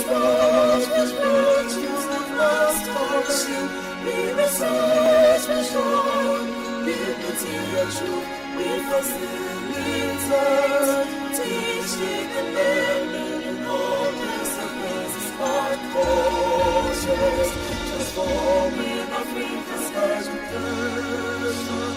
those which virtues have lost fortune, we research, we show, liberty and truth, we facilitate, teaching and learning in all disciplines, our cultures, transforming Africa's education.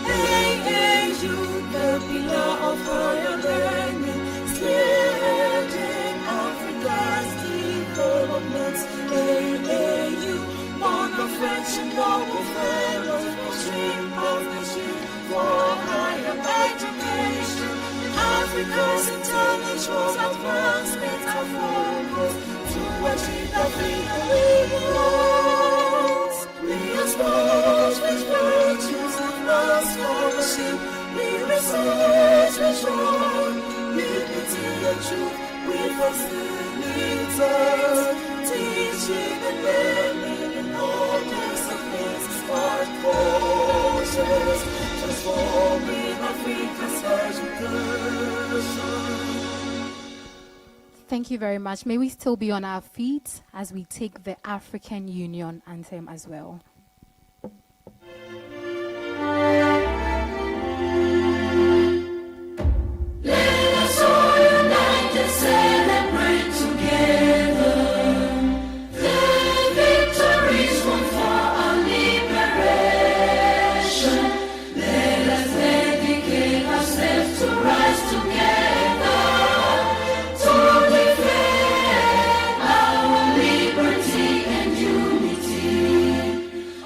AAU, the pillar of higher learning, spearheading Africa's development. AAU, one of French and noble fellows, stream partnership for higher education. Africa's intellectual advancement are focused to achieve Africa we belong. We expose which virtues have lost scholarship. We research, we show, liberty and truth. We facilitate, teaching and learning in all disciplines. Smart courses, transforming Africa's education. Thank you very much. May we still be on our feet as we take the African Union anthem as well. Let us all unite and celebrate together the victories won for our liberation. Let us dedicate ourselves to rise together to defend our liberty and unity.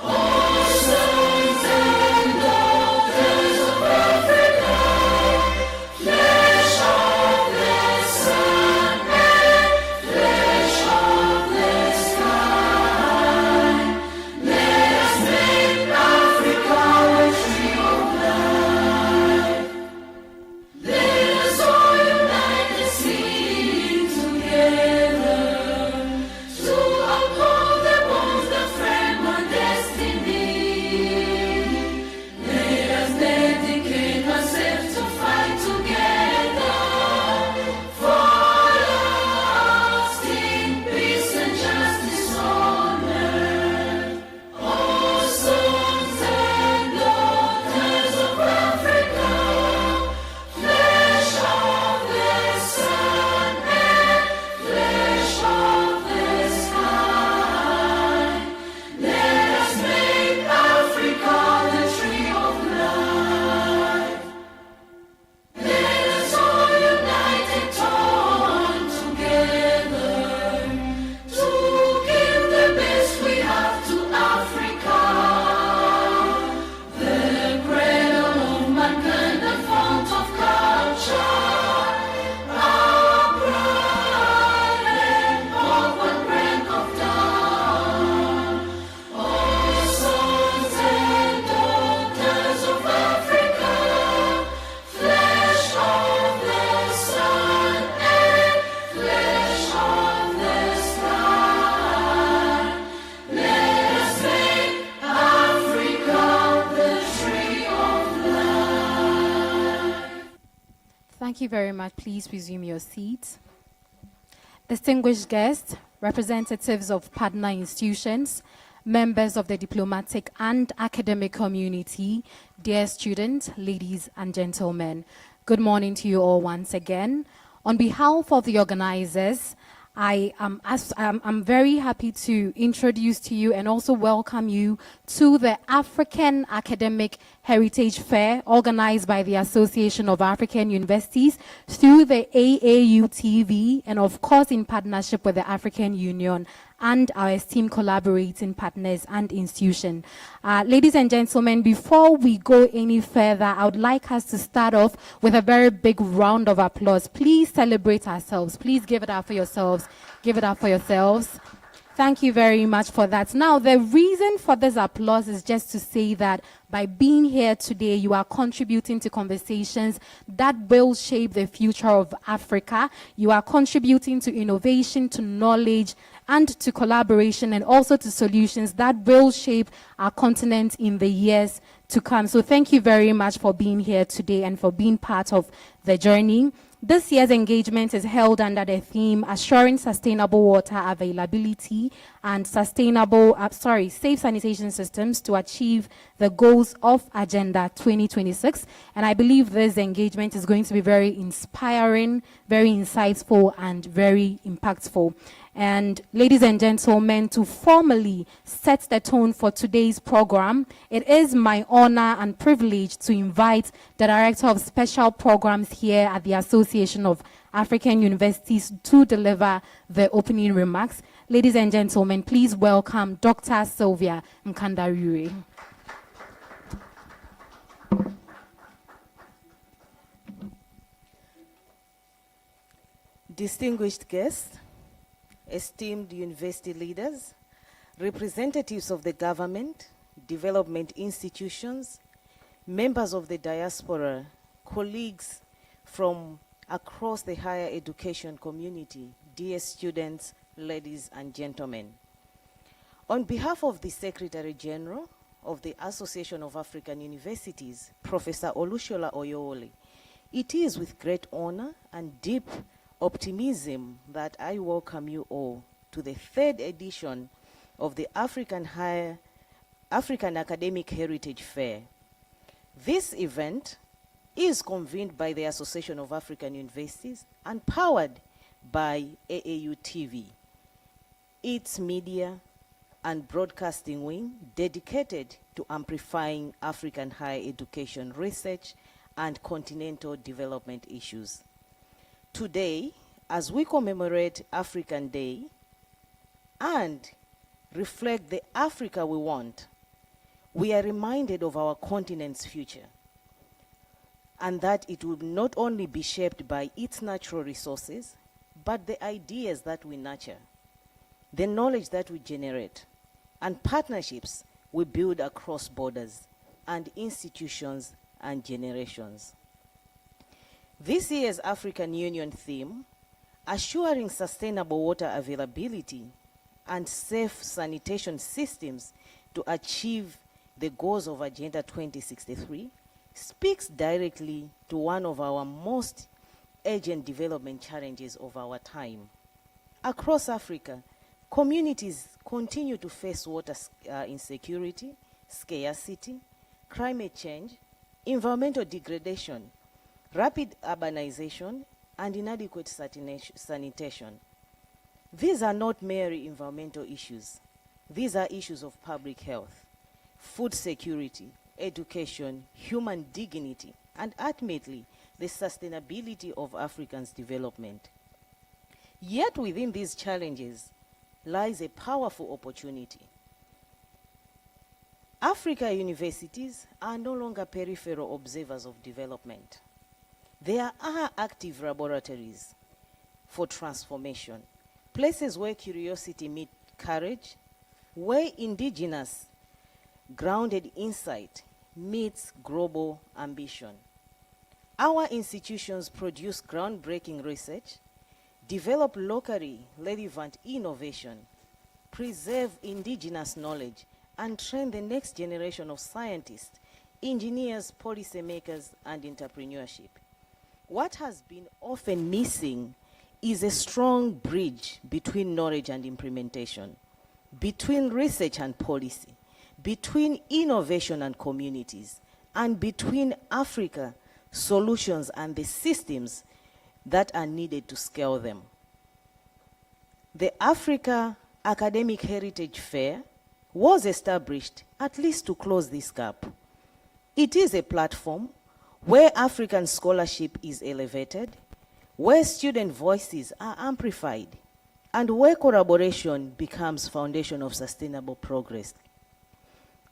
All sons and daughters of Africa, flesh of the sun and flesh of the sky, let us make Africa a tree of life. Let us all unite and sing together to uphold the bonds that frame our destiny. Let us dedicate ourselves to fight together for lasting peace and justice on earth. All sons and daughters of Africa, flesh of the sun and flesh of the sky, let us make Africa the tree of life. Let us all unite and turn together to give the best we have to Africa, the cradle of mankind, the fount of culture, our pride and hope and break of dawn. All sons and daughters of Africa, flesh of the sun and flesh of the sky, let us make Africa the tree of life. Thank you very much. Please resume your seats. Distinguished guests, representatives of partner institutions, members of the diplomatic and academic community, dear students, ladies and gentlemen, good morning to you all once again. On behalf of the organizers, I'm very happy to introduce to you and also welcome you to the African Academic Heritage Fair organized by the Association of African Universities through the AAU TV and of course in partnership with the African Union and our esteemed collaborating partners and institutions. Ladies and gentlemen, before we go any further, I would like us to start off with a very big round of applause. Please celebrate ourselves. Please give it up for yourselves. Give it up for yourselves. Thank you very much for that. Now, the reason for this applause is just to say that By being here today, you are contributing to conversations that will shape the future of Africa. You are contributing to innovation, to knowledge, and to collaboration, and also to solutions that will shape our continent in the years to come. So thank you very much for being here today and for being part of the journey. This year's engagement is held under the theme Assuring Sustainable Water Availability and Safe Sanitation Systems to Achieve the Goals of Agenda 2026. And I believe this engagement is going to be very inspiring, very insightful, and very impactful. And ladies and gentlemen, to formally set the tone for today's program, it is my honor and privilege to invite the Director of Special Programs here at the Association of African Universities to deliver the opening remarks. Ladies and gentlemen, please welcome Dr. Sylvia Nkandarure. Distinguished guests, esteemed university leaders, representatives of the government, development institutions, members of the diaspora, colleagues from across the higher education community, dear students, ladies and gentlemen. On behalf of the Secretary General of the Association of African Universities, Professor Olushola Oyewole, it is with great honor and deep optimism that I welcome you all to the third edition of the African Academic Heritage Fair. This event is convened by the Association of African Universities and powered by AAU TV, its media and broadcasting wing dedicated to amplifying African higher education research and continental development issues. Today, as we commemorate African Day and reflect the Africa we want, we are reminded of our continent's future, and that it will not only be shaped by its natural resources, but the ideas that we nurture, the knowledge that we generate, and partnerships we build across borders and institutions and generations. This year's African Union theme, Assuring Sustainable Water Availability and Safe Sanitation Systems to Achieve the Goals of Agenda 2063, speaks directly to one of our most urgent development challenges of our time. Across Africa, communities continue to face water insecurity, scarcity, climate change, environmental degradation, rapid urbanization, and inadequate sanitation. These are not merely environmental issues. These are issues of public health, food security, education, human dignity, and ultimately, the sustainability of Africans' development. Yet within these challenges lies a powerful opportunity. Africa universities are no longer peripheral observers of development. They are active laboratories for transformation, places where curiosity meets courage, where indigenous, grounded insight meets global ambition. Our institutions produce groundbreaking research, develop locally relevant innovation, preserve indigenous knowledge, and train the next generation of scientists, engineers, policymakers, and entrepreneurship. What has been often missing is a strong bridge between knowledge and implementation, between research and policy, between innovation and communities, and between Africa, solutions, and the systems that are needed to scale them. The Africa Academic Heritage Fair was established at least to close this gap. It is a platform where African scholarship is elevated, where student voices are amplified, and where collaboration becomes foundation of sustainable progress.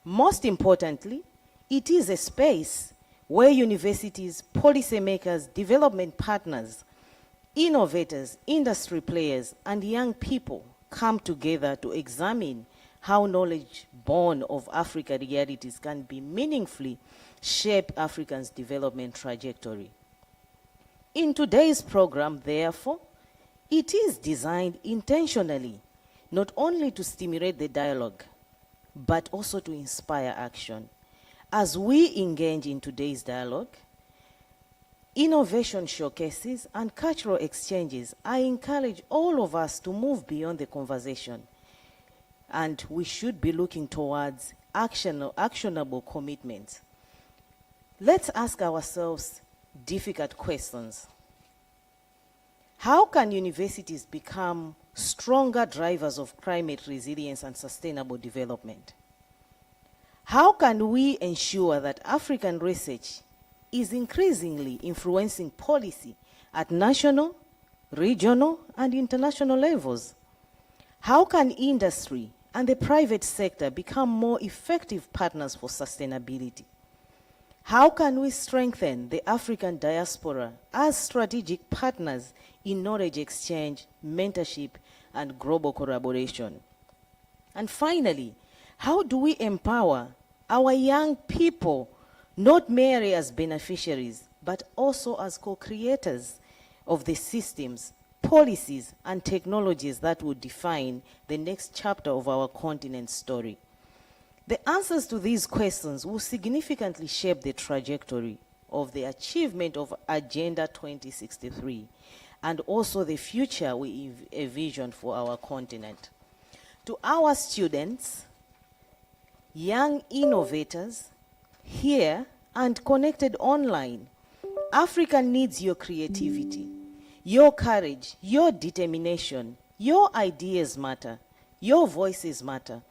Most importantly, it is a space where universities, policymakers, development partners, innovators, industry players, and young people come together to examine how knowledge born of Africa realities can be meaningfully shape Africans' development trajectory. In today's program, therefore, it is designed intentionally not only to stimulate the dialogue, but also to inspire action. As we engage in today's dialogue, innovation showcases and cultural exchanges, I encourage all of us to move beyond the conversation, and we should be looking towards actionable commitments. Let's ask ourselves difficult questions. How can universities become stronger drivers of climate resilience and sustainable development? How can we ensure that African research is increasingly influencing policy at national, regional, and international levels? How can industry and the private sector become more effective partners for sustainability? How can we strengthen the African diaspora as strategic partners in knowledge exchange, mentorship, and global collaboration? And finally, how do we empower our young people, not merely as beneficiaries, but also as co-creators of the systems, policies, and technologies that will define the next chapter of our continent's story? The answers to these questions will significantly shape the trajectory of the achievement of Agenda 2063 and also the future we envision for our continent. To our students, young innovators here and connected online, Africa needs your creativity, your courage, your determination. Your ideas matter, your voices matter.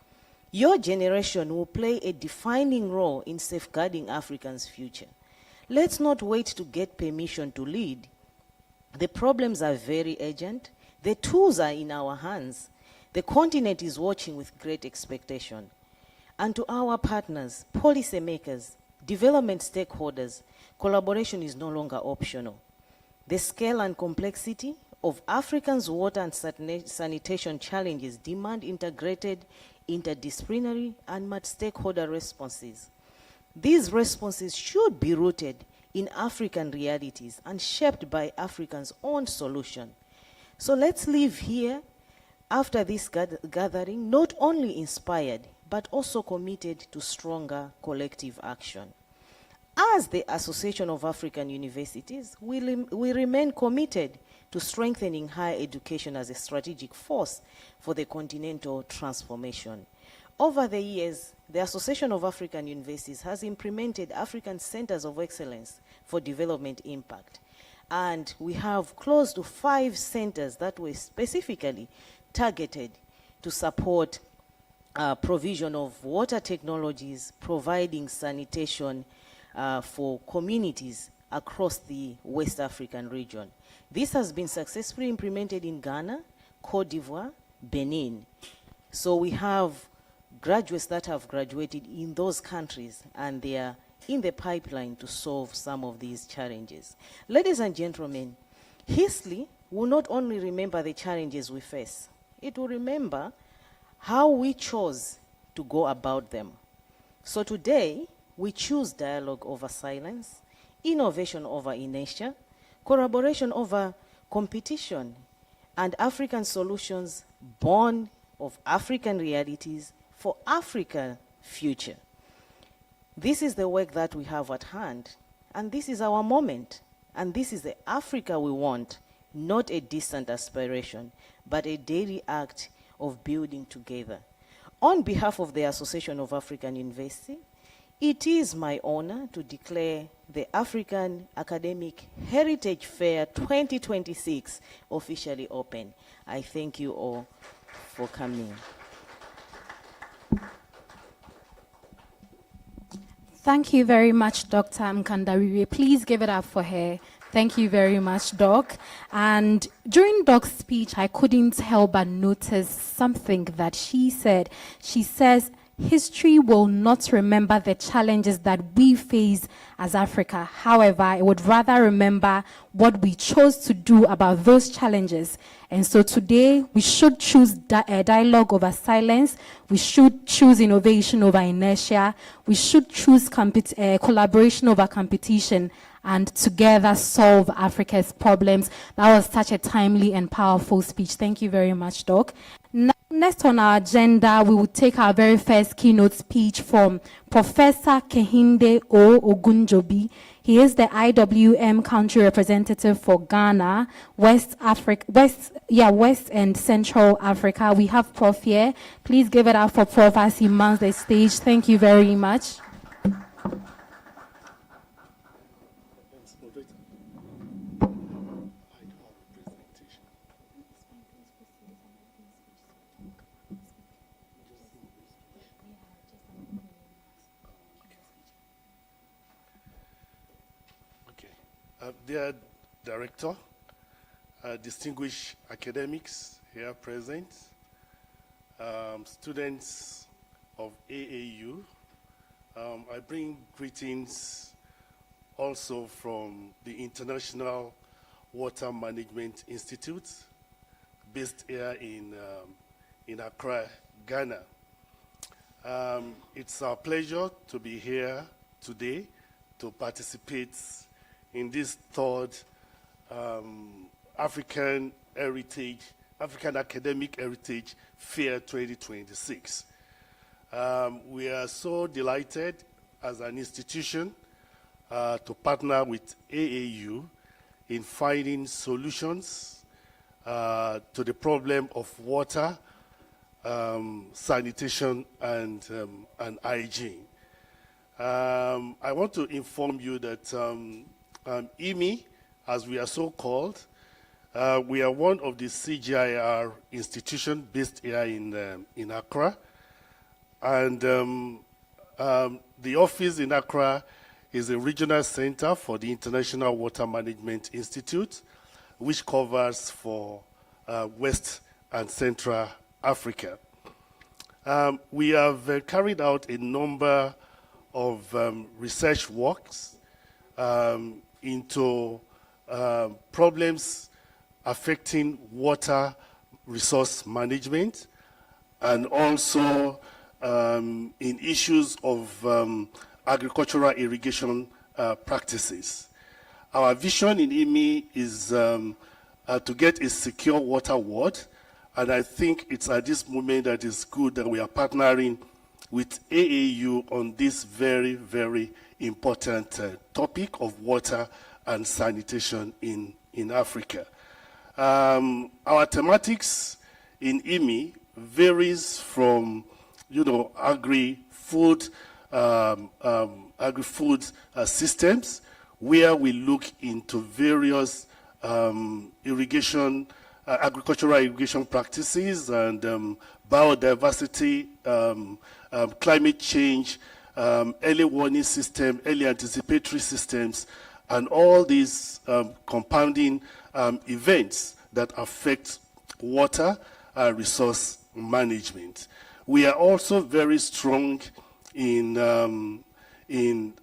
Your generation will play a defining role in safeguarding Africa's future. Let's not wait to get permission to lead. The problems are very urgent. The tools are in our hands. The continent is watching with great expectation. And to our partners, policymakers, development stakeholders, collaboration is no longer optional. The scale and complexity of Africa's water and sanitation challenges demand integrated, interdisciplinary, and multi-stakeholder responses. These responses should be rooted in African realities and shaped by Africans' own solution. So let's leave here after this gathering not only inspired, but also committed to stronger collective action. As the Association of African Universities, we remain committed to strengthening higher education as a strategic force for the continental transformation. Over the years, the Association of African Universities has implemented African Centers of Excellence for Development Impact. And we have close to 5 centers that were specifically targeted to support provision of water technologies, providing sanitation for communities across the West African region. This has been successfully implemented in Ghana, Cote d'Ivoire, Benin. So we have graduates that have graduated in those countries, and they are in the pipeline to solve some of these challenges. Ladies and gentlemen, history will not only remember the challenges we face, it will remember how we chose to go about them. So today, we choose dialogue over silence, innovation over inertia, collaboration over competition, and African solutions born of African realities for Africa's future. This is the work that we have at hand, and this is our moment, and this is the Africa we want, not a distant aspiration, but a daily act of building together. On behalf of the Association of African Universities, it is my honor to declare the African Academic Heritage Fair 2026 officially open. I thank you all for coming. Thank you very much, Dr. Mkandariwe. Please give it up for her. Thank you very much, Doc. And during Doc's speech, I couldn't help but notice something that she said. She says, History will not remember the challenges that we face as Africa. However, it would rather remember what we chose to do about those challenges. And so today, we should choose dialogue over silence. We should choose innovation over inertia. We should choose collaboration over competition, and together solve Africa's problems. That was such a timely and powerful speech. Thank you very much, Doc. Next on our agenda, we will take our very first keynote speech from Professor Kehinde O. Ogunjobi. He is the IWM country representative for Ghana, West and Central Africa. We have Prof here. Please give it up for Prof as he mounts the stage. Thank you very much. Dear Director, distinguished academics here present, students of AAU, I bring greetings also from the International Water Management Institute, based here in Accra, Ghana. It's our pleasure to be here today to participate in this third African Academic Heritage Fair 2026. We are so delighted as an institution to partner with AAU in finding solutions to the problem of water, sanitation, and hygiene. I want to inform you that IMI, as we are so called, we are one of the CGIAR institutions based here in Accra. And the office in Accra is a regional center for the International Water Management Institute, which covers for West and Central Africa. We have carried out a number of research works into problems affecting water resource management, and also in issues of agricultural irrigation practices. Our vision in IMI is to get a secure water world, and I think it's at this moment that it's good that we are partnering with AAU on this very, very important topic of water and sanitation in Africa. Our thematics in IMI varies from, agri-food systems, where we look into various agricultural irrigation practices and biodiversity, climate change, early warning system, early anticipatory systems, and all these compounding events that affect water resource management. We are also very strong in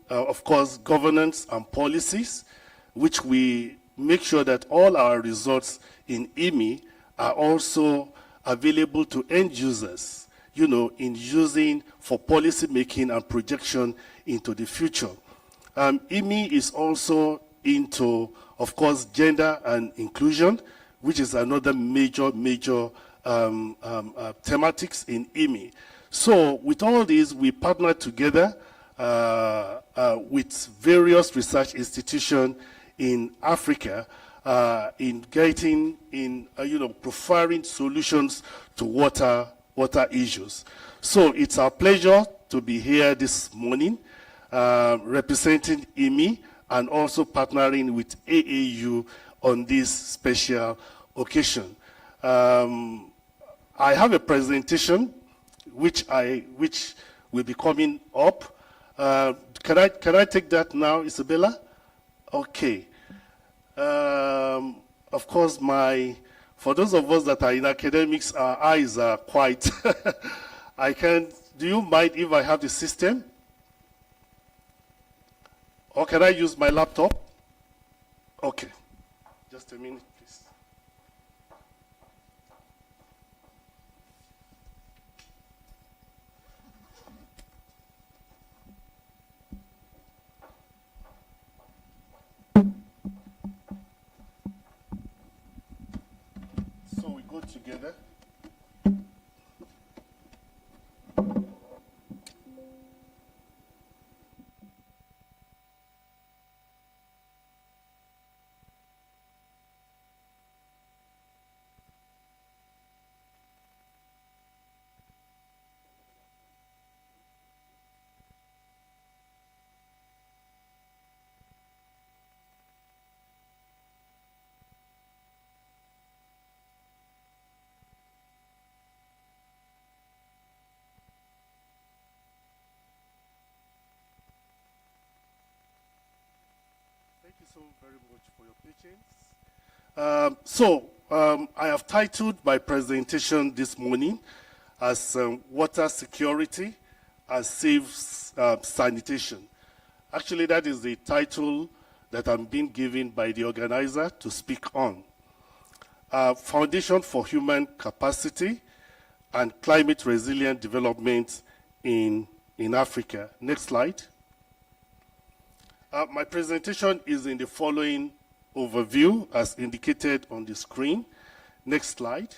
of course, governance and policies, which we make sure that all our results in IMI are also available to end users, in using for policy making and projection into the future. IMI is also into, of course, gender and inclusion, which is another major thematics in IMI. So with all these, we partner together with various research institutions in Africa in providing solutions to water issues. So it's our pleasure to be here this morning representing IMI and also partnering with AAU on this special occasion. I have a presentation which will be coming up. Can I take that now, Isabella? Okay. Of course, for those of us that are in academics, our eyes are quite, I can't do you mind if I have the system? Or can I use my laptop? Okay. Just a minute, please. So we go together. Thank you so very much for your patience. I have titled my presentation this morning as Water Security and Safe Sanitation. Actually, that is the title that I'm being given by the organizer to speak on. Foundation for Human Capacity and Climate Resilient Development in Africa. Next slide. My presentation is in the following overview as indicated on the screen. Next slide.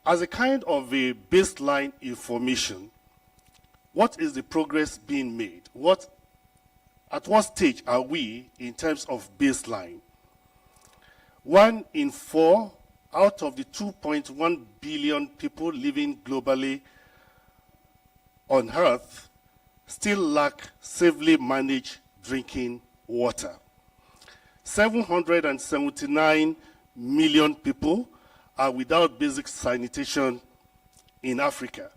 As a kind of a baseline information, what is the progress being made? At what stage are we in terms of baseline? 1 in 4 out of the 2.1 billion people living globally on Earth still lack safely managed drinking water. 779 million people are without basic sanitation in Africa.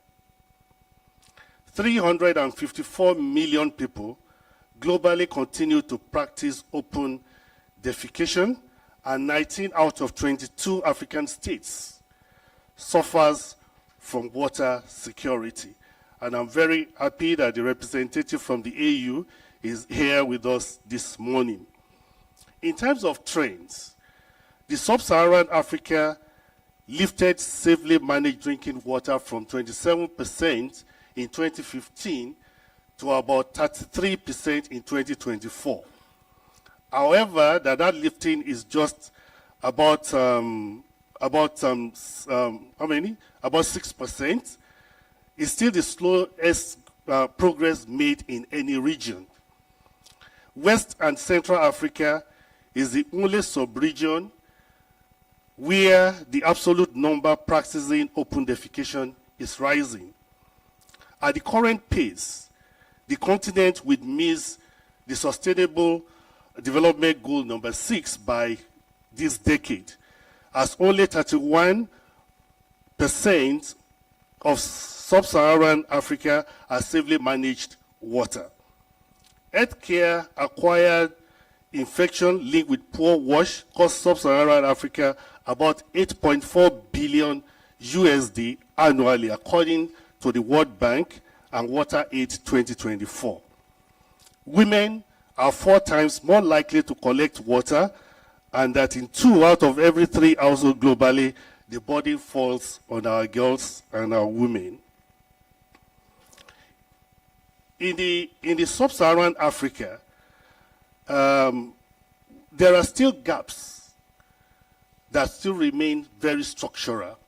354 million people globally continue to practice open defecation, and 19 out of 22 African states suffers from water security. And I'm very happy that the representative from the AU is here with us this morning. In terms of trends, the sub-Saharan Africa lifted safely managed drinking water from 27% in 2015 to about 33% in 2024. However, that lifting is just about how many? About 6%. It's still the slowest progress made in any region. West and Central Africa is the only sub-region where the absolute number practicing open defecation is rising. At the current pace, the continent would miss the Sustainable Development Goal number 6 by this decade, as only 31% of sub-Saharan Africa has safely managed water. Healthcare acquired infection linked with poor wash cost sub-Saharan Africa about 8.4 billion USD annually, according to the World Bank and Water Aid 2024. Women are 4 times more likely to collect water, and that in 2 out of every 3 households globally, the burden falls on our girls and our women. In the sub-Saharan Africa, there are still gaps that still remain very structural,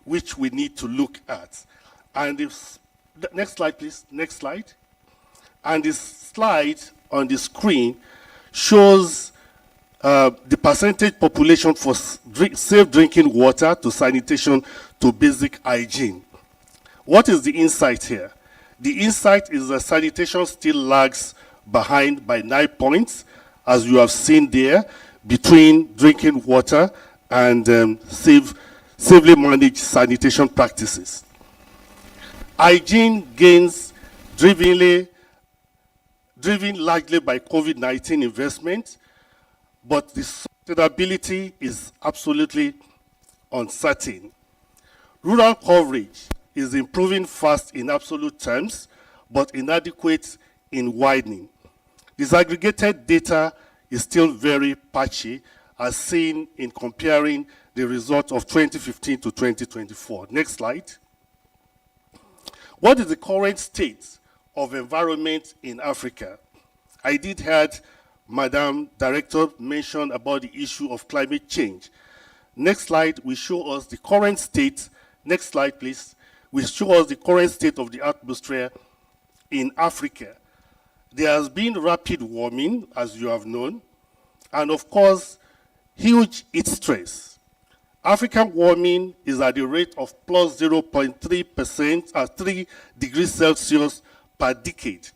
which we need to look at. And next slide, please. Next slide. And this slide on the screen shows the percentage population for safe drinking water to sanitation to basic hygiene. What is the insight here? The insight is that sanitation still lags behind by 9 points, as you have seen there, between drinking water and safely managed sanitation practices. Hygiene gains driven largely by COVID-19 investment, but the sustainability is absolutely uncertain. Rural coverage is improving fast in absolute terms, but inadequate in widening. Disaggregated data is still very patchy, as seen in comparing the results of 2015 to 2024. Next slide. What is the current state of environment in Africa? I did hear Madam Director mention about the issue of climate change. Next slide will show us the current state. Next slide, please. Will show us the current state of the atmosphere in Africa. There has been rapid warming, as you have known, and of course, huge heat stress. African warming is at the rate of plus 0.3% at 3 degrees Celsius per decade,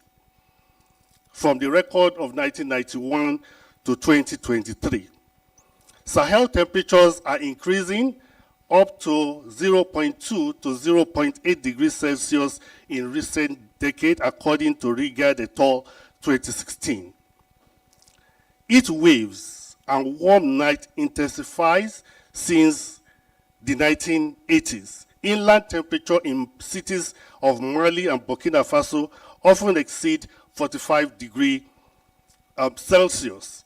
from the record of 1991 to 2023. Sahel temperatures are increasing up to 0.2 to 0.8 degrees Celsius in recent decade, according to Rigard et al. 2016. Heat waves and warm night intensifies since the 1980s. Inland temperature in cities of Mali and Burkina Faso often exceed 45 degrees Celsius.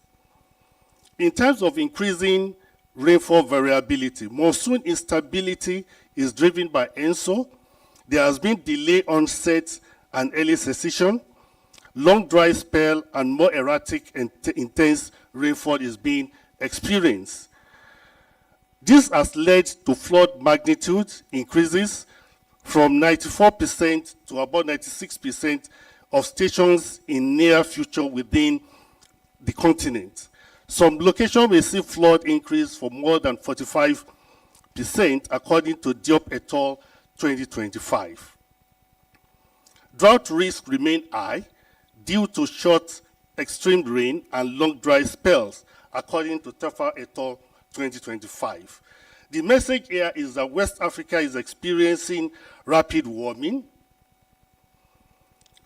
In terms of increasing rainfall variability, monsoon instability is driven by ENSO. There has been delay onset and early cessation. Long dry spell and more erratic and intense rainfall is being experienced. This has led to flood magnitude increases from 94% to about 96% of stations in near future within the continent. Some locations may see flood increase for more than 45%, according to Diop et al. 2025. Drought risk remain high due to short extreme rain and long dry spells, according to Tefa et al. 2025. The message here is that West Africa is experiencing rapid warming,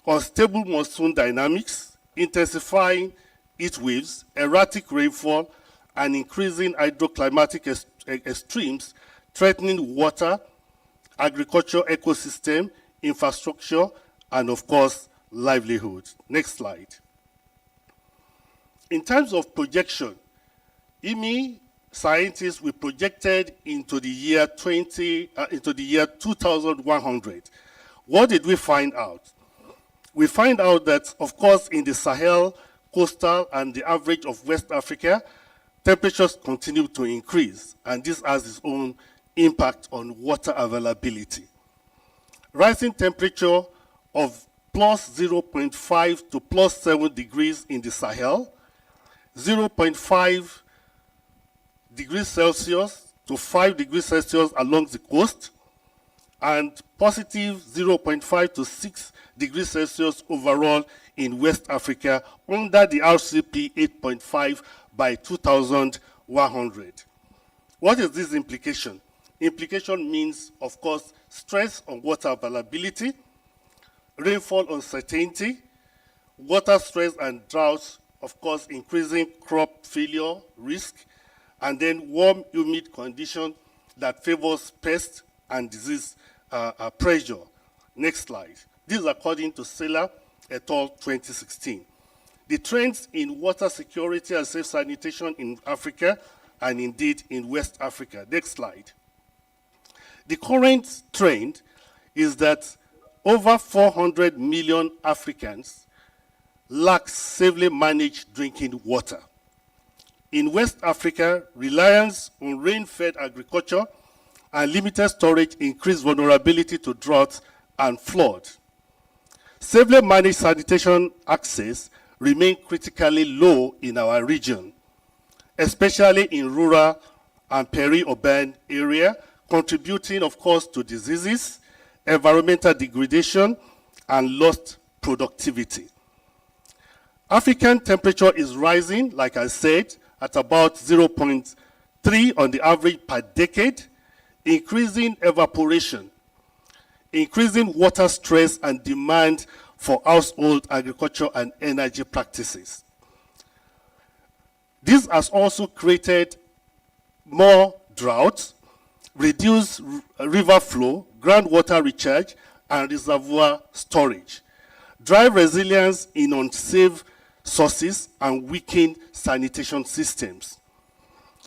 unstable monsoon dynamics, intensifying heat waves, erratic rainfall, and increasing hydroclimatic extremes threatening water, agricultural ecosystem, infrastructure, and of course, livelihood. Next slide. In terms of projection, IMI scientists were projected into the year 2100. What did we find out? We find out that, of course, in the Sahel, coastal, and the average of West Africa, temperatures continue to increase, and this has its own impact on water availability. Rising temperature of plus 0.5 to plus 7 degrees in the Sahel, 0.5 degrees Celsius to 5 degrees Celsius along the coast, and positive 0.5 to 6 degrees Celsius overall in West Africa under the RCP 8.5 by 2100. What is this implication? Implication means, of course, stress on water availability, rainfall uncertainty, water stress and droughts, of course, increasing crop failure risk, and then warm, humid condition that favors pest and disease pressure. Next slide. This is according to Sela et al. 2016. The trends in water security and safe sanitation in Africa and indeed in West Africa. Next slide. The current trend is that over 400 million Africans lack safely managed drinking water. In West Africa, reliance on rain-fed agriculture and limited storage increase vulnerability to drought and flood. Safely managed sanitation access remain critically low in our region, especially in rural and peri-urban area, contributing, of course, to diseases, environmental degradation, and lost productivity. African temperature is rising, like I said, at about 0.3 on the average per decade, increasing evaporation, increasing water stress and demand for household agriculture and energy practices. This has also created more droughts, reduce river flow, groundwater recharge, and reservoir storage, drive resilience in unsafe sources, and weaken sanitation systems.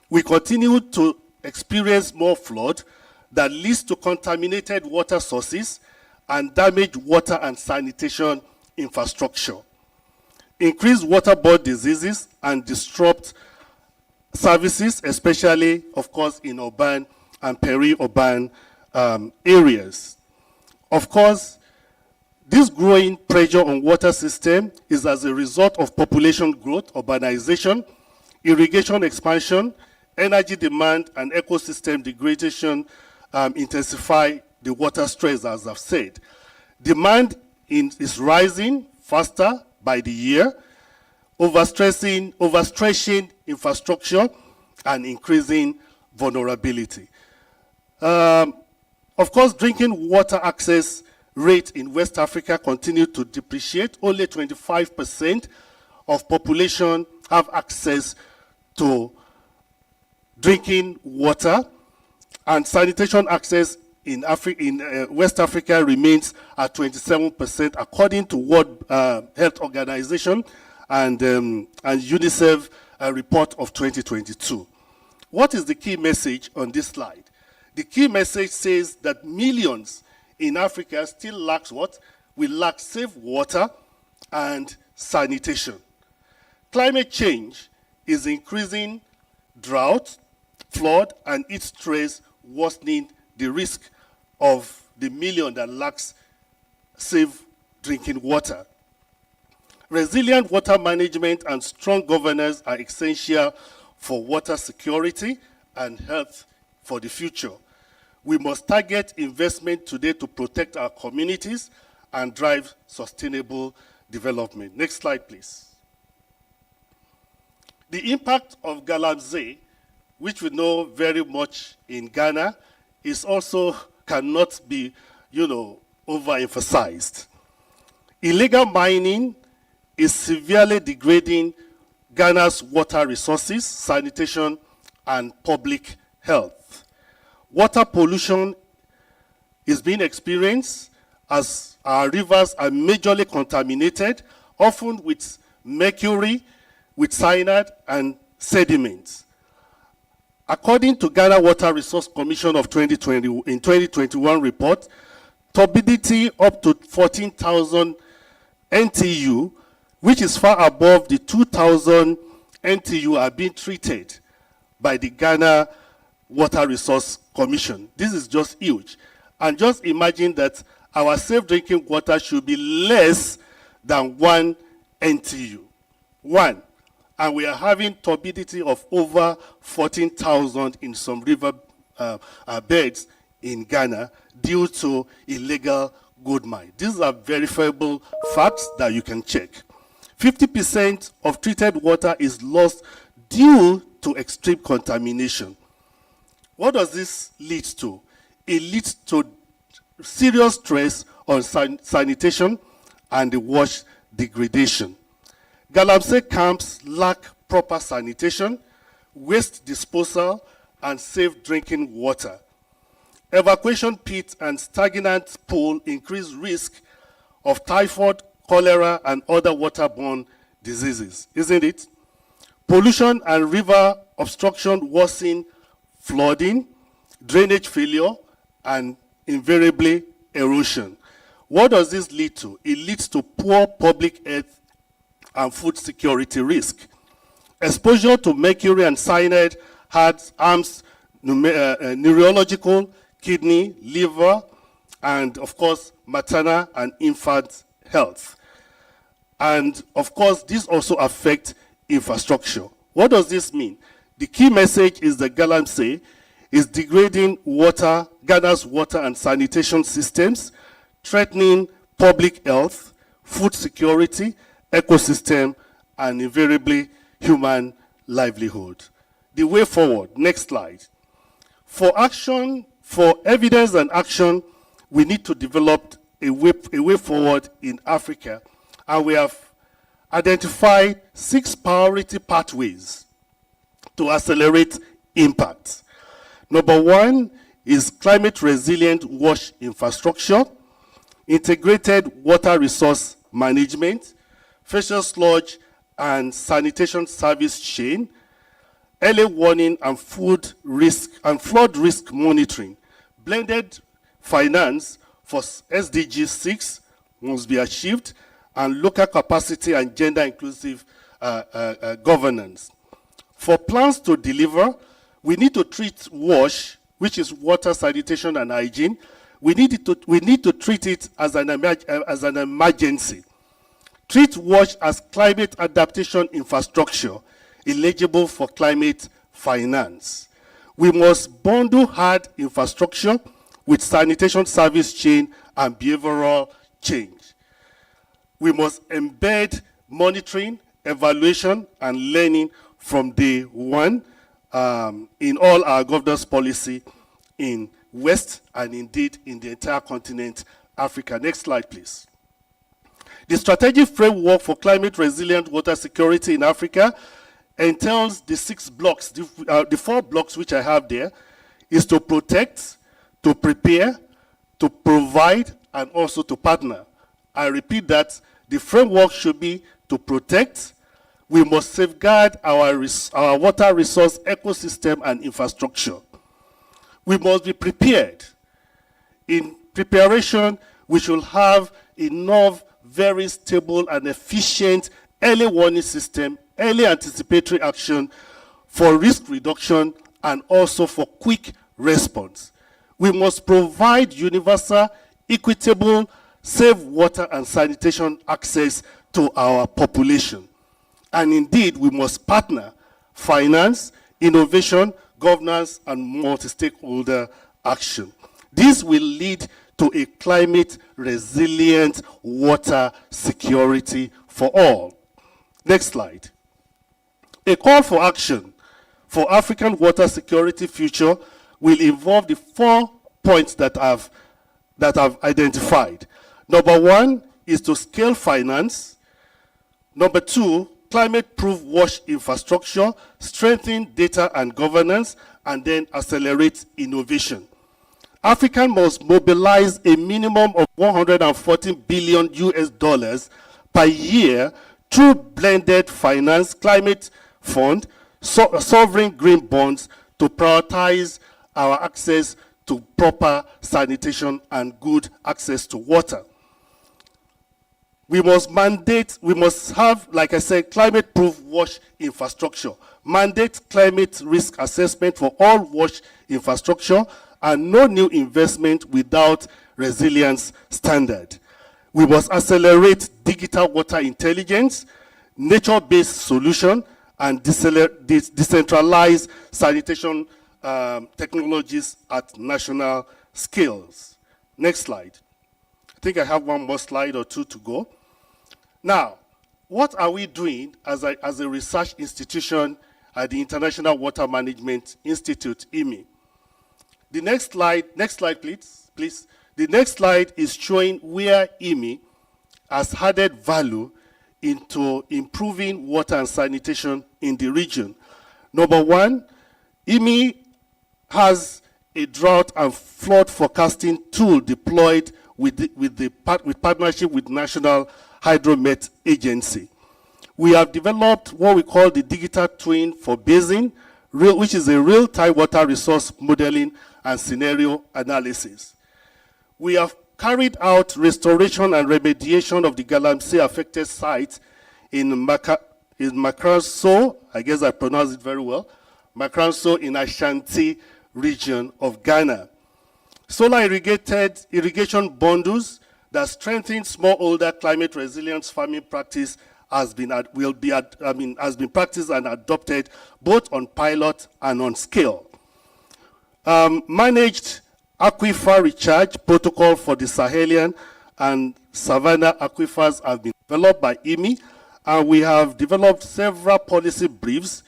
We continue to experience more flood that leads to contaminated water sources and damaged water and sanitation infrastructure, increase waterborne diseases, and disrupt services, especially, of course, in urban and peri-urban areas. Of course, this growing pressure on water system is as a result of population growth, urbanization, irrigation expansion, energy demand, and ecosystem degradation intensify the water stress, as I've said. Demand is rising faster by the year, overstretching infrastructure and increasing vulnerability. Of course, drinking water access rate in West Africa continue to depreciate. Only 25% of population have access to drinking water, and sanitation access in West Africa remains at 27%, according to World Health Organization and UNICEF report of 2022. What is the key message on this slide? The key message says that millions in Africa still lacks what? We lack safe water and sanitation. Climate change is increasing drought, flood, and heat stress, worsening the risk of the million that lacks safe drinking water. Resilient water management and strong governance are essential for water security and health for the future. We must target investment today to protect our communities and drive sustainable development. Next slide, please. The impact of Galamsey, which we know very much in Ghana, is also cannot be, overemphasized. Illegal mining is severely degrading Ghana's water resources, sanitation, and public health. Water pollution is being experienced as our rivers are majorly contaminated, often with mercury, with cyanide, and sediments. According to Ghana Water Resource Commission of 2021 report, turbidity up to 14,000 NTU, which is far above the 2,000 NTU, are being treated by the Ghana Water Resource Commission. This is just huge. And just imagine that our safe drinking water should be less than 1 NTU. 1. And we are having turbidity of over 14,000 in some river beds in Ghana due to illegal gold mine. These are verifiable facts that you can check. 50% of treated water is lost due to extreme contamination. What does this lead to? It leads to serious stress on sanitation and the wash degradation. Galamsey camps lack proper sanitation, waste disposal, and safe drinking water. Evacuation pits and stagnant pool increase risk of typhoid, cholera, and other waterborne diseases, isn't it? Pollution and river obstruction worsen flooding, drainage failure, and invariably erosion. What does this lead to? It leads to poor public health and food security risk. Exposure to mercury and cyanide harms neurological, kidney, liver, and of course, maternal and infant health. And of course, this also affects infrastructure. What does this mean? The key message is that Galamsey is degrading Ghana's water and sanitation systems, threatening public health, food security, ecosystem, and invariably human livelihood. The way forward, next slide. For evidence and action, we need to develop a way forward in Africa, and we have identified 6 priority pathways to accelerate impact. Number 1 is climate resilient wash infrastructure, integrated water resource management, facial sludge and sanitation service chain, early warning and flood risk monitoring. Blended finance for SDG 6 must be achieved, and local capacity and gender inclusive governance. For plans to deliver, we need to treat WASH, which is water, sanitation, and hygiene. We need to treat it as an emergency. Treat WASH as climate adaptation infrastructure eligible for climate finance. We must bundle hard infrastructure with sanitation service chain and behavioral change. We must embed monitoring, evaluation, and learning from day one in all our governance policy in West and indeed in the entire continent, Africa. Next slide, please. The strategic framework for climate resilient water security in Africa entails the 6 blocks, the 4 blocks which I have there, is to protect, to prepare, to provide, and also to partner. I repeat that the framework should be to protect. We must safeguard our water resource ecosystem and infrastructure. We must be prepared. In preparation, we should have enough very stable and efficient early warning system, early anticipatory action for risk reduction and also for quick response. We must provide universal, equitable, safe water and sanitation access to our population. And indeed, we must partner finance, innovation, governance, and multi-stakeholder action. This will lead to a climate resilient water security for all. Next slide. A call for action for African water security future will involve the 4 points that I've identified. Number 1 is to scale finance. Number 2, climate-proof wash infrastructure, strengthen data and governance, and then accelerate innovation. Africa must mobilize a minimum of $114 billion per year through blended finance, climate fund, sovereign green bonds to prioritize our access to proper sanitation and good access to water. We must have, like I said, climate-proof wash infrastructure. Mandate climate risk assessment for all wash infrastructure and no new investment without resilience standard. We must accelerate digital water intelligence, nature-based solution, and decentralized sanitation technologies at national scales. Next slide. I think I have one more slide or two to go. Now, what are we doing as a research institution at the International Water Management Institute, IMI? The next slide, please. The next slide is showing where IMI has added value into improving water and sanitation in the region. Number 1, IMI has a drought and flood forecasting tool deployed with partnership with National Hydromet Agency. We have developed what we call the digital twin for basin, which is a real-time water resource modeling and scenario analysis. We have carried out restoration and remediation of the Galamsey affected sites in Makranso, I guess I pronounced it very well, Makranso in Ashanti region of Ghana. Solar irrigation bundles that strengthen smallholder climate resilience farming practice has been practiced and adopted both on pilot and on scale. Managed aquifer recharge protocol for the Sahelian and Savannah aquifers have been developed by IMI, and we have developed several policy briefs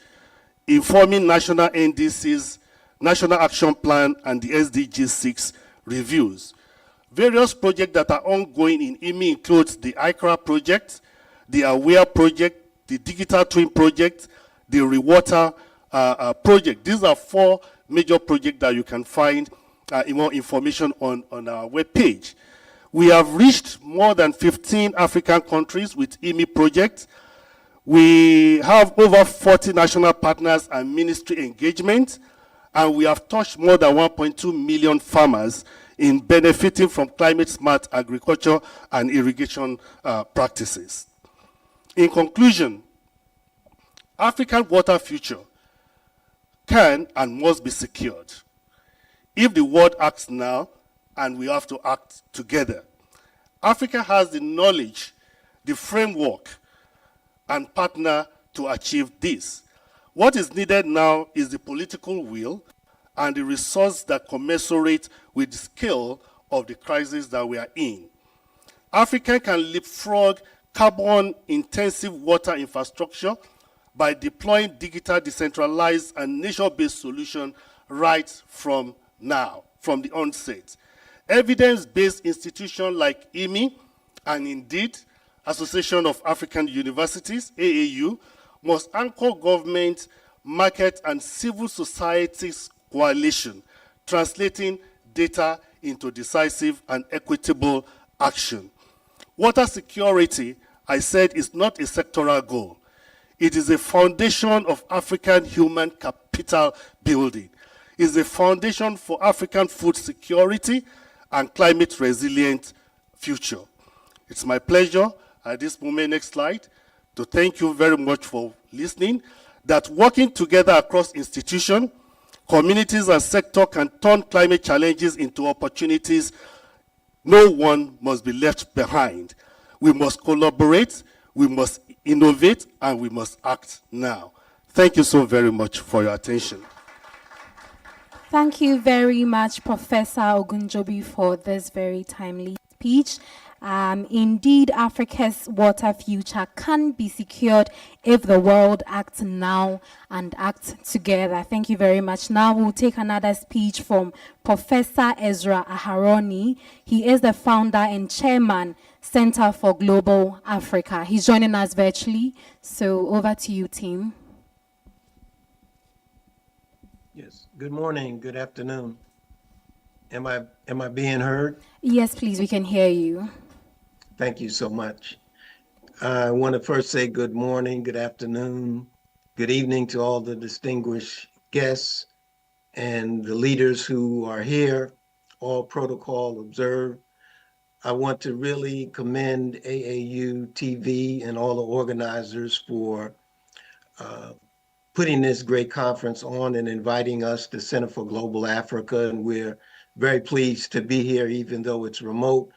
informing national NDCs, National Action Plan, and the SDG 6 reviews. Various projects that are ongoing in IMI includes the ICRA project, the AWARE project, the Digital Twin project, the Rewater project. These are 4 major projects that you can find more information on our webpage. We have reached more than 15 African countries with IMI projects. We have over 40 national partners and ministry engagement, and we have touched more than 1.2 million farmers in benefiting from climate-smart agriculture and irrigation practices. In conclusion, African water future can and must be secured if the world acts now, and we have to act together. Africa has the knowledge, the framework, and partner to achieve this. What is needed now is the political will and the resource that commensurate with the scale of the crisis that we are in. Africa can leapfrog carbon-intensive water infrastructure by deploying digital, decentralized, and nature-based solutions right from now, from the onset. Evidence-based institutions like IMI and indeed Association of African Universities, AAU, must anchor government, market, and civil society's coalition, translating data into decisive and equitable action. Water security, I said, is not a sectoral goal. It is a foundation of African human capital building. It is a foundation for African food security and climate resilient future. It's my pleasure at this moment, next slide, to thank you very much for listening, that working together across institutions, communities, and sector can turn climate challenges into opportunities. No one must be left behind. We must collaborate, we must innovate, and we must act now. Thank you so very much for your attention. Thank you very much, Professor Ogunjobi, for this very timely speech. Indeed, Africa's water future can be secured if the world acts now and acts together. Thank you very much. Now we'll take another speech from Professor Ezra Aharoni. He is the founder and chairman, Center for Global Africa. He's joining us virtually. So over to you, team. Yes. Good morning. Good afternoon. Am I being heard? Yes, please. We can hear you. Thank you so much. I want to first say good morning, good afternoon, good evening to all the distinguished guests and the leaders who are here, all protocol observed. I want to really commend AAU TV and all the organizers for putting this great conference on and inviting us to Center for Global Africa. And we're very pleased to be here, even though it's remote,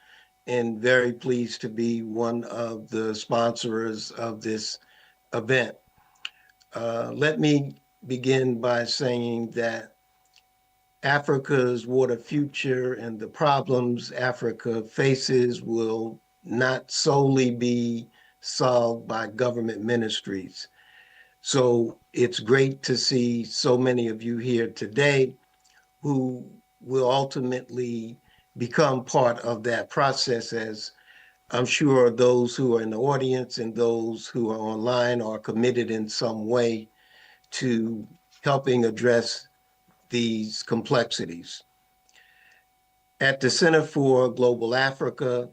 and very pleased to be one of the sponsors of this event. Let me begin by saying that Africa's water future and the problems Africa faces will not solely be solved by government ministries. So it's great to see so many of you here today who will ultimately become part of that process, as I'm sure those who are in the audience and those who are online are committed in some way to helping address these complexities. At the Center for Global Africa,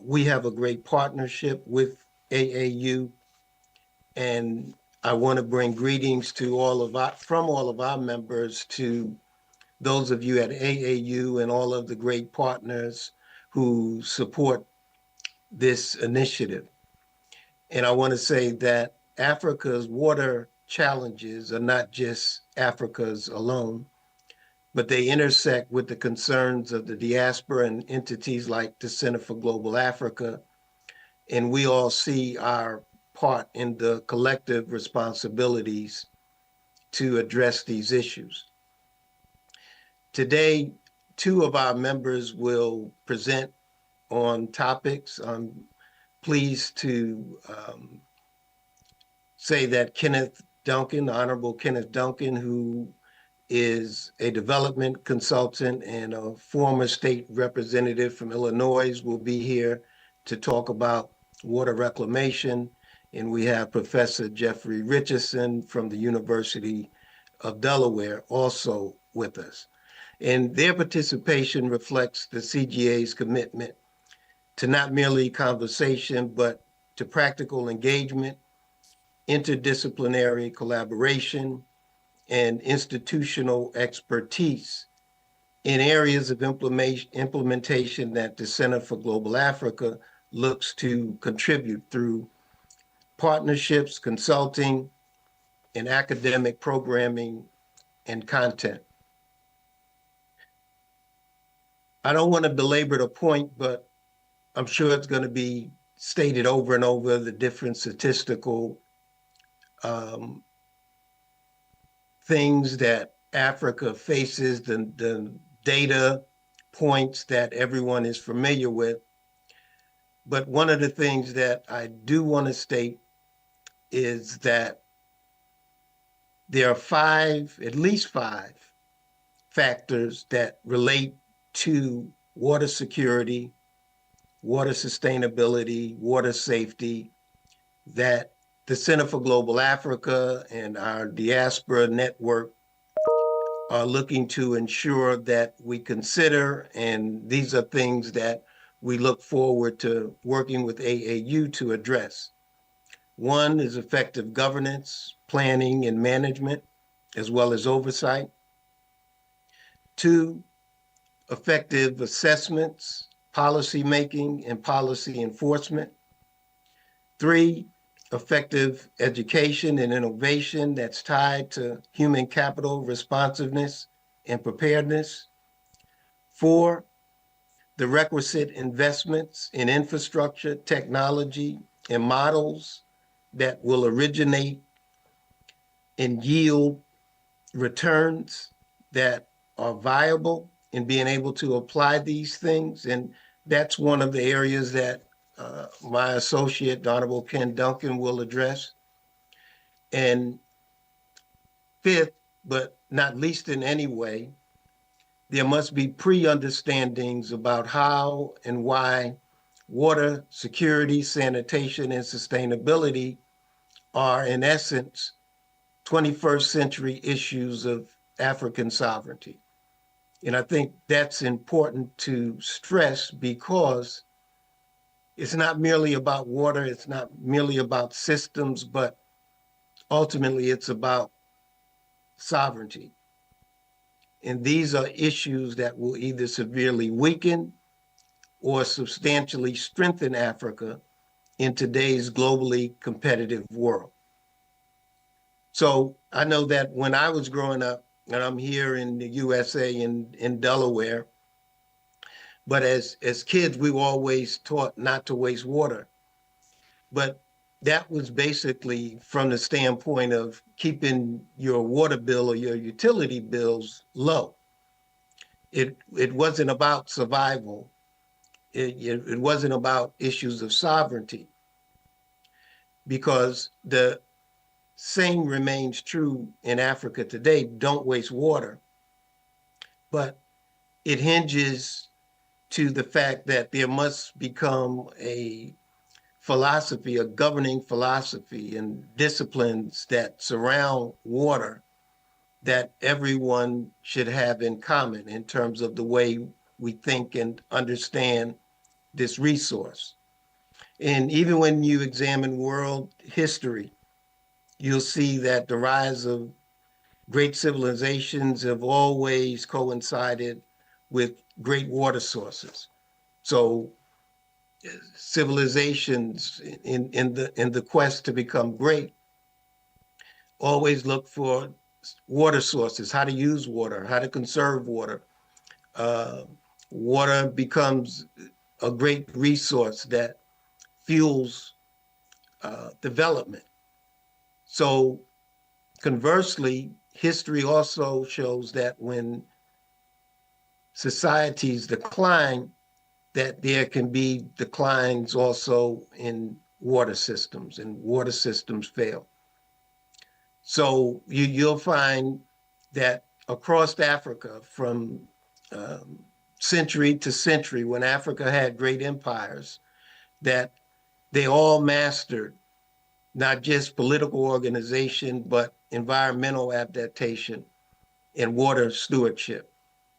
we have a great partnership with AAU, and I want to bring greetings to from all of our members to those of you at AAU and all of the great partners who support this initiative. And I want to say that Africa's water challenges are not just Africa's alone, but they intersect with the concerns of the diaspora and entities like the Center for Global Africa. And we all see our part in the collective responsibilities to address these issues. Today, two of our members will present on topics. I'm pleased to say that Kenneth Duncan, the Honorable Kenneth Duncan, who is a development consultant and a former state representative from Illinois, will be here to talk about water reclamation. And we have Professor Jeffrey Richardson from the University of Delaware also with us. And their participation reflects the CGA's commitment to not merely conversation, but to practical engagement, interdisciplinary collaboration, and institutional expertise in areas of implementation that the Center for Global Africa looks to contribute through partnerships, consulting, and academic programming and content. I don't want to belabor the point, but I'm sure it's going to be stated over and over, the different statistical things that Africa faces, the data points that everyone is familiar with. But one of the things that I do want to state is that there are at least five factors that relate to water security, water sustainability, water safety, that the Center for Global Africa and our diaspora network are looking to ensure that we consider, and these are things that we look forward to working with AAU to address. One is effective governance, planning, and management, as well as oversight. Two, effective assessments, policy making, and policy enforcement. Three, effective education and innovation that's tied to human capital responsiveness and preparedness. Four, the requisite investments in infrastructure, technology, and models that will originate and yield returns that are viable in being able to apply these things. And that's one of the areas that my associate, the Honorable Ken Duncan, will address. And fifth, but not least in any way, there must be pre-understandings about how and why water security, sanitation, and sustainability are, in essence, 21st century issues of African sovereignty. And I think that's important to stress because it's not merely about water, it's not merely about systems, but ultimately it's about sovereignty. And these are issues that will either severely weaken or substantially strengthen Africa in today's globally competitive world. So I know that when I was growing up, and I'm here in the USA in Delaware, but as kids, we were always taught not to waste water. But that was basically from the standpoint of keeping your water bill or your utility bills low. It wasn't about survival. It wasn't about issues of sovereignty, because the same remains true in Africa today. Don't waste water. But it hinges to the fact that there must become a philosophy, a governing philosophy and disciplines that surround water that everyone should have in common in terms of the way we think and understand this resource. And even when you examine world history, you'll see that the rise of great civilizations have always coincided with great water sources. So civilizations in the quest to become great always look for water sources, how to use water, how to conserve water. Uh, Water becomes a great resource that fuels development. So conversely, history also shows that when societies decline, that there can be declines also in water systems, and water systems fail. So you'll find that across Africa, from century to century, when Africa had great empires, that they all mastered not just political organization, but environmental adaptation and water stewardship.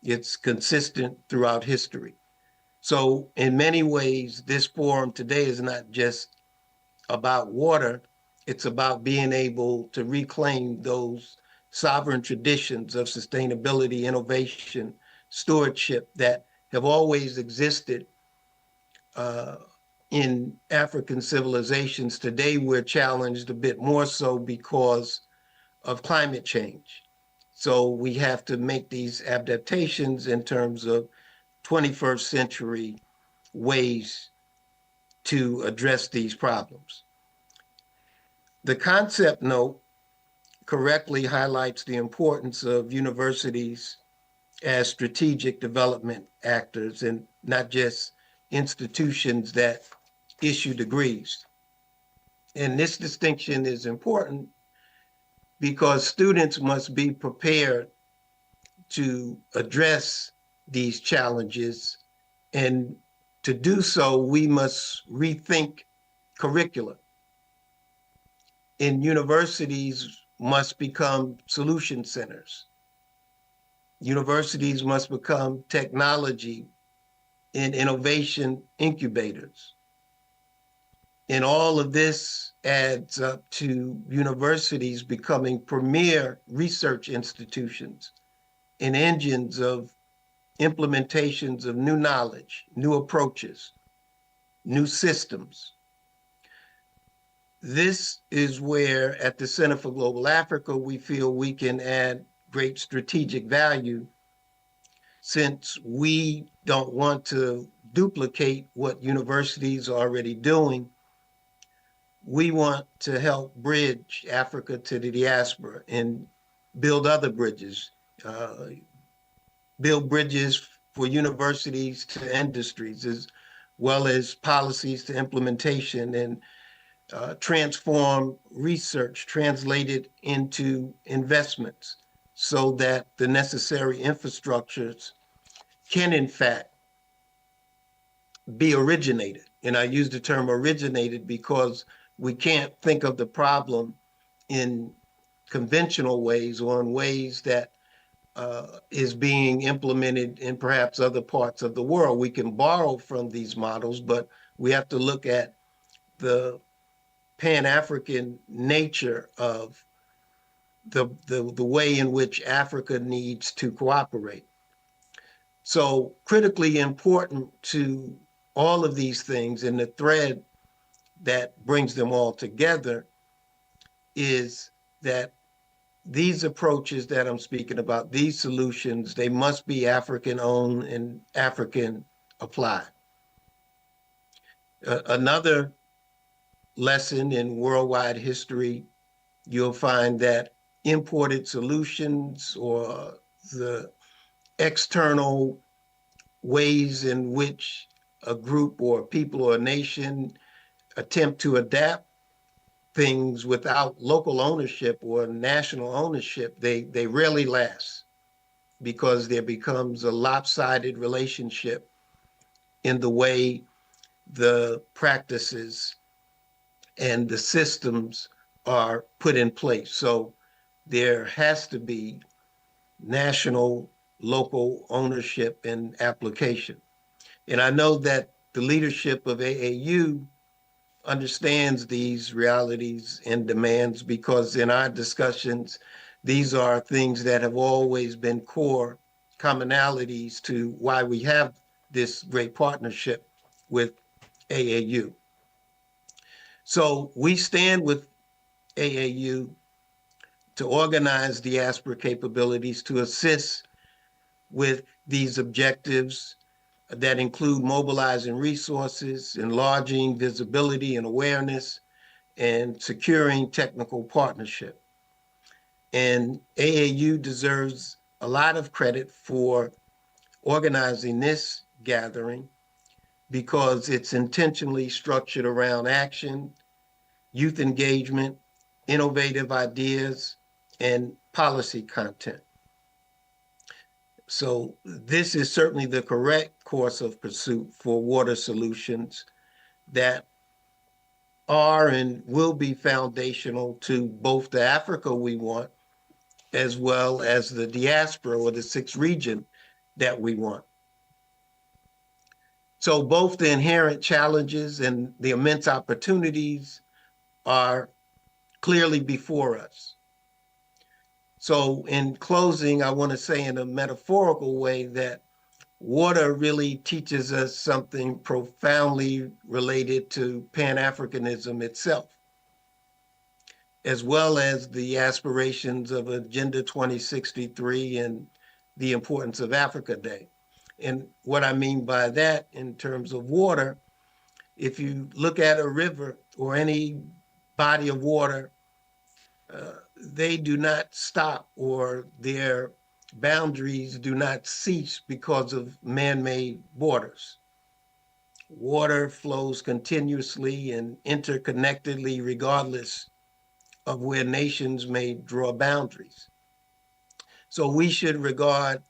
It's consistent throughout history. So in many ways, this forum today is not just about water, it's about being able to reclaim those sovereign traditions of sustainability, innovation, stewardship that have always existed uh, in African civilizations. Today, we're challenged a bit more so because of climate change. So we have to make these adaptations in terms of 21st century ways to address these problems. The concept note correctly highlights the importance of universities as strategic development actors and not just institutions that issue degrees. And this distinction is important because students must be prepared to address these challenges. And to do so, we must rethink curricula. And universities must become solution centers. Universities must become technology and innovation incubators. And all of this adds up to universities becoming premier research institutions and engines of implementations of new knowledge, new approaches, new systems. This is where, at the Center for Global Africa, we feel we can add great strategic value, since we don't want to duplicate what universities are already doing. We want to help bridge Africa to the diaspora and build other bridges, uh, build bridges for universities to industries, as well as policies to implementation, and transform research, translate it into investments so that the necessary infrastructures can, in fact, be originated. And I use the term originated because we can't think of the problem in conventional ways or in ways that is being implemented in perhaps other parts of the world. We can borrow from these models, but we have to look at the Pan-African nature of the way in which Africa needs to cooperate. So critically important to all of these things, and the thread that brings them all together, is that these approaches that I'm speaking about, these solutions, they must be African owned and African applied. Another lesson in worldwide history, you'll find that imported solutions or the external ways in which a group or people or a nation attempt to adapt things without local ownership or national ownership, they rarely last, because there becomes a lopsided relationship in the way the practices and the systems are put in place. So there has to be national, local ownership and application. And I know that the leadership of AAU understands these realities and demands, because in our discussions, these are things that have always been core commonalities to why we have this great partnership with AAU. So we stand with AAU to organize diaspora capabilities to assist with these objectives that include mobilizing resources, enlarging visibility and awareness, and securing technical partnership. And AAU deserves a lot of credit for organizing this gathering, because it's intentionally structured around action, youth engagement, innovative ideas, and policy content. So this is certainly the correct course of pursuit for water solutions that are and will be foundational to both the Africa we want, as well as the diaspora or the sixth region that we want. So both the inherent challenges and the immense opportunities are clearly before us. So in closing, I want to say in a metaphorical way that water really teaches us something profoundly related to Pan-Africanism itself, as well as the aspirations of Agenda 2063 and the importance of Africa Day. And what I mean by that in terms of water, if you look at a river or any body of water, they do not stop, or their boundaries do not cease because of man-made borders. Water flows continuously and interconnectedly regardless of where nations may draw boundaries. So we should regard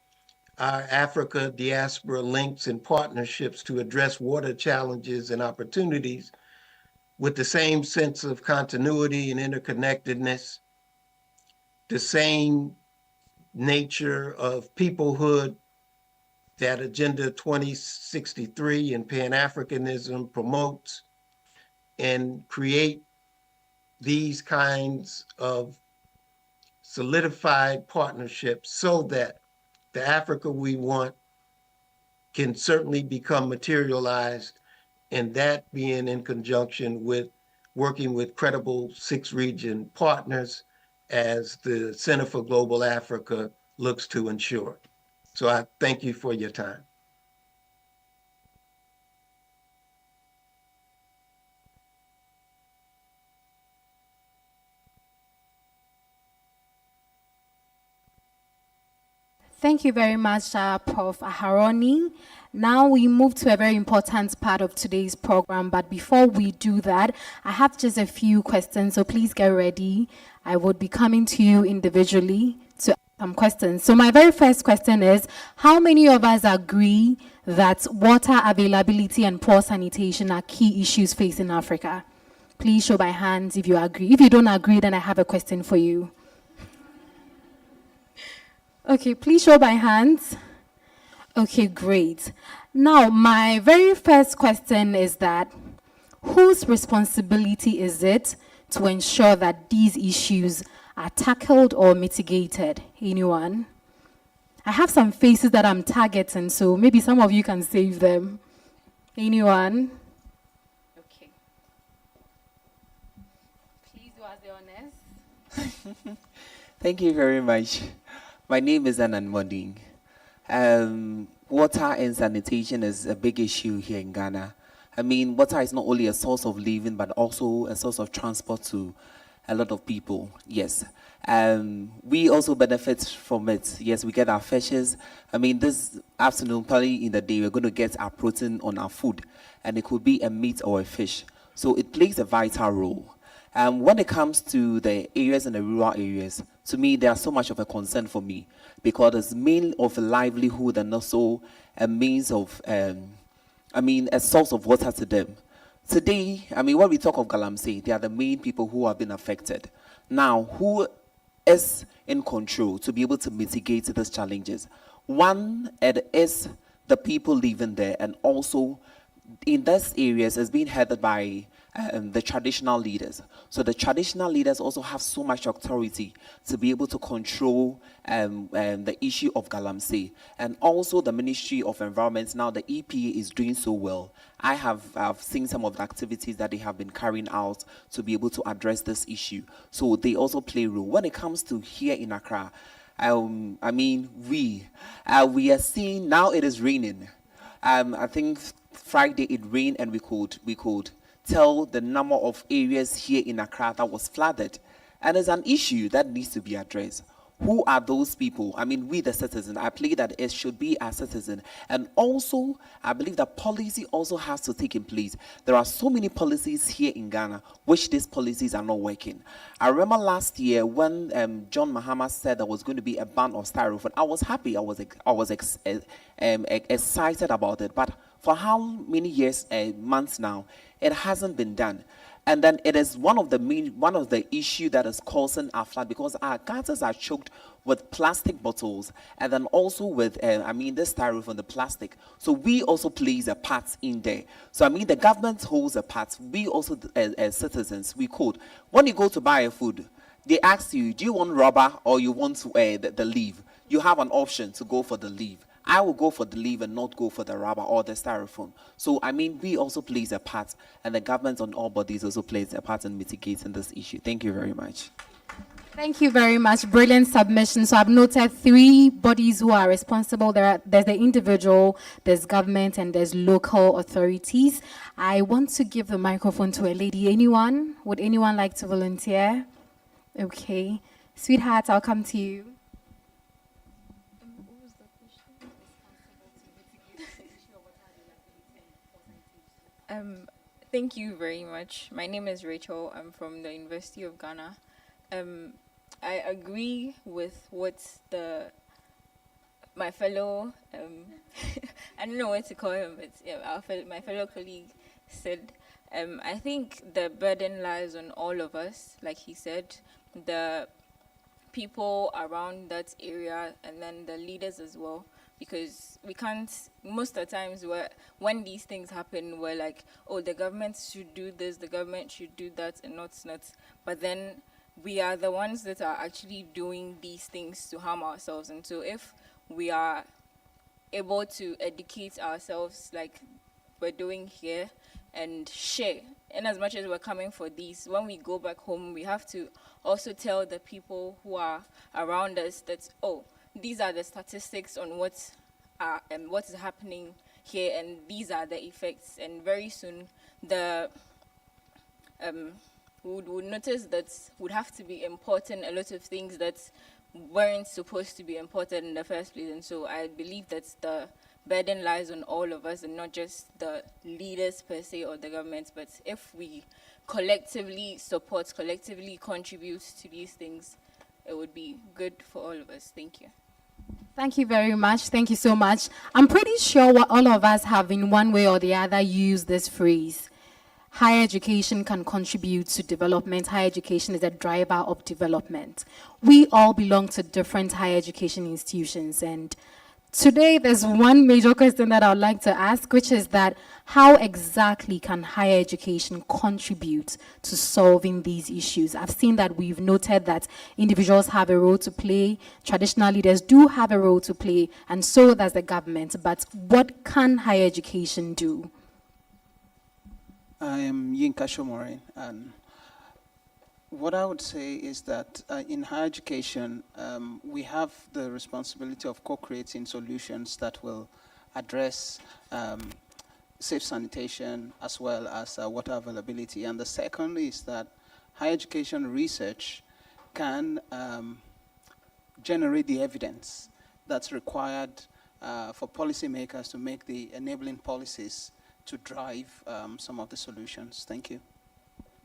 our Africa diaspora links and partnerships to address water challenges and opportunities with the same sense of continuity and interconnectedness, the same nature of peoplehood that Agenda 2063 and Pan-Africanism promotes, and create these kinds of solidified partnerships so that the Africa we want can certainly become materialized, and that being in conjunction with working with credible six-region partners as the Center for Global Africa looks to ensure. So I thank you for your time. Thank you very much, Prof. Aharoni. Now we move to a very important part of today's program, but before we do that, I have just a few questions, so please get ready. I would be coming to you individually to ask some questions. So my very first question is, how many of us agree that water availability and poor sanitation are key issues facing Africa? Please show by hands if you agree. If you don't agree, then I have a question for you. Okay, please show by hands. Okay, great. Now, my very first question is that, whose responsibility is it to ensure that these issues are tackled or mitigated? Anyone? I have some faces that I'm targeting, so maybe some of you can save them. Anyone? Okay. Please do as the honors. Thank you very much. My name is Anan Moding. Water and sanitation is a big issue here in Ghana. I mean, water is not only a source of living, but also a source of transport to a lot of people. Yes. We also benefit from it. Yes, we get our fishes. I mean, this afternoon, probably in the day, we're going to get our protein on our food, and it could be a meat or a fish. So it plays a vital role. When it comes to the areas and the rural areas, to me, they are so much of a concern for me, because it's mainly of a livelihood and also a means of, a source of water to them. Today, I mean, when we talk of Galamsey, they are the main people who have been affected. Now, who is in control to be able to mitigate these challenges? One, it is the people living there, and also in these areas is being headed by the traditional leaders. So the traditional leaders also have so much authority to be able to control the issue of Galamsey. And also the Ministry of Environment, now the EPA is doing so well. I've seen some of the activities that they have been carrying out to be able to address this issue. So they also play a role. When it comes to here in Accra, we are seeing now it is raining. I think Friday it rained, and we could tell the number of areas here in Accra that was flooded. And it's an issue that needs to be addressed. Who are those people? I mean, we the citizens. I believe that it should be a citizen. And also, I believe that policy also has to take in place. There are so many policies here in Ghana, which these policies are not working. I remember last year when John Mahama said there was going to be a ban of styrofoam. I was happy. I was excited about it. But for how many years, months now, it hasn't been done. And then it is one of the issue that is causing our flood, because our gutters are choked with plastic bottles, and then also with this styrofoam, the plastic. So we also plays a part in there. So the government holds a part. We also as citizens, we could. When you go to buy a food, they ask you, do you want rubber or you want the leaf? You have an option to go for the leaf. I will go for the leaf and not go for the rubber or the styrofoam. So we also plays a part, and the government on all bodies also plays a part in mitigating this issue. Thank you very much. Thank you very much. Brilliant submission. So I've noted 3 bodies who are responsible. There's the individual, there's government, and there's local authorities. I want to give the microphone to a lady. Anyone? Would anyone like to volunteer? Okay. Sweetheart, I'll come to you. Thank you very much. My name is Rachel. I'm from the University of Ghana. I agree with what my fellow, I don't know what to call him, but yeah, my fellow colleague said. I think the burden lies on all of us, like he said, the people around that area, and then the leaders as well. Because we can't, most of the times when these things happen, we're like, oh, the government should do this, the government should do that, and not. But then we are the ones that are actually doing these things to harm ourselves. And so if we are able to educate ourselves like we're doing here and share, and as much as we're coming for these, when we go back home, we have to also tell the people who are around us that, oh, these are the statistics on what is happening here, and these are the effects. And very soon, would notice that would have to be important a lot of things that weren't supposed to be important in the first place. And so I believe that the burden lies on all of us, and not just the leaders per se or the government. But if we collectively support, collectively contribute to these things, it would be good for all of us. Thank you. Thank you very much. Thank you so much. I'm pretty sure what all of us have in one way or the other used this phrase. Higher education can contribute to development. Higher education is a driver of development. We all belong to different higher education institutions, and today there's one major question that I would like to ask, which is that how exactly can higher education contribute to solving these issues? I've seen that we've noted that individuals have a role to play, traditional leaders do have a role to play, and so does the government. But what can higher education do? I am Yinka Shomorin, and what I would say is that in higher education, we have the responsibility of co-creating solutions that will address safe sanitation as well as water availability. And the second is that higher education research can generate the evidence that's required for policymakers to make the enabling policies to drive some of the solutions. Thank you.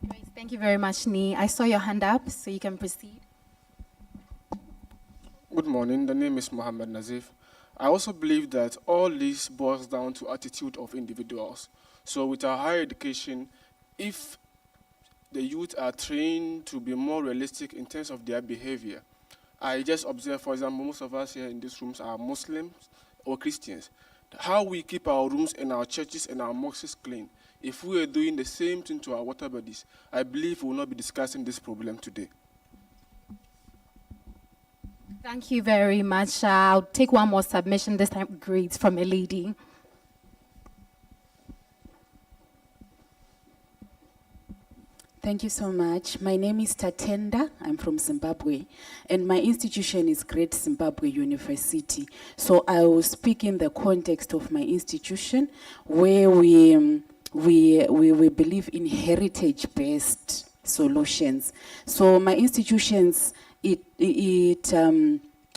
Great. Thank you very much, Nee. I saw your hand up, so you can proceed. Good morning. The name is Mohammed Nazif. I also believe that all this boils down to attitude of individuals. So with our higher education, if the youth are trained to be more realistic in terms of their behavior, I just observe, for example, most of us here in these rooms are Muslims or Christians. How we keep our rooms and our churches and our mosques clean. If we are doing the same thing to our water bodies, I believe we will not be discussing this problem today. Thank you very much. I'll take one more submission, this time great, from a lady. Thank you so much. My name is Tatenda. I'm from Zimbabwe, and my institution is Great Zimbabwe University. So I will speak in the context of my institution, where we believe in heritage-based solutions. So my institutions, it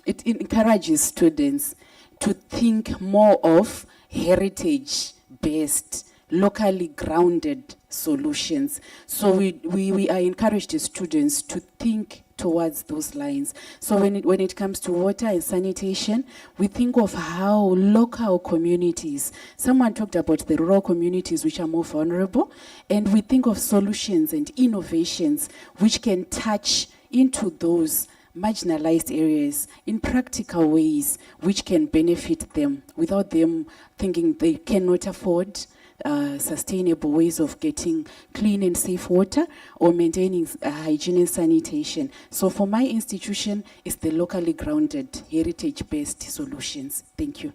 encourages students to think more of heritage-based, locally grounded solutions. So we are encouraged as students to think towards those lines. So when it comes to water and sanitation, we think of how local communities, someone talked about the rural communities which are more vulnerable, and we think of solutions and innovations which can touch into those marginalized areas in practical ways which can benefit them without them thinking they cannot afford sustainable ways of getting clean and safe water or maintaining hygiene and sanitation. So for my institution, it's the locally grounded, heritage-based solutions. Thank you.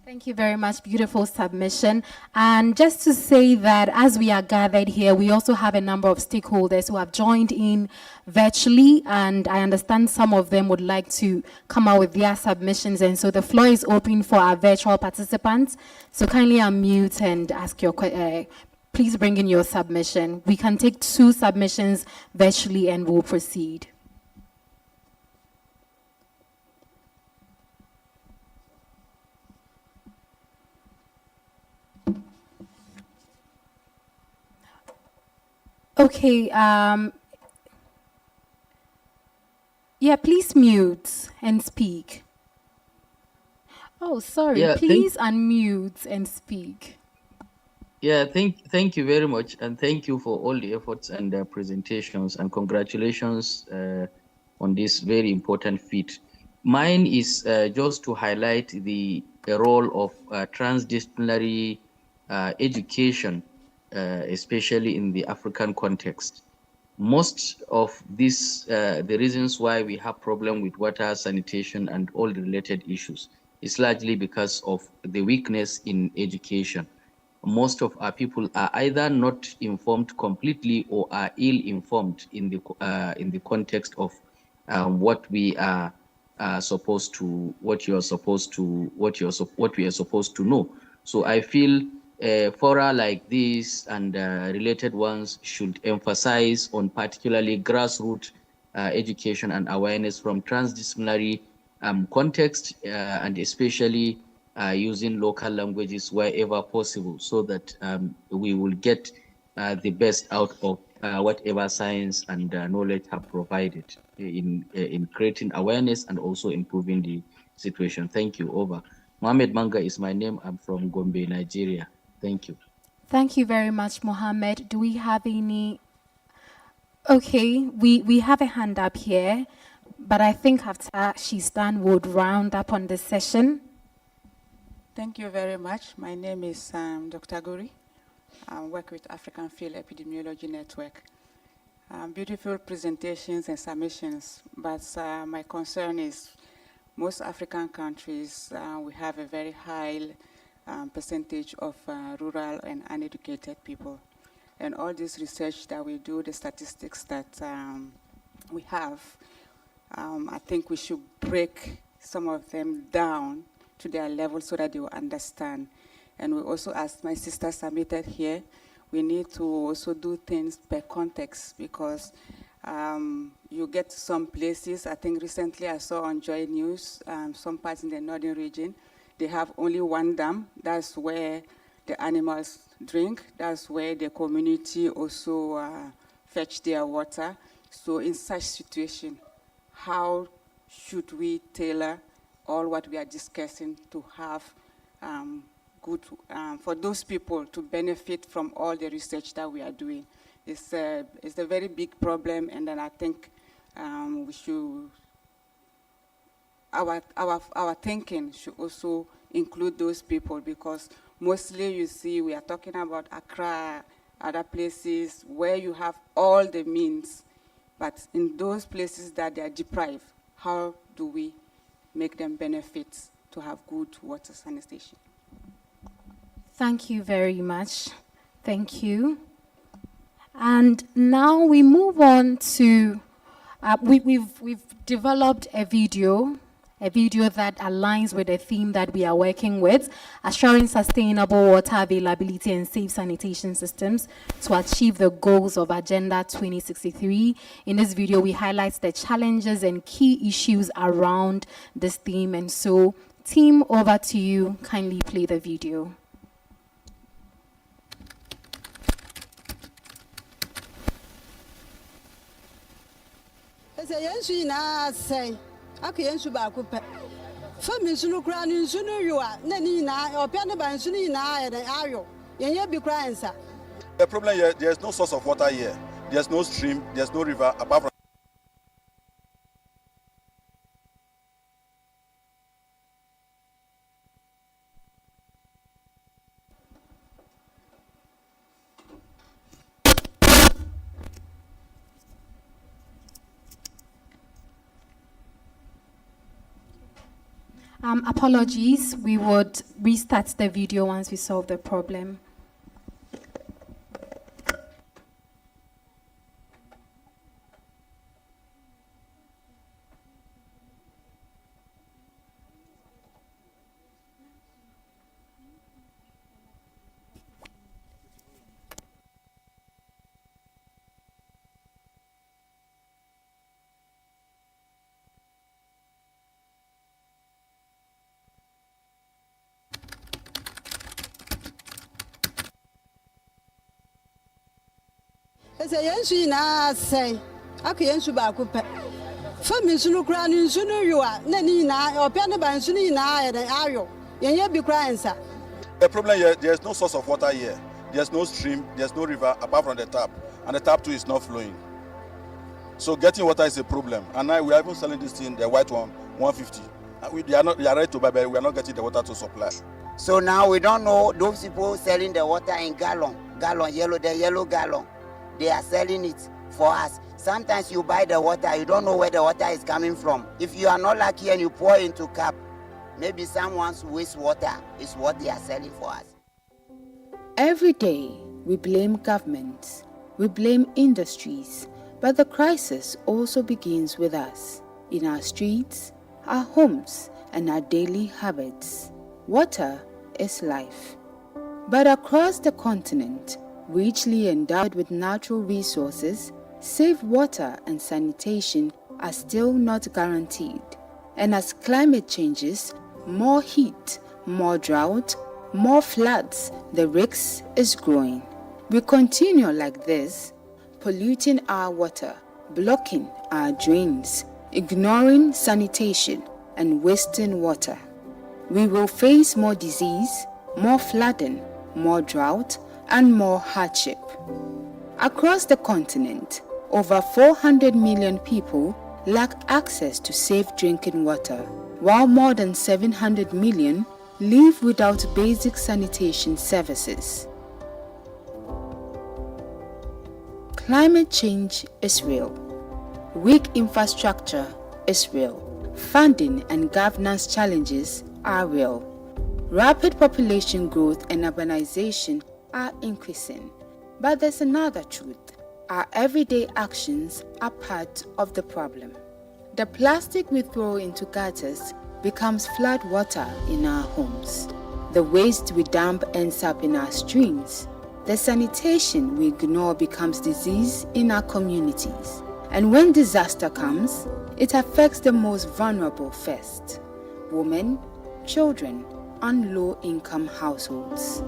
Thank you very much. Beautiful submission. And just to say that as we are gathered here, we also have a number of stakeholders who have joined in virtually, and I understand some of them would like to come out with their submissions. And so the floor is open for our virtual participants. So kindly unmute and ask your please bring in your submission. We can take 2 submissions virtually and we'll proceed. Okay, yeah, please mute and speak. Oh, sorry, Yeah, please unmute and speak. thank you very much, and thank you for all the efforts and presentations, and congratulations on this very important feat. Mine is just to highlight the role of transdisciplinary education, especially in the African context. Most of this, the reasons why we have problem with water, sanitation, and all the related issues is largely because of the weakness in education. Most of our people are either not informed completely or are ill-informed in the context of what we are supposed to, what we are supposed to know. So I feel fora like this and related ones should emphasize on particularly grassroots education and awareness from transdisciplinary context, and especially using local languages wherever possible, so that we will get the best out of whatever science and knowledge have provided in creating awareness and also improving the situation. Thank you. Over. Mohamed Manga is my name. I'm from Gombe, Nigeria. Thank you. Thank you very much, Mohammed. Do we have any? Okay, we have a hand up here, but I think after she's done, we'll round up on this session. Thank you very much. My name is Dr. Guri. I work with African Field Epidemiology Network. Beautiful presentations and submissions, but my concern is most African countries, we have a very high percentage of rural and uneducated people. And all this research that we do, the statistics that we have, I think we should break some of them down to their level so that they will understand. And we also, as my sister submitted here, we need to also do things per context, because you get to some places. I think recently I saw on Joy News, some parts in the northern region, they have only one dam. That's where the animals drink. That's where the community also fetch their water. So in such situation, how should we tailor all what we are discussing to have good, for those people to benefit from all the research that we are doing? It's a very big problem, and then I think we should, our thinking should also include those people, because mostly you see we are talking about Accra, other places where you have all the means, but in those places that they are deprived, how do we make them benefit to have good water sanitation? Thank you very much. Thank you. And now we move on to, we've developed a video that aligns with the theme that we are working with, assuring sustainable water availability and safe sanitation systems to achieve the goals of Agenda 2063. In this video, we highlight the challenges and key issues around this theme. And so, team, over to you. Kindly play the video. Ese yensu na say aka yensu ba ko pe fami sunu kra ni sunu yoa na ni na opia ne ban sunu na ayo yenye bi kra ensa. The problem here, there's no source of water here. There's no stream, there's no river apart from Apologies, we would restart the video once we solve the problem. Ese yensu na say aka yensu ba ko pe fami sunu kra ni sunu yoa na ni na opia ne ban sunu na ayo yenye bi kra ensa. the problem here, there's no source of water here. There's no stream, there's no river apart from the tap. And the tap too is not flowing. So getting water is a problem. And now we are even selling this thing, the white one, 150. They are ready to buy, but we are not getting the water to supply. So now we don't know those people selling the water in gallon, yellow, the yellow gallon. They are selling it for us. Sometimes you buy the water, you don't know where the water is coming from. If you are not lucky and you pour into cup, maybe someone's wastewater is what they are selling for us. Every day, we blame governments, we blame industries, but the crisis also begins with us, in our streets, our homes, and our daily habits. Water is life. But across the continent, richly endowed with natural resources, safe water and sanitation are still not guaranteed. And as climate changes, more heat, more drought, more floods, the risk is growing. We continue like this, polluting our water, blocking our drains, ignoring sanitation, and wasting water. We will face more disease, more flooding, more drought, and more hardship. Across the continent, over 400 million people lack access to safe drinking water, while more than 700 million live without basic sanitation services. Climate change is real. Weak infrastructure is real. Funding and governance challenges are real. Rapid population growth and urbanization are increasing. But there's another truth. Our everyday actions are part of the problem. The plastic we throw into gutters becomes flood water in our homes. The waste we dump ends up in our streams. The sanitation we ignore becomes disease in our communities. And when disaster comes, it affects the most vulnerable first: women, children, and low-income households.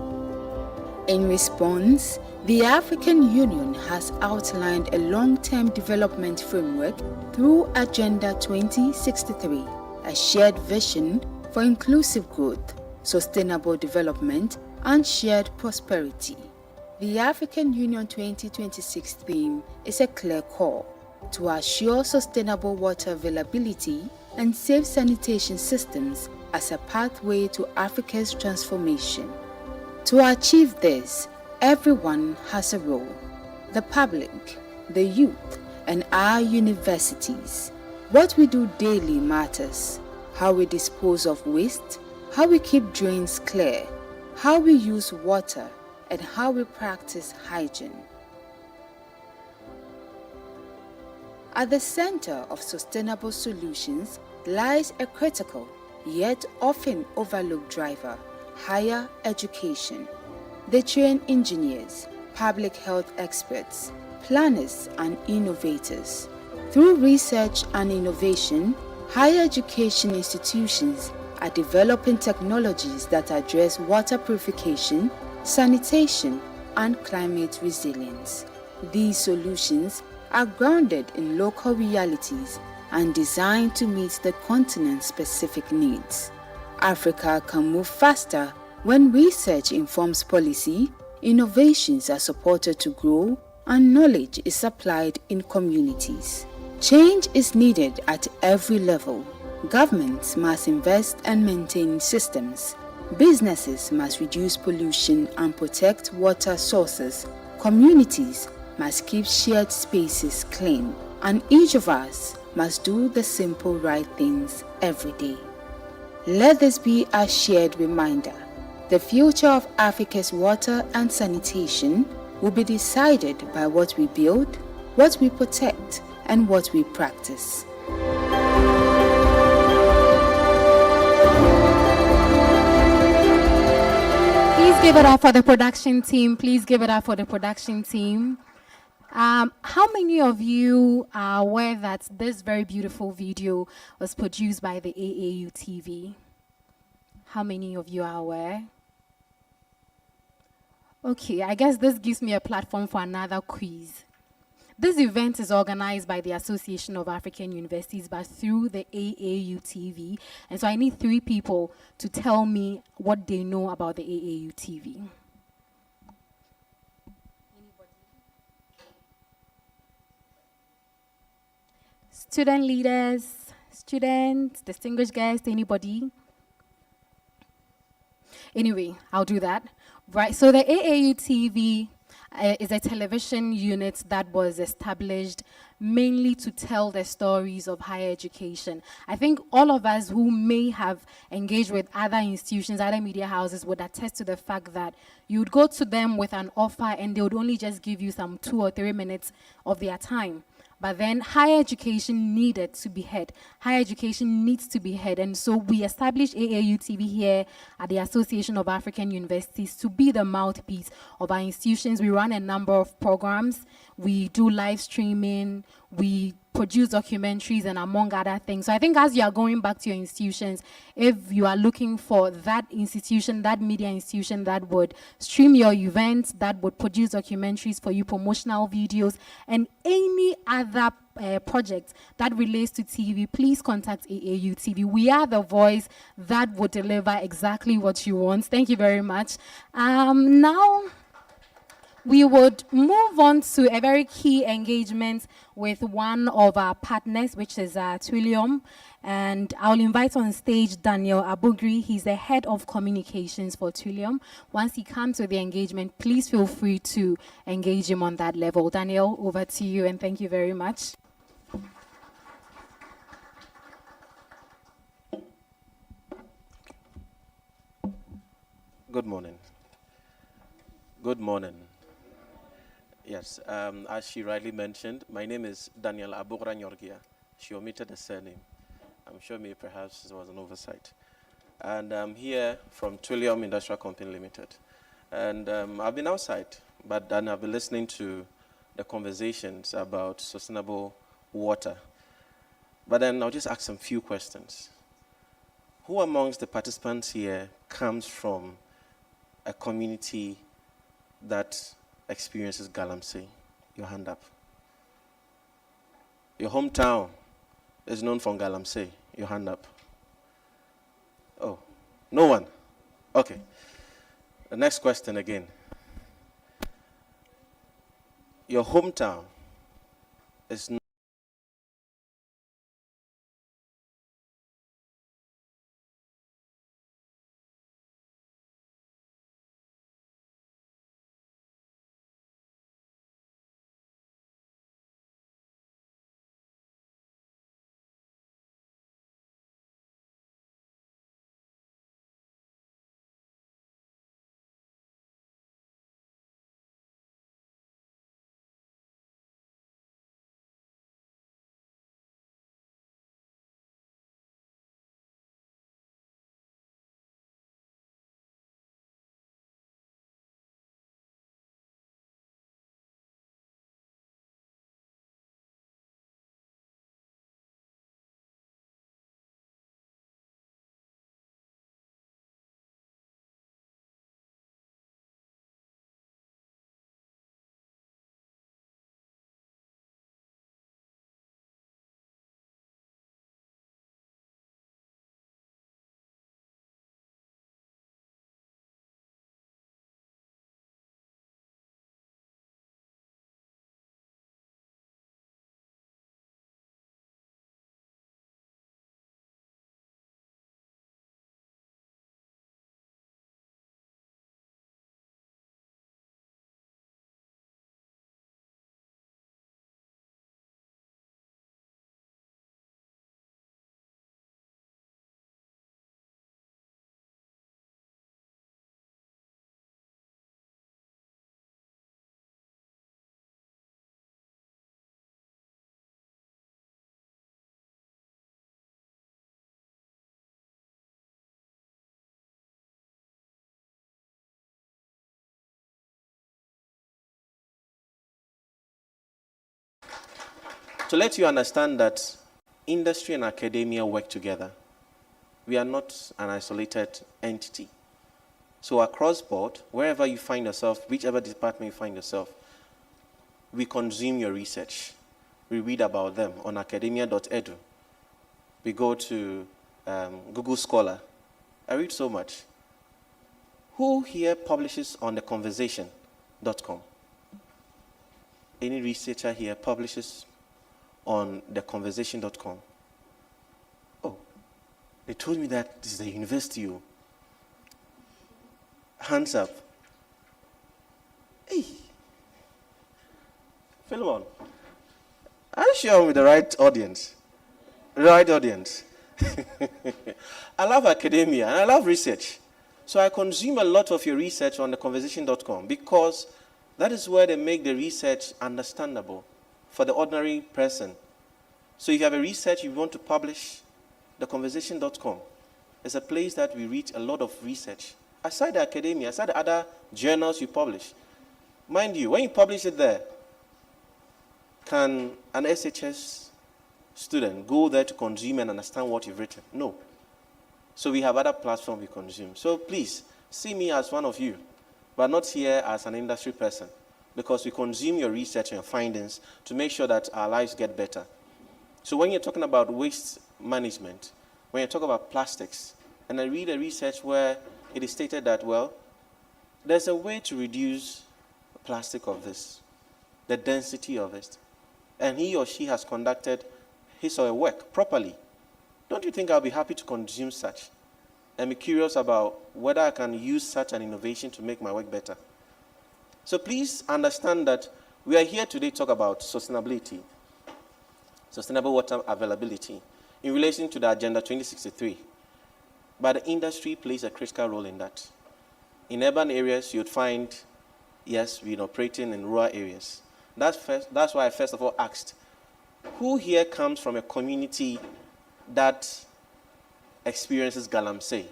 In response, the African Union has outlined a long-term development framework through Agenda 2063, a shared vision for inclusive growth, sustainable development, and shared prosperity. The African Union 2026 theme is a clear call to assure sustainable water availability and safe sanitation systems as a pathway to Africa's transformation. To achieve this, everyone has a role: the public, the youth, and our universities. What we do daily matters: how we dispose of waste, how we keep drains clear, how we use water, and how we practice hygiene. At the center of sustainable solutions lies a critical, yet often overlooked driver: higher education. They train engineers, public health experts, planners, and innovators. Through research and innovation, higher education institutions are developing technologies that address water purification, sanitation, and climate resilience. These solutions are grounded in local realities and designed to meet the continent's specific needs. Africa can move faster when research informs policy, innovations are supported to grow, and knowledge is applied in communities. Change is needed at every level. Governments must invest and maintain systems. Businesses must reduce pollution and protect water sources. Communities must keep shared spaces clean. And each of us must do the simple right things every day. Let this be a shared reminder. The future of Africa's water and sanitation will be decided by what we build, what we protect, and what we practice. Please give it up for the production team. Please give it up for the production team. How many of you are aware that this very beautiful video was produced by the AAU TV? How many of you are aware? Okay, I guess this gives me a platform for another quiz. This event is organized by the Association of African Universities, but through the AAU TV. And so I need 3 people to tell me what they know about the AAU TV. Student leaders, students, distinguished guests, anybody? Anyway, I'll do that. Right, so the AAU TV is a television unit that was established mainly to tell the stories of higher education. I think all of us who may have engaged with other institutions, other media houses, would attest to the fact that you would go to them with an offer and they would only just give you some 2 or 3 minutes of their time. But then higher education needed to be heard. Higher education needs to be heard. And so we established AAU TV here at the Association of African Universities to be the mouthpiece of our institutions. We run a number of programs. We do live streaming. We produce documentaries and among other things. So I think as you are going back to your institutions, if you are looking for that institution, that media institution that would stream your events, that would produce documentaries for you, promotional videos, and any other project that relates to TV, please contact AAU TV. We are the voice that would deliver exactly what you want. Thank you very much. Now, we would move on to a very key engagement with one of our partners, which is Twillium. And I'll invite on stage Daniel Abugri. He's the head of communications for Twillium. Once he comes to the engagement, please feel free to engage him on that level. Daniel, over to you, and thank you very much. Good morning. Good morning. Yes, as she rightly mentioned, my name is Daniel Abogra Nyorgia. She omitted the surname. I'm sure maybe perhaps it was an oversight. And I'm here from Twillium Industrial Company Limited. And I've been outside, but then I've been listening to the conversations about sustainable water. But then I'll just ask some few questions. Who amongst the participants here comes from a community that experiences galamsey? Your hand up. Your hometown is known for galamsey. Your hand up. Oh, no one. Okay. The next question again. Your hometown is known To let you understand that industry and academia work together. We are not an isolated entity. So across board, wherever you find yourself, whichever department you find yourself, we consume your research. We read about them on academia.edu. We go to Google Scholar. I read so much. Who here publishes on theconversation.com? Any researcher here publishes on theconversation.com? Oh, they told me that this is the university. Hands up. Hey. Philemon, are you sure I'm with the right audience? Right audience. I love academia and I love research. So I consume a lot of your research on theconversation.com because that is where they make the research understandable for the ordinary person. So if you have a research you want to publish, theconversation.com is a place that we read a lot of research. Aside the academia, aside the other journals you publish. Mind you, when you publish it there, can an SHS student go there to consume and understand what you've written? No. So we have other platforms we consume. So please, see me as one of you, but not here as an industry person, because we consume your research and your findings to make sure that our lives get better. So when you're talking about waste management, when you talk about plastics, and I read a research where it is stated that, well, there's a way to reduce plastic of this, the density of it, and he or she has conducted his or her work properly. Don't you think I'll be happy to consume such and be curious about whether I can use such an innovation to make my work better? So please understand that we are here today to talk about sustainability, sustainable water availability in relation to the Agenda 2063. But the industry plays a critical role in that. In urban areas, you'd find, yes, we're operating in rural areas. That's why I first of all asked, who here comes from a community that experiences galamsey?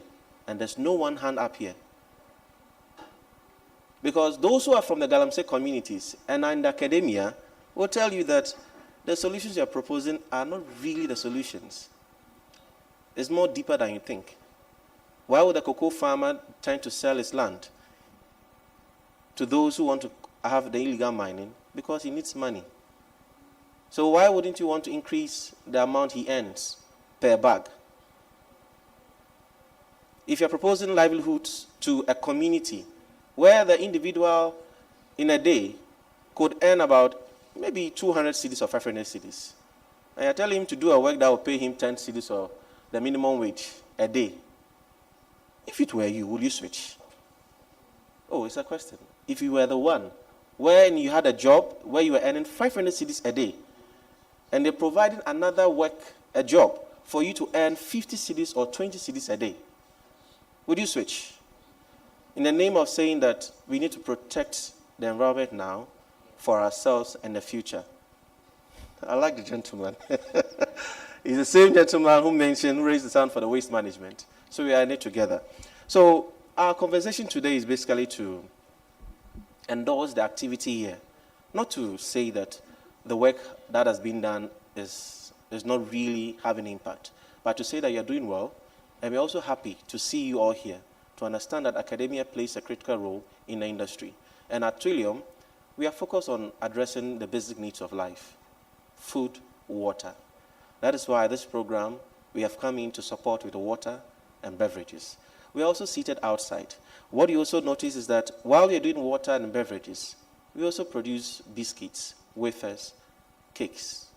And there's no one hand up here. Because those who are from the galamsey communities and are in the academia will tell you that the solutions you're proposing are not really the solutions. It's more deeper than you think. Why would a cocoa farmer try to sell his land to those who want to have the illegal mining? Because he needs money. So why wouldn't you want to increase the amount he earns per bag? If you're proposing livelihoods to a community where the individual in a day could earn about maybe 200 cedis or 500 cedis, and you're telling him to do a work that will pay him 10 cedis or the minimum wage a day, if it were you, would you switch? Oh, it's a question. If you were the one, when you had a job where you were earning 500 cedis a day, and they're providing another work, a job, for you to earn 50 cedis or 20 cedis a day, would you switch? In the name of saying that we need to protect the environment now for ourselves and the future. I like the gentleman. He's the same gentleman who raised his hand for the waste management. So we are in it together. So our conversation today is basically to endorse the activity here. Not to say that the work that has been done is not really having impact, but to say that you're doing well, and we're also happy to see you all here, to understand that academia plays a critical role in the industry. And at Trillium, we are focused on addressing the basic needs of life: food, water. That is why this program, we have come in to support with the water and beverages. We are also seated outside. What you also notice is that while we are doing water and beverages, we also produce biscuits, wafers, cakes.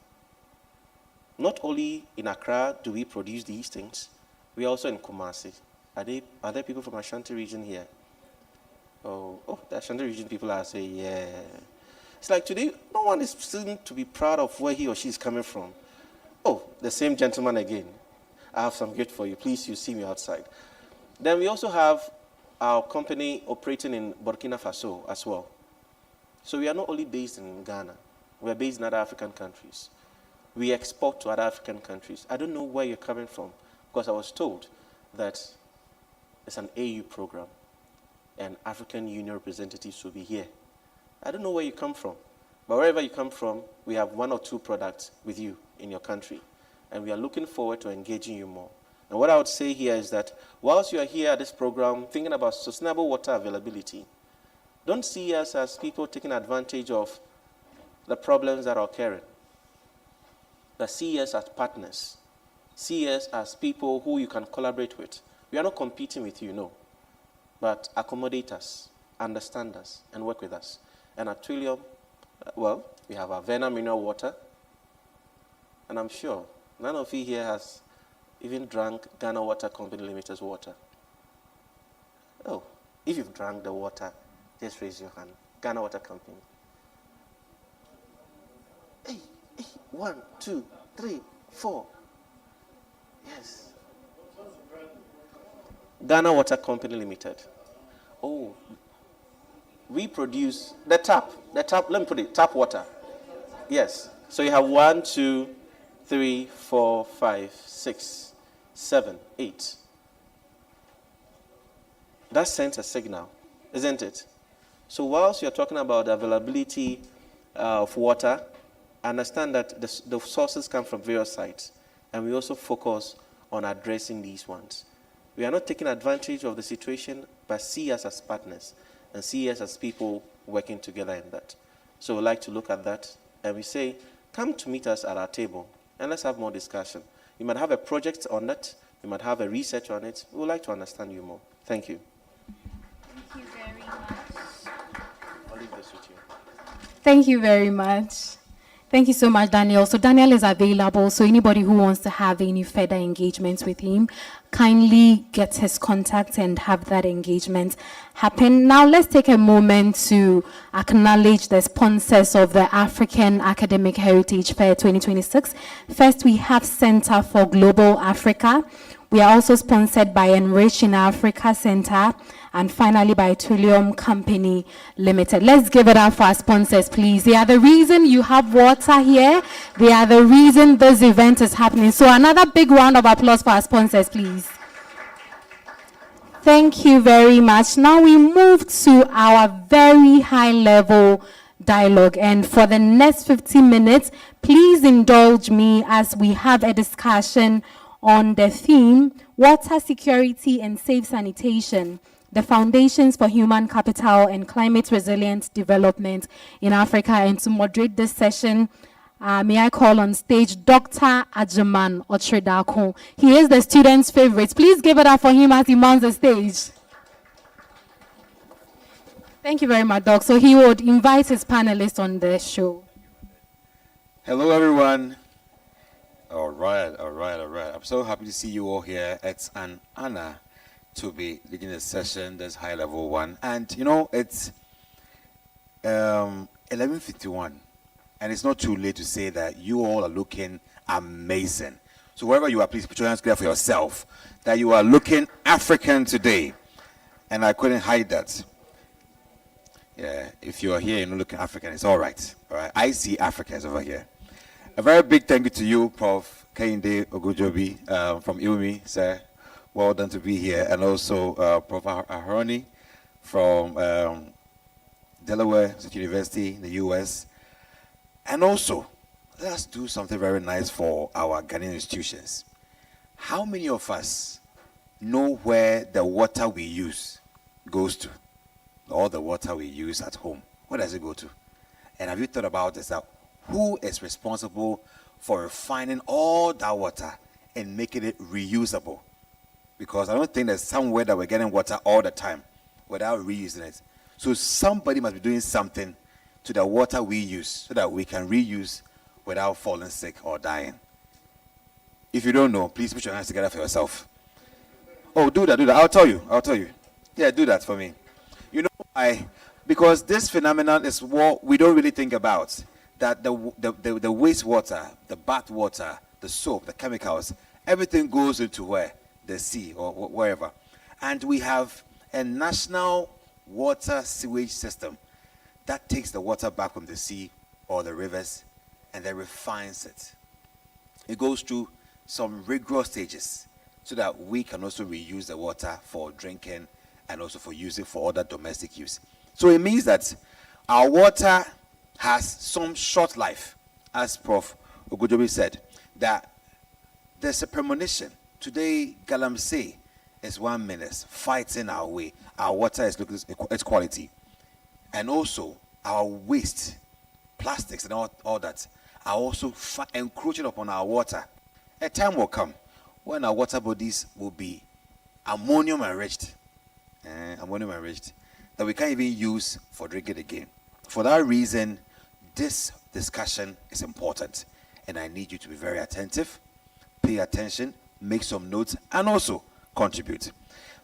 Not only in Accra do we produce these things, we are also in Kumasi. Are there people from Ashanti region here? Oh, the Ashanti region people are saying, yeah. It's like today, no one is seeming to be proud of where he or she is coming from. Oh, the same gentleman again. I have some gift for you. Please, you see me outside. Then we also have our company operating in Burkina Faso as well. So we are not only based in Ghana. We are based in other African countries. We export to other African countries. I don't know where you're coming from, because I was told that it's an AU program and African Union representatives will be here. I don't know where you come from. But wherever you come from, we have 1 or 2 products with you in your country. And we are looking forward to engaging you more. And what I would say here is that whilst you are here at this program thinking about sustainable water availability, don't see us as people taking advantage of the problems that are occurring. But see us as partners. See us as people who you can collaborate with. We are not competing with you, no. But accommodate us, understand us, and work with us. And at Trillium, well, we have our Vena mineral water. And I'm sure none of you here has even drank Ghana Water Company Limited's water. Oh, if you've drank the water, just raise your hand. Ghana Water Company. Hey, 1, 2, 3, 4. Yes. Ghana Water Company Limited. Oh, we produce the tap, let me put it, tap water. Yes. So you have 1, 2, 3, 4, 5, 6, 7, 8. That sends a signal, isn't it? So whilst you're talking about the availability of water, understand that the sources come from various sites, and we also focus on addressing these ones. We are not taking advantage of the situation, but see us as partners and see us as people working together in that. So we'd like to look at that, and we say, come to meet us at our table, and let's have more discussion. You might have a project on that, you might have a research on it. We would like to understand you more. Thank you. Thank you very much. I'll leave this with you. Thank you very much. Thank you so much, Daniel. So Daniel is available, so anybody who wants to have any further engagements with him, kindly get his contact and have that engagement happen. Now let's take a moment to acknowledge the sponsors of the African Academic Heritage Fair 2026. First, we have Center for Global Africa. We are also sponsored by Enrich in Africa Center, and finally by Trillium Company Limited. Let's give it up for our sponsors, please. They are the reason you have water here. They are the reason this event is happening. So another big round of applause for our sponsors, please. Thank you very much. Now we move to our very high-level dialogue. And for the next 15 minutes, please indulge me as we have a discussion on the theme, Water Security and Safe Sanitation, the Foundations for Human Capital and Climate Resilient Development in Africa. And to moderate this session, may I call on stage Dr. Ajaman Otredako. He is the students' favorite. Please give it up for him as he mounts the stage. Thank you very much, Doc. So he would invite his panelists on the show. Hello, everyone. All right. I'm so happy to see you all here. It's an honor to be leading a session, this high-level one. And, you know, it's 11:51, and it's not too late to say that you all are looking amazing. So wherever you are, please put your hands together for yourself, that you are looking African today. And I couldn't hide that. Yeah, if you're here and you're not looking African, it's all right. I see Africans over here. A very big thank you to you, Prof. Kehinde Ogunjobi from IWMI, sir. Well done to be here. And also Prof. Aharoni from Delaware State University in the US. And also, let's do something very nice for our Ghanaian institutions. How many of us know where the water we use goes to? All the water we use at home, where does it go to? And have you thought about this? Who is responsible for refining all that water and making it reusable? Because I don't think there's somewhere that we're getting water all the time without reusing it. So somebody must be doing something to the water we use so that we can reuse without falling sick or dying. If you don't know, please put your hands together for yourself. Oh, do that. I'll tell you. Yeah, do that for me. You know why? Because this phenomenon is what we don't really think about. That the wastewater, the bath water, the soap, the chemicals, everything goes into where? The sea or wherever. And we have a national water sewage system that takes the water back from the sea or the rivers and then refines it. It goes through some rigorous stages so that we can also reuse the water for drinking and also for using for other domestic use. So it means that our water has some short life, as Prof. Ogujobi said, that there's a premonition. Today, Galamsey is 1 minute, fighting our way. Our water is looking its quality. And also, our waste, plastics and all that, are also encroaching upon our water. A time will come when our water bodies will be ammonium enriched, that we can't even use for drinking again. For that reason, this discussion is important, and I need you to be very attentive, pay attention, make some notes, and also contribute.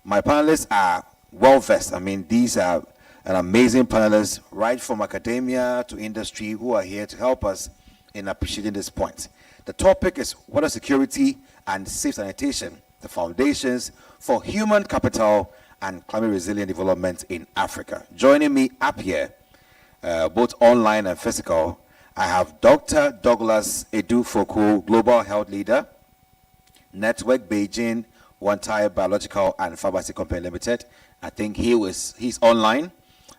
My panelists are well versed. I mean, these are an amazing panelists, right from academia to industry, who are here to help us in appreciating this point. The topic is water security and safe sanitation, the foundations for human capital and climate resilient development in Africa. Joining me up here, both online and physical, I have Dr. Douglas Edu-Foko, Global Health Leader, Network Beijing, Wantai Biological and Pharmacy Company Limited. I think he's online.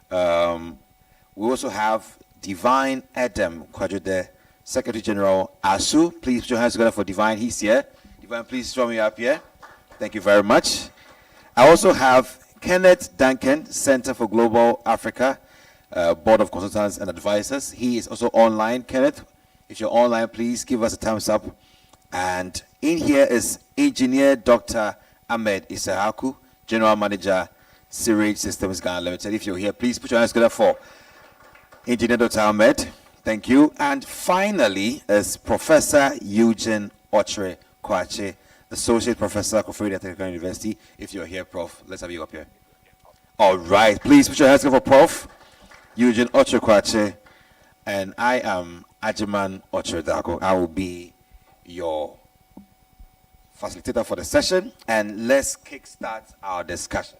We also have Divine Adam Kwajude, Secretary General ASU. Please put your hands together for Divine. He's here. Divine, please join me up here. Thank you very much. I also have Kenneth Duncan, Center for Global Africa, Board of Consultants and Advisors. He is also online. Kenneth, if you're online, please give us a thumbs up. And in here is Engineer Dr. Ahmed Isahaku, General Manager, Sewage Systems Ghana Limited. If you're here, please put your hands together for Engineer Dr. Ahmed. Thank you. And finally is Professor Eugene Ochre Kwache, Associate Professor, Koforidua Technical University. If you're here, Prof, let's have you up here. All right. Please put your hands together for Prof. Eugene Ochre Kwache. And I am Ajiman Ochre Dako. I will be your facilitator for the session. And let's kickstart our discussion.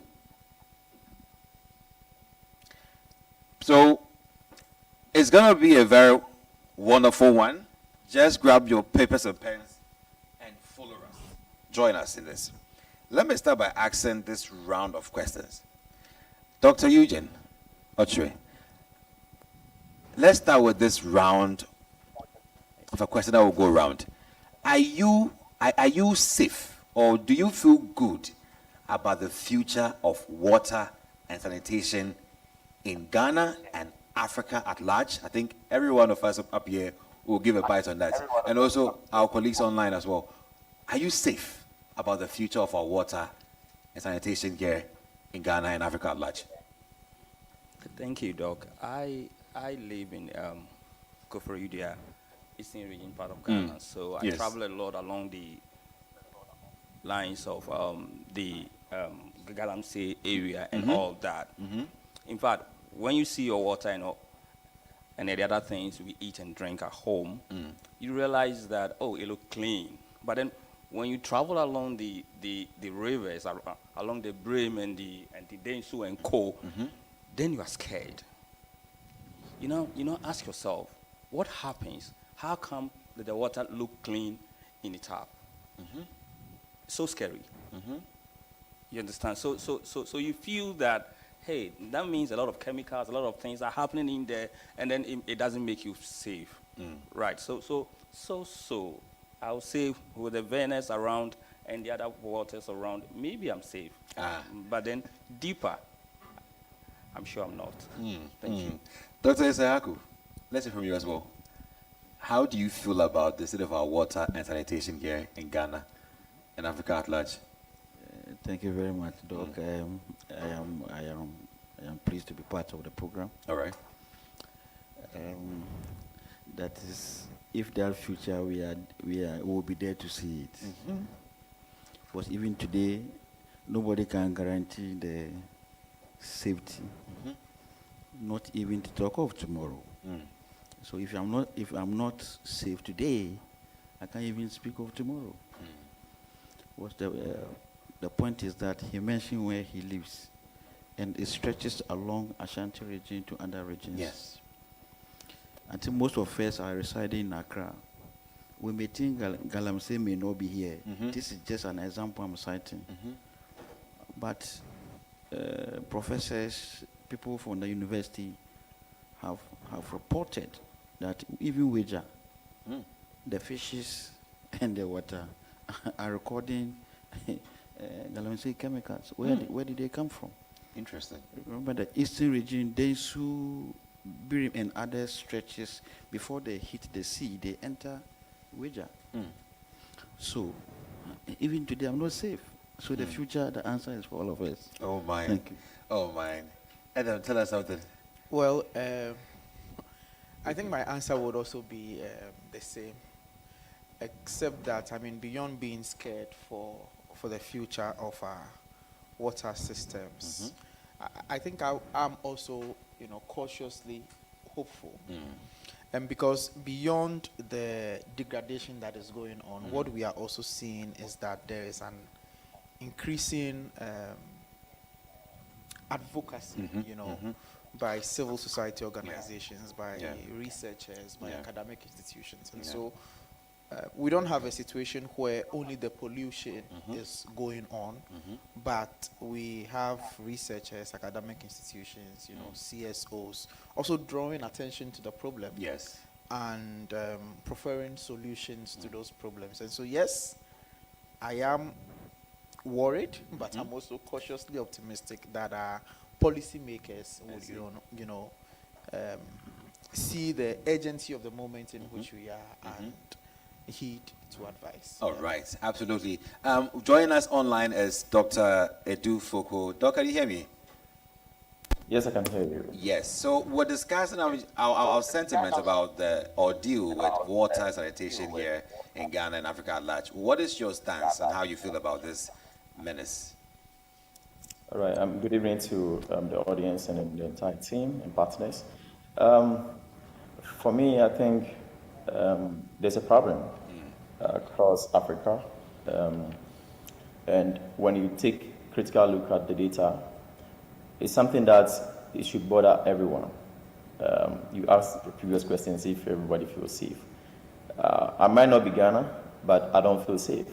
So, it's going to be a very wonderful one. Just grab your papers and pens and follow us. Join us in this. Let me start by asking this round of questions. Dr. Eugene Ochre, let's start with this round of a question that will go around. Are you safe, or do you feel good about the future of water and sanitation in Ghana and Africa at large? I think every one of us up here will give a bite on that. And also our colleagues online as well. Are you safe about the future of our water and sanitation here in Ghana and Africa at large? Thank you, Doc. I live in Koforidua, Eastern region part of Ghana. So I travel a lot along the lines of the Galamsey area and all that. In fact, when you see your water and the other things we eat and drink at home, you realize that, oh, it looks clean. But then when you travel along the rivers, along the Brim and the Densu and Co., then you are scared. You know, ask yourself, what happens? How come that the water look clean in the tap? So scary. You understand? So you feel that, hey, that means a lot of chemicals, a lot of things are happening in there, and then it doesn't make you safe, right? So I would say with the Venice around and the other waters around, maybe I'm safe. But then deeper, I'm sure I'm not. Thank you. Dr. Isahaku, let's hear from you as well. How do you feel about the state of our water and sanitation here in Ghana and Africa at large? Thank you very much, Doc. I am pleased to be part of the program. All right. That is, if there are future, we will be there to see it. Because even today, nobody can guarantee the safety, not even to talk of tomorrow. So if I'm not safe today, I can't even speak of tomorrow. What's the point is that he mentioned where he lives, and it stretches along Ashanti region to other regions. Yes. I think most of us are residing in Accra. We may think Galamsey may not be here. This is just an example I'm citing. But professors, people from the university have have reported that even Weja, the fishes and the water are recording Galamsey chemicals. Where did they come from? Interesting. Remember the eastern region, Densu, Birim, and other stretches, before they hit the sea, they enter Weja. So, even today, I'm not safe. So the future, the answer is for all of us. Oh, my. Thank you. Oh, my. Adam, tell us something. Well, I think my answer would also be the same, except that, I mean, beyond being scared for the future of our water systems, I think I'm also, cautiously hopeful. And because beyond the degradation that is going on, what we are also seeing is that there is an increasing advocacy, by civil society organizations, by researchers, by academic institutions. And so we don't have a situation where only the pollution is going on, but we have researchers, academic institutions, CSOs, also drawing attention to the problem. Yes. And preferring solutions to those problems. And so, yes, I am worried, but I'm also cautiously optimistic that our policymakers would, see the urgency of the moment in which we are and heed to advice. All right, absolutely. Joining us online is Dr. Edu Foko. Doc, can you hear me? Yes, I can hear you. Yes, so we're discussing our sentiments about the ordeal with water sanitation here in Ghana and Africa at large. What is your stance and how you feel about this menace? All right, good evening to the audience and the entire team and partners. For me, I think there's a problem across Africa. And when you take a critical look at the data, it's something that it should bother everyone. You asked the previous questions if everybody feels safe. I might not be Ghana, but I don't feel safe,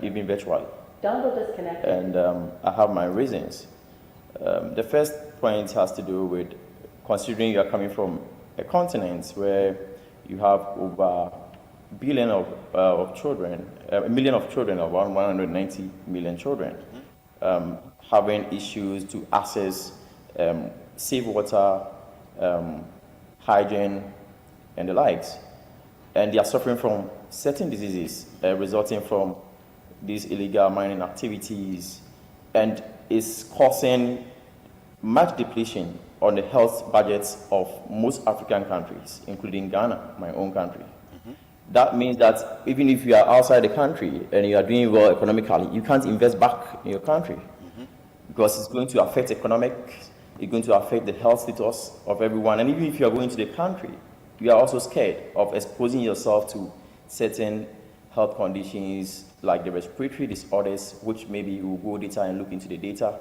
even virtually. Download disconnected. And I have my reasons. The first point has to do with considering you are coming from a continent where you have over a billion of children, a million of children, around 190 million children, having issues to access safe water, hygiene, and the likes. And they are suffering from certain diseases resulting from these illegal mining activities, and is causing much depletion on the health budgets of most African countries, including Ghana, my own country. That means that even if you are outside the country and you are doing well economically, you can't invest back in your country because it's going to affect economics, it's going to affect the health status of everyone. And even if you are going to the country, you are also scared of exposing yourself to certain health conditions like the respiratory disorders, which maybe you will go data and look into the data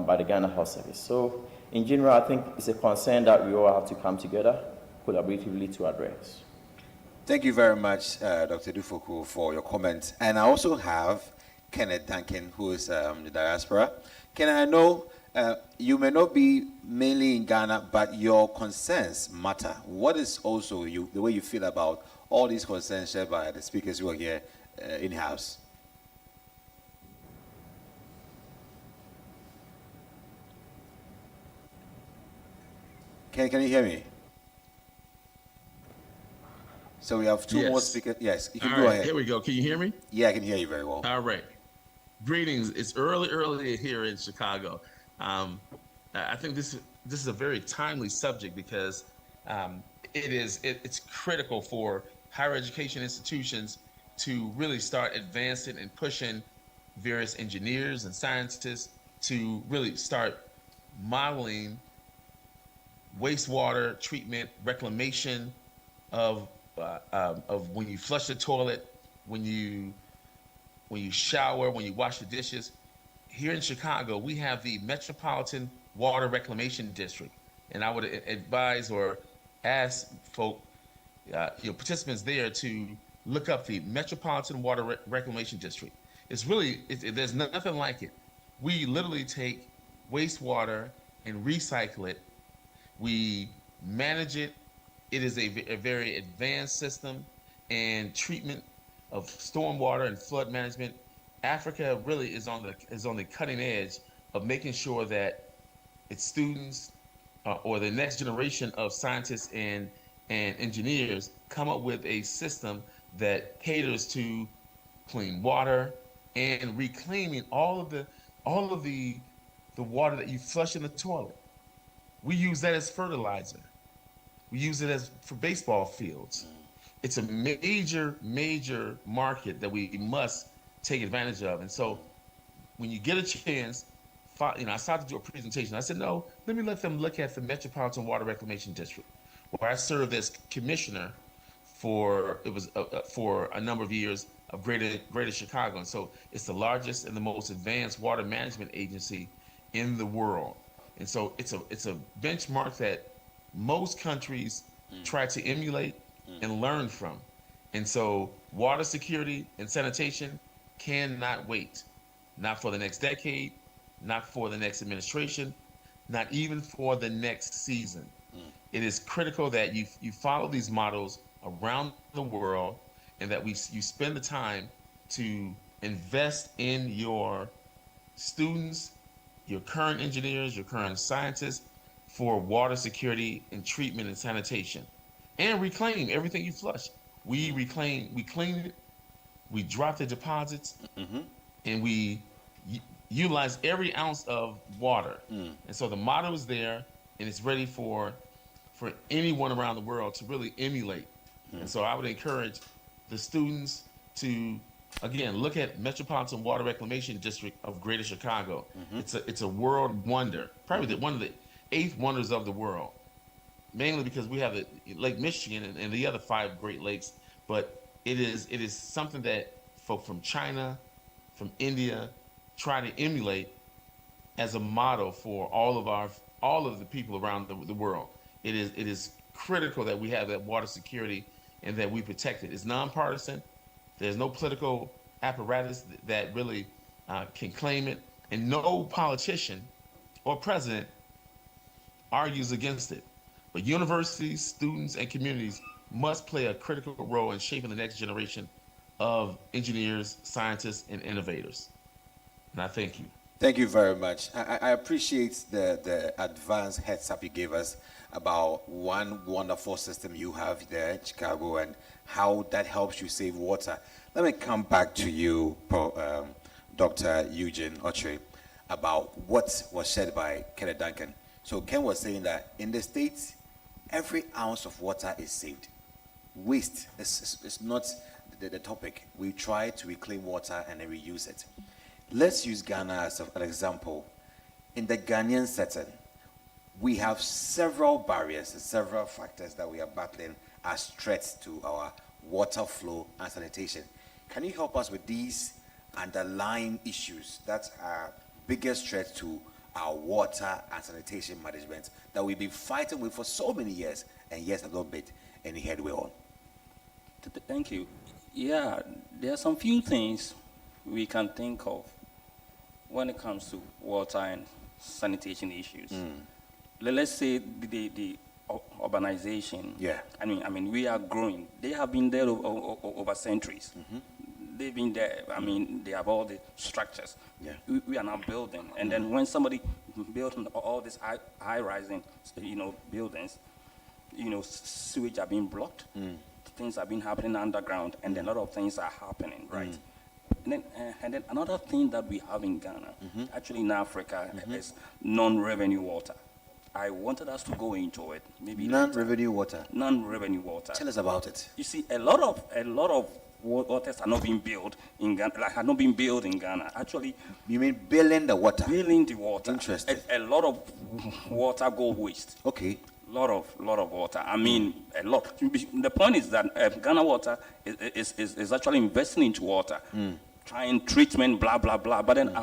by the Ghana Health Service. So in general, I think it's a concern that we all have to come together collaboratively to address. Thank you very much, Dr. Dufoku, for your comments. And I also have Kenneth Duncan, who is the diaspora. Kenneth, I know you may not be mainly in Ghana, but your concerns matter. What is also the way you feel about all these concerns shared by the speakers who are here in-house? Can you hear me? So we have two more speakers. Yes, you can go ahead. Here we go. Can you hear me? Yeah, I can hear you very well. All right. Greetings. It's early here in Chicago. I think this is a very timely subject because it's critical for higher education institutions to really start advancing and pushing various engineers and scientists to really start modeling wastewater treatment, reclamation of when you flush the toilet, when you shower, when you wash the dishes. Here in Chicago, we have the Metropolitan Water Reclamation District, and I would advise or ask participants there to look up the Metropolitan Water Reclamation District. There's nothing like it. We literally take wastewater and recycle it. We manage it It is a very advanced system and treatment of stormwater and flood management. Africa really is on the cutting edge of making sure that its students or the next generation of scientists and engineers come up with a system that caters to clean water and reclaiming all of the water that you flush in the toilet. We use that as fertilizer. We use it as for baseball fields. It's a major market that we must take advantage of. And so when you get a chance, I started to do a presentation. I said, no, let me let them look at the Metropolitan Water Reclamation District, where I served as commissioner for a number of years of Greater Chicago. And so it's the largest and the most advanced water management agency in the world. And so it's a benchmark that most countries try to emulate and learn from. And so water security and sanitation cannot wait, not for the next decade, not for the next administration, not even for the next season. It is critical that you follow these models around the world, and that you spend the time to invest in your students, your current engineers, your current scientists, for water security and treatment and sanitation. And reclaim everything you flush. We reclaim, we clean it, we drop the deposits, and we utilize every ounce of water. And so the motto is there, and it's ready for anyone around the world to really emulate. And so I would encourage the students to, again, look at Metropolitan Water Reclamation District of Greater Chicago. It's a world wonder, probably one of the 8 wonders of the world, mainly because we have the Lake Michigan and the other 5 Great Lakes. But it is something that folk from China, from India, try to emulate as a model for all of the people around the world. It is critical that we have that water security and that we protect it. It's nonpartisan. There's no political apparatus that really can claim it, and no politician or president argues against it. But universities, students, and communities must play a critical role in shaping the next generation of engineers, scientists, and innovators. And I thank you. Thank you very much. I appreciate the advanced heads up you gave us about one wonderful system you have there in Chicago and how that helps you save water. Let me come back to you, Dr. Eugene Ochre, about what was said by Kenneth Duncan. So Ken was saying that in the States, every ounce of water is saved. Waste is not the topic. We try to reclaim water and then reuse it. Let's use Ghana as an example. In the Ghanaian setting, we have several barriers and several factors that we are battling as threats to our water flow and sanitation. Can you help us with these underlying issues that are biggest threats to our water and sanitation management that we've been fighting with for so many years and yet have not made any headway on? Thank you. Yeah, there are some few things we can think of when it comes to water and sanitation issues. Let's say the urbanization. Yeah. I mean, we are growing. They have been there over centuries. They've been there. I mean, they have all the structures. Yeah. We are now building, and then when somebody built all these high-rising, buildings, sewage are being blocked. Things are being happening underground, and then a lot of things are happening, right? And then another thing that we have in Ghana, actually in Africa, is non-revenue water. I wanted us to go into it. Maybe non-revenue water. Non-revenue water. Tell us about it. You see, a lot of waters are not being built in Ghana. Are not being built in Ghana. Actually, you mean building the water? Building the water. Interesting. A lot of water go waste. Okay. Lot of water. I mean, a lot. The point is that Ghana Water is actually investing into water, trying treatment, blah blah blah. But then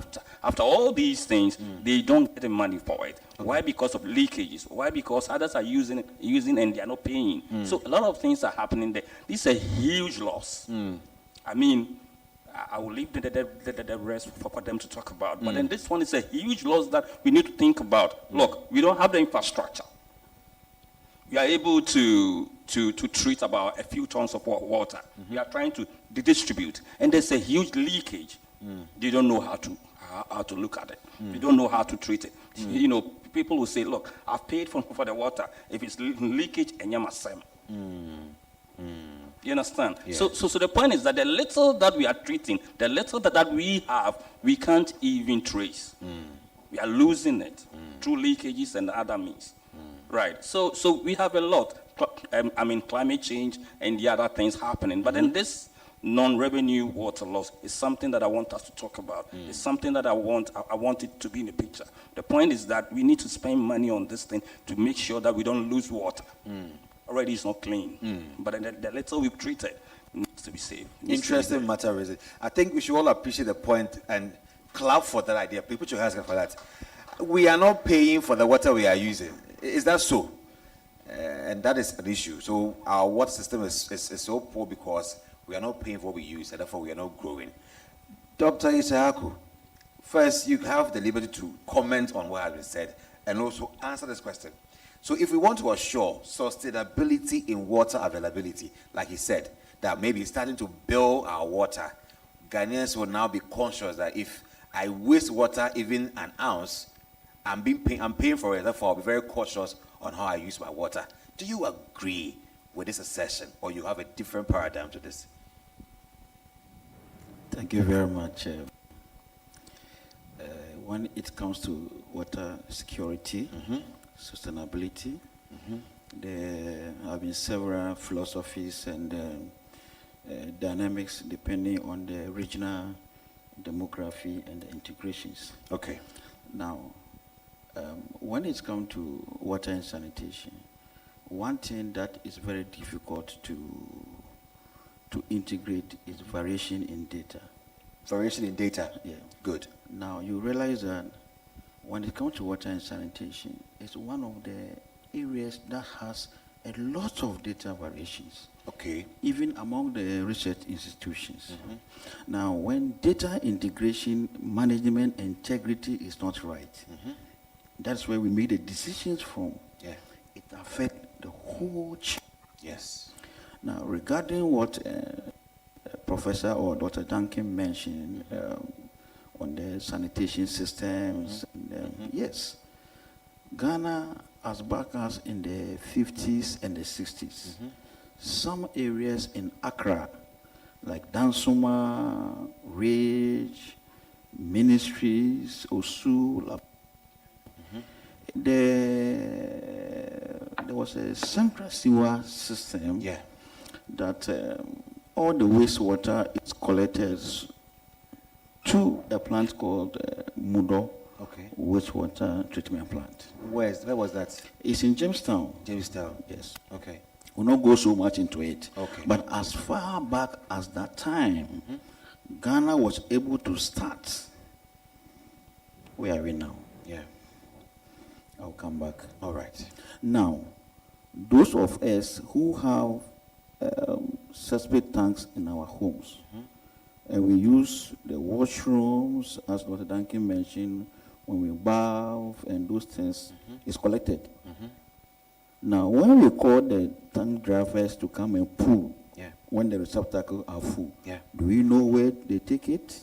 after all these things, they don't get the money for it. Okay. Why? Because of leakages. Why? Because others are using and they are not paying. So a lot of things are happening there. This is a huge loss. I mean, I will leave the rest for them to talk about. But then this one is a huge loss that we need to think about. Look, we don't have the infrastructure. We are able to to treat about a few tons of water. We are trying to distribute, and there's a huge leakage. They don't know how to look at it. They don't know how to treat it. You know, people will say, look, I've paid for the water. If it's leakage, and you understand? Yeah. So the point is that the little that we are treating, the little that we have, we can't even trace. We are losing it through leakages and other means. Right. So we have a lot. I mean, climate change and the other things happening. But then this non-revenue water loss is something that I want us to talk about. It's something that I want it to be in the picture. The point is that we need to spend money on this thing to make sure that we don't lose water. Already it's not clean. But the little we've treated needs to be saved. Interesting matter, is it? I think we should all appreciate the point and clap for that idea. People should ask for that. We are not paying for the water we are using. Is that so? And that is an issue. So our water system is so poor because we are not paying for what we use, and therefore we are not growing. Dr. Isahaku, first you have the liberty to comment on what has been said and also answer this question. So if we want to assure sustainability in water availability, like he said, that maybe starting to bill our water, Ghanaians will now be conscious that if I waste water even an ounce, I'm paying for it, therefore I'll be very cautious on how I use my water. Do you agree with this assertion, or you have a different paradigm to this? Thank you very much. When it comes to water security, sustainability, there have been several philosophies and dynamics depending on the regional demography and the integrations. Okay. Now, when it's come to water and sanitation, one thing that is very difficult to integrate is variation in data. Variation in data? Yeah. Good. Now, you realize that when it comes to water and sanitation, it's one of the areas that has a lot of data variations. Okay. Even among the research institutions. Now, when data integration, management, integrity is not right, that's where we made the decisions from. Yeah. It affects the whole chain. Yes. Now, regarding what Professor or Dr. Duncan mentioned on the sanitation systems, yes, Ghana, as back as in the 50s and the 60s, some areas in Accra, like Dansuma, Ridge, Ministries, Osu, there was a central sewer system that all the wastewater is collected to a plant called Mudo wastewater treatment plant. Where was that? It's in Jamestown. Jamestown. Yes. Okay. We'll not go so much into it. Okay. But as far back as that time, Ghana was able to start. Where are we now? Yeah. I'll come back. All right. Now, those of us who have cesspit tanks in our homes, and we use the washrooms, as Dr. Duncan mentioned, when we bath and those things, is collected. Now, when we call the tank drivers to come and pull, when the receptacles are full, do we know where they take it?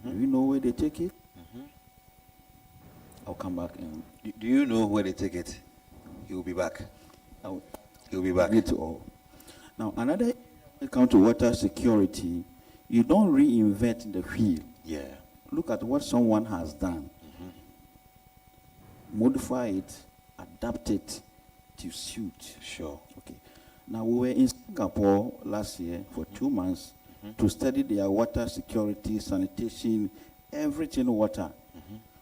Do we know where they take it? I'll come back. Do you know where they take it? He will be back. He'll be back. To all. Now, another account to water security, you don't reinvent the wheel. Yeah. Look at what someone has done. Modify it, adapt it to suit. Sure. Okay. Now, we were in Singapore last year for 2 months to study their water security, sanitation, everything water.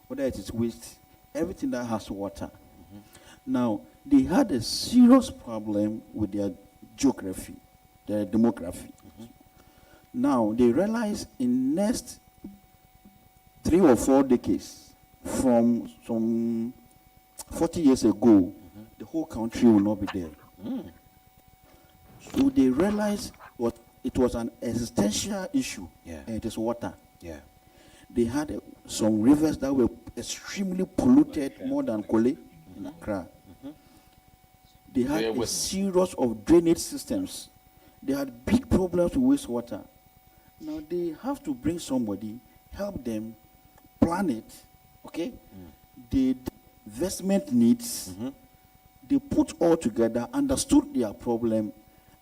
Whether it is waste, everything that has water. Now, they had a serious problem with their geography, their demography. Now, they realized in next 3 or 4 decades, from some 40 years ago, the whole country will not be there. So they realized what it was an existential issue, and it is water. Yeah. They had some rivers that were extremely polluted, more than Kole in Accra. They had Bear a with me. series of drainage systems. They had big problems with wastewater. Now they have to bring somebody, help them plan it, okay? The investment needs, they put all together, understood their problem,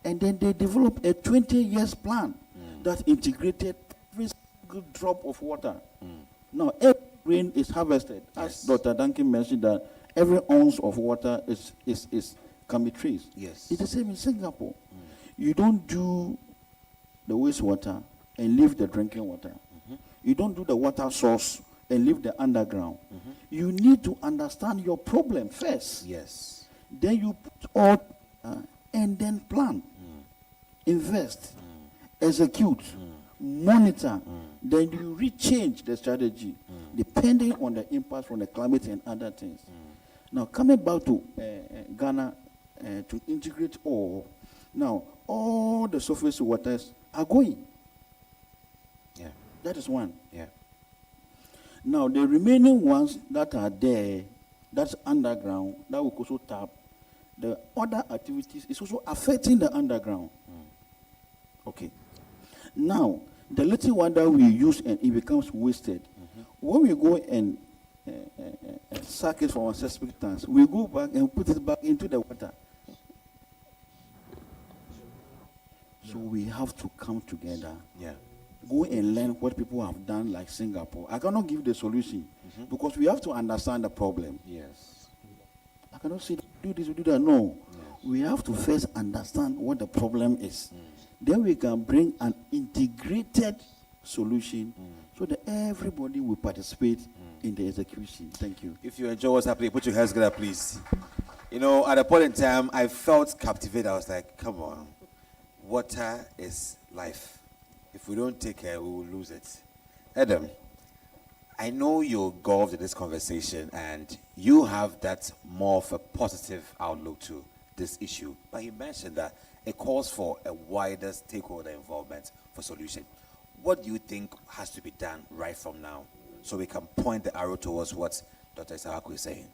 and then they developed a 20 years plan that integrated every single drop of water. Now every rain is harvested. As Dr. Duncan mentioned, that every ounce of water can be traced. Yes. It's the same in Singapore. You don't do the wastewater and leave the drinking water. You don't do the water source and leave the underground. You need to understand your problem first. Yes. Then you put all and then plan, invest, execute, monitor. Then you rechange the strategy depending on the impact from the climate and other things. Now coming back to Ghana to integrate all. Now all the surface waters are going. Yeah. That is one. Yeah. Now the remaining ones that are there, that's underground, that we also tap. The other activities is also affecting the underground. Okay. Now the little one that we use and it becomes wasted. When we go and suck it from our septic tanks, we go back and put it back into the water. So we have to come together. Yeah. Go and learn what people have done, like Singapore. I cannot give the solution because we have to understand the problem. Yes. I cannot say do this, do that. No. We have to first understand what the problem is. Then we can bring an integrated solution so that everybody will participate in the execution. Thank you. If you enjoy what's happening, put your hands together, please. You know, at a point in time, I felt captivated. I was like, come on. Water is life. If we don't take care, we will lose it. Adam, I know you're involved in this conversation and you have that more of a positive outlook to this issue. But you mentioned that it calls for a wider stakeholder involvement for solution. What do you think has to be done right from now so we can point the arrow towards what Dr. Isahaku is saying?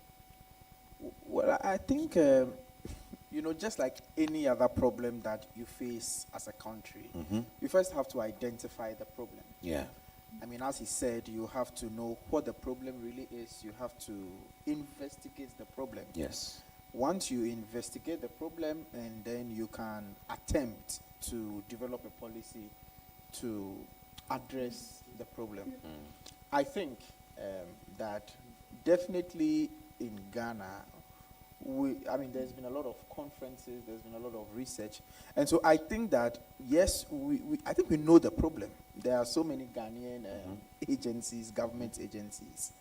Well, I think, you know, just like any other problem that you face as a country, you first have to identify the problem. Yeah. I mean, as he said, you have to know what the problem really is. You have to investigate the problem. Yes. Once you investigate the problem, and then you can attempt to develop a policy to address the problem. I think that definitely in Ghana, there's been a lot of conferences, there's been a lot of research. And so I think that, yes, I think we know the problem. There are so many Ghanaian agencies, government agencies,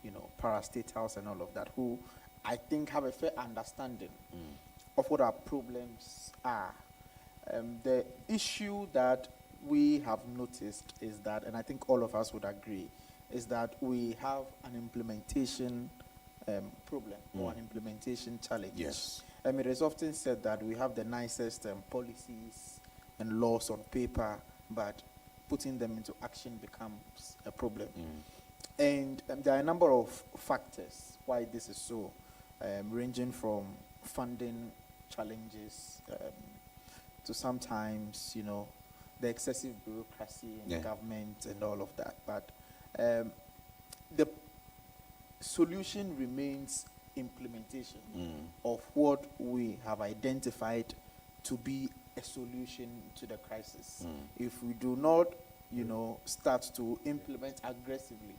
you know, parastatals and all of that, who I think have a fair understanding of what our problems are. The issue that we have noticed is that, and I think all of us would agree, is that we have an implementation problem or an implementation challenge. Yes. I mean, it is often said that we have the nicest policies and laws on paper, but putting them into action becomes a problem. And there are a number of factors why this is so, ranging from funding challenges to sometimes, you know, the excessive bureaucracy in government and all of that. But the solution remains implementation of what we have identified to be a solution to the crisis. If we do not, you know, start to implement aggressively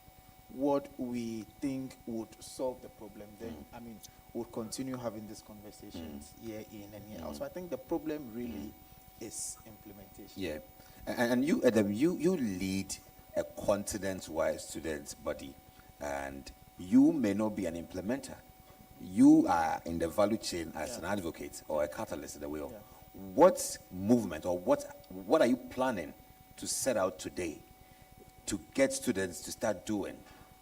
what we think would solve the problem, then, I mean, we'll continue having these conversations year in and year out. So I think the problem really is implementation. Yeah. And you, Adam, you lead a continent-wide students body, and you may not be an implementer. You are in the value chain as an advocate or a catalyst in the wheel. What movement or what are you planning to set out today to get students to start doing,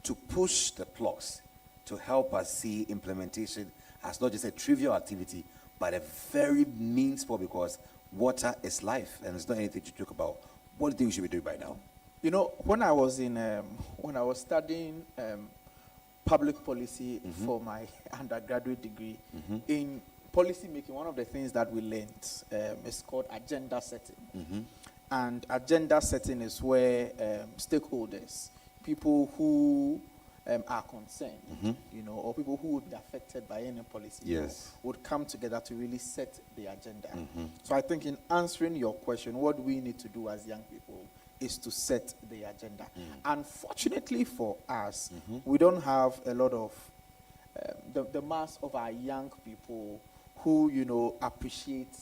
to push the plugs, to help us see implementation as not just a trivial activity, but a very mean sport, because water is life and it's not anything to joke about. What do you think we should be doing by now? You know, when I was studying public policy for my undergraduate degree, in policy making, one of the things that we learned is called agenda setting. And agenda setting is where stakeholders, people who are concerned, you know, or people who would be affected by any policy, you know, would come together to really set the agenda. So I think in answering your question, what we need to do as young people is to set the agenda. Unfortunately for us, we don't have a lot of the mass of our young people who, you know, appreciate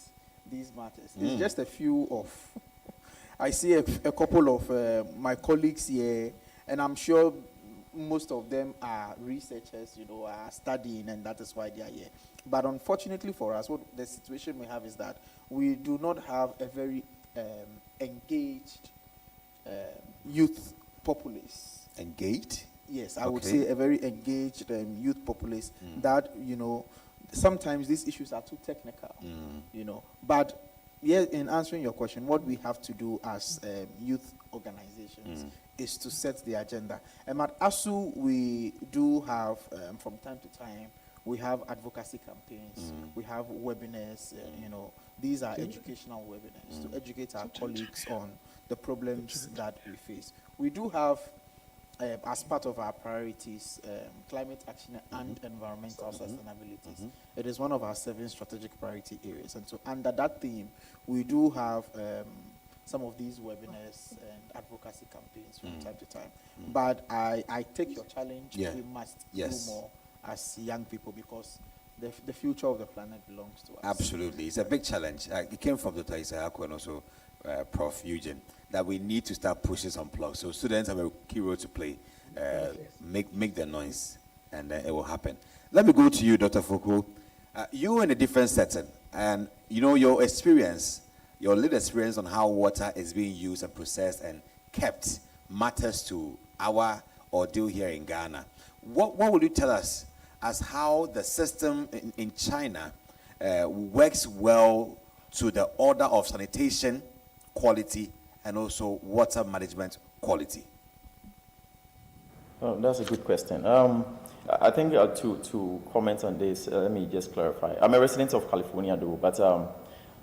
these matters. It's just a few of, I see a couple of my colleagues here, and I'm sure most of them are researchers, you know, are studying, and that is why they are here. But unfortunately for us, what the situation we have is that we do not have a very engaged youth populace. Engaged? Yes, I would say a very engaged youth populace that, you know, sometimes these issues are too technical, you know. But yeah, in answering your question, what we have to do as youth organizations is to set the agenda. And at ASU, we do have, from time to time, we have advocacy campaigns, we have webinars, you know. These are educational webinars to educate our colleagues on the problems that we face. We do have, as part of our priorities, climate action and environmental sustainability. It is one of our 7 strategic priority areas. And so under that theme, we do have some of these webinars and advocacy campaigns from time to time. But I take your challenge. We must do more as young people, because the future of the planet belongs to us. Absolutely. It's a big challenge. It came from Dr. Isayako and also Prof. Eugene, that we need to start pushing some plugs. So students have a key role to play. Make the noise, and it will happen. Let me go to you, Dr. Foucault. You're in a different setting, and you know your experience, your lived experience on how water is being used and processed and kept matters to our ordeal here in Ghana. What will you tell us as how the system in China works well to the order of sanitation quality and also water management quality? Oh, that's a good question. I think to comment on this, let me just clarify. I'm a resident of California, though, but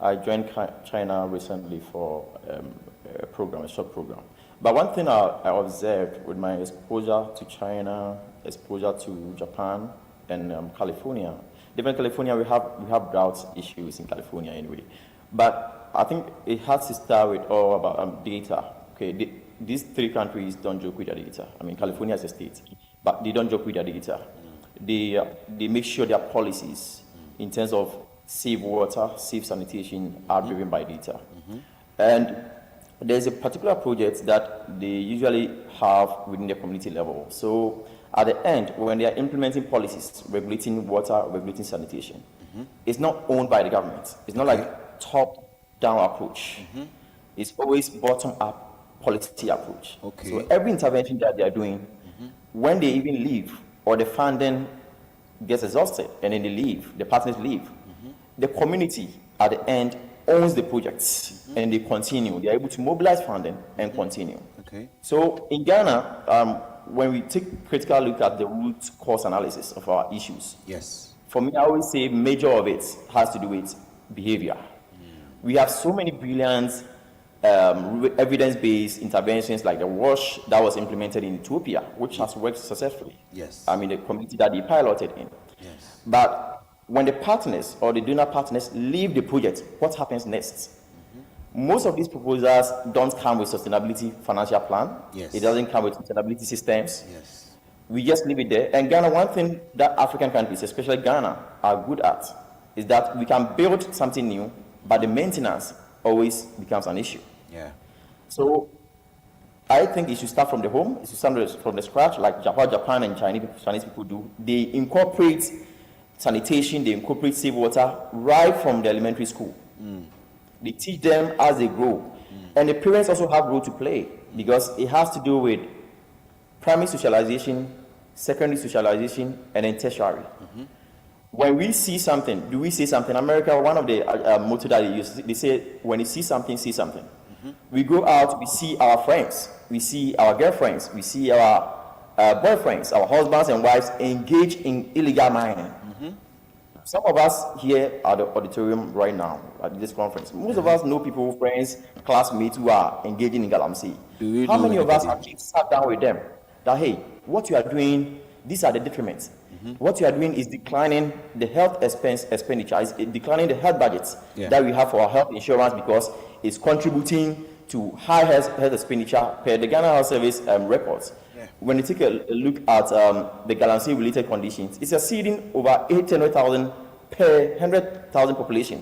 I joined China recently for a program, a short program. But one thing I observed with my exposure to China, exposure to Japan, and California. Even California, we have drought issues in California anyway. But I think it has to start with all about data. Okay, these 3 countries don't joke with their data. I mean, California is a state, but they don't joke with their data. They make sure their policies in terms of safe water, safe sanitation are driven by data. And there's a particular project that they usually have within the community level. So at the end, when they are implementing policies, regulating water, regulating sanitation, it's not owned by the government. It's not like top-down approach. It's always bottom-up policy approach. So every intervention that they are doing, when they even leave or the funding gets exhausted and then they leave, the partners leave, the community at the end owns the projects and they continue. They are able to mobilize funding and continue. So in Ghana, when we take a critical look at the root cause analysis of our issues, for me, I always say major of it has to do with behavior. We have so many brilliant evidence-based interventions like the WASH that was implemented in Ethiopia, which has worked successfully. I mean, the community that they piloted in. But when the partners or the donor partners leave the project, what happens next? Most of these proposals don't come with sustainability financial plan. It doesn't come with sustainability systems. We just leave it there. And Ghana, one thing that African countries, especially Ghana, are good at is that we can build something new, but the maintenance always becomes an issue. So I think it should start from the home. It should start from the scratch, like Japan and Chinese people do. They incorporate sanitation, they incorporate safe water right from the elementary school. They teach them as they grow. And the parents also have a role to play because it has to do with primary socialization, secondary socialization, and then tertiary. When we see something, do we say something? America, one of the motto that they use, they say, when you see something, see something. We go out, we see our friends, we see our girlfriends, we see our boyfriends, our husbands and wives engage in illegal mining. some of us here at the auditorium right now at this conference, most of us know people, friends, classmates who are engaging in galamsey. How many of us actually sat down with them that, hey, what you are doing, these are the detriments. What you are doing is declining the health expenditure, is declining the health budgets that we have for our health insurance because it's contributing to high health expenditure per the Ghana Health Service records. When you take a look at the galamsey related conditions, it's exceeding over 800,000 per 100,000 population.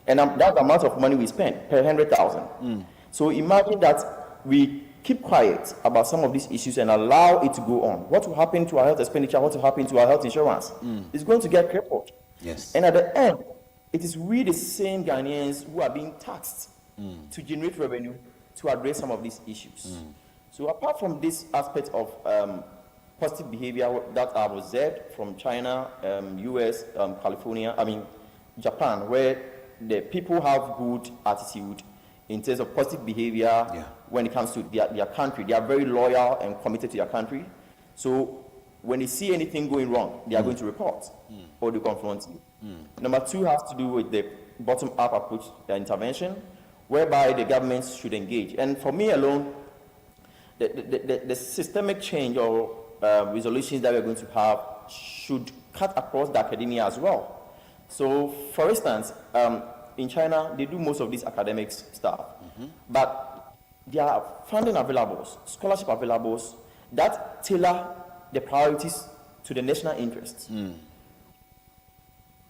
And that's the amount of money we spend per 100,000. So imagine that we keep quiet about some of these issues and allow it to go on. What will happen to our health expenditure? What will happen to our health insurance? It's going to get crippled. Yes. And at the end, it is we the same Ghanaians who are being taxed to generate revenue to address some of these issues. So apart from this aspect of positive behavior that are observed from China, US, Japan, where the people have good attitude in terms of positive behavior when it comes to their country. They are very loyal and committed to their country. So when they see anything going wrong, they are going to report or they confront you. Number two has to do with the bottom-up approach intervention, whereby the governments should engage. And for me alone, the systemic change or resolutions that we're going to have should cut across the academia as well. So, for instance, in China, they do most of these academics stuff, but there are funding availables, scholarship availables that tailor the priorities to the national interests.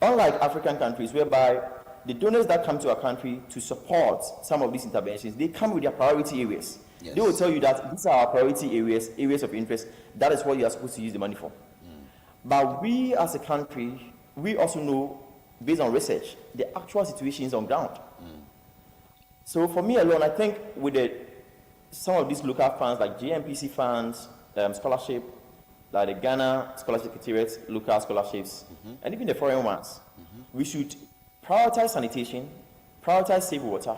Unlike African countries, whereby the donors that come to our country to support some of these interventions, they come with their priority areas. They will tell you that these are our priority areas of interest. That is what you are supposed to use the money for. But we as a country, we also know, based on research, the actual situations on ground. So for me alone, I think with some of these local funds, like GMPC funds, scholarship, like the Ghana Scholarship Secretariat, local scholarships, and even the foreign ones, we should prioritize sanitation, prioritize safe water,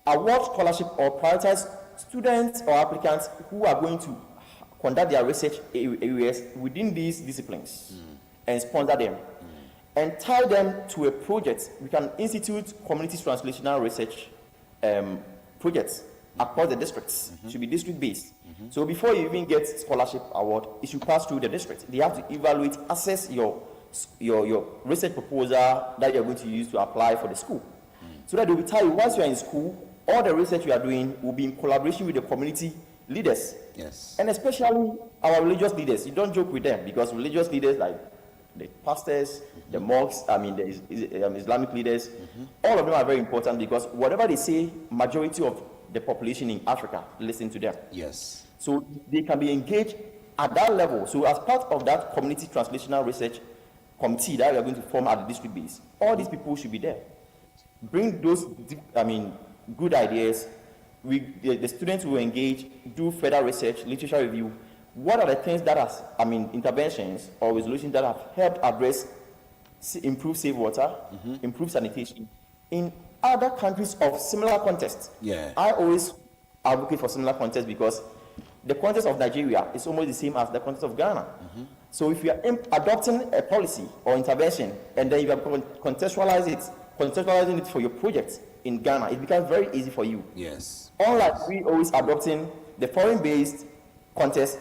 award scholarship or prioritize students or applicants who are going to conduct their research areas within these disciplines and sponsor them and tie them to a project. We can institute community translational research projects across the districts. It should be district-based. So before you even get scholarship award, it should pass through the district. They have to evaluate, assess your research proposal that you're going to use to apply for the school. So that they will tell you, once you're in school, all the research you are doing will be in collaboration with the community leaders. And especially our religious leaders. You don't joke with them, because religious leaders like the pastors, the mosques, the Islamic leaders, all of them are very important, because whatever they say, majority of the population in Africa listen to them. So they can be engaged at that level. So as part of that community translational research committee that we are going to form at the district base, all these people should be there. Bring those, good ideas. The students will engage, do further research, literature review. What are the things that are, interventions or resolutions that have helped address, improve safe water, improve sanitation in other countries of similar context? I always advocate for similar context, because the context of Nigeria is almost the same as the context of Ghana. So if you are adopting a policy or intervention and then you are contextualizing it for your project in Ghana, it becomes very easy for you. Unlike we always adopting the foreign-based context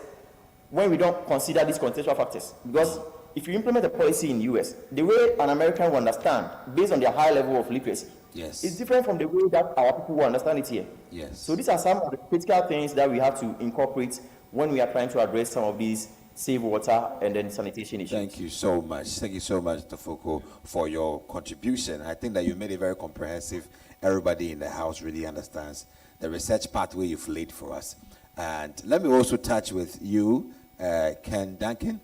when we don't consider these contextual factors. Because if you implement a policy in the US, the way an American will understand, based on their high level of literacy, is different from the way that our people will understand it here. So these are some of the critical things that we have to incorporate when we are trying to address some of these safe water and then sanitation issues. Thank you so much. Thank you so much, Dr. Foko, for your contribution. I think that you made it very comprehensive. Everybody in the house really understands the research pathway you've laid for us. And let me also touch with you, Ken Duncan.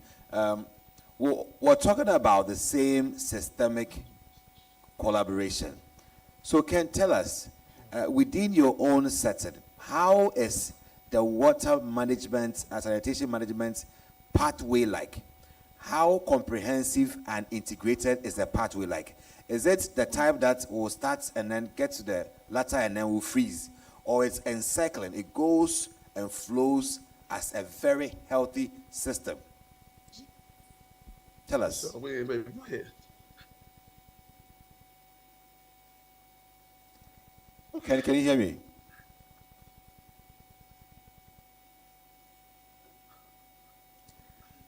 We're talking about the same systemic collaboration. So Ken, tell us, within your own setting, how is the water management and sanitation management pathway like? How comprehensive and integrated is the pathway like? Is it the type that will start and then get to the latter and then will freeze? Or it's encircling, it goes and flows as a very healthy system? Tell us. So, wait, go ahead. Can you hear me?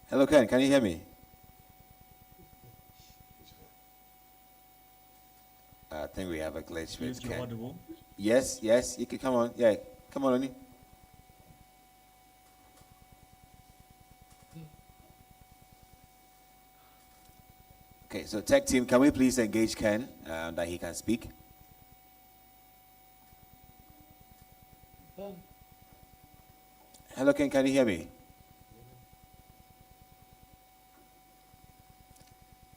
Hello, Ken. Can you hear me? I think we have a glitch with You're Ken. audible. Yes, yes. You can come on. Yeah, come on, Oni. Okay, so tech team, can we please engage Ken that he can speak? Hello, Ken. Can you hear me?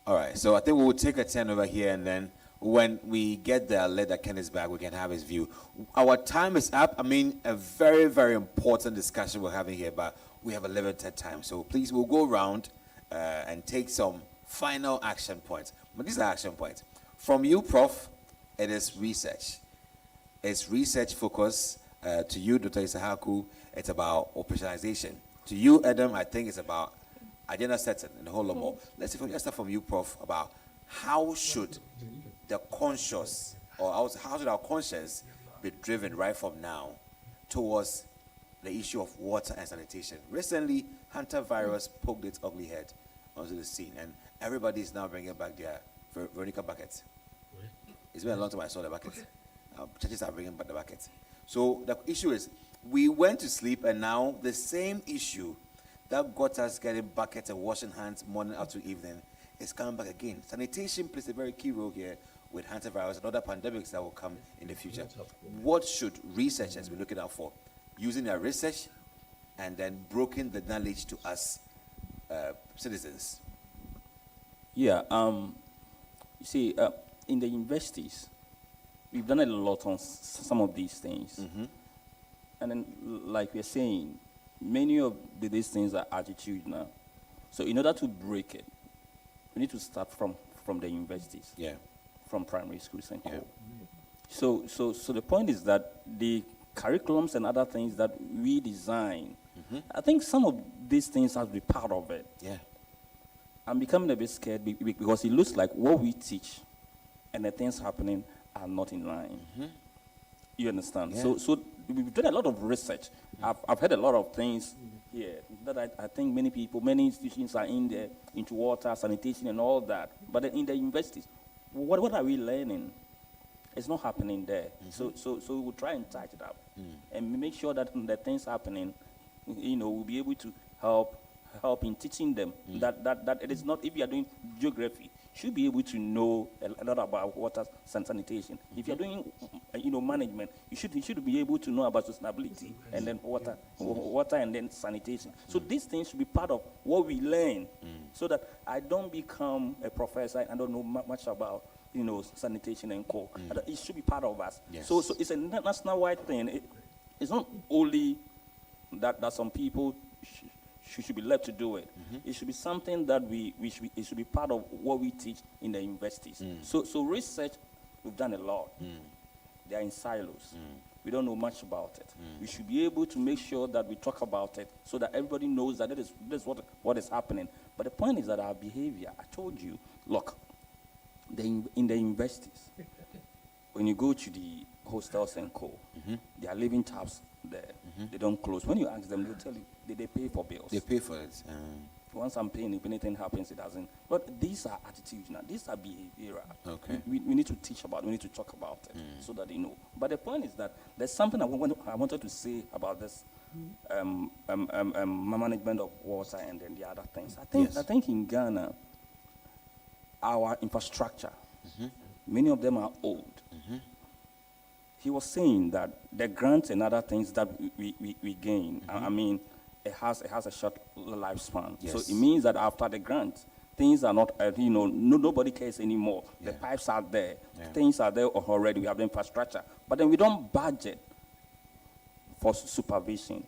All right, so I think we will take a turn over here, and then when we get the alert that Ken is back, we can have his view. Our time is up. I mean, a very, very important discussion we're having here, but we have a limited time. So please, we'll go around and take some final action points. But these are action points. From you, Prof, it is research. It's research focus. To you, Dr. Isahaku, it's about operationalization. To you, Adam, I think it's about agenda setting and a whole lot more. Let's start from you, Prof, about how should the conscious, or how should our conscience be driven right from now towards the issue of water and sanitation? Recently, Hunter virus poked its ugly head onto the scene, and everybody is now bringing back their Veronica buckets. It's been a long time I saw the buckets. Churches are bringing back the buckets. So the issue is, we went to sleep, and now the same issue that got us getting buckets and washing hands morning up to evening is coming back again. Sanitation plays a very key role here with hantavirus and other pandemics that will come in the future. What should researchers be looking out for? Using their research and then broking the knowledge to us citizens. Yeah, you see, in the universities, we've done a lot on some of these things. And then, like we're saying, many of these things are attitudinal. So in order to break it, we need to start from the universities. Yeah. From primary schools and co. So the point is that the curriculums and other things that we design, I think some of these things have to be part of it. Yeah. I'm becoming a bit scared because it looks like what we teach and the things happening are not in line. You understand? Yeah. So we've done a lot of research. I've heard a lot of things here that I think many people, many institutions are in there, into water, sanitation and all that. But then in the universities, what are we learning? It's not happening there. So we'll try and tighten it up and make sure that the things happening, we'll be able to help in teaching them that it is not, if you are doing geography, should be able to know a lot about water and sanitation. If you're doing, management, you should be able to know about sustainability and then water and then sanitation. So these things should be part of what we learn, so that I don't become a professor. I don't know much about sanitation and co. It should be part of us. Yes. So it's a national-wide thing. It's not only that some people should be left to do it. It should be something that it should be part of what we teach in the universities. So research, we've done a lot. They are in silos. We don't know much about it. We should be able to make sure that we talk about it so that everybody knows that this is what is happening. But the point is that our behavior, I told you, look, in the universities, when you go to the hostels and co, they are leaving tabs there. They don't close. When you ask them, they'll tell you they pay for bills. They pay for it. Once I'm paying, if anything happens, it doesn't. But these are attitudinal. These are behavioral. Okay. We need to teach about it. We need to talk about it so that they know. But the point is that there's something I wanted to say about this management of water and then the other things. I think in Ghana, our infrastructure, many of them are old. He was saying that the grants and other things that we gain, I mean, it has a short lifespan. Yes. So it means that after the grant, things are not, nobody cares anymore. The pipes are there. Things are there already. We have the infrastructure. But then we don't budget for supervision.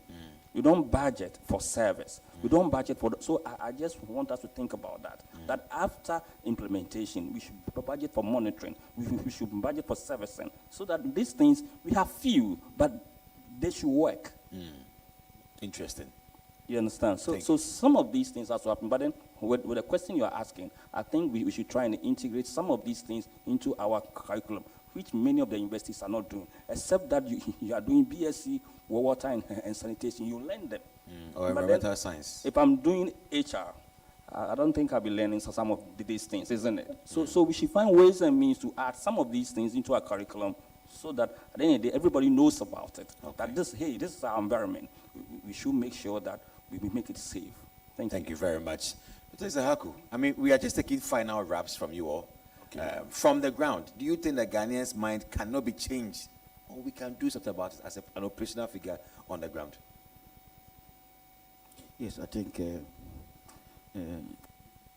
We don't budget for service. We don't budget for, so I just want us to think about that. That after implementation, we should budget for monitoring. We should budget for servicing. So that these things, we have few, but they should work. Interesting. You understand? So some of these things have to happen. But then with the question you are asking, I think we should try and integrate some of these things into our curriculum. which many of the universities are not doing, except that you are doing BSc water and sanitation, you learn them. Or But environmental then, science. if I'm doing HR, I don't think I'll be learning some of these things, isn't it? So we should find ways and means to add some of these things into our curriculum so that at the end of the day, everybody knows about it. That this is our environment. We should make sure that we make it safe. Thank you very much. Mr. Haku, I mean, we are just taking final wraps from you all. From the ground, do you think the Ghanaian's mind cannot be changed, or we can do something about it as an operational figure on the ground? Yes, I think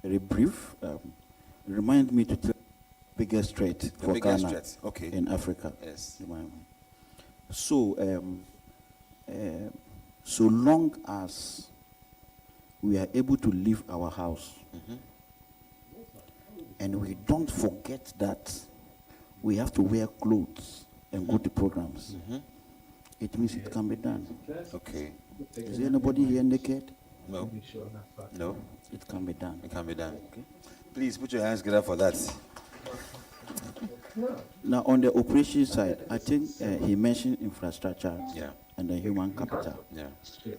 very brief. Remind me to tell the biggest threat for Ghana in Africa. Yes. So, so long as we are able to leave our house, and we don't forget that we have to wear clothes and go to programs, it means it can be done. Okay. Is there anybody here naked? No. No. It can be done. It can be done. Okay. Please put your hands together for that. Now, on the operation side, I think he mentioned infrastructure and the human capital. Yeah.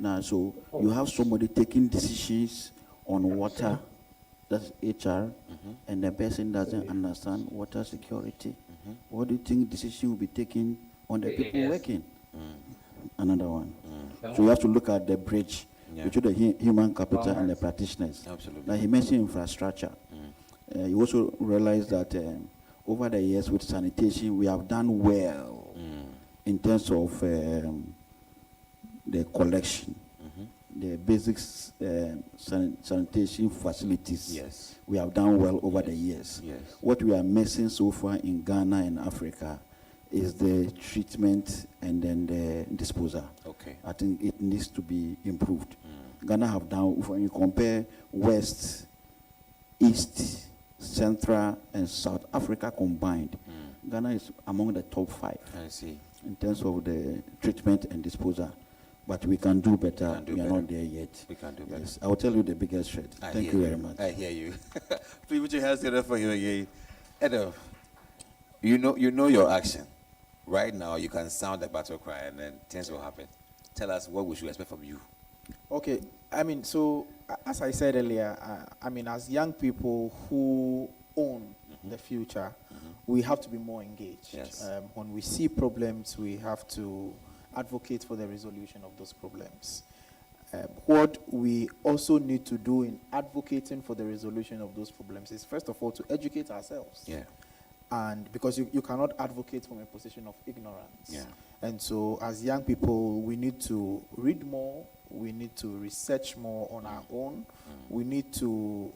Now, so you have somebody taking decisions on water, that's HR, and the person doesn't understand water security. What do you think decision will be taken on the people working? Another one. So you have to look at the bridge between the human capital and the practitioners. Absolutely. Now, he mentioned infrastructure. You also realize that over the years with sanitation, we have done well in terms of the collection, the basic sanitation facilities. Yes. We have done well over the years. Yes. What we are missing so far in Ghana and Africa is the treatment and then the disposal. Okay. I think it needs to be improved. Ghana have done, when you compare West, East, Central, and South Africa combined, Ghana is among the top 5. I see. In terms of the treatment and disposal. But we can do better. We are not there yet. We can do better. Yes. I will tell you the biggest threat. Thank you very much. I hear you. Please put your hands together for him again. Edo, you know your action. Right now, you can sound the battle cry and then things will happen. Tell us what we should expect from you. Okay, I mean, so as I said earlier, I mean, as young people who own the future, we have to be more engaged. Yes. When we see problems, we have to advocate for the resolution of those problems. What we also need to do in advocating for the resolution of those problems is, first of all, to educate ourselves. Yeah. And because you cannot advocate from a position of ignorance. Yeah. And so as young people, we need to read more, we need to research more on our own, we need to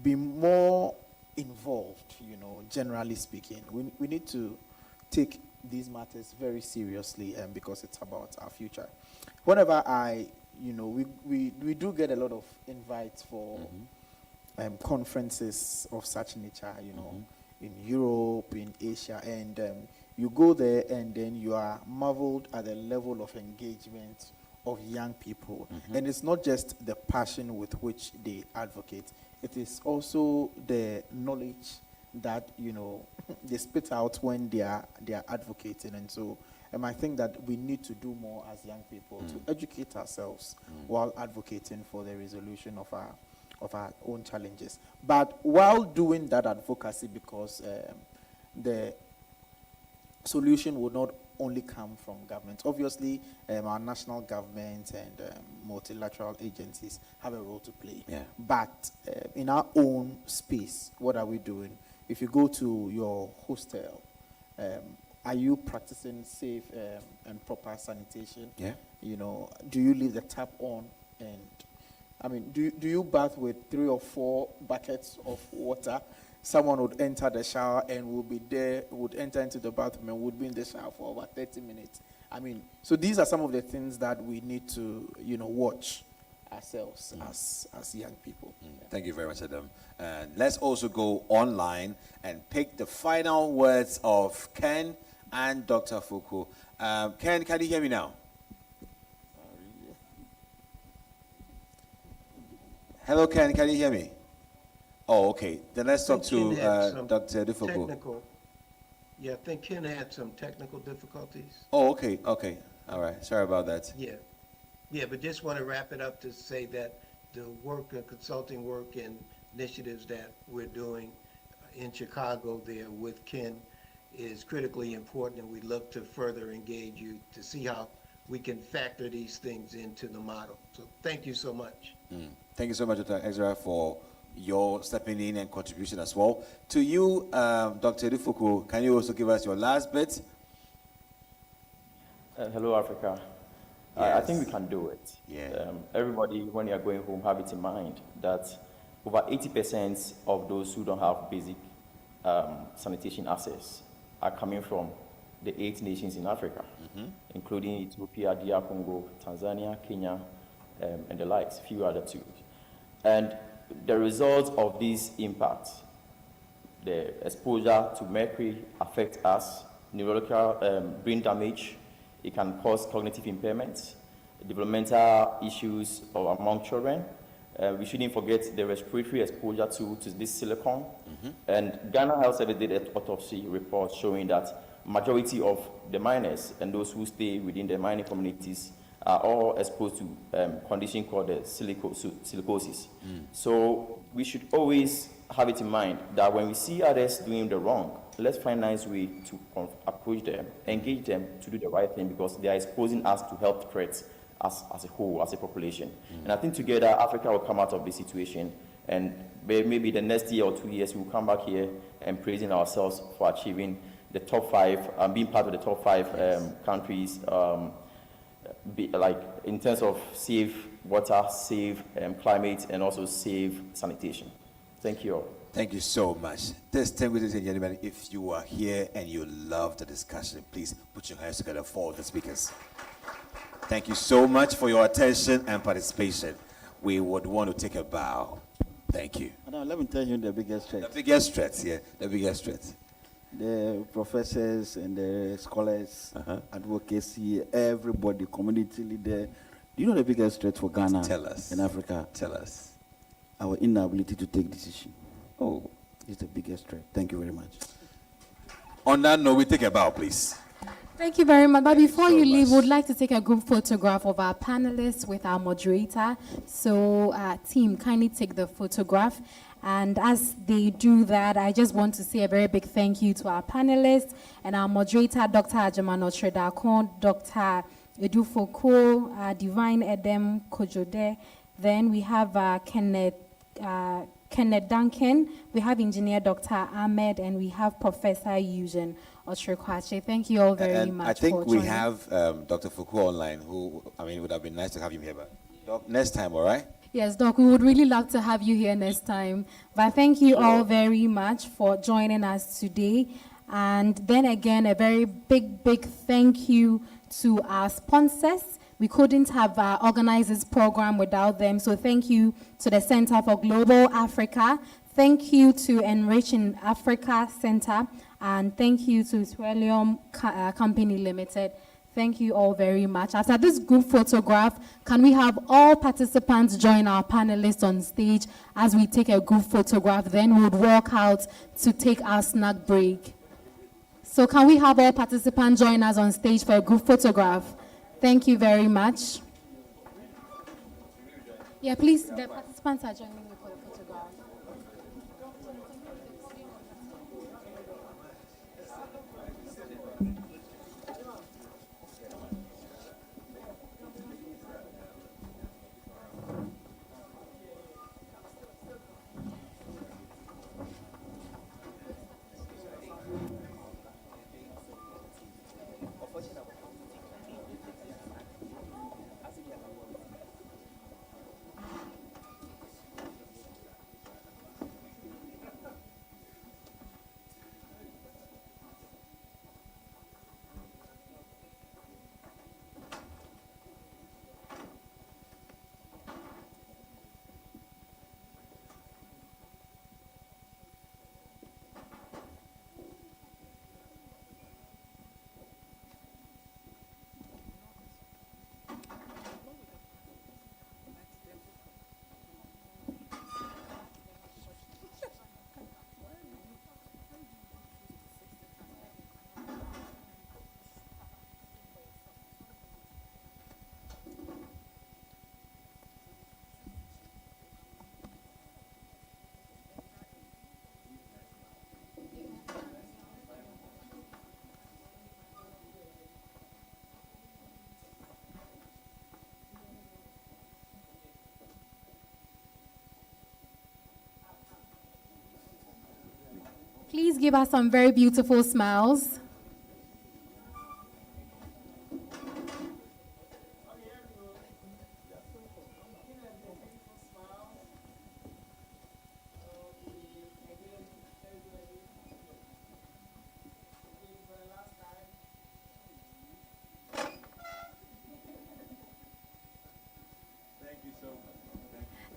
be more involved, generally speaking. We need to take these matters very seriously because it's about our future. Whenever we do get a lot of invites for conferences of such nature, in Europe, in Asia, and you go there and then you are marveled at the level of engagement of young people. And it's not just the passion with which they advocate, it is also the knowledge that they spit out when they are advocating. And so I think that we need to do more as young people to educate ourselves while advocating for the resolution of our own challenges. But while doing that advocacy, because the solution will not only come from government. Obviously, our national government and multilateral agencies have a role to play. Yeah. But in our own space, what are we doing? If you go to your hostel, are you practicing safe and proper sanitation? Yeah. Do you leave the tap on? And I mean, do you bath with 3 or 4 buckets of water? Someone would enter the shower and would enter into the bathroom and would be in the shower for over 30 minutes. I mean, so these are some of the things that we need to, watch ourselves as young people. Thank you very much, Adam. Let's also go online and pick the final words of Ken and Dr. Fuku. Ken, can you hear me now? Hello, Ken, can you hear me? Oh, okay. Then let's talk to Dr. Dufoku. Technical. Yeah, I think Ken had some technical difficulties. Oh, okay, okay. All right. Sorry about that. Yeah. Yeah, but just want to wrap it up to say that the work, consulting work and initiatives that we're doing in Chicago there with Ken is critically important, and we look to further engage you to see how we can factor these things into the model. So thank you so much. Thank you so much, Dr. Ezra, for your stepping in and contribution as well. To you, Dr. Dufoku, can you also give us your last bit? Hello, Africa. I think we can do it. Yeah. Everybody, when you are going home, have it in mind that over 80% of those who don't have basic sanitation access are coming from the 8 nations in Africa, including Ethiopia, DR Congo, Tanzania, Kenya, and the likes, few other too. And the result of these impacts, the exposure to mercury affects us, neurological brain damage, it can cause cognitive impairments, developmental issues among children. We shouldn't forget the respiratory exposure to this silicone. And Ghana Health Service did an autopsy report showing that majority of the miners and those who stay within the mining communities are all exposed to a condition called the silicosis. So we should always have it in mind that when we see others doing the wrong, let's find a nice way to approach them, engage them to do the right thing, because they are exposing us to health threats as a whole, as a population. And I think together, Africa will come out of this situation, and maybe the next year or 2 years, we'll come back here and praising ourselves for achieving the top 5, being part of the top 5 countries, like in terms of safe water, safe climate, and also safe sanitation. Thank you all. Thank you so much. Distinguished ladies and gentlemen, if you are here and you love the discussion, please put your hands together for the speakers. Thank you so much for your attention and participation. We would want to take a bow. Thank you. Now, let me tell you the biggest threat. The biggest threat, yeah, the biggest threat. The professors and the scholars, advocacy, everybody, community leader. Do you know the biggest threat for Ghana in Africa? Tell us. Our inability to take decision. Oh, it's the biggest threat. Thank you very much. On that note, we take a bow, please. Thank you very much. But before you leave, we would like to take a group photograph of our panelists with our moderator. So, team, kindly take the photograph. And as they do that, I just want to say a very big thank you to our panelists and our moderator, Dr. Ajamano Tredakon, Dr. Edu Foko, Divine Edem Kojode. Then we have Kenneth Duncan, we have Engineer Dr. Ahmed, and we have Professor Eugene Otrikwache. Thank you all very much. I think for we joining. have Dr. Foucault online, who, I mean, it would have been nice to have him here, but Doc, next time, all right? Yes, Doc, we would really love to have you here next time. But thank you all very much for joining us today. And then again, a very big thank you to our sponsors. We couldn't have organized this program without them. So thank you to the Center for Global Africa. Thank you to Enriching Africa Center. And thank you to Swellium Company Limited. Thank you all very much. After this group photograph, can we have all participants join our panelists on stage as we take a group photograph? Then we would walk out to take our snack break. So can we have all participants join us on stage for a group photograph? Thank you very much. Yeah, please, the participants are joining me for the photograph. Please give us some very beautiful smiles.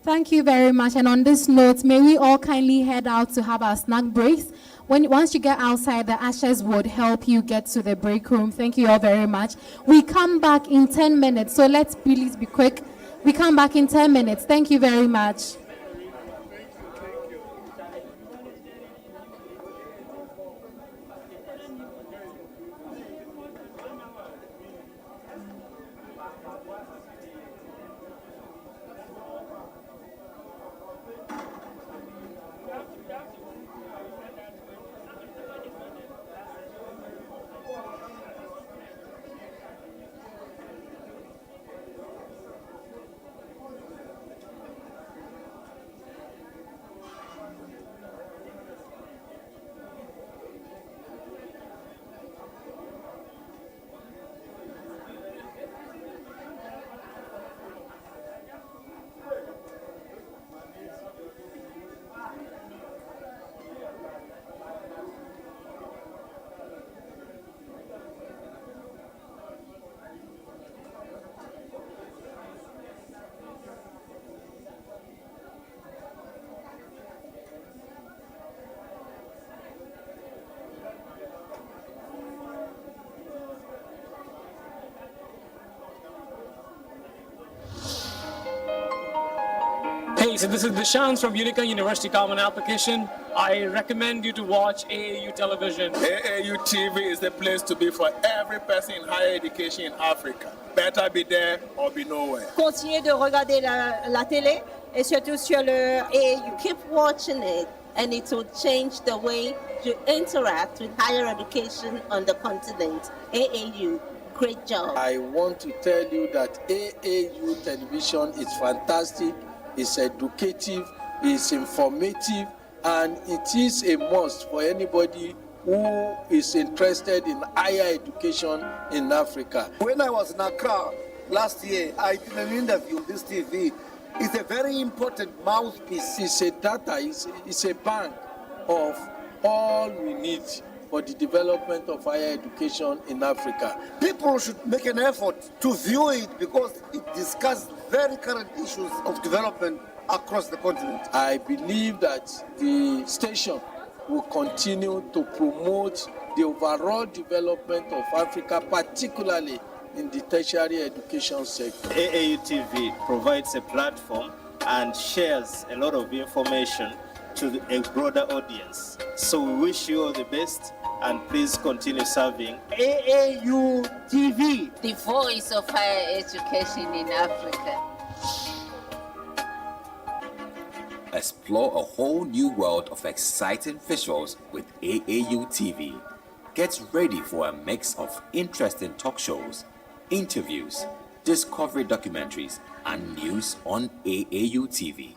Thank you very much. And on this note, may we all kindly head out to have our snack breaks. Once you get outside, the ushers would help you get to the break room. Thank you all very much. We come back in 10 minutes, so let's please be quick. We come back in 10 minutes. Thank you very much. Hey, so this is Dishans from Unica University Common Application. I recommend you to watch AAU television. AAU TV is the place to be for every person in higher education in Africa. Better be there or be nowhere. Continuez de regarder la télé et surtout sur le AAU. Keep watching it and it will change the way you interact with higher education on the continent. AAU, great job. I want to tell you that AAU television is fantastic, it's educative, it's informative, and it is a must for anybody who is interested in higher education in Africa. When I was in Accra last year, I did an interview on this TV. It's a very important mouthpiece. It's a data, it's a bank of all we need for the development of higher education in Africa. People should make an effort to view it because it discusses very current issues of development across the continent. I believe that the station will continue to promote the overall development of Africa, particularly in the tertiary education sector. AAU TV provides a platform and shares a lot of information to a broader audience. So we wish you all the best and please continue serving. AAU TV, the voice of higher education in Africa. Explore a whole new world of exciting visuals with AAU TV. Get ready for a mix of interesting talk shows, interviews, discovery documentaries, and news on AAU TV.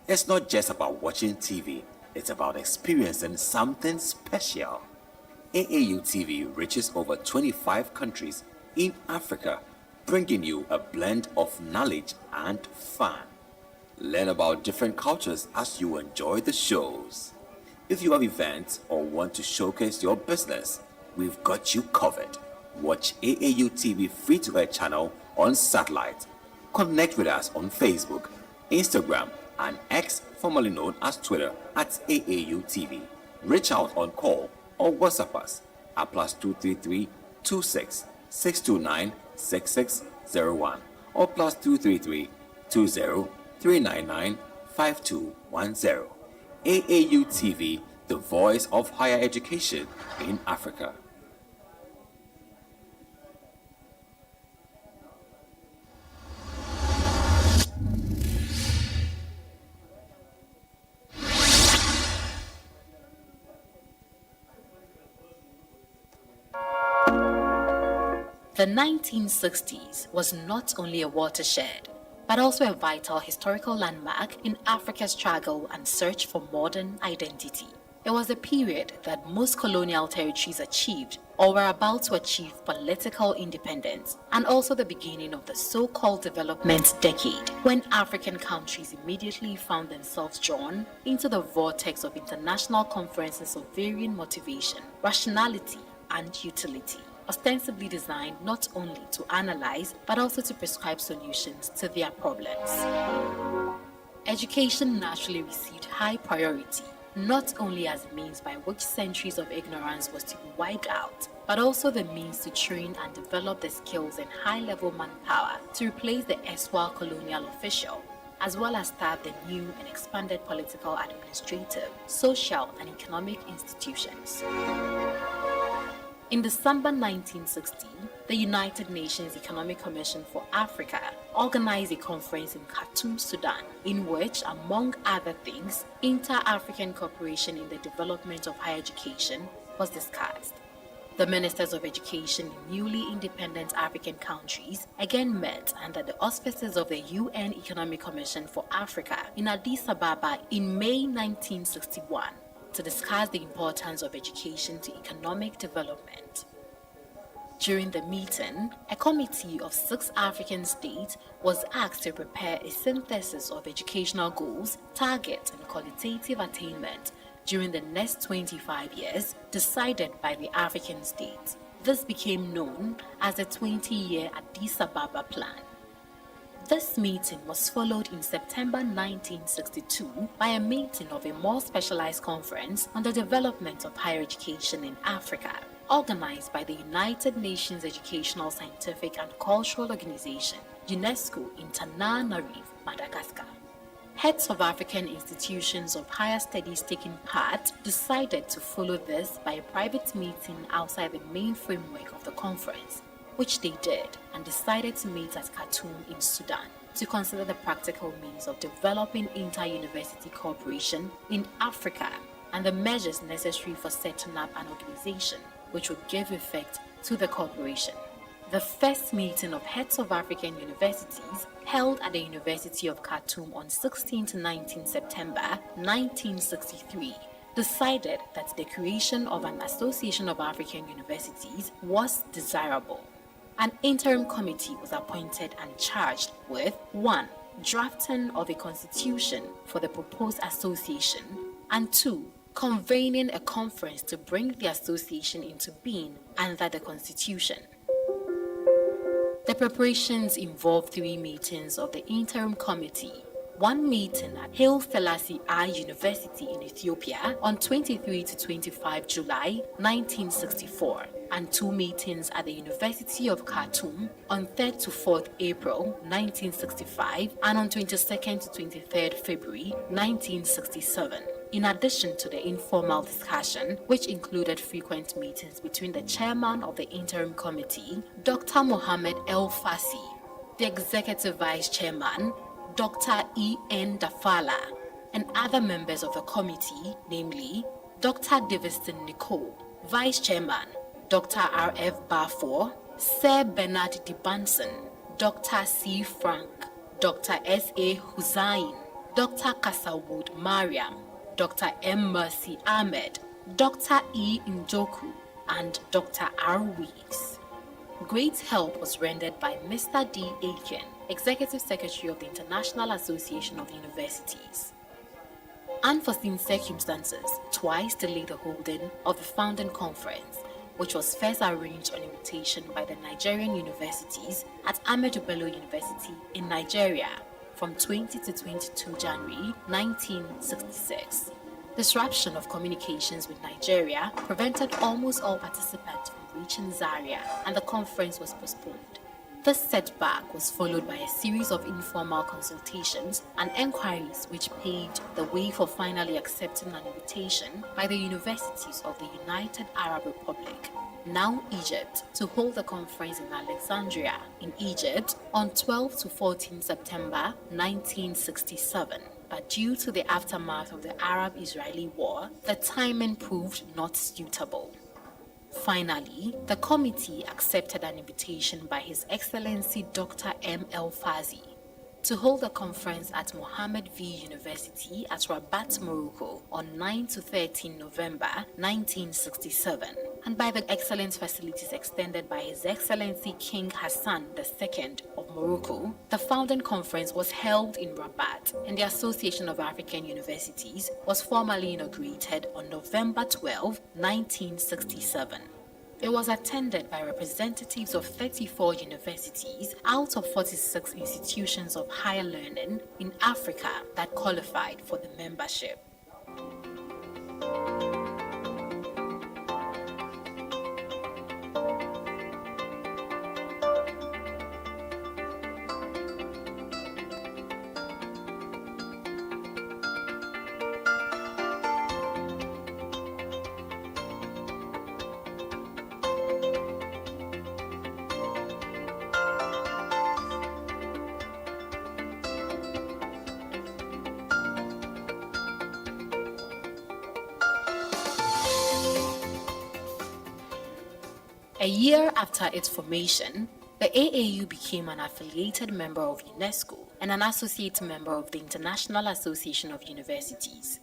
It's not just about watching TV, it's about experiencing something special. AAU TV reaches over 25 countries in Africa, bringing you a blend of knowledge and fun. Learn about different cultures as you enjoy the shows. If you have events or want to showcase your business, we've got you covered. Watch AAU TV free-to-air channel on satellite. Connect with us on Facebook, Instagram, and X, formerly known as Twitter, at AAU TV. Reach out on call or WhatsApp us at +233 26 629 6601 or +233 20 399 5210. AAU TV, the voice of higher education in Africa. The 1960s was not only a watershed, but also a vital historical landmark in Africa's struggle and search for modern identity. It was a period that most colonial territories achieved or were about to achieve political independence, and also the beginning of the so-called development decade, when African countries immediately found themselves drawn into the vortex of international conferences of varying motivation, rationality, and utility, ostensibly designed not only to analyze but also to prescribe solutions to their problems. Education naturally received high priority, not only as a means by which centuries of ignorance was to be wiped out, but also the means to train and develop the skills and high-level manpower to replace the erstwhile colonial official, as well as start the new and expanded political, administrative, social, and economic institutions. In December 1960, the United Nations Economic Commission for Africa organized a conference in Khartoum, Sudan, in which, among other things, inter-African cooperation in the development of higher education was discussed. The ministers of education in newly independent African countries again met under the auspices of the UN Economic Commission for Africa in Addis Ababa in May 1961 to discuss the importance of education to economic development. During the meeting, a committee of 6 African states was asked to prepare a synthesis of educational goals, targets, and qualitative attainment during the next 25 years, decided by the African states. This became known as the 20-year Addis Ababa Plan. This meeting was followed in September 1962 by a meeting of a more specialized conference on the development of higher education in Africa, organized by the United Nations Educational, Scientific and Cultural Organization, UNESCO, in Tananarive, Madagascar. Heads of African institutions of higher studies taking part decided to follow this by a private meeting outside the main framework of the conference, which they did, and decided to meet at Khartoum in Sudan to consider the practical means of developing inter-university cooperation in Africa and the measures necessary for setting up an organization which would give effect to the cooperation. The first meeting of heads of African universities, held at the University of Khartoum on 16 to 19 September 1963, decided that the creation of an Association of African Universities was desirable. An interim committee was appointed and charged with 1. Drafting of a constitution for the proposed association, and 2. Convening a conference to bring the association into being under the constitution. The preparations involved 3 meetings of the interim committee. 1 meeting at Haile Selassie I University in Ethiopia on 23 to 25 July 1964, and 2 meetings at the University of Khartoum on 3rd to 4th April 1965 and on 22nd to 23rd February 1967. In addition to the informal discussion, which included frequent meetings between the chairman of the interim committee, Dr. Mohammed El Fassi, the executive vice chairman, Dr. E.N. Dafala, and other members of the committee, namely Dr. Daviston Nicole, vice chairman, Dr. R.F. Barfor, Sir Bernard Dibanson, Dr. C. Frank, Dr. S.A. Hussain, Dr. Kasawood Mariam, Dr. M. Mercy Ahmed, Dr. E. Njoku, and Dr. R. Weeks. Great help was rendered by Mr. D. Aiken, Executive Secretary of the International Association of Universities. Unforeseen circumstances twice delayed the holding of the founding conference, which was first arranged on invitation by the Nigerian universities at Ahmadu Bello University in Nigeria from 20 to 22 January 1966. Disruption of communications with Nigeria prevented almost all participants from reaching Zaria, and the conference was postponed. This setback was followed by a series of informal consultations and enquiries which paved the way for finally accepting an invitation by the universities of the United Arab Republic, now Egypt, to hold the conference in Alexandria, in Egypt, on 12 to 14 September 1967. But due to the aftermath of the Arab-Israeli war, the timing proved not suitable. Finally, the committee accepted an invitation by His Excellency Dr. M. El Fazi, to hold a conference at Mohammed V University at Rabat, Morocco on 9 to 13 November 1967, and by the excellent facilities extended by His Excellency King Hassan II of Morocco, the founding conference was held in Rabat, and the Association of African Universities was formally inaugurated on November 12, 1967. It was attended by representatives of 34 universities out of 46 institutions of higher learning in Africa that qualified for the membership. A year after its formation, the AAU became an affiliated member of UNESCO and an associate member of the International Association of Universities.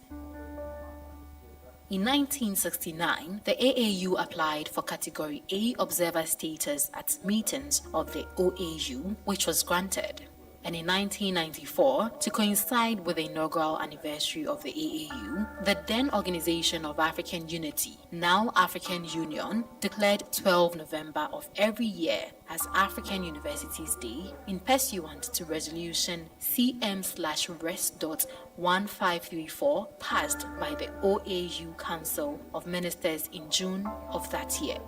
In 1969, the AAU applied for Category A observer status at meetings of the OAU, which was granted. And in 1994, to coincide with the inaugural anniversary of the AAU, the then Organization of African Unity, now African Union, declared 12 November of every year as African Universities Day in pursuant to Resolution CM/Res.1534 passed by the OAU Council of Ministers in June of that year.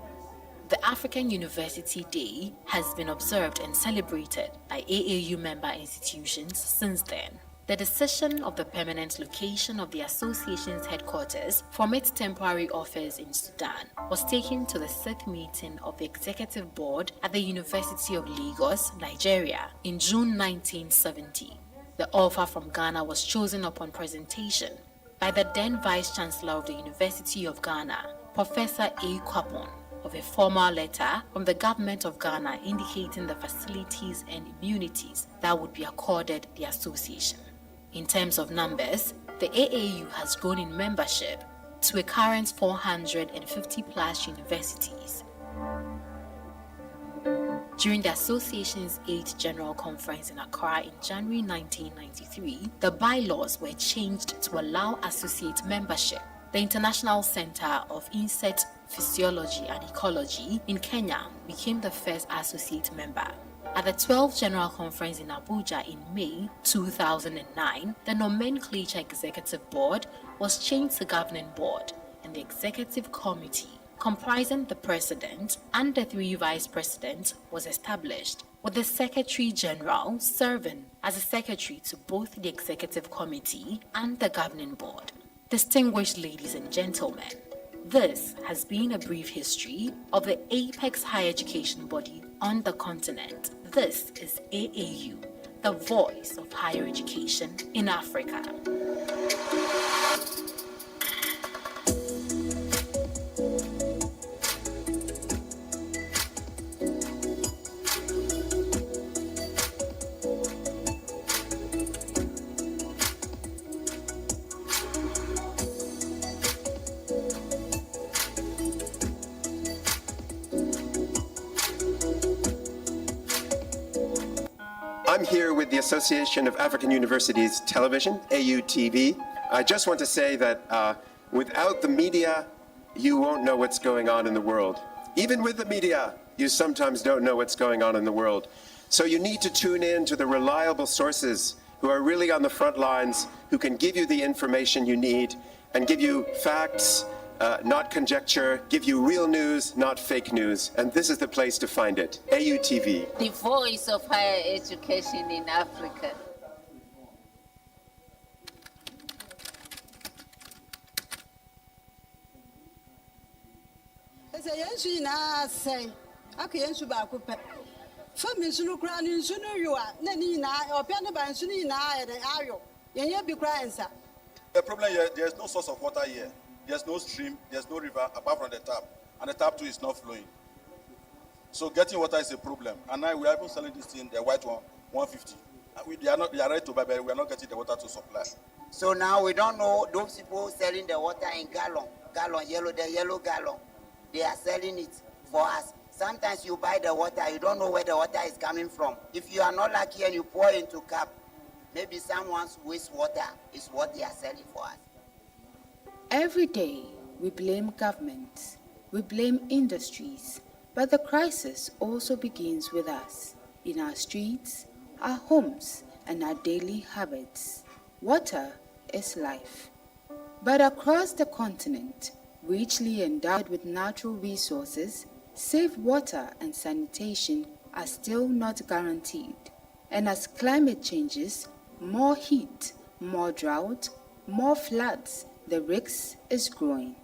The African University Day has been observed and celebrated by AAU member institutions since then. The decision of the permanent location of the association's headquarters from its temporary office in Sudan was taken to the 6th meeting of the Executive Board at the University of Lagos, Nigeria, in June 1970. The offer from Ghana was chosen upon presentation by the then Vice-Chancellor of the University of Ghana, Professor A. Kwapon, of a formal letter from the government of Ghana indicating the facilities and immunities that would be accorded the association. In terms of numbers, the AAU has grown in membership to a current 450 plus universities. During the association's 8th General Conference in Accra in January 1993, the bylaws were changed to allow associate membership. The International Center of Insect Physiology and Ecology in Kenya became the first associate member. At the 12th General Conference in Abuja in May 2009, the Nomenclature Executive Board was changed to Governing Board, and the Executive Committee, comprising the President and the 3 Vice Presidents, was established, with the Secretary General serving as a secretary to both the Executive Committee and the Governing Board. Distinguished ladies and gentlemen, this has been a brief history of the apex higher education body on the continent. This is AAU, the voice of higher education in Africa. I'm here with the Association of African Universities Television, AUTV. I just want to say that without the media, you won't know what's going on in the world. Even with the media, you sometimes don't know what's going on in the world. So you need to tune in to the reliable sources who are really on the front lines, who can give you the information you need and give you facts, not conjecture, give you real news, not fake news. And this is the place to find it, AUTV. The voice of higher education in Africa. The problem here, there's no source of water here. There's no stream, there's no river apart from the tap. And the tap too is not flowing. So getting water is a problem. And now we are even selling this thing, the white one, 150. They are ready to buy, but we are not getting the water to supply. So now we don't know those people selling the water in gallon, the yellow gallon. They are selling it for us. Sometimes you buy the water, you don't know where the water is coming from. If you are not lucky and you pour into cup, maybe someone's wastewater is what they are selling for us. Every day, we blame governments, we blame industries, but the crisis also begins with us, in our streets, our homes, and our daily habits. Water is life. But across the continent, richly endowed with natural resources, safe water and sanitation are still not guaranteed. And as climate changes, more heat, more drought, more floods, the risk is growing.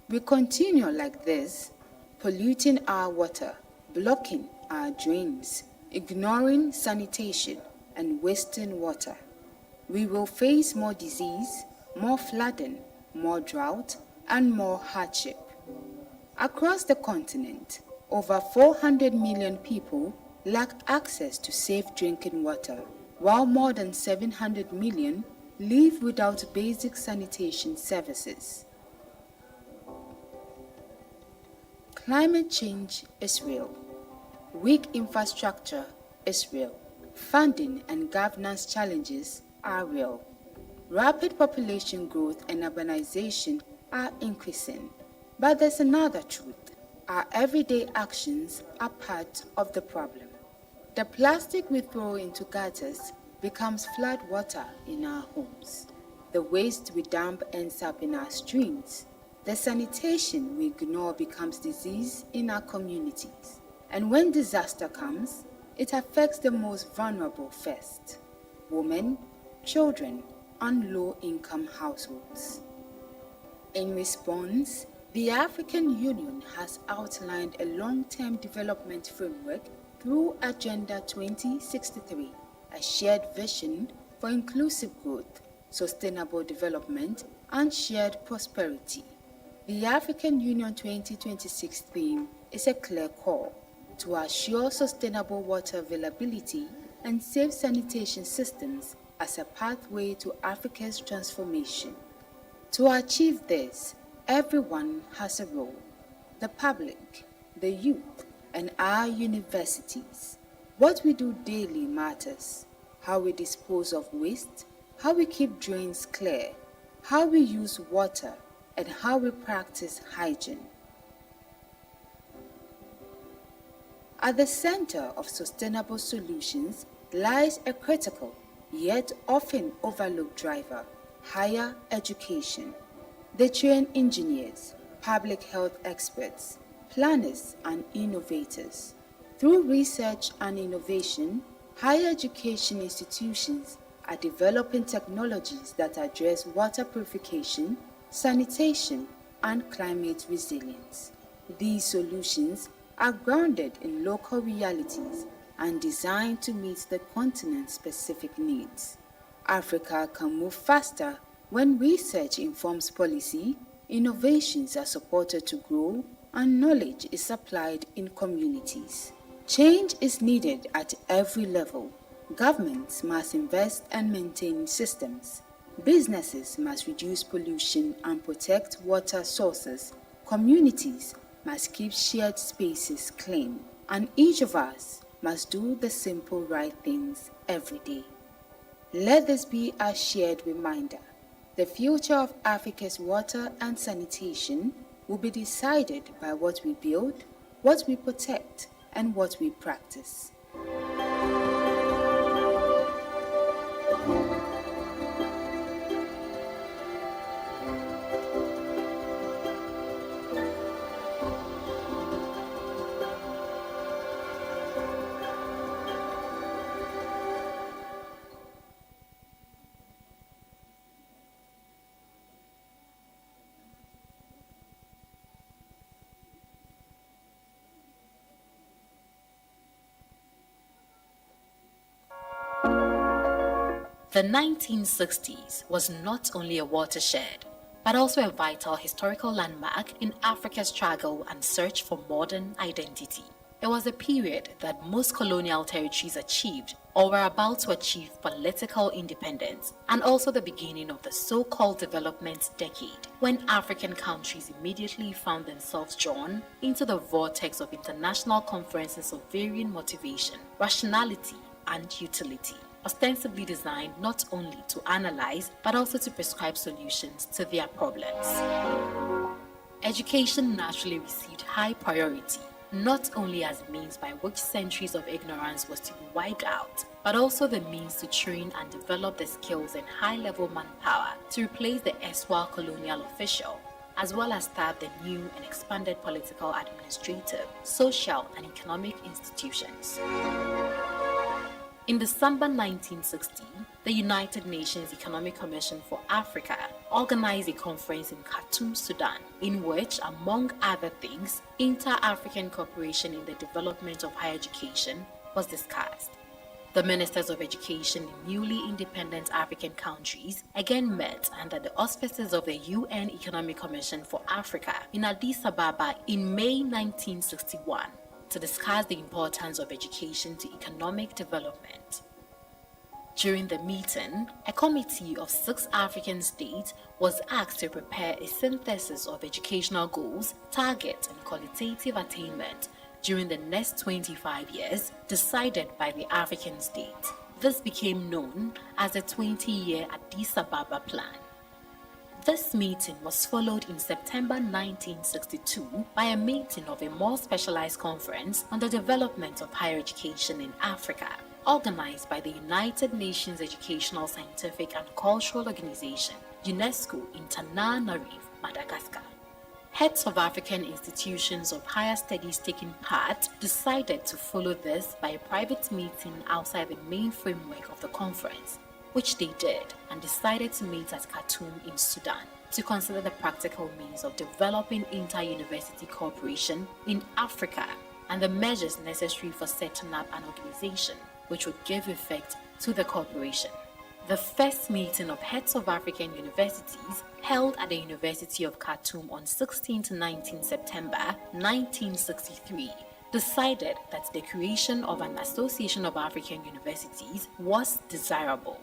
We continue like this, polluting our water, blocking our drains, ignoring sanitation, and wasting water. We will face more disease, more flooding, more drought, and more hardship. Across the continent, over 400 million people lack access to safe drinking water, while more than 700 million live without basic sanitation services. Climate change is real. Weak infrastructure is real. Funding and governance challenges are real. Rapid population growth and urbanization are increasing. But there's another truth. Our everyday actions are part of the problem. The plastic we throw into gutters becomes flood water in our homes. The waste we dump ends up in our streams. The sanitation we ignore becomes disease in our communities. And when disaster comes, it affects the most vulnerable first: women, children, and low-income households. In response, the African Union has outlined a long-term development framework through Agenda 2063, a shared vision for inclusive growth, sustainable development, and shared prosperity. The African Union 2026 theme is a clear call to assure sustainable water availability and safe sanitation systems as a pathway to Africa's transformation. To achieve this, everyone has a role: the public, the youth, and our universities. What we do daily matters: how we dispose of waste, how we keep drains clear, how we use water, and how we practice hygiene. At the center of sustainable solutions lies a critical, yet often overlooked driver: higher education. They train engineers, public health experts, planners, and innovators. Through research and innovation, higher education institutions are developing technologies that address water purification, sanitation, and climate resilience. These solutions are grounded in local realities and designed to meet the continent's specific needs. Africa can move faster when research informs policy, innovations are supported to grow, and knowledge is applied in communities. Change is needed at every level. Governments must invest and maintain systems. Businesses must reduce pollution and protect water sources. Communities must keep shared spaces clean. And each of us must do the simple right things every day. Let this be a shared reminder. The future of Africa's water and sanitation will be decided by what we build, what we protect, and what we practice. The 1960s was not only a watershed, but also a vital historical landmark in Africa's struggle and search for modern identity. It was a period that most colonial territories achieved or were about to achieve political independence, and also the beginning of the so-called development decade, when African countries immediately found themselves drawn into the vortex of international conferences of varying motivation, rationality, and utility, ostensibly designed not only to analyze but also to prescribe solutions to their problems. Education naturally received high priority, not only as a means by which centuries of ignorance was to be wiped out, but also the means to train and develop the skills and high-level manpower to replace the erstwhile colonial official, as well as start the new and expanded political, administrative, social, and economic institutions. In December 1960, the United Nations Economic Commission for Africa organized a conference in Khartoum, Sudan, in which, among other things, inter-African cooperation in the development of higher education was discussed. The ministers of education in newly independent African countries again met under the auspices of the UN Economic Commission for Africa in Addis Ababa in May 1961 to discuss the importance of education to economic development. During the meeting, a committee of 6 African states was asked to prepare a synthesis of educational goals, targets, and qualitative attainment during the next 25 years, decided by the African states. This became known as the 20-year Addis Ababa Plan. This meeting was followed in September 1962 by a meeting of a more specialized conference on the development of higher education in Africa, organized by the United Nations Educational, Scientific and Cultural Organization, UNESCO, in Tananarive, Madagascar. Heads of African institutions of higher studies taking part decided to follow this by a private meeting outside the main framework of the conference, which they did, and decided to meet at Khartoum in Sudan to consider the practical means of developing inter-university cooperation in Africa and the measures necessary for setting up an organization which would give effect to the cooperation. The first meeting of heads of African universities, held at the University of Khartoum on 16 to 19 September 1963, decided that the creation of an Association of African Universities was desirable.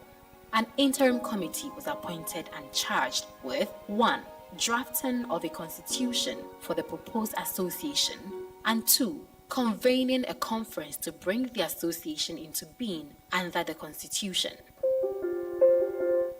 An interim committee was appointed and charged with 1. Drafting of a constitution for the proposed association, and 2. Convening a conference to bring the association into being under the constitution.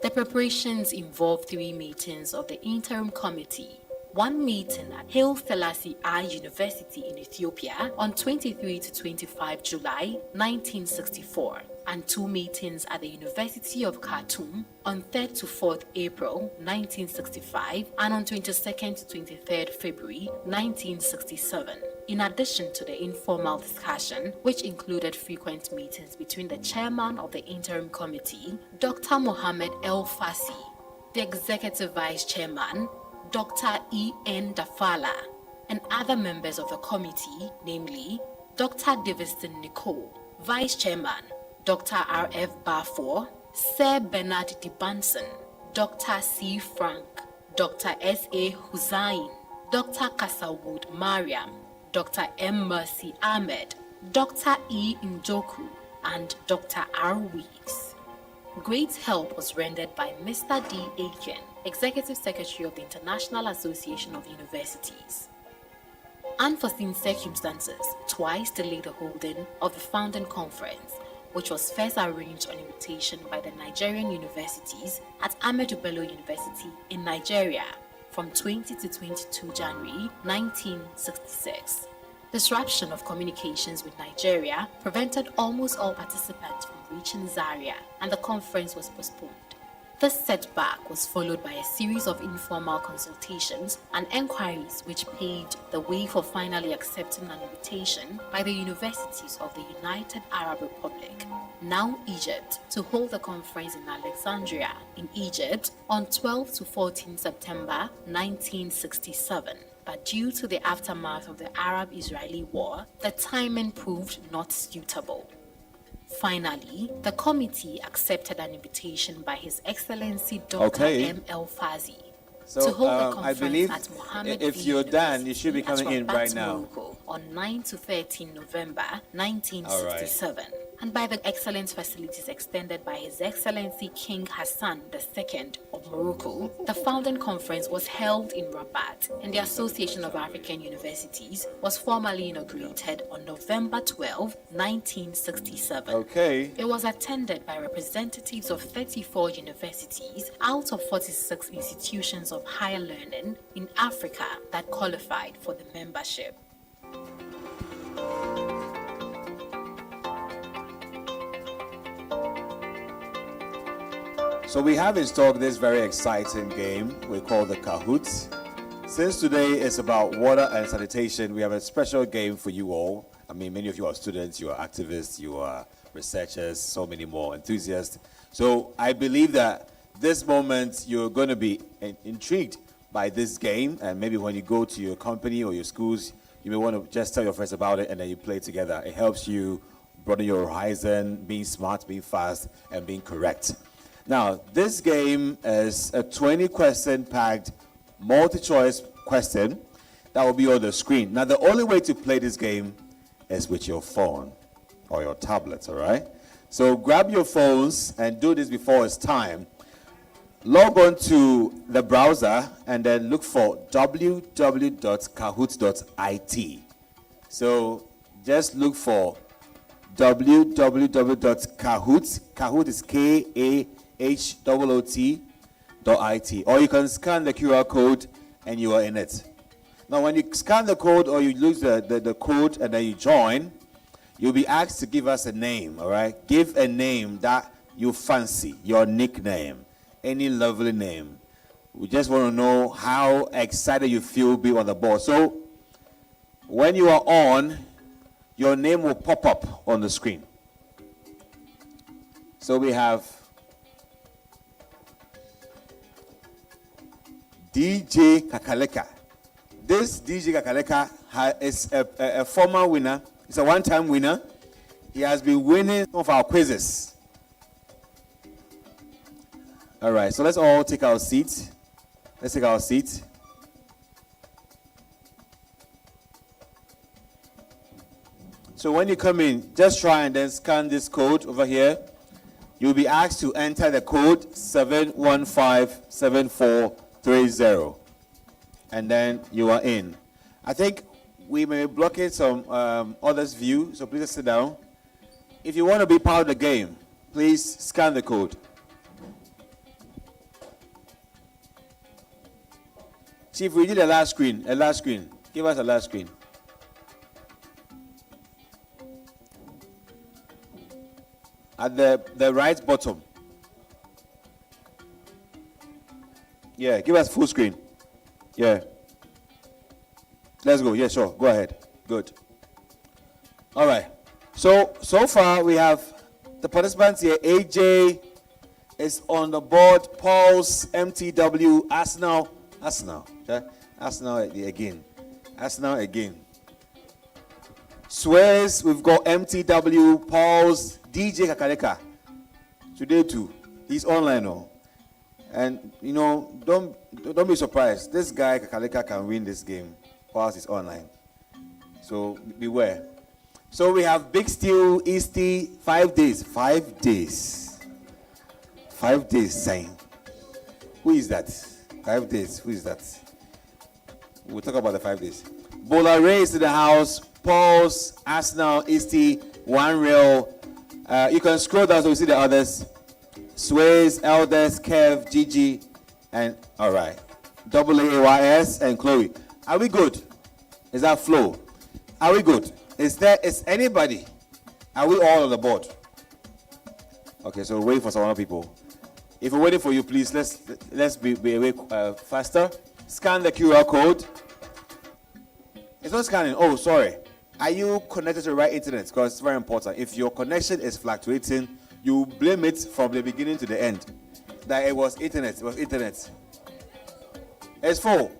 The preparations involved 3 meetings of the interim committee. 1 meeting at Haile Selassie I University in Ethiopia on 23 to 25 July 1964, and 2 meetings at the University of Khartoum on 3rd to 4th April 1965 and on 22nd to 23rd February 1967. In addition to the informal discussion, which included frequent meetings between the chairman of the interim committee, Dr. Mohammed El Fassi, the executive vice chairman, Dr. E.N. Dafala, and other members of the committee, namely Dr. Davidson Nicole, Vice Chairman, Dr. R.F. Barfor, Sir Bernard Dibanson, Dr. C. Frank, Dr. S.A. Hussain, Dr. Kasawood Mariam, Dr. M. Mercy Ahmed, Dr. E. Njoku, and Dr. R. Weeks. Great help was rendered by Mr. D. Aiken, Executive Secretary of the International Association of Universities. Unforeseen circumstances twice delayed the holding of the founding conference, which was first arranged on invitation by the Nigerian universities at Ahmadu Bello University in Nigeria from 20 to 22 January 1966. Disruption of communications with Nigeria prevented almost all participants from reaching Zaria, and the conference was postponed. This setback was followed by a series of informal consultations and enquiries which paved the way for finally accepting an invitation by the universities of the United Arab Republic, now Egypt, to hold the conference in Alexandria, in Egypt, on 12 to 14 September 1967. But due to the aftermath of the Arab-Israeli war, the timing proved not suitable. Finally, the committee accepted an invitation by His Excellency Dr. M. El Fazi, So to hold a I conference believe at Mohammed if V you're done, you should be University coming in at right Rabat, now. Morocco, on 9 to 13 November 1967. And by the excellent facilities extended by His Excellency King Hassan II of Morocco, the founding conference was held in Rabat, and the Association of African Universities was formally inaugurated on November 12, 1967. Okay. It was attended by representatives of 34 universities out of 46 institutions of higher learning in Africa that qualified for the membership. So we have installed this very exciting game we call the Kahoots. Since today is about water and sanitation, we have a special game for you all. I mean, many of you are students, you are activists, you are researchers, so many more enthusiasts. So I believe that this moment you're going to be intrigued by this game, and maybe when you go to your company or your schools, you may want to just tell your friends about it and then you play together. It helps you broaden your horizon, being smart, being fast, and being correct. Now, this game is a 20-question packed multi-choice question that will be on the screen. Now, the only way to play this game is with your phone or your tablet, all right? So grab your phones and do this before it's time. Log on to the browser and then look for www.kahoots.it. So just look for www.kahoots. Kahoot is KAHOOT.it. Or you can scan the QR code and you are in it. Now, when you scan the code or you use the code and then you join, you'll be asked to give us a name, all right? Give a name that you fancy, your nickname, any lovely name. We just want to know how excited you feel being on the board. So, when you are on, your name will pop up on the screen. So we have DJ Kakaleka. This DJ Kakaleka is a former winner. He's a one-time winner. He has been winning some of our quizzes. All right, so let's all take our seats. Let's take our seats. So when you come in, just try and then scan this code over here. You'll be asked to enter the code 7157430. And then you are in. I think we may be blocking some others' view, so please sit down. If you want to be part of the game, please scan the code. Chief, we did a last screen. Give us a last screen. At the right bottom. Yeah, give us full screen. Yeah. Let's go. Yeah, sure. Go ahead. Good. All right. So far we have the participants here. AJ is on the board. Paul's MTW. Arsenal. Okay? Arsenal again. Swears, we've got MTW, Paul's, DJ Kakaleka. Today too. He's online now. And you know, don't be surprised. This guy Kakaleka can win this game whilst he's online. So beware. So we have Big Steel, Easty, 5 days. 5 days. 5 days saying. Who is that? 5 days. Who is that? We'll talk about the 5 days. Bola Ray is in the house. Pulse, Arsenal, Easty, One Real. You can scroll down so you see the others. Sways, Elders, Kev, Gigi, and all right. AAYS and Chloe. Are we good? Is that Flo? Are we good? Is anybody? Are we all on the board? Okay, so we're waiting for some other people. If we're waiting for you, please let's be away faster. Scan the QR code. It's not scanning. Oh, sorry. Are you connected to the right internet? Because it's very important. If your connection is fluctuating, you blame it from the beginning to the end. That it was internet. It's full.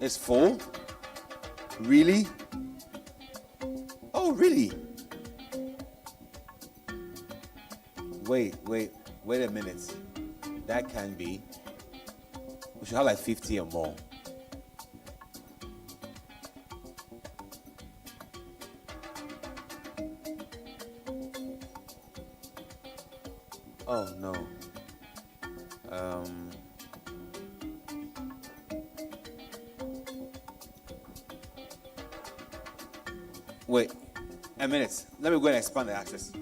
It's full? Really? Oh, really? Wait a minute. That can be. We should have like 50 or more. Oh no. Wait a minute. Let me go and expand the access.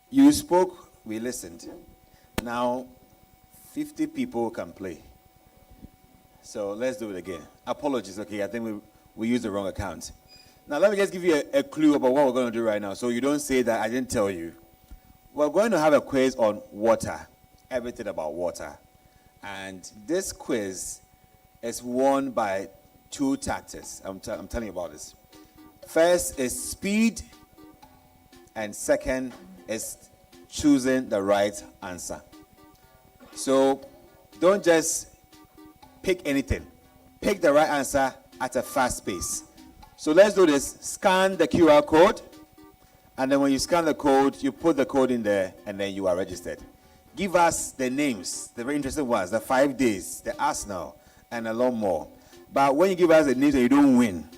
You spoke, we listened. Now, 50 people can play. So let's do it again. Apologies, okay? I think we used the wrong account. Now, let me just give you a clue about what we're going to do right now, so you don't say that I didn't tell you. We're going to have a quiz on water, everything about water. And this quiz is won by two tactics. I'm telling you about this. First is speed, and second is choosing the right answer. So don't just pick anything. Pick the right answer at a fast pace. So let's do this. Scan the QR code, and then when you scan the code, you put the code in there, and then you are registered. Give us the names, the very interesting ones, the 5 days, the Arsenal, and a lot more. But when you give us the names and you don't win.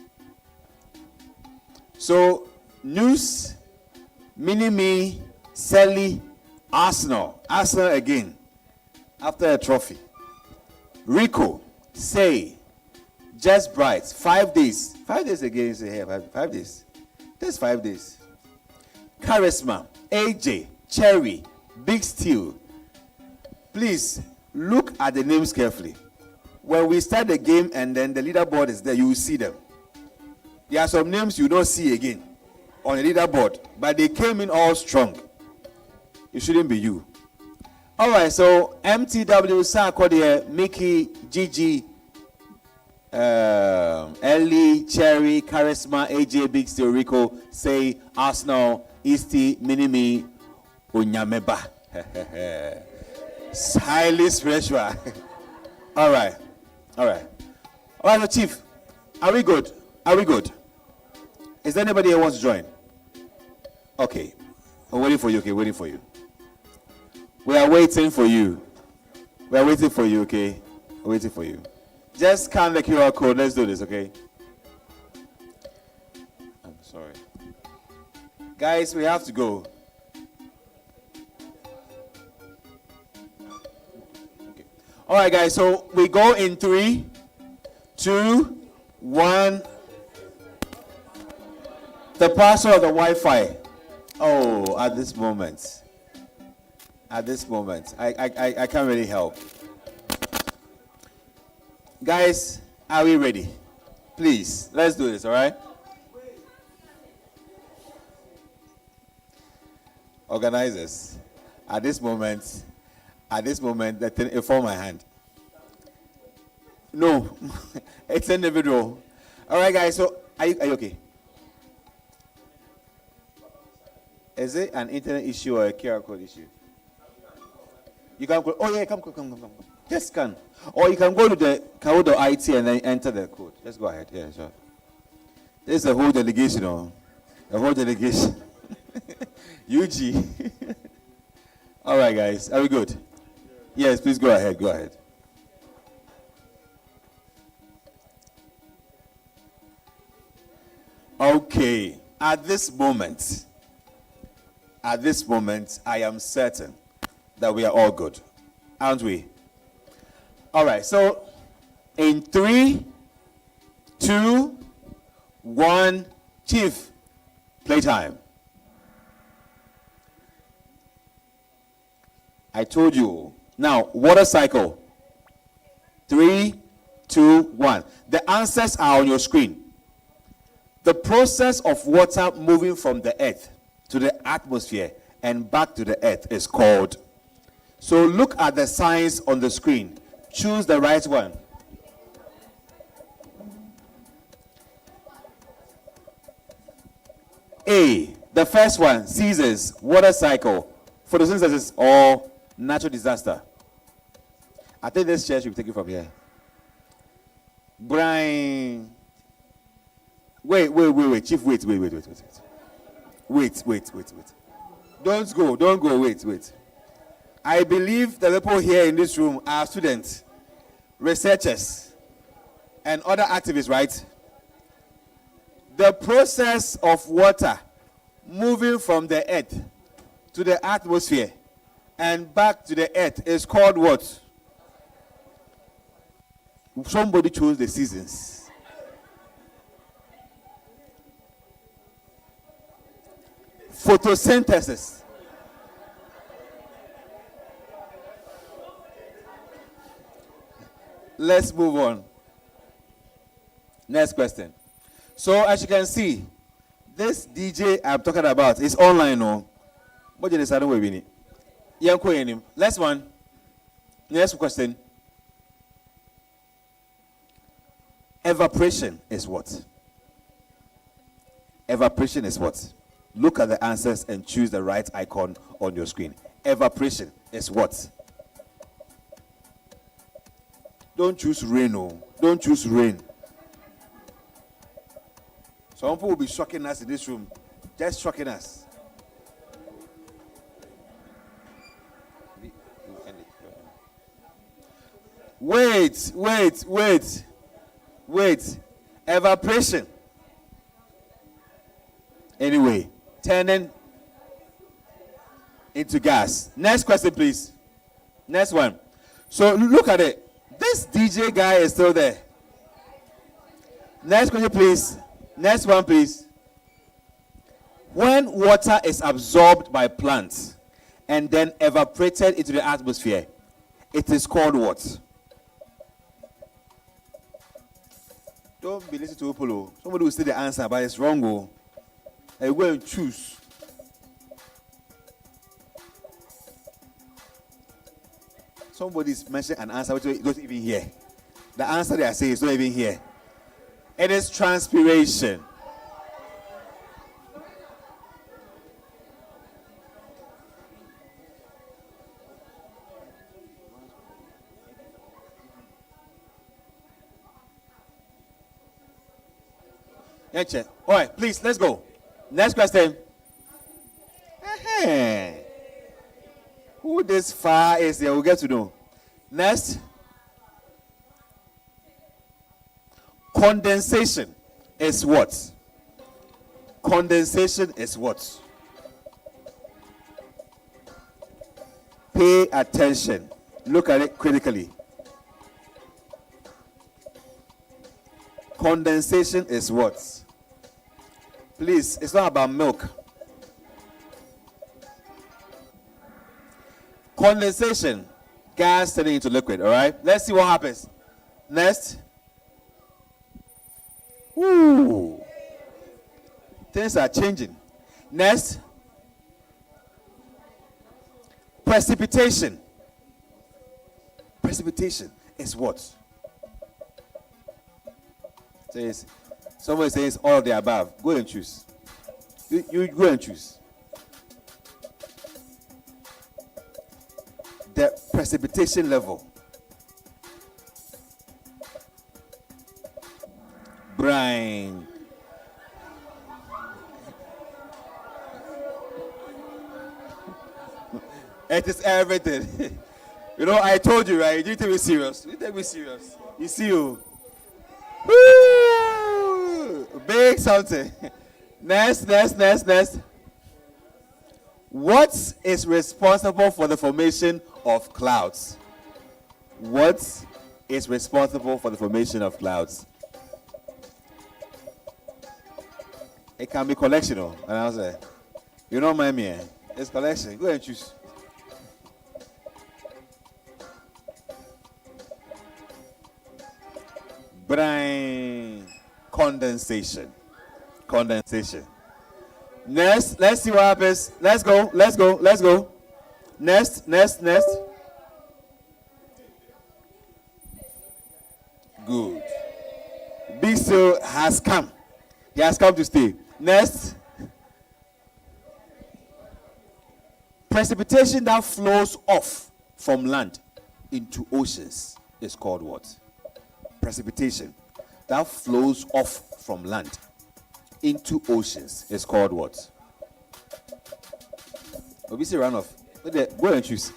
So, News, Mini-Me, Sally, Arsenal again, after a trophy. Rico, Say, Just Bright, 5 days. 5 days again, you say, hey, 5 days. That's 5 days. Charisma, AJ, Cherry, Big Steel. Please, look at the names carefully. When we start the game and then the leaderboard is there, you will see them. There are some names you don't see again on the leaderboard, but they came in all strong. It shouldn't be you. All right, so MTW, Sarkodie, Mickey, Gigi, Ellie, Cherry, Charisma, AJ, Big Steel, Rico, Say, Arsenal, Easty, Mini-Me, Unyameba. It's highly spiritual. All right. So Chief, are we good? Is there anybody who wants to join? Okay. I'm waiting for you, okay? Waiting for you. We are waiting for you. Okay? We're waiting for you. Just scan the QR code. Let's do this, okay? I'm sorry. Guys, we have to go. Okay. All right, guys, so we go in 3, 2, 1. The password of the Wi-Fi. Oh, at this moment, I can't really help. Guys, are we ready? Please, let's do this, all right? Organizers, at this moment, the thing is for my hand. No, it's individual. All right, guys, so are you okay? Is it an internet issue or a QR code issue? You can go, oh yeah, come. Just scan. Or you can go to the Kahoot.it and then enter the code. Just go ahead. Yeah, sure. There's a whole delegation, a whole delegation. UG. All right, guys. Are we good? Yes, please go ahead. Go ahead. Okay. At this moment, I am certain that we are all good. Aren't we? All right. So, in 3, 2, 1, Chief, playtime. I told you. Now, water cycle. 3, 2, 1. The answers are on your screen. The process of water moving from the earth to the atmosphere and back to the earth is called. So look at the signs on the screen. Choose the right one. A, the first one, seasons, water cycle, photosynthesis, or natural disaster. I think this chair should be taken from here. Brian. Wait. Chief, wait. Wait. Don't go, wait. I believe the people here in this room are students, researchers, and other activists, right? The process of water moving from the earth to the atmosphere and back to the earth is called what? Somebody chose the seasons. Photosynthesis. Let's move on. Next question. So as you can see, this DJ I'm talking about is online. What did I say? Last one. Next question. Evaporation is what? Evaporation is what? Look at the answers and choose the right icon on your screen. Evaporation is what? Don't choose rain, Don't choose rain. Some people will be shocking us in this room. Just shocking us. Wait. Evaporation. Anyway, turning into gas. Next question, please. Next one. So look at it. This DJ guy is still there. Next question, please. Next one, please. When water is absorbed by plants and then evaporated into the atmosphere, it is called what? Don't be listening to Opolo. Somebody will say the answer, but it's wrong. I go and choose. Somebody's mentioned an answer which is not even here. The answer they are saying is not even here. It is transpiration. All right, please, let's go. Next question. Who this far is there? We'll get to know. Next. Condensation is what? Condensation is what? Pay attention. Look at it critically. Condensation is what? Please, it's not about milk. Condensation, gas turning into liquid, all right? Let's see what happens. Next. Ooh. Things are changing. Next. Precipitation. Precipitation is what? Says, someone says all of the above. Go and choose. You go and choose. The precipitation level. Brine. It is everything. You know, I told you, right? You didn't take me serious. You take me serious. You see you. Woo! Big something. Next. What is responsible for the formation of clouds? What is responsible for the formation of clouds? It can be collectional. And I was like, you don't mind me, eh? It's collection. Go ahead and choose. Brine. Condensation. Next, let's see what happens. Let's go. Next. Good. Big Seal has come. He has come to stay. Next. Precipitation that flows off from land into oceans is called what? Precipitation that flows off from land into oceans is called what? Obviously, runoff. Go and choose.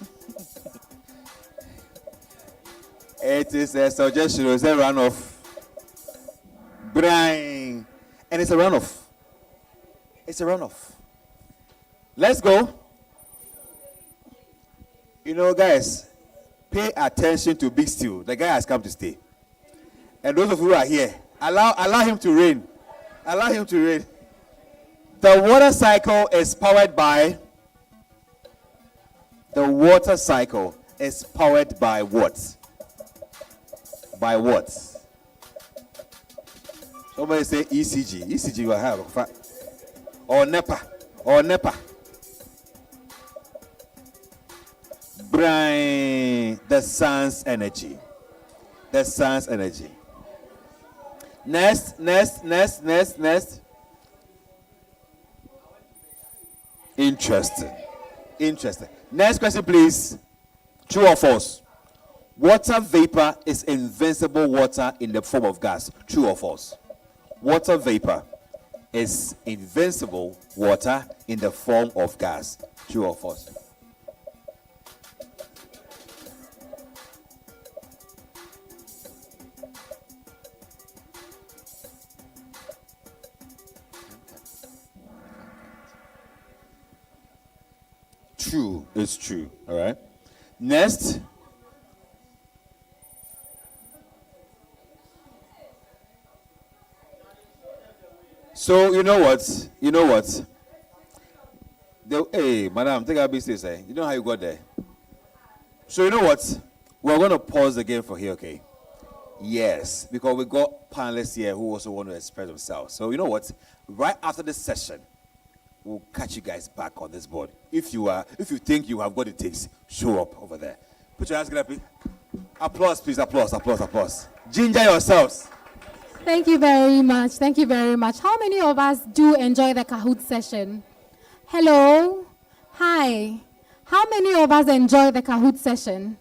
It is a suggestion. It's a runoff. Brine. And it's a runoff. Let's go. You know, guys, pay attention to Big Steel. The guy has come to stay. And those of you who are here, allow him to reign. The water cycle is powered by what? By what? Somebody say ECG. ECG will have. Or NEPA. Brine. The sun's energy. Next. Interesting. Next question, please. True or false? Water vapor is invincible water in the form of gas. True or false? Water vapor is invincible water in the form of gas. True or false? True. It's true. All right. Next. So you know what? Hey, madam, take our business. You know how you got there. So you know what? We're going to pause the game for here, okay? Yes, because we got panelists here who also want to express themselves. So you know what? Right after this session, we'll catch you guys back on this board. If you think you have what it takes, show up over there. Put your hands together, please. Applause, please. Applause. Ginger yourselves. Thank you very much. How many of us do enjoy the Kahoot session? Hello? Hi. How many of us enjoy the Kahoot session?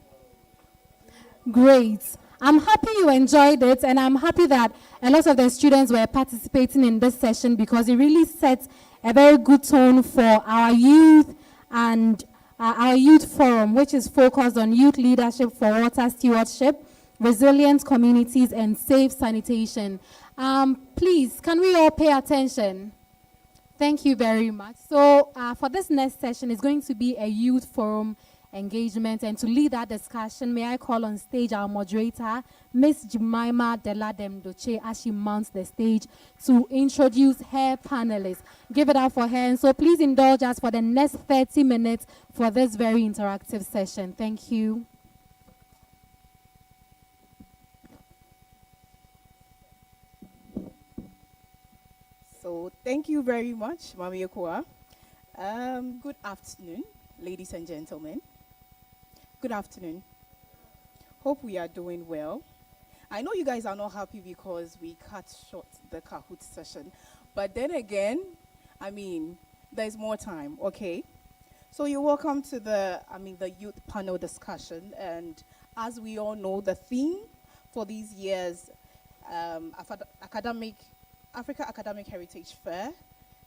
Great. I'm happy you enjoyed it, and I'm happy that a lot of the students were participating in this session because it really sets a very good tone for our youth and our youth forum, which is focused on youth leadership for water stewardship, resilient communities, and safe sanitation. Please, can we all pay attention? Thank you very much. So for this next session, it's going to be a youth forum engagement, and to lead that discussion, may I call on stage our moderator, Miss Jemima Deladem Doche, as she mounts the stage to introduce her panelists. Give it up for her, and so please indulge us for the next 30 minutes for this very interactive session. Thank you. So thank you very much, Mami Okoa. Good afternoon, ladies and gentlemen. Good afternoon. Hope we are doing well. I know you guys are not happy because we cut short the Kahoot session, but then again, there's more time, okay? So you're welcome to the youth panel discussion. And as we all know, the theme for these years, Africa Academic Heritage Fair,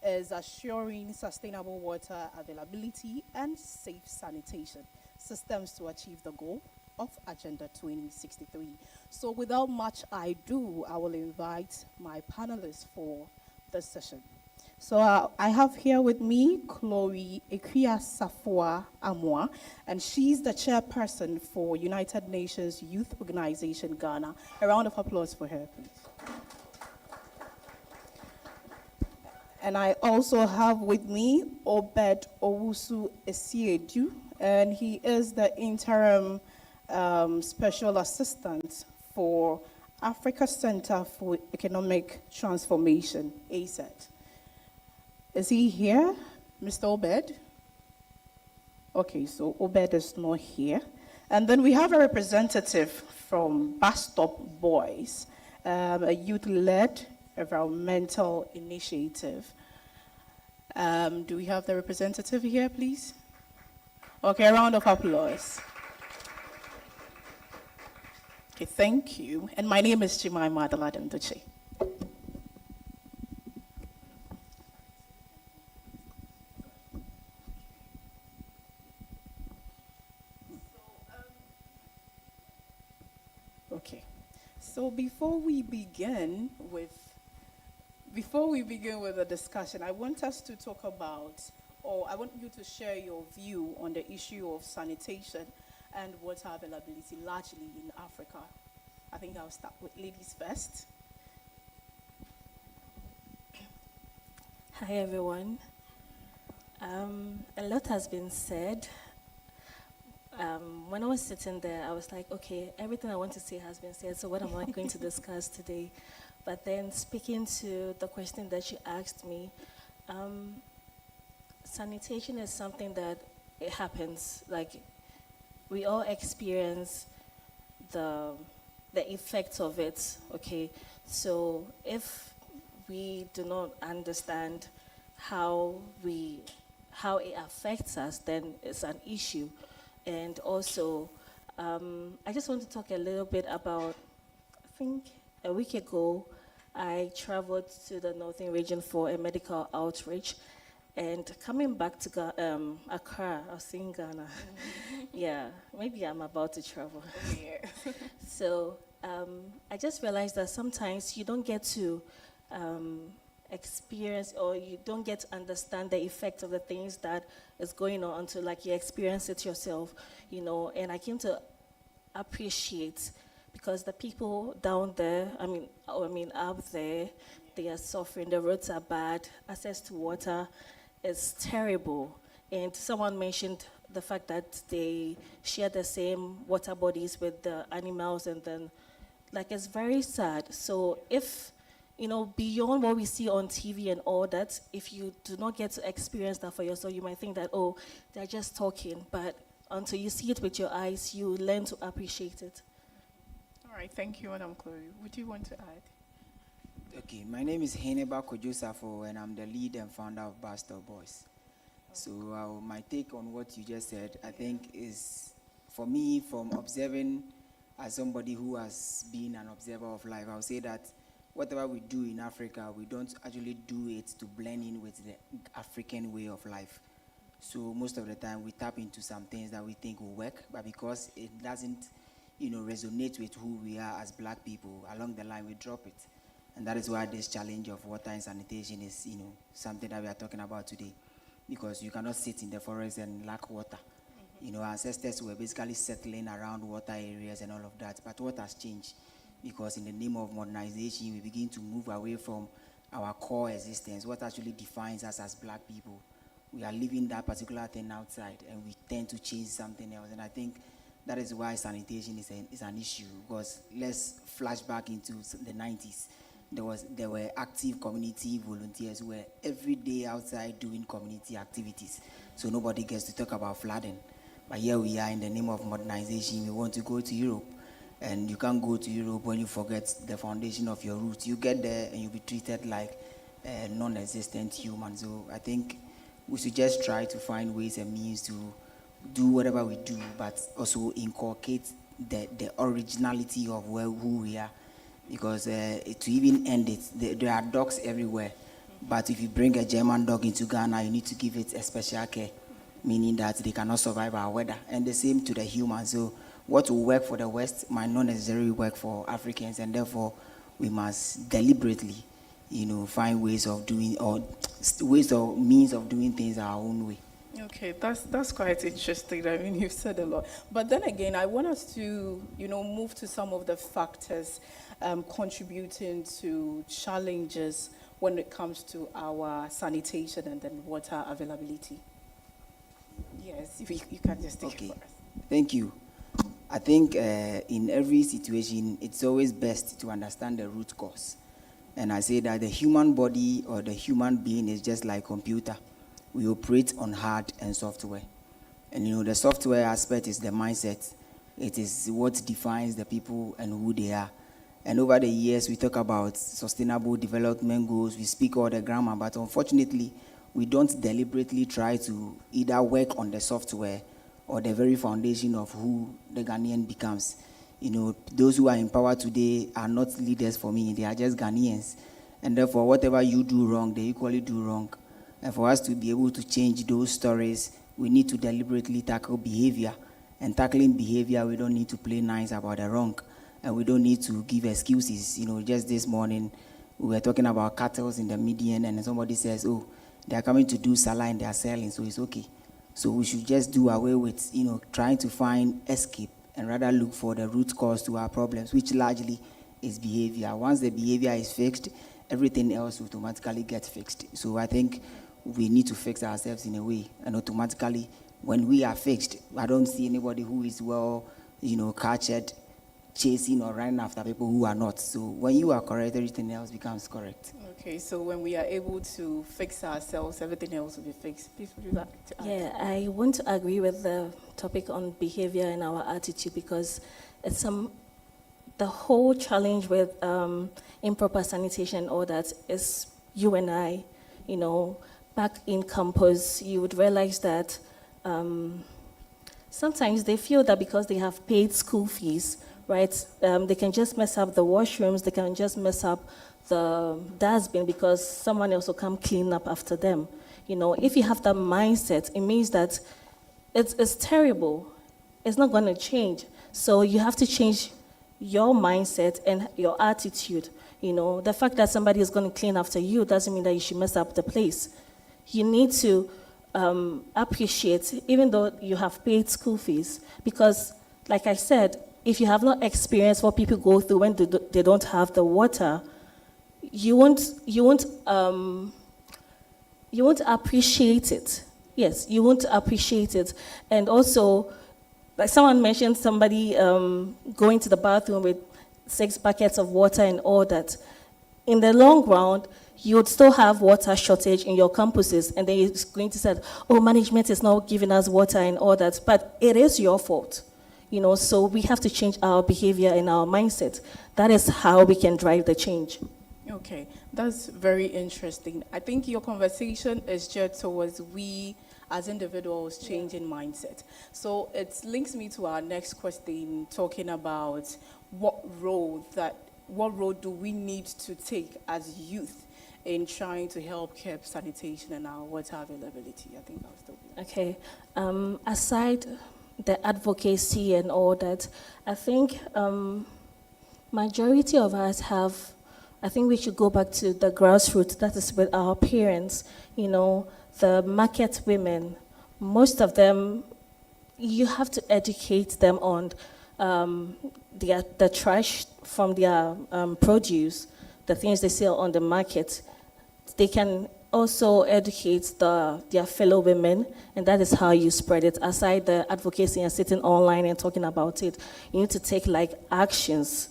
is assuring sustainable water availability and safe sanitation systems to achieve the goal of Agenda 2063. So without much ado, I will invite my panelists for this session. So I have here with me Chloe Ekia Safua Amwa, and she's the chairperson for United Nations Youth Organization Ghana. A round of applause for her, please. And I also have with me Obed Owusu Esiedu, and he is the interim special assistant for Africa Center for Economic Transformation, ACET. Is he here, Mr. Obed? Okay, so Obed is not here. And then we have a representative from Bus Stop Boys, a youth-led environmental initiative. Do we have the representative here, please? Okay, a round of applause. Okay, thank you. And my name is Jemima Adeladendoche. Okay, so before we begin with the discussion, I want us to talk about, or I want you to share your view on the issue of sanitation and water availability largely in Africa. I think I'll start with ladies first. Hi everyone. A lot has been said. When I was sitting there, I was like, okay, everything I want to say has been said, so what am I going to discuss today? But then speaking to the question that you asked me, sanitation is something that it happens. Like, we all experience the effects of it, okay? So if we do not understand how it affects us, then it's an issue. And also, I just want to talk a little bit about, I think a week ago, I traveled to the northern region for a medical outreach. And coming back to Accra, I was in Ghana. Yeah, maybe I'm about to travel. Yeah. So I just realized that sometimes you don't get to experience, or you don't get to understand the effect of the things that is going on until like you experience it yourself, you know. And I came to appreciate, because the people down there, I mean up there, they are suffering. The roads are bad. Access to water is terrible. And someone mentioned the fact that they share the same water bodies with the animals, and then, like, it's very sad. So if, you know, beyond what we see on TV and all that, if you do not get to experience that for yourself, you might think that, oh, they're just talking. But until you see it with your eyes, you learn to appreciate it. All right, thank you, Madam Chloe. Would you want to add? Okay, my name is Heneba Kojosafo, and I'm the lead and founder of Basta Boys. So my take on what you just said, I think, is, for me, from observing as somebody who has been an observer of life, I would say that whatever we do in Africa, we don't actually do it to blend in with the African way of life. So most of the time we tap into some things that we think will work, but because it doesn't, you know, resonate with who we are as black people, along the line we drop it. And that is why this challenge of water and sanitation is, you know, something that we are talking about today. Because you cannot sit in the forest and lack water. You know, ancestors were basically settling around water areas and all of that, but what has changed? Because in the name of modernization, we begin to move away from our core existence, what actually defines us as black people. We are leaving that particular thing outside, and we tend to change something else. And I think that is why sanitation is an issue, because let's flash back into the 90s. There were active community volunteers who were every day outside doing community activities. So nobody gets to talk about flooding. But here we are in the name of modernization. We want to go to Europe. And you can't go to Europe when you forget the foundation of your roots. You get there and you'll be treated like a non-existent human. So I think we should just try to find ways and means to do whatever we do, but also inculcate the originality of who we are. Because to even end it, there are dogs everywhere. But if you bring a German dog into Ghana, you need to give it a special care, meaning that they cannot survive our weather. And the same to the humans. So what will work for the West might not necessarily work for Africans, and therefore we must deliberately, find ways of doing, or ways or means of doing things our own way. Okay, that's quite interesting. I mean, you've said a lot. But then again, I want us to, move to some of the factors contributing to challenges when it comes to our sanitation and then water availability. Yes, if you can just take it for us. Thank you. I think in every situation, it's always best to understand the root cause. And I say that the human body or the human being is just like computer. We operate on hard and software. And the software aspect is the mindset. It is what defines the people and who they are. And over the years, we talk about sustainable development goals. We speak all the grammar, but unfortunately, we don't deliberately try to either work on the software or the very foundation of who the Ghanaian becomes. Those who are in power today are not leaders for me. They are just Ghanaians. And therefore, whatever you do wrong, they equally do wrong. And for us to be able to change those stories, we need to deliberately tackle behavior. And tackling behavior, we don't need to play nice about the wrong. And we don't need to give excuses. Just this morning, we were talking about cattle in the median, and somebody says, oh, they are coming to do salah and they are selling, so it's okay. So we should just do away with, trying to find escape and rather look for the root cause to our problems, which largely is behavior. Once the behavior is fixed, everything else will automatically get fixed. So I think we need to fix ourselves in a way, and automatically, when we are fixed, I don't see anybody who is well, captured, chasing or running after people who are not. So when you are correct, everything else becomes correct. Okay, so when we are able to fix ourselves, everything else will be fixed. Please, would you like to add? Yeah, I want to agree with the topic on behavior and our attitude, because it's the whole challenge with improper sanitation and all that is you and I, back in campus, you would realize that sometimes they feel that because they have paid school fees, right, they can just mess up the washrooms, they can just mess up the dustbin because someone else will come clean up after them. If you have that mindset, it means that it's terrible. It's not going to change. So you have to change your mindset and your attitude. The fact that somebody is going to clean after you doesn't mean that you should mess up the place. You need to appreciate, even though you have paid school fees, because, like I said, if you have not experienced what people go through when they don't have the water, you won't appreciate it. Yes, you won't appreciate it. And also, like someone mentioned, somebody going to the bathroom with 6 buckets of water and all that. In the long run, you would still have water shortage in your campuses, and then you're going to say, oh, management is not giving us water and all that, but it is your fault. So we have to change our behavior and our mindset. That is how we can drive the change. Okay, that's very interesting. I think your conversation is geared towards we as individuals changing mindset. So it links me to our next question, talking about what role do we need to take as youth in trying to help curb sanitation and our water availability. I think I'll still be. Okay, aside the advocacy and all that, I think majority of us I think we should go back to the grassroots, that is with our parents, the market women. Most of them, you have to educate them on the trash from their produce, the things they sell on the market. They can also educate their fellow women, and that is how you spread it. Aside the advocacy and sitting online and talking about it, you need to take actions.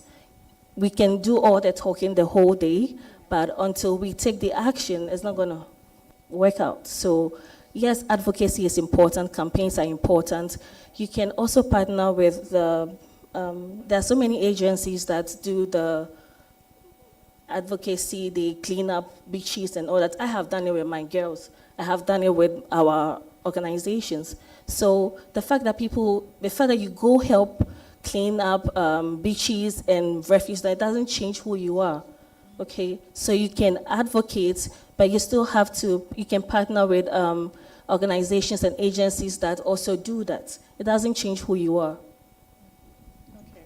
We can do all the talking the whole day, but until we take the action, it's not going to work out. So yes, advocacy is important, campaigns are important. You can also partner with there are so many agencies that do the advocacy, they clean up beaches and all that. I have done it with my girls. I have done it with our organizations. So the fact that you go help clean up beaches and refuse, that doesn't change who you are. Okay, so you can advocate, but you still have to, you can partner with organizations and agencies that also do that. It doesn't change who you are. Okay,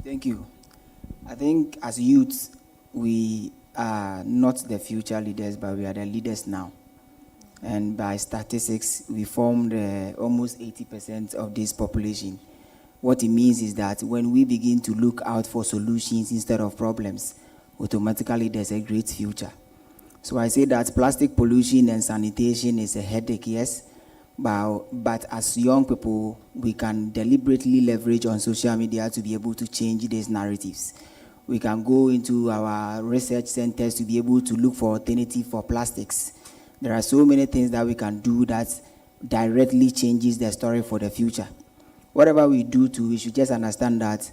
thank you. I think as youths, we are not the future leaders, but we are the leaders now. And by statistics, we formed almost 80% of this population. What it means is that when we begin to look out for solutions instead of problems, automatically there's a great future. So I say that plastic pollution and sanitation is a headache, yes, but as young people, we can deliberately leverage on social media to be able to change these narratives. We can go into our research centers to be able to look for alternatives for plastics. There are so many things that we can do that directly changes the story for the future. Whatever we do we should just understand that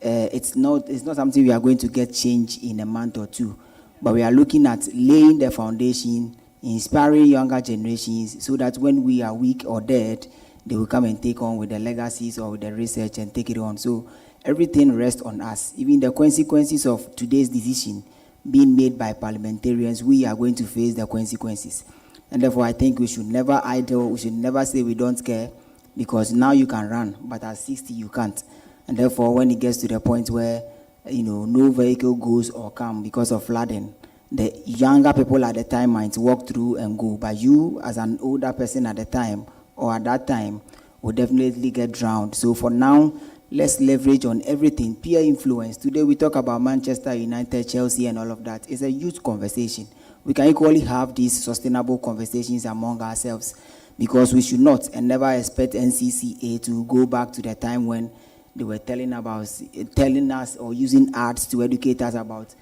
it's not something we are going to get change in a month or two, but we are looking at laying the foundation, inspiring younger generations so that when we are weak or dead, they will come and take on with the legacies or with the research and take it on. So everything rests on us. Even the consequences of today's decision being made by parliamentarians, we are going to face the consequences. And therefore, I think we should never idle, we should never say we don't care, because now you can run, but at 60 you can't. And therefore, when it gets to the point where no vehicle goes or come because of flooding, the younger people at the time might walk through and go, but you as an older person at the time or at that time will definitely get drowned. So for now, let's leverage on everything. Peer influence. Today we talk about Manchester United, Chelsea and all of that. It's a huge conversation. We can equally have these sustainable conversations among ourselves, because we should not and never expect NCCA to go back to the time when they were telling us or using arts to educate us about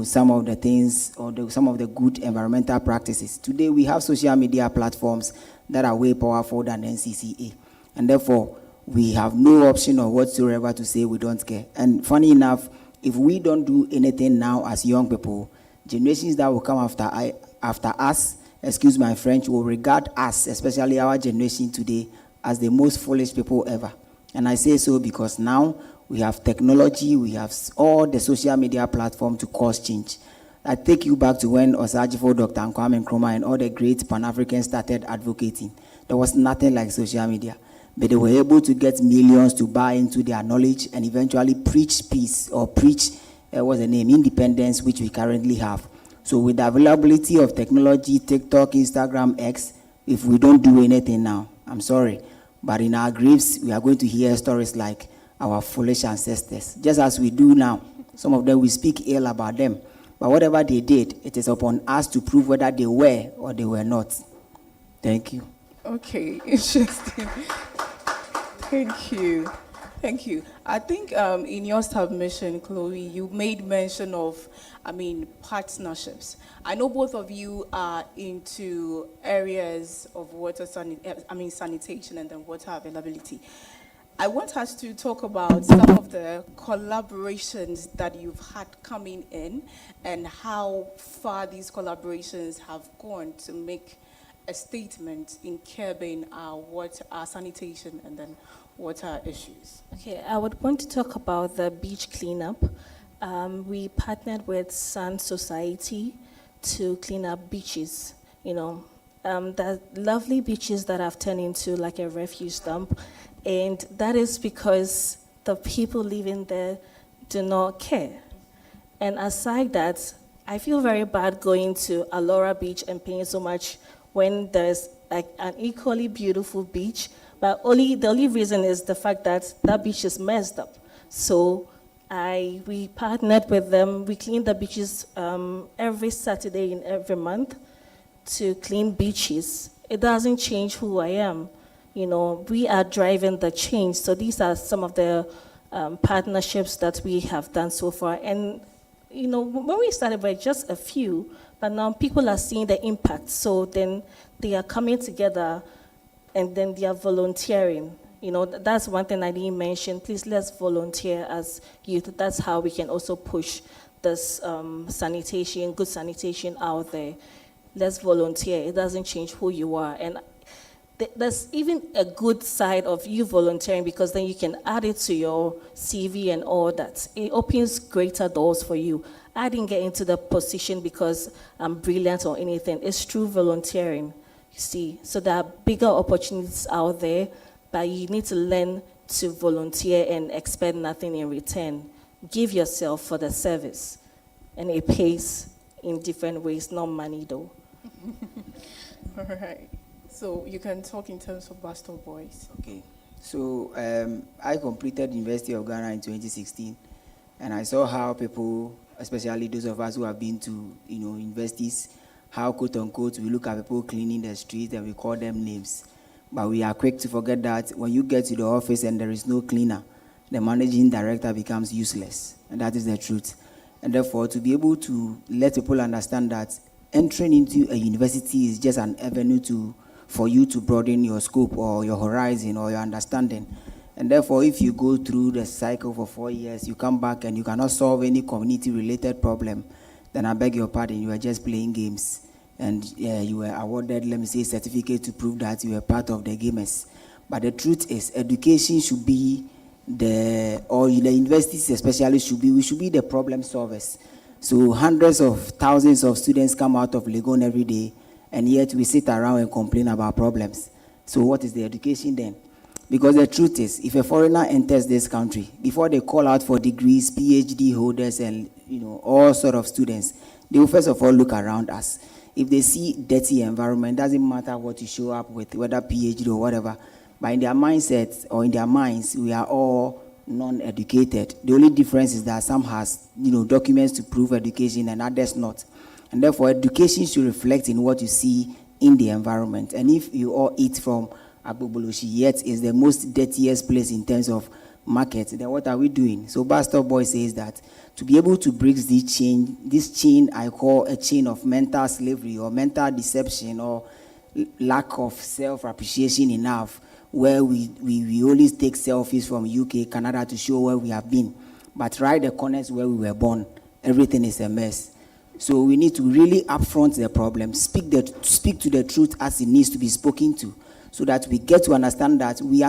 some of the things or some of the good environmental practices. Today we have social media platforms that are way powerful than NCCA, and therefore we have no option or whatsoever to say we don't care. And funny enough, if we don't do anything now as young people, generations that will come after us, excuse my French, will regard us, especially our generation today, as the most foolish people ever. And I say so because now we have technology, we have all the social media platform to cause change. I take you back to when Osajifo, Dr. Kwame Nkrumah, and all the great Pan-Africans started advocating. There was nothing like social media, but they were able to get millions to buy into their knowledge and eventually preach peace or preach, independence, which we currently have. So with the availability of technology, TikTok, Instagram, X, if we don't do anything now, I'm sorry, but in our graves, we are going to hear stories like our foolish ancestors, just as we do now. Some of them, we speak ill about them, but whatever they did, it is upon us to prove whether they were or they were not. Thank you. Okay, interesting. Thank you. Thank you. I think in your submission, Chloe, you made mention of, partnerships. I know both of you are into areas of sanitation and then water availability. I want us to talk about some of the collaborations that you've had coming in and how far these collaborations have gone to make a statement in curbing our sanitation and then water issues. Okay, I would want to talk about the beach cleanup. We partnered with Sun Society to clean up beaches, the lovely beaches that have turned into like a refuse dump. And that is because the people living there do not care. And aside that, I feel very bad going to Alora Beach and paying so much when there's like an equally beautiful beach, but the only reason is the fact that that beach is messed up. So we partnered with them. We clean the beaches every Saturday in every month to clean beaches. It doesn't change who I am. We are driving the change. So these are some of the partnerships that we have done so far. And, when we started with just a few, but now people are seeing the impact. So then they are coming together and then they are volunteering. That's one thing I didn't mention. Please, let's volunteer as youth. That's how we can also push this good sanitation out there. let's volunteer. It doesn't change who you are. And there's even a good side of you volunteering, because then you can add it to your CV and all that. It opens greater doors for you. I didn't get into the position because I'm brilliant or anything. It's true volunteering, you see. So there are bigger opportunities out there, but you need to learn to volunteer and expect nothing in return. Give yourself for the service, and it pays in different ways, not money though. All right. So you can talk in terms of Pastor Boys. Okay. So I completed University of Ghana in 2016, and I saw how people, especially those of us who have been to universities, how quote unquote we look at people cleaning the streets and we call them names. But we are quick to forget that when you get to the office and there is no cleaner, the managing director becomes useless. And that is the truth. And therefore, to be able to let people understand that entering into a university is just an avenue for you to broaden your scope or your horizon or your understanding. And therefore, if you go through the cycle for 4 years, you come back and you cannot solve any community-related problem, then I beg your pardon, you are just playing games. And you were awarded, let me say, a certificate to prove that you were part of the gamers. But the truth is, education should be the universities especially we should be the problem solvers. So hundreds of thousands of students come out of Legon every day, and yet we sit around and complain about problems. So what is the education then? Because the truth is, if a foreigner enters this country, before they call out for degrees, PhD holders, and all sort of students, they will first of all look around us. If they see dirty environment, doesn't matter what you show up with, whether PhD or whatever, but in their mindsets or in their minds, we are all non-educated. The only difference is that some has documents to prove education and others not. And therefore, education should reflect in what you see in the environment. And if you all eat from Agboboloshi, yet is the most dirtiest place in terms of market, then what are we doing? So Pastor Boy says that to be able to break this chain I call a chain of mental slavery or mental deception or lack of self-appreciation enough, where we always take selfies from UK, Canada to show where we have been. But right the corners where we were born, everything is a mess. So we need to really upfront the problem, speak to the truth as it needs to be spoken to, so that we get to understand that we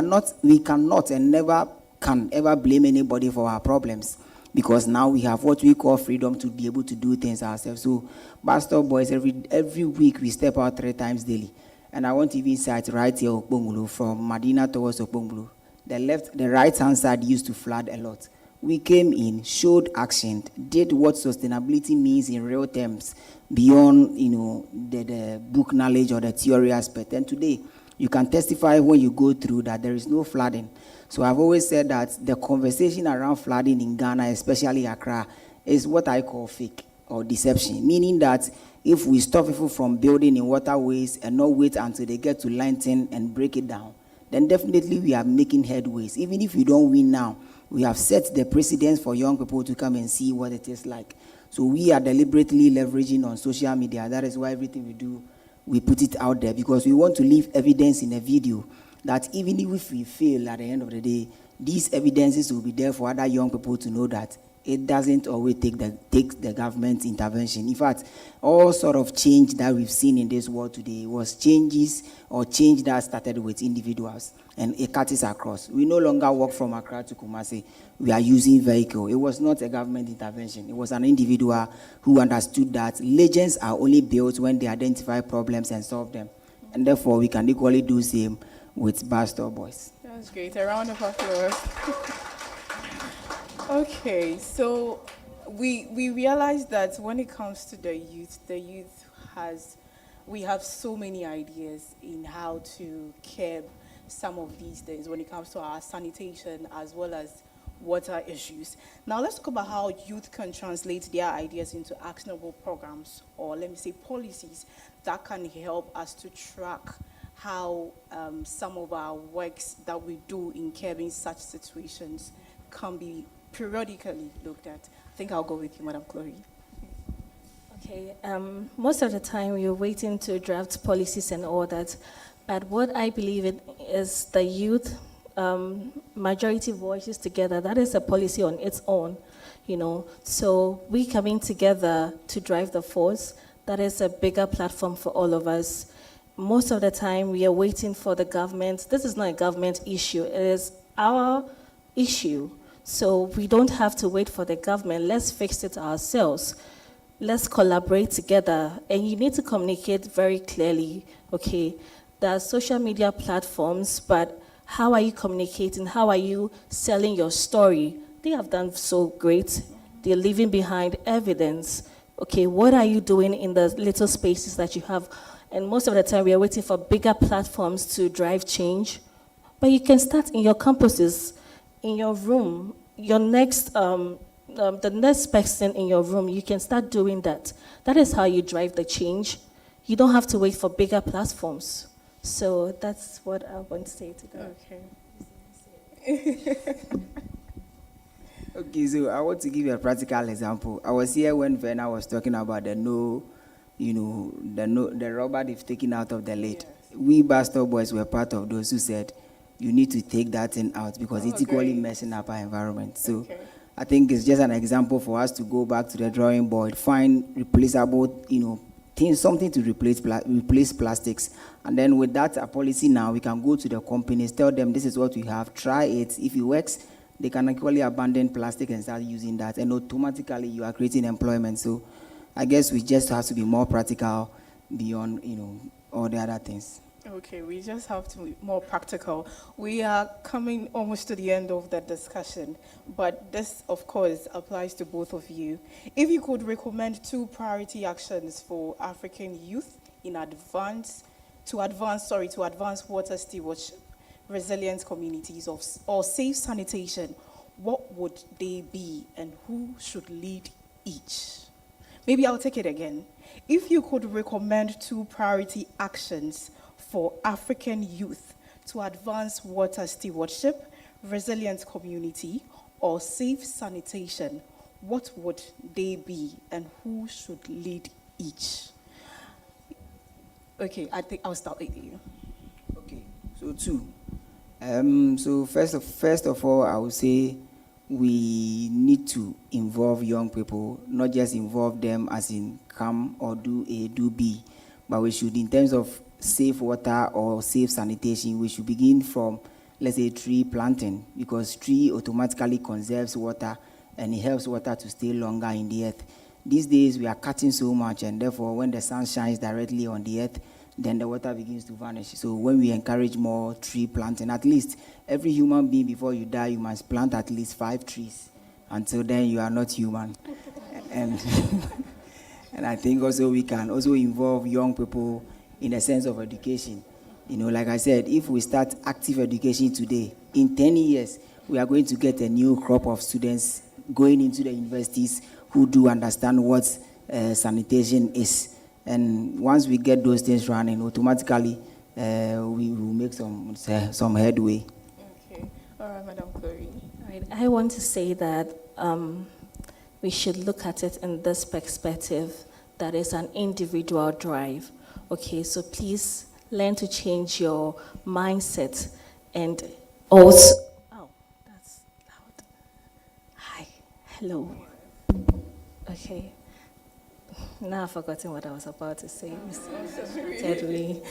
cannot and never can ever blame anybody for our problems, because now we have what we call freedom to be able to do things ourselves. So Pastor Boys, every week we step out 3 times daily. And I want to even cite right here Okpongulu, from Medina towards Okpongulu. The right hand side used to flood a lot. We came in, showed action, did what sustainability means in real terms, beyond the book knowledge or the theory aspect. And today, you can testify when you go through that there is no flooding. So I've always said that the conversation around flooding in Ghana, especially Accra, is what I call fake or deception, meaning that if we stop people from building in waterways and not wait until they get to line 10 and break it down, then definitely we are making headways. Even if we don't win now, we have set the precedence for young people to come and see what it is like. So we are deliberately leveraging on social media. That is why everything we do, we put it out there, because we want to leave evidence in a video that even if we fail at the end of the day, these evidences will be there for other young people to know that it doesn't always take the government intervention. In fact, all sort of change that we've seen in this world today was change that started with individuals, and it cuts across. We no longer walk from Accra to Kumasi. We are using vehicle. It was not a government intervention. It was an individual who understood that legends are only built when they identify problems and solve them. And therefore, we can equally do the same with Pastor Boys. That's great. A round of applause. Okay, so we realize that when it comes to the youth we have so many ideas in how to curb some of these things when it comes to our sanitation as well as water issues. Now let's talk about how youth can translate their ideas into actionable programs, or let me say policies that can help us to track how some of our works that we do in curbing such situations can be periodically looked at. I think I'll go with you, Madam Chloe. Okay, most of the time we're waiting to draft policies and all that, but what I believe in is the youth majority voices together. That is a policy on its own, So we coming together to drive the force, that is a bigger platform for all of us. Most of the time, we are waiting for the government. This is not a government issue, it is our issue. So we don't have to wait for the government. Let's fix it ourselves. Let's collaborate together. And you need to communicate very clearly, okay? There are social media platforms, but how are you communicating? How are you selling your story? They have done so great. They're leaving behind evidence. Okay, what are you doing in the little spaces that you have? And most of the time, we are waiting for bigger platforms to drive change. But you can start in your campuses, in your room, your next, the next person in your room, you can start doing that. That is how you drive the change. You don't have to wait for bigger platforms. So that's what I want to say to that. Okay. Okay, so I want to give you a practical example. I was here when Verna was talking about the rubber they've taken out of the lid. Yes. We Pastor Boys were part of those who said, you need to take that thing out because it's equally messing up our environment. So I think it's just an example for us to go back to the drawing board, find replaceable, things, something to replace plastics. And then with that a policy now, we can go to the companies, tell them this is what we have, try it. If it works, they can actually abandon plastic and start using that. And automatically you are creating employment. So I guess we just have to be more practical beyond, all the other things. Okay, we just have to be more practical. We are coming almost to the end of the discussion, but this, of course, applies to both of you. If you could recommend 2 priority actions for African youth to advance water stewardship, resilient communities, or safe sanitation, what would they be and who should lead each? Maybe I'll take it again. If you could recommend 2 priority actions for African youth to advance water stewardship, resilient community, or safe sanitation, what would they be and who should lead each? Okay, I think I'll start with you. Okay, so 2. So first of all, I would say we need to involve young people, not just involve them as in come or do A, do B, but we should, in terms of safe water or safe sanitation, we should begin from, let's say, tree planting, because tree automatically conserves water and it helps water to stay longer in the earth. These days we are cutting so much, and therefore when the sun shines directly on the earth, then the water begins to vanish. So when we encourage more tree planting, at least every human being before you die, you must plant at least 5 trees. Until then you are not human. And and I think also we can also involve young people in the sense of education. Like I said, if we start active education today, in 10 years, we are going to get a new crop of students going into the universities who do understand what sanitation is. And once we get those things running, automatically we will make some headway. Okay. All right, Madam Chloe. Right. I want to say that we should look at it in this perspective, that is an individual drive. Okay, so please learn to change your mindset and also... Oh, that's loud. Hi, hello. Okay. Now I've forgotten what I was about to say, Mr. Tedley.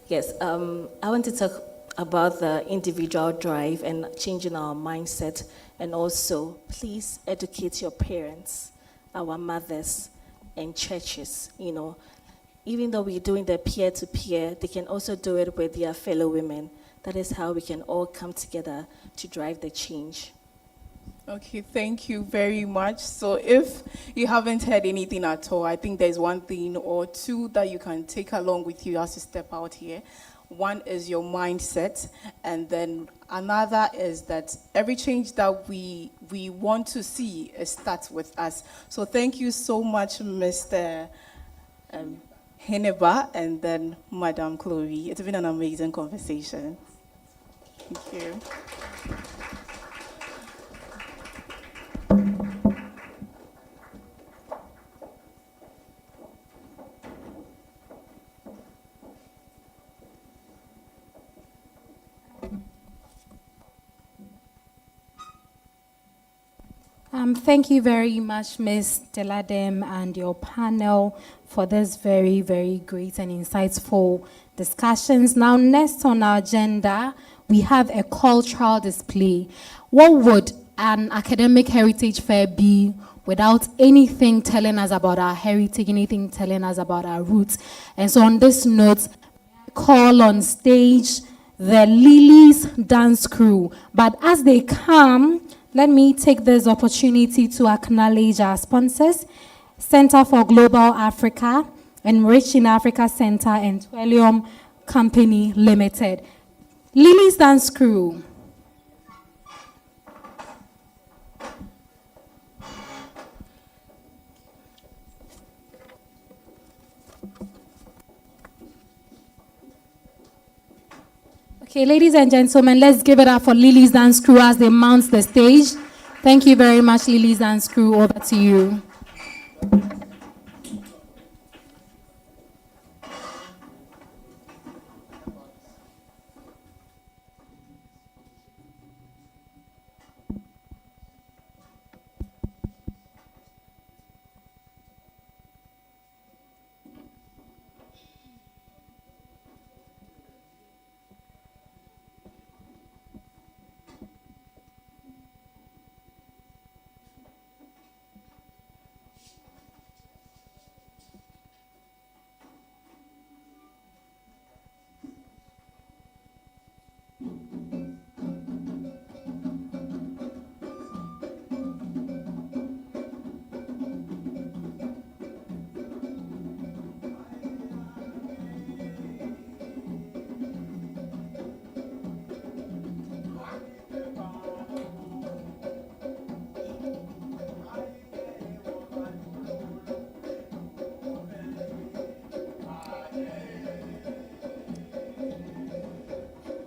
Yes, I want to talk about the individual drive and changing our mindset, and also please educate your parents, our mothers, and churches. Even though we're doing the peer-to-peer, they can also do it with their fellow women. That is how we can all come together to drive the change. Okay, thank you very much. So if you haven't heard anything at all, I think there's 1 thing or 2 that you can take along with you as you step out here. One is your mindset, and then another is that every change that we want to see starts with us. So thank you so much, Mr. Heneba and then Madam Chloe. It's been an amazing conversation. Thank you. Thank you very much, Ms. Deladem and your panel for this very, very great and insightful discussions. Now, next on our agenda, we have a cultural display. What would an academic heritage fair be without anything telling us about our heritage, anything telling us about our roots? And so on this note, I call on stage the Lilies dance crew. But as they come, let me take this opportunity to acknowledge our sponsors, Center for Global Africa, Enrich in Africa Center, and Twelium Company Limited. Lilies dance crew. Okay, ladies and gentlemen, let's give it up for Lily's Dance Crew as they mount the stage. Thank you very much, Lily's Dance Crew. Over to you.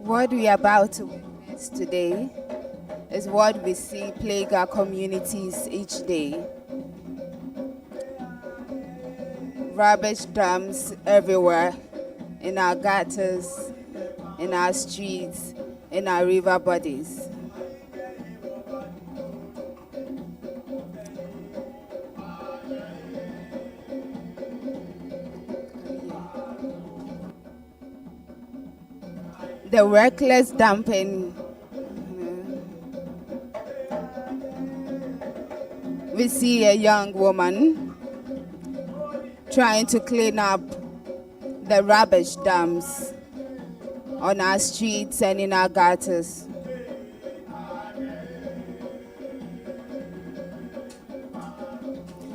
What we are about to witness today is what we see plague our communities each day. Rubbish dumps everywhere, in our gutters, in our streets, in our river bodies. The reckless dumping. We see a young woman trying to clean up the rubbish dumps on our streets and in our gutters.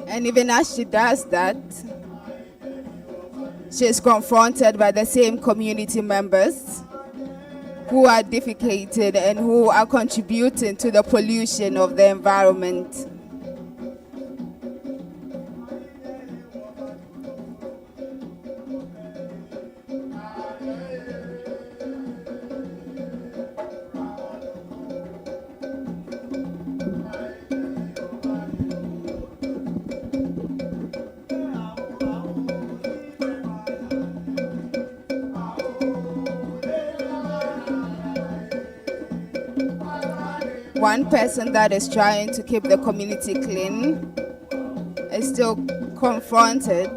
And even as she does that, she's confronted by the same community members who are defecated and who are contributing to the pollution of the environment. One person that is trying to keep the community clean is still confronted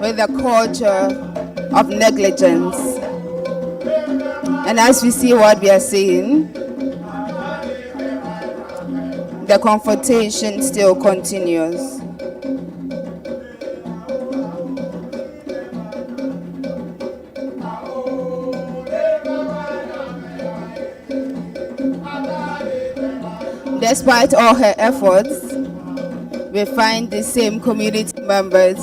with a culture of negligence. And as we see what we are seeing, the confrontation still continues. Despite all her efforts, we find the same community members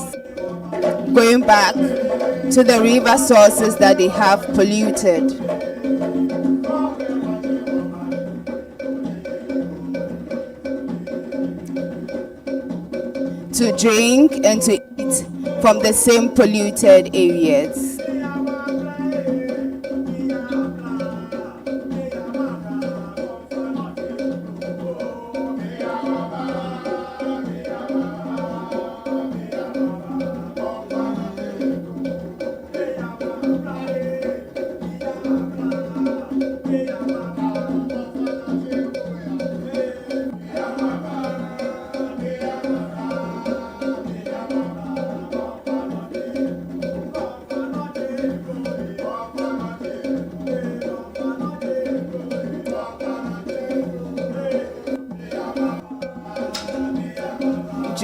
going back to the river sources that they have polluted. To drink and to eat from the same polluted areas.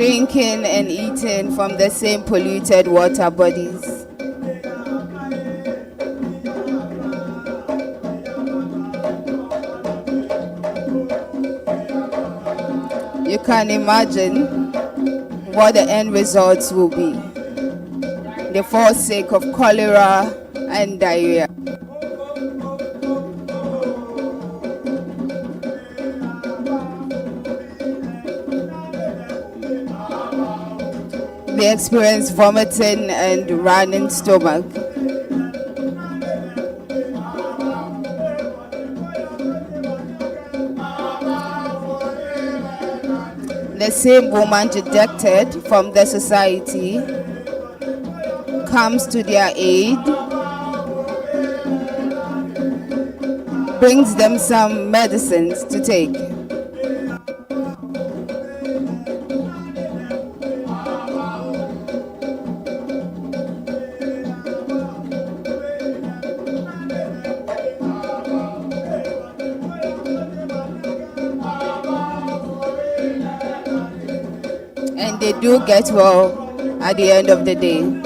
drinking and eating from the same polluted water bodies. You can imagine what the end results will be. The forsake of cholera and diarrhea. They experience vomiting and running stomach. The same woman dejected from the society comes to their aid, brings them some medicines to take. And they do get well at the end of the day.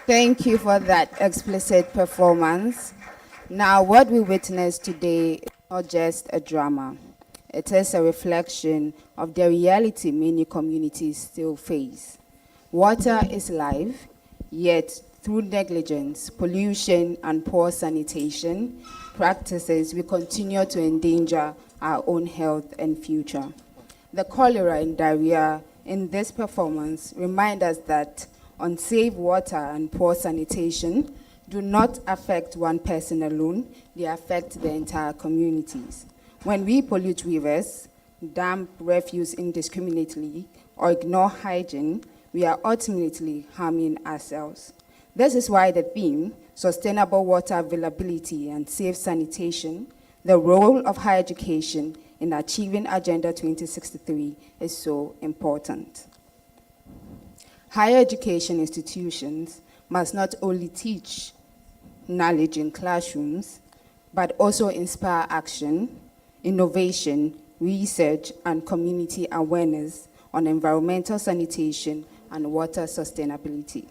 Thank you for that explicit performance. Now, what we witnessed today is not just a drama. It is a reflection of the reality many communities still face. Water is life, yet through negligence, pollution, and poor sanitation practices, we continue to endanger our own health and future. The cholera and diarrhea in this performance remind us that unsafe water and poor sanitation do not affect one person alone, they affect the entire communities. When we pollute rivers, dump refuse indiscriminately, or ignore hygiene, we are ultimately harming ourselves. This is why the theme, sustainable water availability and safe sanitation, The role of higher education in achieving Agenda 2063 is so important. Higher education institutions must not only teach knowledge in classrooms, but also inspire action, innovation, research, and community awareness on environmental sanitation and water sustainability.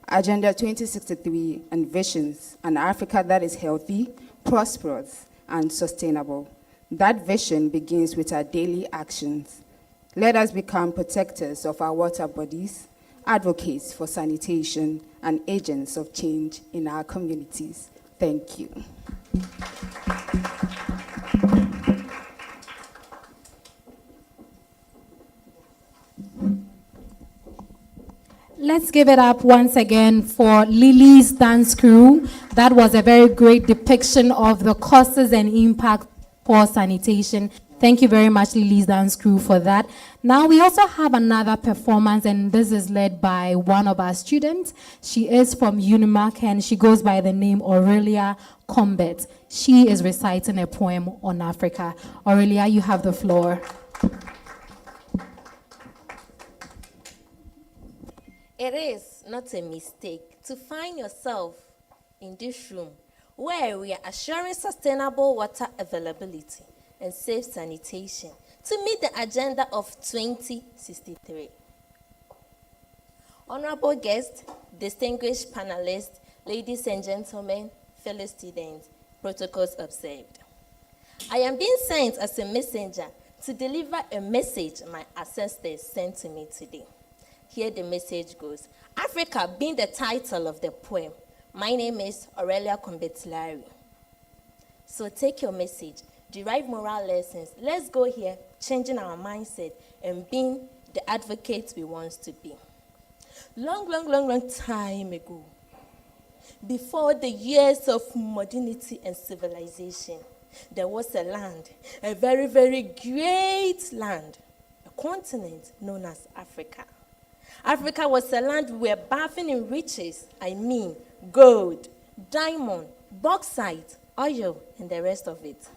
Agenda 2063 envisions an Africa that is healthy, prosperous, and sustainable. That vision begins with our daily actions. Let us become protectors of our water bodies, advocates for sanitation, and agents of change in our communities. Thank you. Let's give it up once again for Lily's dance crew. That was a very great depiction of the causes and impact for sanitation. Thank you very much, Lily's dance crew, for that. Now we also have another performance, and this is led by one of our students. She is from Unimac, and she goes by the name Aurelia Combat. She is reciting a poem on Africa. Aurelia, you have the floor. It is not a mistake to find yourself in this room where we are assuring sustainable water availability and safe sanitation to meet the agenda of 2063. Honorable guests, distinguished panelists, ladies and gentlemen, fellow students, protocols observed. I am being sent as a messenger to deliver a message my ancestors sent to me today. Here the message goes. Africa being the title of the poem. My name is Aurelia Kombetilari. So take your message, derive moral lessons. Let's go here, changing our mindset and being the advocates we want to be. Long time ago, before the years of modernity and civilization, there was a land, a very, very great land, a continent known as Africa. Africa was a land we were bathing in riches. I mean, gold, diamond, bauxite, oil, and the rest of it.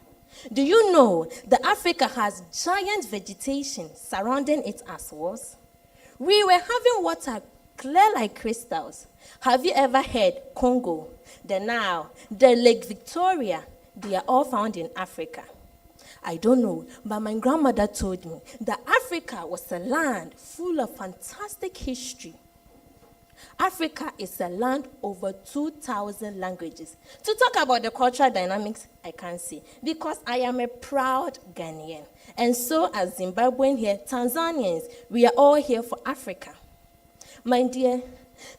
Do you know that Africa has giant vegetation surrounding it as was? We were having water clear like crystals. Have you ever heard Congo, the Nile, the Lake Victoria? They are all found in Africa. I don't know, but my grandmother told me that Africa was a land full of fantastic history. Africa is a land over 2,000 languages. To talk about the cultural dynamics, I can't say, because I am a proud Ghanaian. And so as Zimbabwean here, Tanzanians, we are all here for Africa. My dear,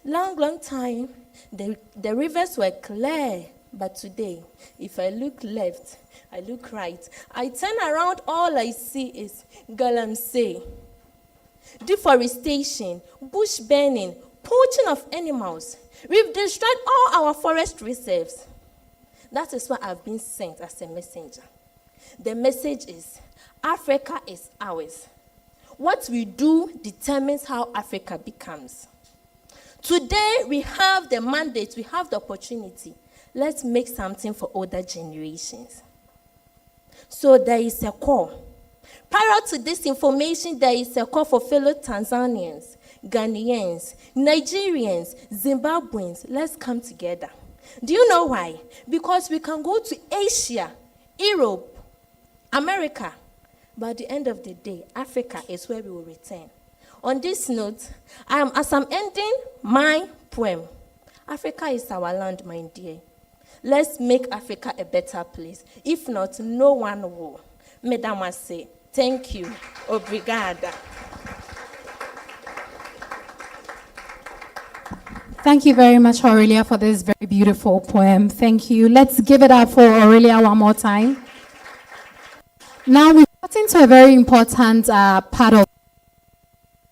long time, the rivers were clear, but today, if I look left, I look right, I turn around, all I see is galamsey, deforestation, bush burning, poaching of animals. We've destroyed all our forest reserves. That is why I've been sent as a messenger. The message is, Africa is ours. What we do determines how Africa becomes. Today, we have the mandate, we have the opportunity. Let's make something for older generations. So there is a call. Prior to this information, there is a call for fellow Tanzanians, Ghanaians, Nigerians, Zimbabweans. Let's come together. Do you know why? Because we can go to Asia, Europe, America, but at the end of the day, Africa is where we will return. On this note, as I'm ending my poem, Africa is our land, my dear. Let's make Africa a better place. If not, no one will. Madam, I say, thank you. Obrigada. Thank you very much, Aurelia, for this very beautiful poem. Thank you. Let's give it up for Aurelia one more time. Now we've got into a very important part of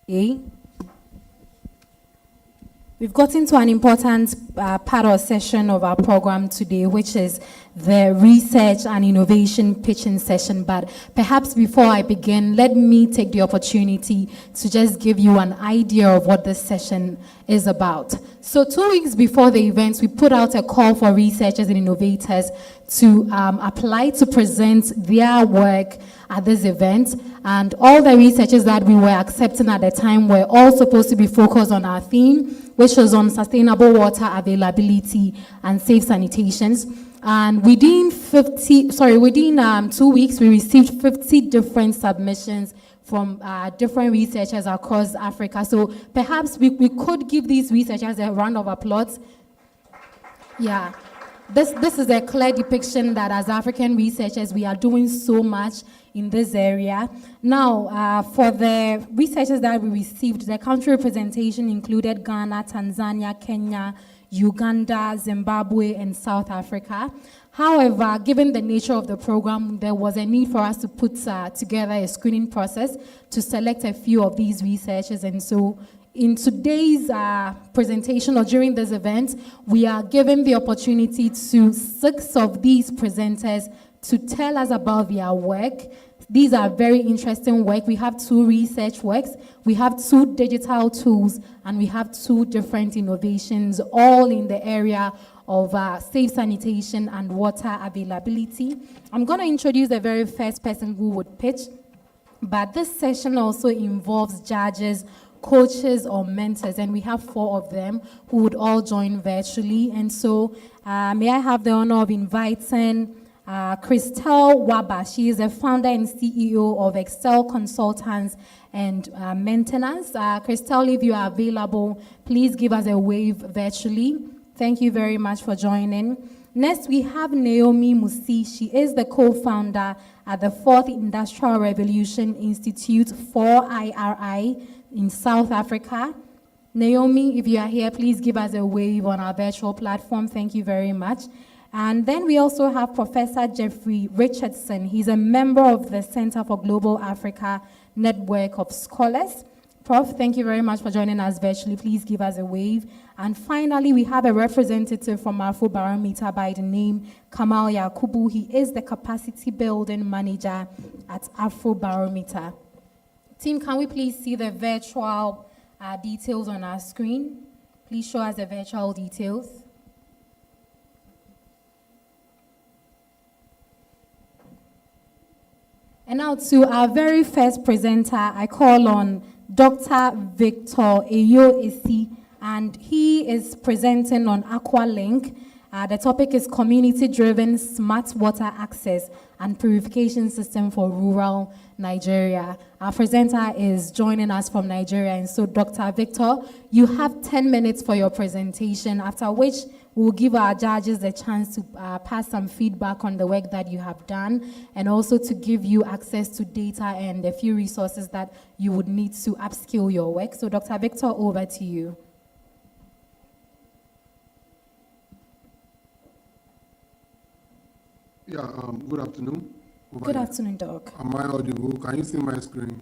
the day. We've got into an important part or session of our program today, which is the research and innovation pitching session. But perhaps before I begin, let me take the opportunity to just give you an idea of what this session is about. So 2 weeks before the event, we put out a call for researchers and innovators to apply to present their work at this event. And all the researchers that we were accepting at the time were all supposed to be focused on our theme, which was on sustainable water availability and safe sanitations. And within 2 weeks, we received 50 different submissions from different researchers across Africa. So perhaps we could give these researchers a round of applause. Yeah, this is a clear depiction that as African researchers, we are doing so much in this area. Now, for the researchers that we received, the country representation included Ghana, Tanzania, Kenya, Uganda, Zimbabwe, and South Africa. However, given the nature of the program, there was a need for us to put together a screening process to select a few of these researchers. And so in today's presentation, or during this event, we are given the opportunity to 6 of these presenters to tell us about their work. These are very interesting work. We have 2 research works, we have 2 digital tools, and we have 2 different innovations, all in the area of safe sanitation and water availability. I'm going to introduce the very first person who would pitch, but this session also involves judges, coaches, or mentors, and we have 4 of them who would all join virtually. And so may I have the honor of inviting Christelle Waba. She is the founder and CEO of Excel Consultants and Maintenance. Christelle, if you are available, please give us a wave virtually. Thank you very much for joining. Next, we have Naomi Musi. She is the co-founder at the 4th Industrial Revolution Institute for IRI in South Africa. Naomi, if you are here, please give us a wave on our virtual platform. Thank you very much. And then we also have Professor Jeffrey Richardson. He's a member of the Center for Global Africa Network of Scholars. Prof, thank you very much for joining us virtually. Please give us a wave. And finally, we have a representative from Afrobarometer by the name Kamal Yakubu. He is the Capacity Building Manager at Afrobarometer. Team, can we please see the virtual details on our screen? Please show us the virtual details. And now to our very first presenter, I call on Dr. Victor Eyo-Esi, and he is presenting on Aqualink. The topic is community-driven smart water access and purification system for rural Nigeria. Our presenter is joining us from Nigeria, and so Dr. Victor, you have 10 minutes for your presentation, after which we'll give our judges the chance to pass some feedback on the work that you have done, and also to give you access to data and a few resources that you would need to upskill your work. So Dr. Victor, over to you. Yeah, good afternoon. Good afternoon, Doc. Am I audible? Can you see my screen?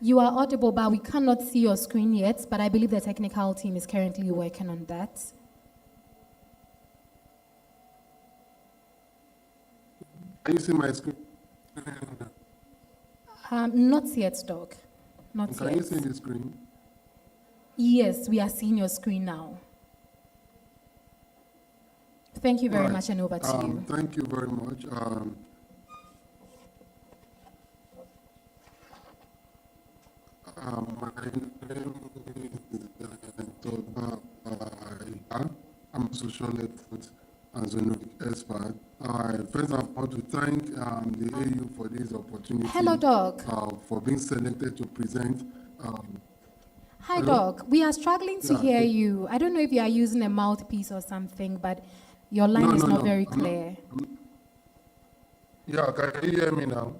You are audible, but we cannot see your screen yet, but I believe the technical team is currently working on that. Can you see my screen? Not yet, Doc. Not yet. Can you see the screen? Yes, we are seeing your screen now. Thank you very much, and over to you. Thank you very much. My name is I'm a social expert and zoonotic expert. First, I want to thank the AU for this opportunity. Hello, Doc. For being selected to present. Hi, hello? Doc. We are struggling to hear you. I don't know if you are using a mouthpiece or something, but your line is not very clear. Yeah, can you hear me now?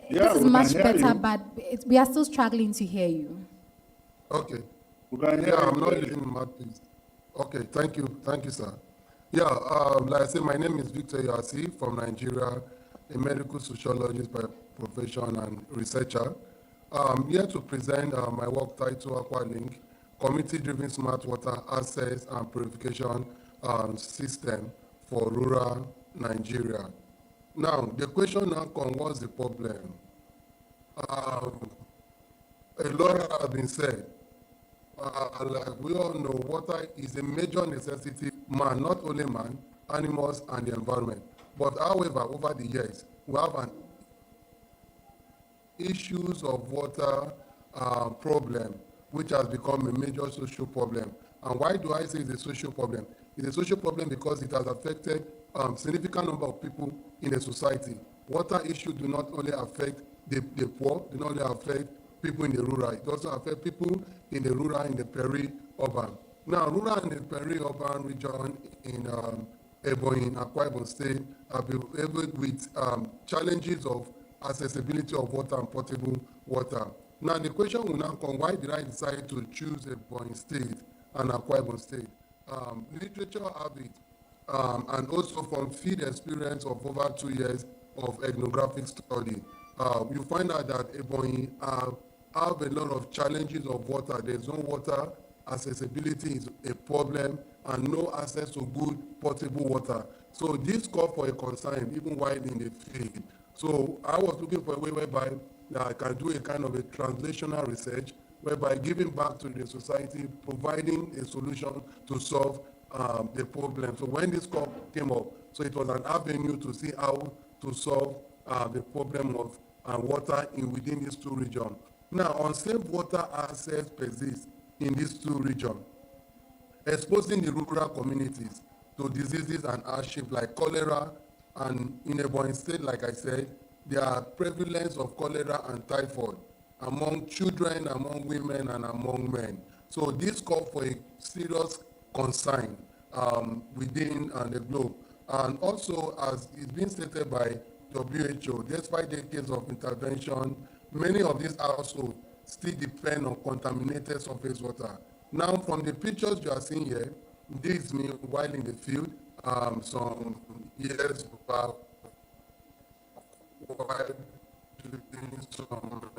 This is much better, but we are still struggling to hear you. Okay. Yeah, I'm not using mouthpiece. Okay, thank you. Thank you, sir. Yeah, like I said, my name is Victor Eyo-Esi from Nigeria, a medical sociologist by profession and researcher. I'm here to present my work titled Aqualink, community-driven smart water access and purification system for rural Nigeria. Now, the question now comes, what's the problem? A lot has been said. Like we all know, water is a major necessity, man, not only man, animals, and the environment. But however, over the years, we have an issues of water problem, which has become a major social problem. And why do I say it's a social problem? It's a social problem because it has affected significant number of people in the society. Water issues do not only affect the poor, do not only affect people in the rural, it also affects people in the rural, in the peri-urban. Now, rural and the peri-urban region in Ebonyi, Akwa Ibom State, have been able with challenges of accessibility of water and potable water. Now, the question will now come, why did I decide to choose Ebonyi State and Akwa Ibom State? Literature have it, and also from field experience of over 2 years of ethnographic study, you find out that Ebonyi have a lot of challenges of water. There's no water, accessibility is a problem, and no access to good potable water. So this called for a concern, even while in the field. So I was looking for a way whereby I can do a kind of a translational research, whereby giving back to the society, providing a solution to solve the problem. So when this call came up, so it was an avenue to see how to solve the problem of water within these two regions. Now, unsafe water access persists in these two regions, exposing the rural communities to diseases and hardship like cholera, and in Ebonyi State, like I said, there are prevalence of cholera and typhoid among children, among women, and among men. So this called for a serious concern within the globe. And also, as it's been stated by WHO, despite decades of intervention, many of these households still depend on contaminated surface water. Now, from the pictures you are seeing here, this is me while in the field some years back, while doing some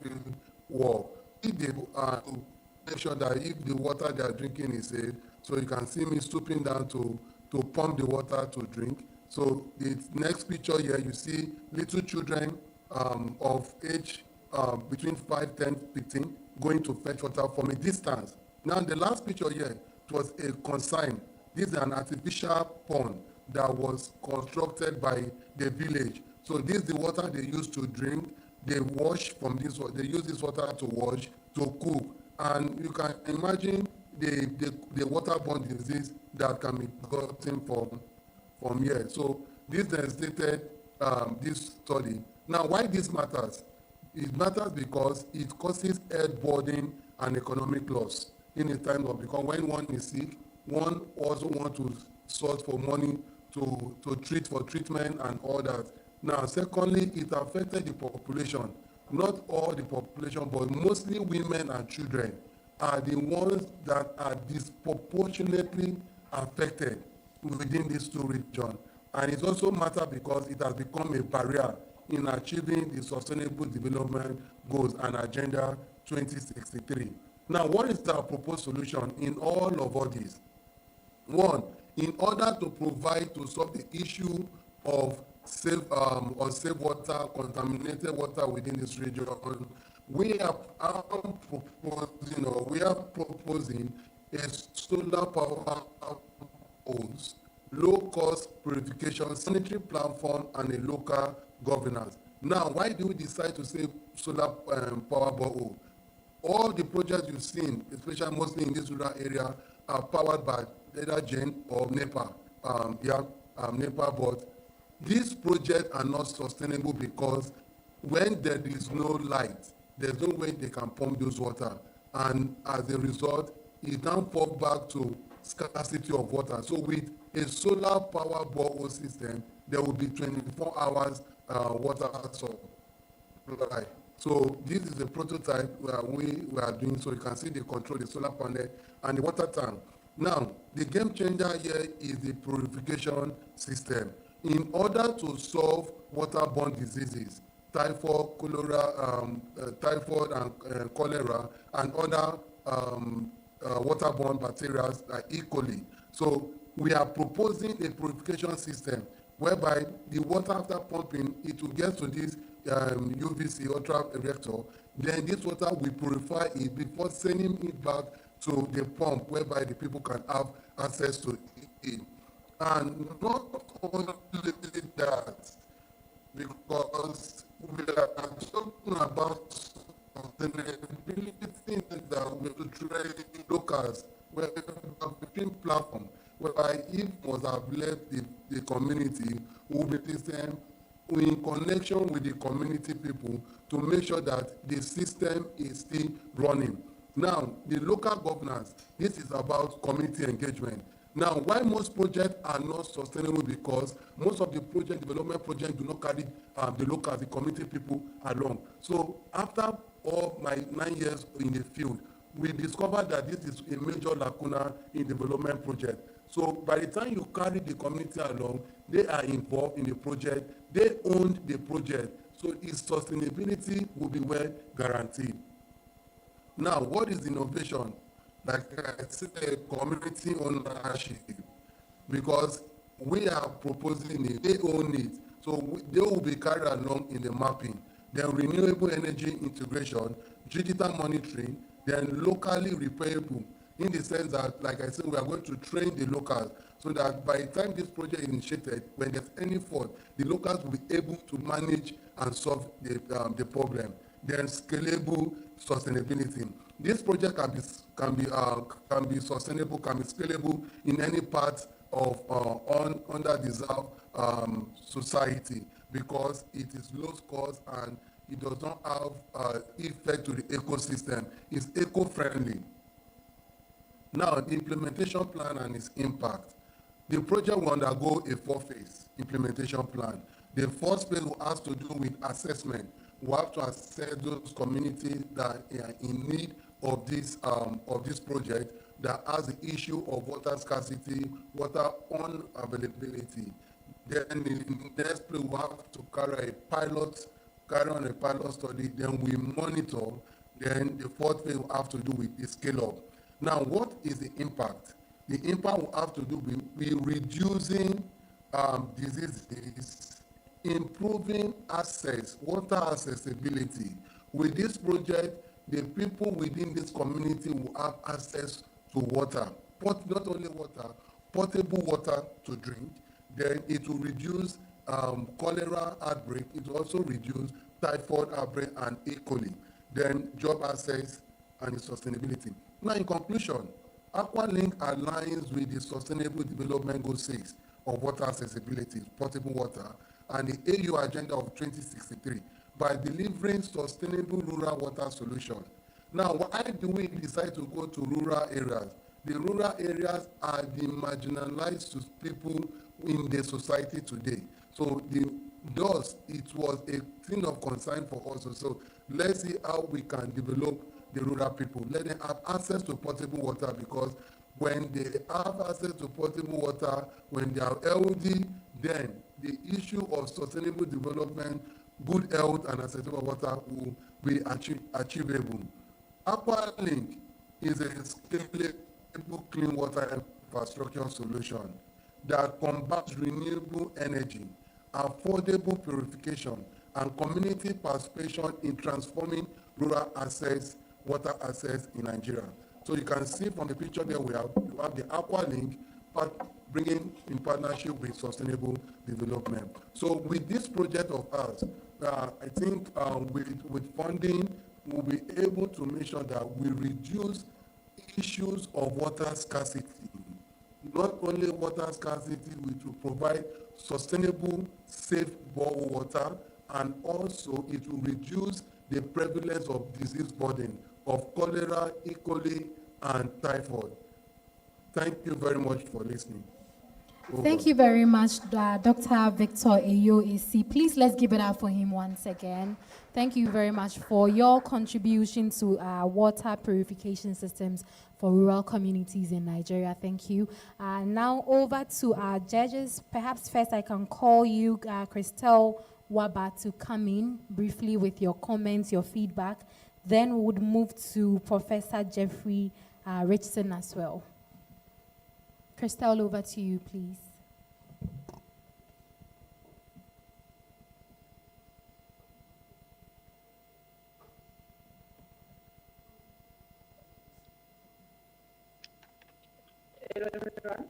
field work. If they make sure that if the water they are drinking is safe, so you can see me stooping down to pump the water to drink. So the next picture here, you see little children of age between 5, 10, 15 going to fetch water from a distance. Now, the last picture here, it was a consign. This is an artificial pond that was constructed by the village. So this is the water they use to drink. They wash from this. They use this water to wash, to cook, and you can imagine the waterborne disease that can be gotten from here. So this demonstrated this study. Now, why this matters? It matters because it causes health burden and economic loss in a time of, because when one is sick, one also wants to source for money to treat for treatment and all that. Now, secondly, it affected the population. Not all the population, but mostly women and children are the ones that are disproportionately affected within these two regions. And it also matters because it has become a barrier in achieving the Sustainable Development Goals and Agenda 2063. Now, what is our proposed solution in all this? One, in order to provide to solve the issue of safe water, contaminated water within this region, we are proposing a solar power homes, low-cost purification, sanitary platform, and a local governance. Now, why do we decide to say solar power borehole? All the projects you've seen, especially mostly in this rural area, are powered by either GEN or NEPA. NEPA, but these projects are not sustainable because when there is no light, there's no way they can pump those water. And as a result, it now falls back to scarcity of water. So with a solar power borehole system, there will be 24 hours water supply. So this is a prototype we are doing, so you can see the control, the solar panel, and the water tank. Now, the game changer here is the purification system. In order to solve waterborne diseases, typhoid, cholera, typhoid and cholera, and other waterborne bacteria equally. So we are proposing a purification system whereby the water after pumping, it will get to this UVC ultra reactor. Then this water we purify it before sending it back to the pump whereby the people can have access to it. And not only that, because we are talking about sustainability that we will train locals, where we have between platform, whereby if must have left the community, we will place them in connection with the community people to make sure that the system is still running. Now, the local governance, this is about community engagement. Now, why most projects are not sustainable? Because most of the development projects do not carry the local, the community people along. So after all my 9 years in the field, we discovered that this is a major lacuna in development project. So by the time you carry the community along, they are involved in the project, they own the project, so its sustainability will be well guaranteed. Now, what is innovation? Like I said, community ownership, because we are proposing it, they own it, so they will be carried along in the mapping, then renewable energy integration, digital monitoring, then locally repairable, in the sense that, like I said, we are going to train the locals so that by the time this project is initiated, when there's any fault, the locals will be able to manage and solve the problem. Then scalable sustainability. This project can be sustainable, can be scalable in any part of underdeserved society, because it is low cost and it does not have effect to the ecosystem. It's eco-friendly. Now, the implementation plan and its impact. The project will undergo a 4-phase implementation plan. The first phase will have to do with assessment. We have to assess those communities that are in need of this project, that has the issue of water scarcity, water unavailability. Then in the next place, we have to carry on a pilot study, then we monitor. Then the fourth phase will have to do with the scale up. Now, what is the impact? The impact will have to do with reducing diseases, improving access, water accessibility. With this project, the people within this community will have access to water, but not only water, potable water to drink. Then it will reduce cholera outbreak. It will also reduce typhoid outbreak and E. coli. Then job access and sustainability. Now, in conclusion, Aqualink aligns with the Sustainable Development Goal 6 of water accessibility, potable water, and the AU Agenda of 2063 by delivering sustainable rural water solutions. Now, why do we decide to go to rural areas? The rural areas are the marginalized people in the society today. So thus, it was a thing of concern for us. So let's see how we can develop the rural people. Let them have access to potable water, because when they have access to potable water, when they are healthy, then the issue of sustainable development, good health and accessible water will be achievable. Aqualink is a scalable clean water infrastructure solution that combines renewable energy, affordable purification, and community participation in transforming rural water access in Nigeria. So you can see from the picture there, you have the Aqualink, bringing in partnership with sustainable development. So with this project of ours, I think with funding, we'll be able to make sure that we reduce issues of water scarcity. Not only water scarcity, which will provide sustainable, safe borehole water, and also it will reduce the prevalence of disease burden of cholera, E. coli, and typhoid. Thank you very much for listening. Over. Thank you very much, Dr. Victor Ayo AC. Please let's give it up for him once again. Thank you very much for your contribution to water purification systems for rural communities in Nigeria. Thank you. Now over to our judges. Perhaps first I can call you, Christelle Waba, to come in briefly with your comments, your feedback. Then we would move to Professor Jeffrey Richardson as well. Christelle, over to you, please. Hello, everyone.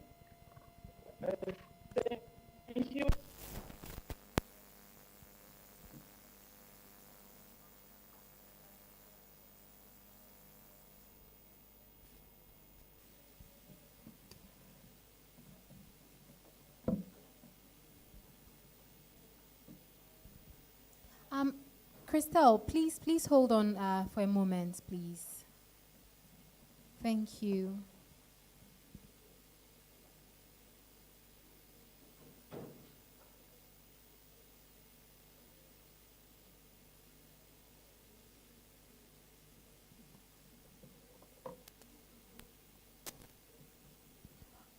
Thank you. Christelle, please hold on for a moment, please. Thank you.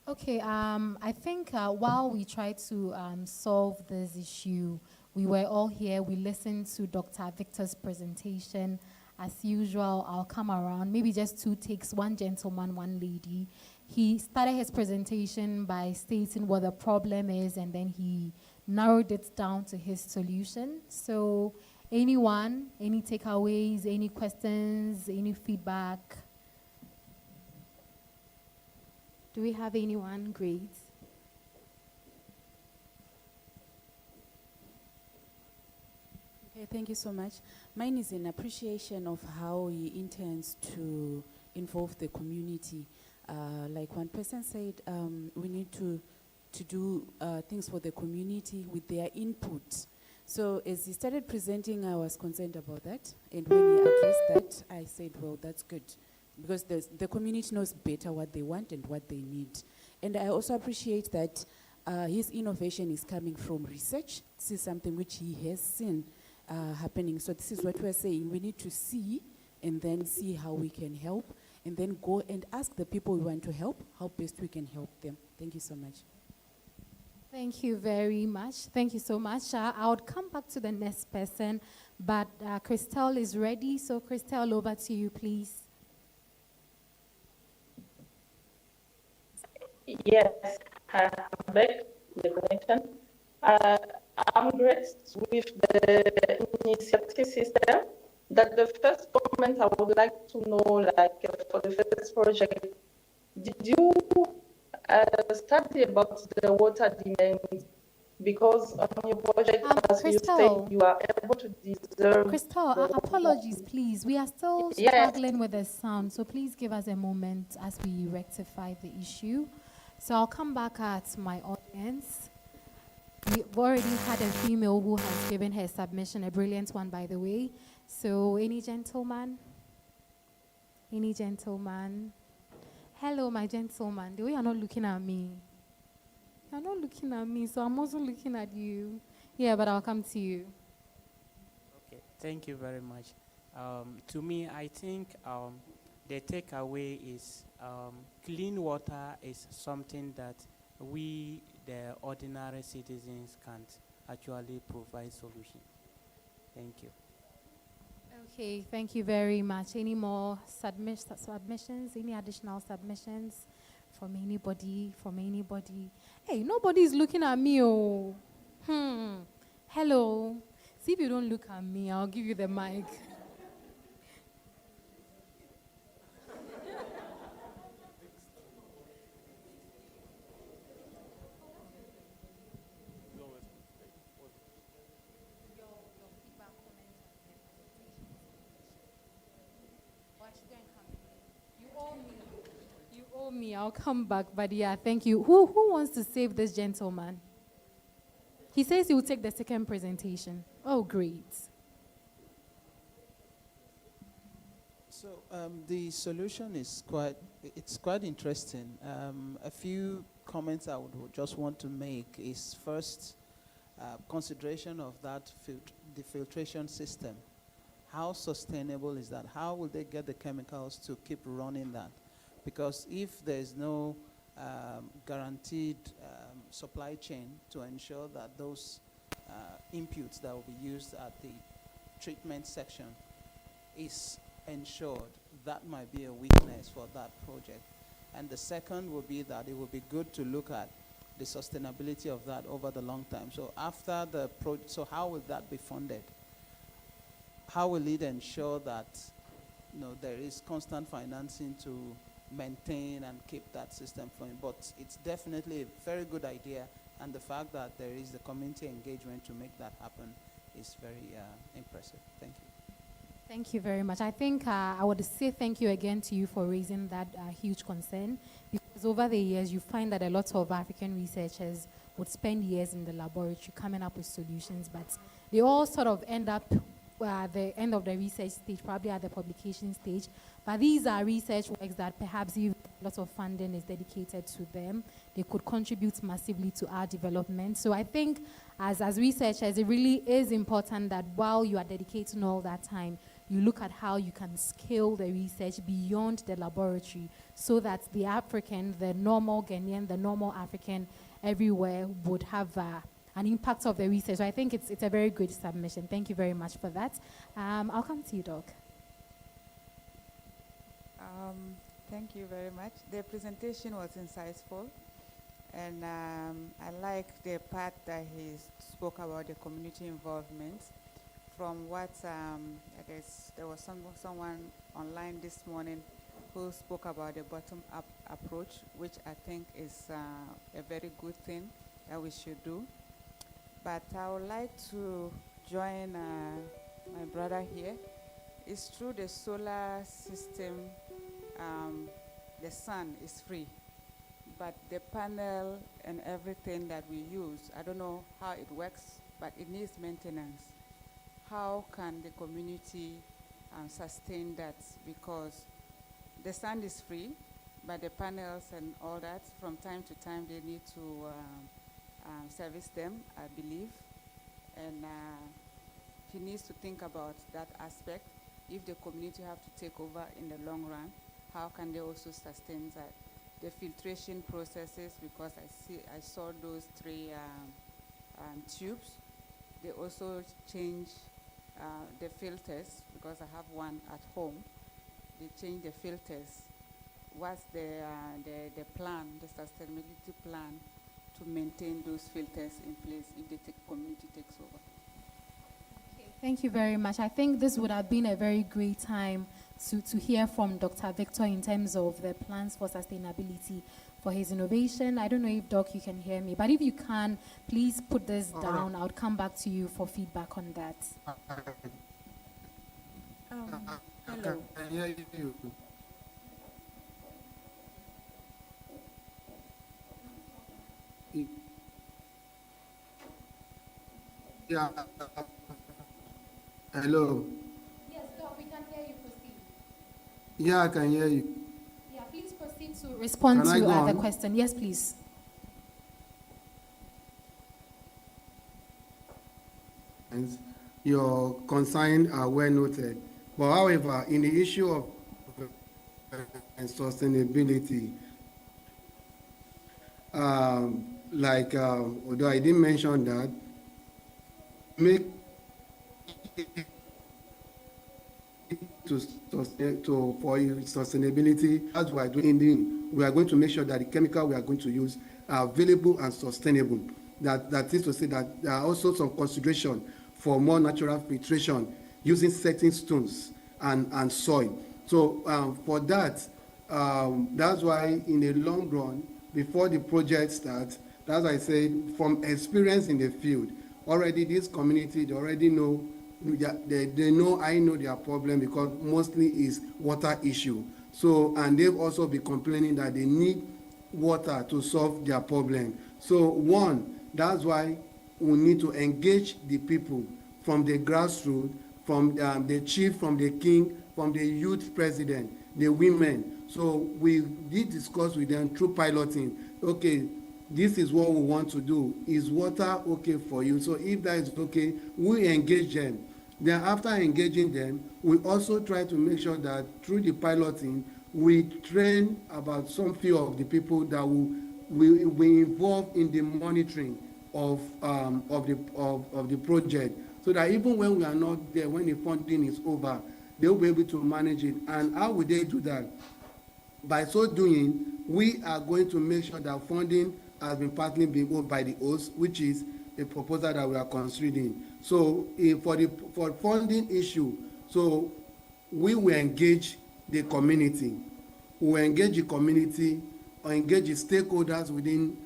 Okay, I think while we try to solve this issue, we were all here, we listened to Dr. Victor's presentation. As usual, I'll come around, maybe just 2 takes, 1 gentleman, 1 lady. He started his presentation by stating what the problem is, and then he narrowed it down to his solution. So anyone, any takeaways, any questions, any feedback? Do we have anyone? Great. Okay, thank you so much. Mine is in appreciation of how he intends to involve the community. Like one person said, we need to do things for the community with their input. So as he started presenting, I was concerned about that. And when he addressed that, I said, well, that's good. Because the community knows better what they want and what they need. And I also appreciate that his innovation is coming from research. This is something which he has seen happening. So this is what we're saying. We need to see and then see how we can help, and then go and ask the people we want to help how best we can help them. Thank you so much. Thank you very much. Thank you so much. I would come back to the next person, but Christelle is ready. So Christelle, over to you, please. Yes, I'm back, the connection. I'm great with the initiative system. That the first comment I would like to know, like for the first project, did you study about the water demand? Because on your project, as you say, you are able to deserve. Christelle, apologies, please. We are still struggling with the sound, so please give us a moment as we rectify the issue. So I'll come back at my audience. We've already had a female who has given her submission, a brilliant one, by the way. So any gentleman? Any gentleman? Hello, my gentleman. The way you're not looking at me. You're not looking at me, so I'm also looking at you. Yeah, but I'll come to you. Okay, thank you very much. To me, I think the takeaway is clean water is something that we, the ordinary citizens, can't actually provide solution. Thank you. Okay, thank you very much. Any more submissions? Any additional submissions from anybody? From anybody? Hey, nobody's looking at me. Oh, hello. See if you don't look at me, I'll give you the mic. Me, I'll come back, but yeah, thank you. Who wants to save this gentleman? He says he will take the second presentation. Oh, great. So the solution is quite interesting. A few comments I would just want to make is first, consideration of that the filtration system. How sustainable is that? How will they get the chemicals to keep running that? Because if there is no guaranteed supply chain to ensure that those inputs that will be used at the treatment section is ensured, that might be a weakness for that project. And the second would be that it would be good to look at the sustainability of that over the long time. So after the project, so how will that be funded? How will it ensure that there is constant financing to maintain and keep that system flowing? But it's definitely a very good idea, and the fact that there is the community engagement to make that happen is very impressive. Thank you. Thank you very much. I think I would say thank you again to you for raising that huge concern, because over the years you find that a lot of African researchers would spend years in the laboratory coming up with solutions, but they all sort of end up at the end of the research stage, probably at the publication stage. But these are research works that perhaps if a lot of funding is dedicated to them, they could contribute massively to our development. So I think as researchers, it really is important that while you are dedicating all that time, you look at how you can scale the research beyond the laboratory so that the African, the normal Ghanaian, the normal African everywhere would have an impact of the research. So I think it's a very good submission. Thank you very much for that. I'll come to you, Doc. Thank you very much. The presentation was insightful, and I like the part that he spoke about the community involvement. From what I guess there was someone online this morning who spoke about the bottom-up approach, which I think is a very good thing that we should do. But I would like to join my brother here. It's true the solar system, the sun is free, but the panel and everything that we use, I don't know how it works, but it needs maintenance. How can the community sustain that? Because the sun is free, but the panels and all that, from time to time, they need to service them, I believe. And he needs to think about that aspect. If the community have to take over in the long run, how can they also sustain that? The filtration processes, because I saw those 3 tubes. They also change the filters, because I have one at home. They change the filters. What's the plan, the sustainability plan to maintain those filters in place if the community takes over? Okay, thank you very much. I think this would have been a very great time to hear from Dr. Victor in terms of the plans for sustainability for his innovation. I don't know if, Doc, you can hear me, but if you can, please put this down. I'll come back to you for feedback on that. Hello. I hear you. Yeah. Hello. Yes, Doc, we can hear you. Proceed. Yeah, I can hear you. Yeah, please proceed to respond to the question. Yes, please. Your concerns are well noted. But however, in the issue of sustainability, although I didn't mention that, make for sustainability, as we are doing, we are going to make sure that the chemical we are going to use are available and sustainable. That is to say that there are also some consideration for more natural filtration using setting stones and soil. So for that, that's why in the long run, before the project starts, as I said, from experience in the field, already this community, they already know, they know I know their problem, because mostly is water issue. So, and they've also been complaining that they need water to solve their problem. So one, that's why we need to engage the people from the grassroots, from the chief, from the king, from the youth president, the women. So we did discuss with them through piloting. Okay, this is what we want to do. Is water okay for you? So if that is okay, we engage them. Then after engaging them, we also try to make sure that through the piloting, we train about some few of the people that we involve in the monitoring of the project, so that even when we are not there, when the funding is over, they will be able to manage it. And how will they do that? By so doing, we are going to make sure that funding has been partly been owned by the host, which is a proposal that we are considering. So for funding issue, so we will engage the community. We will engage the community or engage the stakeholders within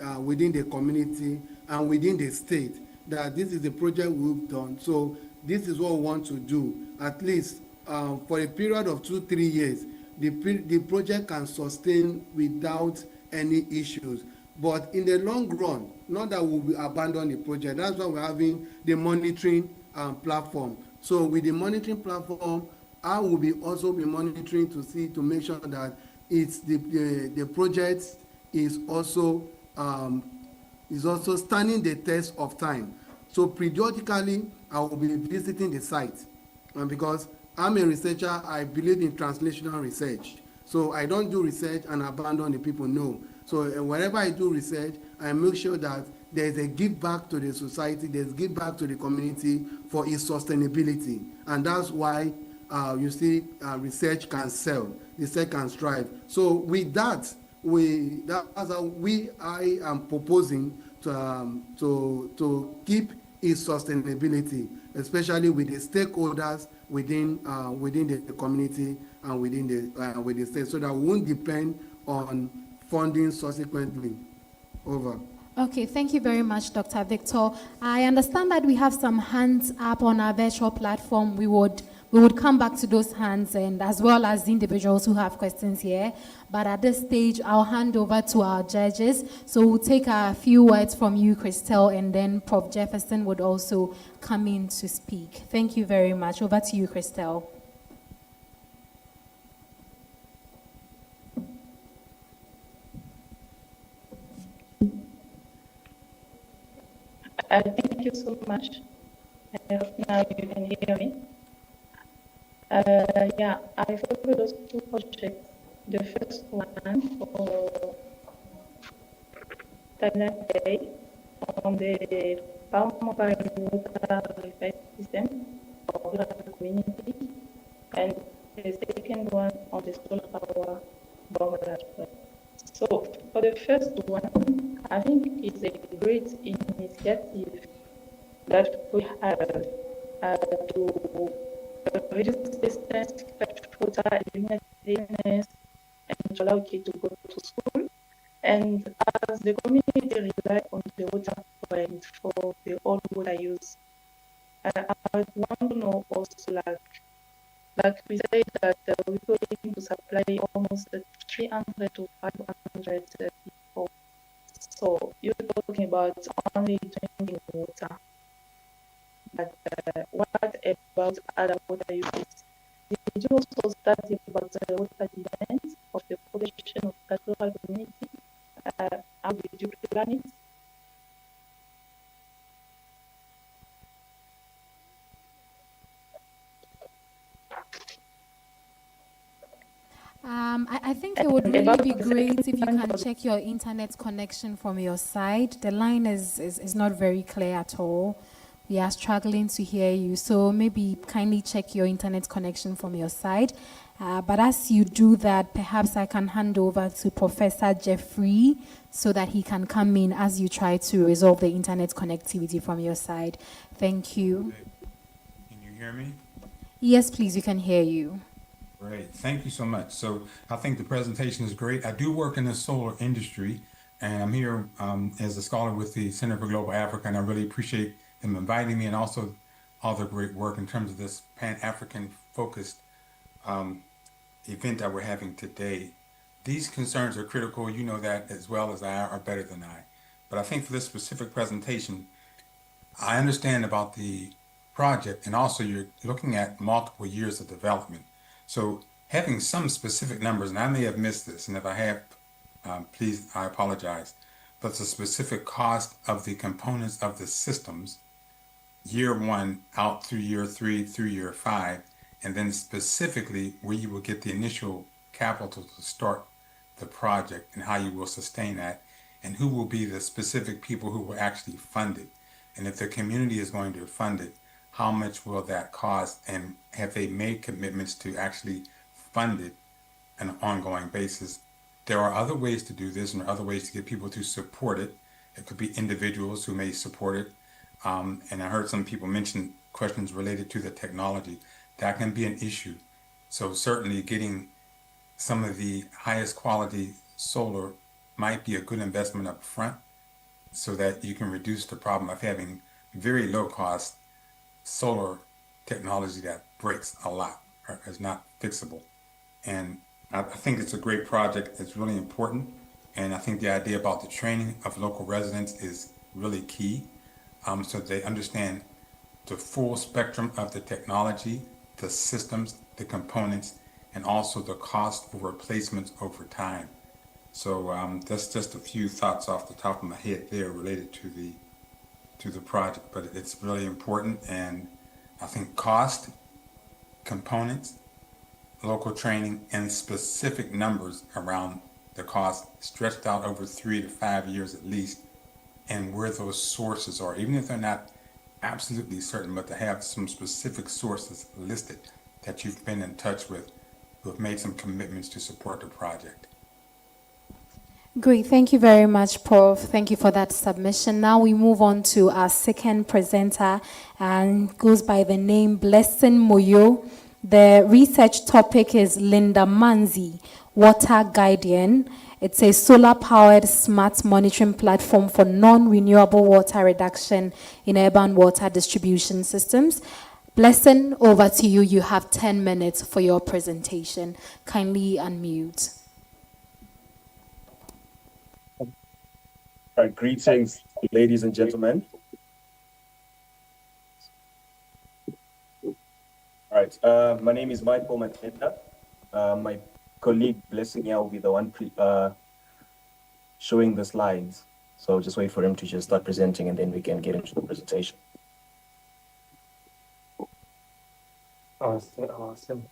the community and within the state that this is the project we've done. So this is what we want to do. At least for a period of 2-3 years, the project can sustain without any issues. But in the long run, not that we will abandon the project. That's why we're having the monitoring platform. So with the monitoring platform, I will also be monitoring to make sure that it's the project is also standing the test of time. So periodically, I will be visiting the site, and because I'm a researcher, I believe in translational research. So I don't do research and abandon the people, no. So wherever I do research, I make sure that there's a give back to the society, there's give back to the community for its sustainability. And that's why you see research can sell, research can strive. So with that, that's how I am proposing to keep its sustainability, especially with the stakeholders within the community and within the state, so that we won't depend on funding subsequently. Over. Okay, thank you very much, Dr. Victor. I understand that we have some hands up on our virtual platform. We would come back to those hands, and as well as the individuals who have questions here. But at this stage, I'll hand over to our judges. So we'll take a few words from you, Christelle, and then Prof. Jefferson would also come in to speak. Thank you very much. Over to you, Christelle. Thank you so much. I hope now you can hear me. Yeah, I follow those two projects. The first one for Thailand Day on the palm mobile water repair system for rural community, and the second one on the solar power borehole as well. So for the first one, I think it's a great initiative that we have to reduce distance, fetch water, eliminate illness, and allow kids to go to school. And as the community rely on the water point for the all water use, I would want to know also, like we say that we're going to supply almost 300 to 500 people. So you're talking about only drinking water. But what about other water uses? Did you also study about the water demand of the population of the rural community? How did you plan it? I think it would really be great if you can check your internet connection from your side. The line is not very clear at all. We are struggling to hear you, so maybe kindly check your internet connection from your side. But as you do that, perhaps I can hand over to Professor Jeffrey so that he can come in as you try to resolve the internet connectivity from your side. Thank you. Can you hear me? Yes, please, we can hear you. Great, thank you so much. So I think the presentation is great. I do work in the solar industry, and I'm here as a scholar with the Center for Global Africa, and I really appreciate them inviting me, and also all the great work in terms of this Pan-African focused event that we're having today. These concerns are critical. You know that as well as I, or better than I. But I think for this specific presentation, I understand about the project, and also you're looking at multiple years of development. So having some specific numbers, and I may have missed this, and if I have, please, I apologize, but the specific cost of the components of the systems, year 1 out through year 3 through year 5, and then specifically where you will get the initial capital to start the project and how you will sustain that, and who will be the specific people who will actually fund it. And if the community is going to fund it, how much will that cost, and have they made commitments to actually fund it on an ongoing basis? There are other ways to do this and other ways to get people to support it. It could be individuals who may support it. And I heard some people mention questions related to the technology. That can be an issue. So certainly getting some of the highest quality solar might be a good investment up front so that you can reduce the problem of having very low cost solar technology that breaks a lot or is not fixable. And I think it's a great project. It's really important. And I think the idea about the training of local residents is really key, so they understand the full spectrum of the technology, the systems, the components, and also the cost for replacements over time. So that's just a few thoughts off the top of my head there related to the project, but it's really important. And I think cost, components, local training, and specific numbers around the cost stretched out over 3 to 5 years at least, and where those sources are, even if they're not absolutely certain, but to have some specific sources listed that you've been in touch with who have made some commitments to support the project. Great, thank you very much, Prof. Thank you for that submission. Now we move on to our second presenter, and goes by the name Blessing Moyo. The research topic is Linda Manzi, Water Guardian. It's a solar-powered smart monitoring platform for non-renewable water reduction in urban water distribution systems. Blessing, over to you. You have 10 minutes for your presentation. Kindly unmute. Greetings, ladies and gentlemen. All right, my name is Michael Matenda. My colleague Blessing here will be the one showing the slides. So I'll just wait for him to just start presenting and then we can get into the presentation. Awesome.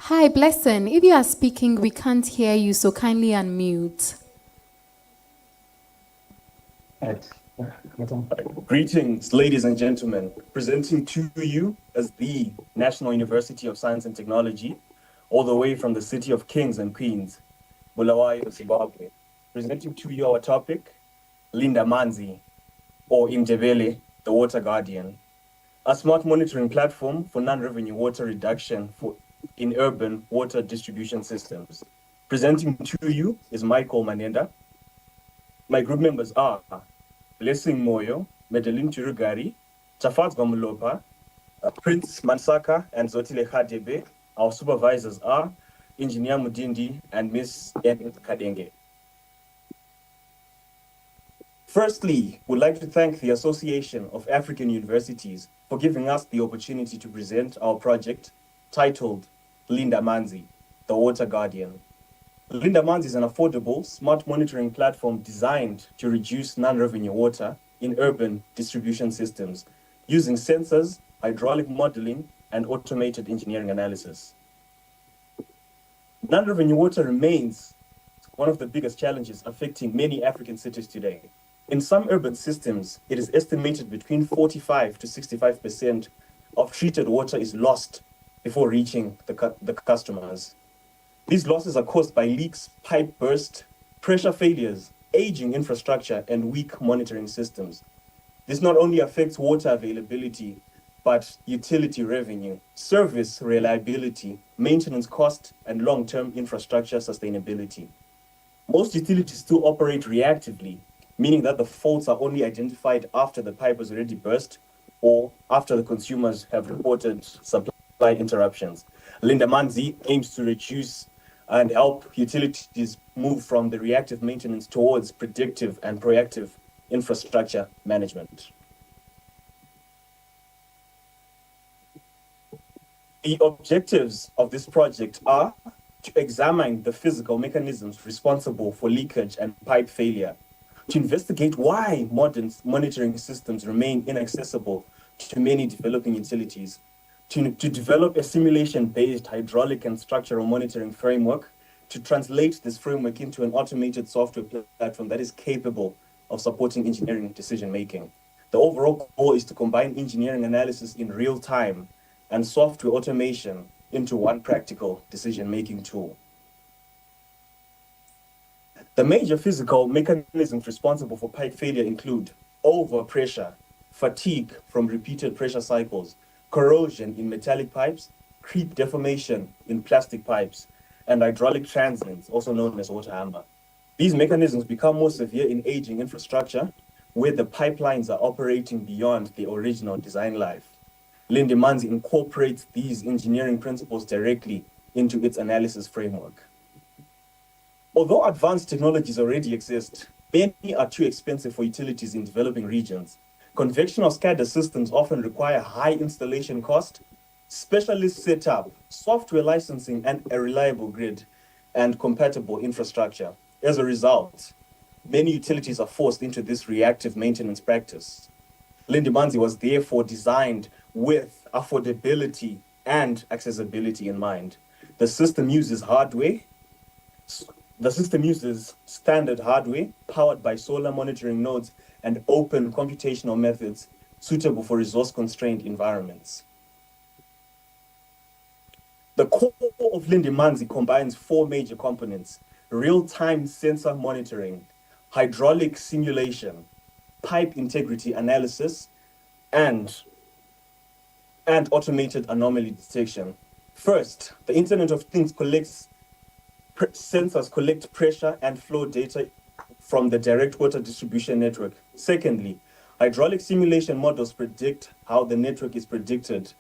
Hi, Blessing. If you are speaking, we can't hear you, so kindly unmute. Greetings, ladies and gentlemen. Presenting to you as the National University of Science and Technology, all the way from the city of Kings and Queens, Bulawayo, Zimbabwe. Presenting to you our topic, Linda Manzi, or in Ndebele, the Water Guardian, a smart monitoring platform for non-revenue water reduction in urban water distribution systems. Presenting to you is Michael Manenda. My group members are Blessing Moyo, Medelin Chirugari, Tafaz Gomulopa, Prince Mansaka, and Zotile Khadebe. Our supervisors are Engineer Mudindi and Miss Edith Kadenge. Firstly, we'd like to thank the Association of African Universities for giving us the opportunity to present our project titled Linda Manzi, the Water Guardian. Linda Manzi is an affordable, smart monitoring platform designed to reduce non-revenue water in urban distribution systems using sensors, hydraulic modeling, and automated engineering analysis. Non-revenue water remains one of the biggest challenges affecting many African cities today. In some urban systems, it is estimated between 45 to 65% of treated water is lost before reaching the customers. These losses are caused by leaks, pipe burst, pressure failures, aging infrastructure, and weak monitoring systems. This not only affects water availability, but utility revenue, service reliability, maintenance cost, and long-term infrastructure sustainability. Most utilities still operate reactively, meaning that the faults are only identified after the pipe has already burst or after the consumers have reported supply interruptions. Linda Manzi aims to reduce and help utilities move from the reactive maintenance towards predictive and proactive infrastructure management. The objectives of this project are to examine the physical mechanisms responsible for leakage and pipe failure, to investigate why modern monitoring systems remain inaccessible to many developing utilities, to develop a simulation-based hydraulic and structural monitoring framework, to translate this framework into an automated software platform that is capable of supporting engineering decision-making. The overall goal is to combine engineering analysis in real time and software automation into one practical decision-making tool. The major physical mechanisms responsible for pipe failure include overpressure, fatigue from repeated pressure cycles, corrosion in metallic pipes, creep deformation in plastic pipes, and hydraulic transients, also known as water hammer. These mechanisms become more severe in aging infrastructure, where the pipelines are operating beyond the original design life. Lindemanzi incorporates these engineering principles directly into its analysis framework. Although advanced technologies already exist, many are too expensive for utilities in developing regions. Conventional SCADA systems often require high installation cost, specialist setup, software licensing, and a reliable grid and compatible infrastructure. As a result, many utilities are forced into this reactive maintenance practice. Lindemanzi was therefore designed with affordability and accessibility in mind. The system uses standard hardware powered by solar monitoring nodes and open computational methods suitable for resource-constrained environments. The core of Lindemanzi combines four major components: real-time sensor monitoring, hydraulic simulation, pipe integrity analysis, and automated anomaly detection. First, the Internet of Things sensors collect pressure and flow data from the direct water distribution network. Secondly, hydraulic simulation models predict how the network is predicted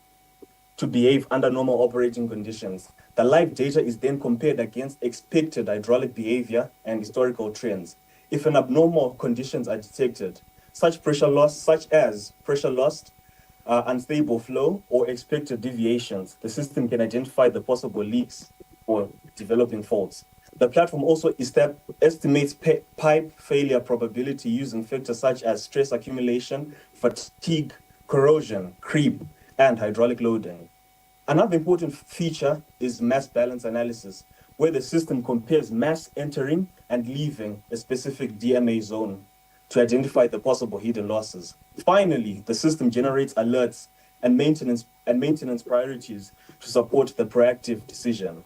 to behave under normal operating conditions. The live data is then compared against expected hydraulic behavior and historical trends. If an abnormal conditions are detected, such as pressure loss, unstable flow, or expected deviations, the system can identify the possible leaks or developing faults. The platform also estimates pipe failure probability using factors such as stress accumulation, fatigue, corrosion, creep, and hydraulic loading. Another important feature is mass balance analysis, where the system compares mass entering and leaving a specific DMA zone to identify the possible hidden losses. Finally, the system generates alerts and maintenance priorities to support the proactive decision.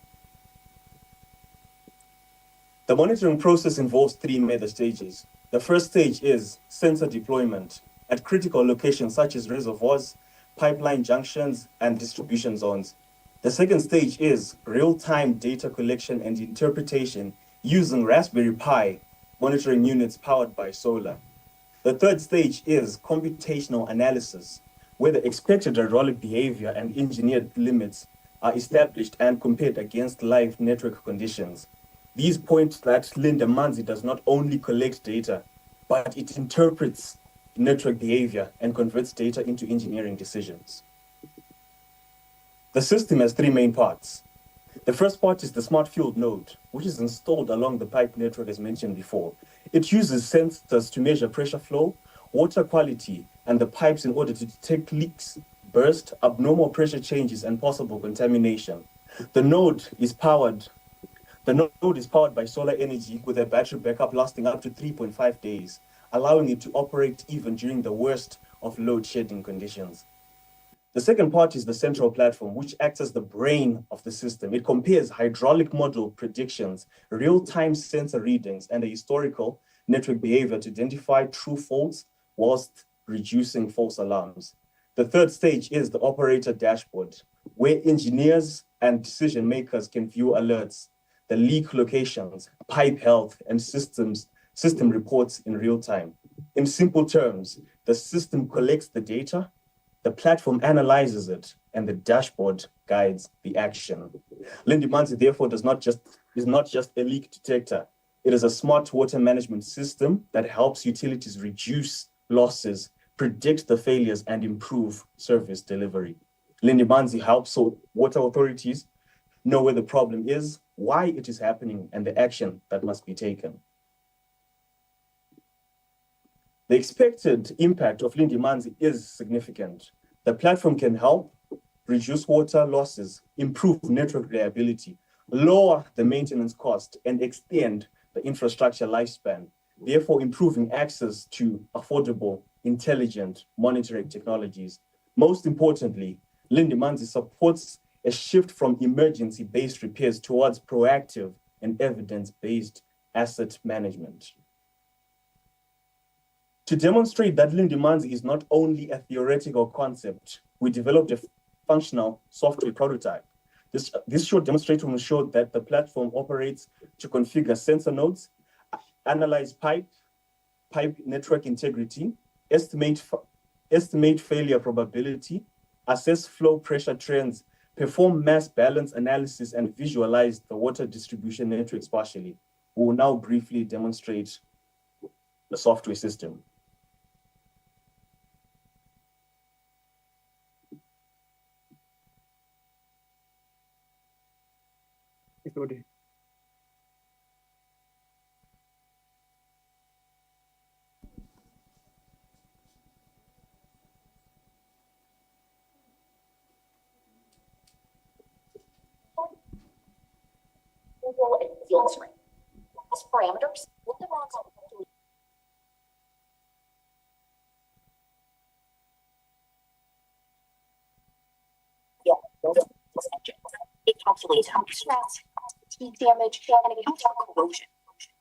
The monitoring process involves three major stages. The first stage is sensor deployment at critical locations such as reservoirs, pipeline junctions, and distribution zones. The second stage is real-time data collection and interpretation using Raspberry Pi monitoring units powered by solar. The third stage is computational analysis, where the expected hydraulic behavior and engineered limits are established and compared against live network conditions. These point that Lindemanzi does not only collect data, but it interprets network behavior and converts data into engineering decisions. The system has three main parts. The first part is the smart field node, which is installed along the pipe network as mentioned before. It uses sensors to measure pressure flow, water quality, and the pipes in order to detect leaks, burst, abnormal pressure changes, and possible contamination. The node is powered by solar energy with a battery backup lasting up to 3.5 days, allowing it to operate even during the worst of load shedding conditions. The second part is the central platform, which acts as the brain of the system. It compares hydraulic model predictions, real-time sensor readings, and a historical network behavior to identify true faults whilst reducing false alarms. The third stage is the operator dashboard, where engineers and decision makers can view alerts, the leak locations, pipe health, and system reports in real time. In simple terms, the system collects the data, the platform analyzes it, and the dashboard guides the action. Lindemanzi, therefore, is not just a leak detector. It is a smart water management system that helps utilities reduce losses, predict the failures, and improve service delivery. Lindemanzi helps water authorities know where the problem is, why it is happening, and the action that must be taken. The expected impact of Lindimanzi is significant. The platform can help reduce water losses, improve network reliability, lower the maintenance cost, and extend the infrastructure lifespan, therefore improving access to affordable, intelligent monitoring technologies. Most importantly, Lindimanzi supports a shift from emergency-based repairs towards proactive and evidence-based asset management. To demonstrate that Lindimanzi is not only a theoretical concept, we developed a functional software prototype. This short demonstration will show that the platform operates to configure sensor nodes, analyze pipe network integrity, estimate failure probability, assess flow pressure trends, perform mass balance analysis, and visualize the water distribution network spatially. We will now briefly demonstrate the software system. As parameters, what the runs on it calculates how stress, heat damage, and it accounts for corrosion.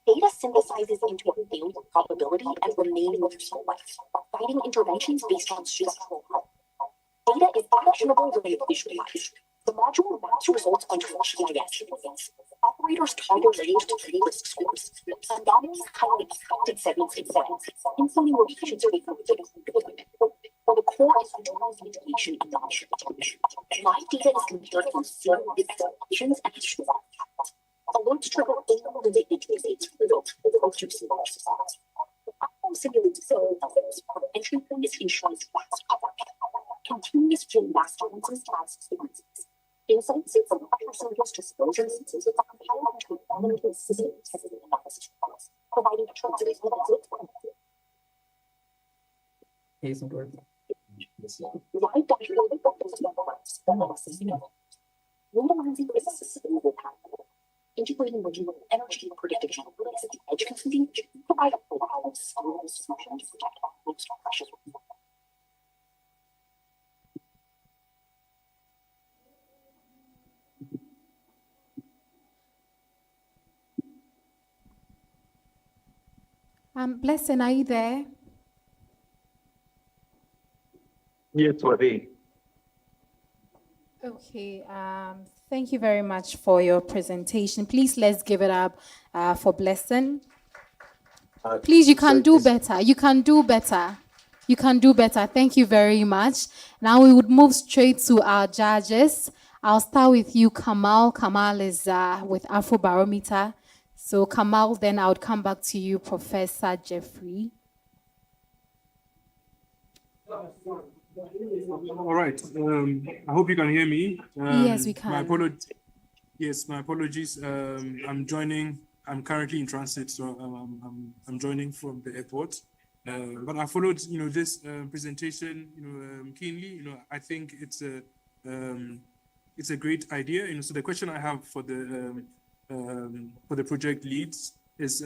Data synthesizes into a failure probability and remaining useful life, guiding interventions based on structural health. Data is actionable when it visualized. The module maps results onto GIS. Operators toggle range to risk scores. Anomalies highlight affected segments in settings, including locations away from critical equipment. The core is internal ventilation and noise. Live data is compared to single options and history. Alerts trigger all the interfaces results with the juicy results. The platform simulates several levels from entry points insurance class coverage. Continuous field master tasks sequences. Insights from pressure samples to exposure sensors are compiled into fundamental system testing analysis, providing a trusted live dashboard analysis. Randomizing is a sustainable path. Integrating renewable energy and predictive analytics at the edge computing provide a reliable, scalable solution to protect most pressure. Blessing, are you there? Yes, Wadi. Okay, thank you very much for your presentation. Please, let's give it up for Blessing. Please, you can do better. You can do better. You can do better. Thank you very much. Now we would move straight to our judges. I'll start with you, Kamal. Kamal is with Afrobarometer. So Kamal, then I would come back to you, Professor Jeffrey. All right. I hope you can hear me. Yes, we can. My apologies. I'm currently in transit, so I'm joining from the airport. But I followed, this presentation, keenly. I think it's a great idea. So the question I have for the project leads is,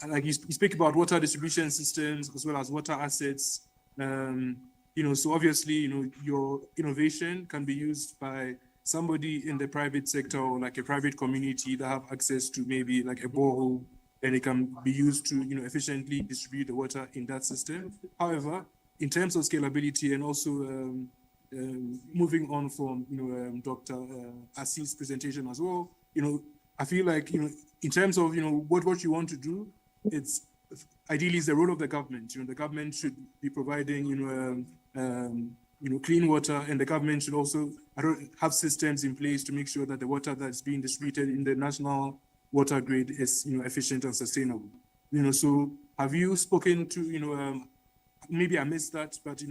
like you speak about water distribution systems as well as water assets. So obviously, your innovation can be used by somebody in the private sector or like a private community that have access to maybe like a borehole, and it can be used to, efficiently distribute the water in that system. However, in terms of scalability and also moving on from, Dr. Asi's presentation as well, I feel like, in terms of, what you want to do, it's ideally is the role of the government. The government should be providing, clean water, and the government should also have systems in place to make sure that the water that's being distributed in the national water grid is, efficient and sustainable. So have you spoken to, maybe I missed that, but,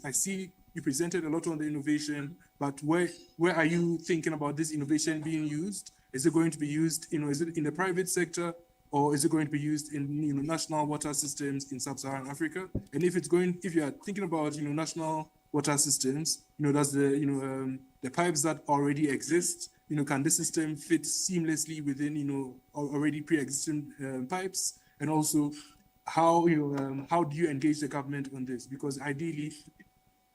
I see, you presented a lot on the innovation, but where are you thinking about this innovation being used? Is it going to be used, is it in the private sector, or is it going to be used in national water systems in sub-Saharan Africa? And if you are thinking about national water systems, does the pipes that already exist, can the system fit seamlessly within already pre-existing pipes? And also, how do you engage the government on this? Because ideally,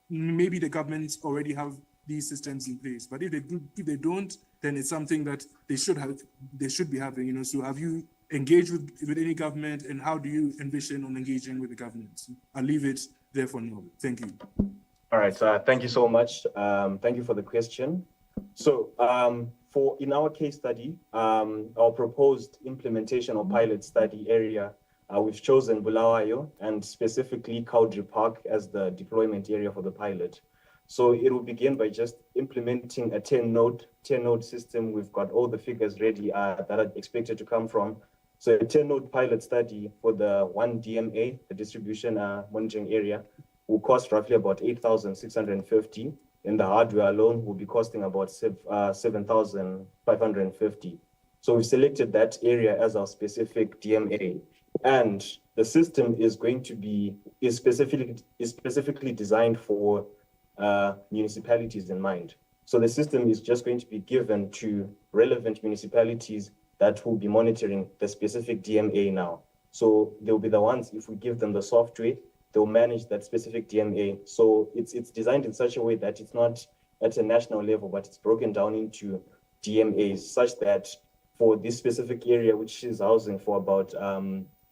maybe the governments already have these systems in place, but if they don't, then it's something that they should be having. So have you engaged with any government, and how do you envision on engaging with the government? I'll leave it there for now. Thank you. All right, thank you so much. Thank you for the question. So in our case study, our proposed implementation or pilot study area, we've chosen Bulawayo and specifically Cowdrey Park as the deployment area for the pilot. So it will begin by just implementing a 10-node system. We've got all the figures ready that are expected to come from. So a 10-node pilot study for the 1 DMA, the distribution monitoring area, will cost roughly about 8,650. And the hardware alone will be costing about 7,550. So we selected that area as our specific DMA. And the system is going to be specifically designed for municipalities in mind. So the system is just going to be given to relevant municipalities that will be monitoring the specific DMA now. So they'll be the ones, if we give them the software, they'll manage that specific DMA. So it's designed in such a way that it's not at a national level, but it's broken down into DMAs such that for this specific area, which is housing for about,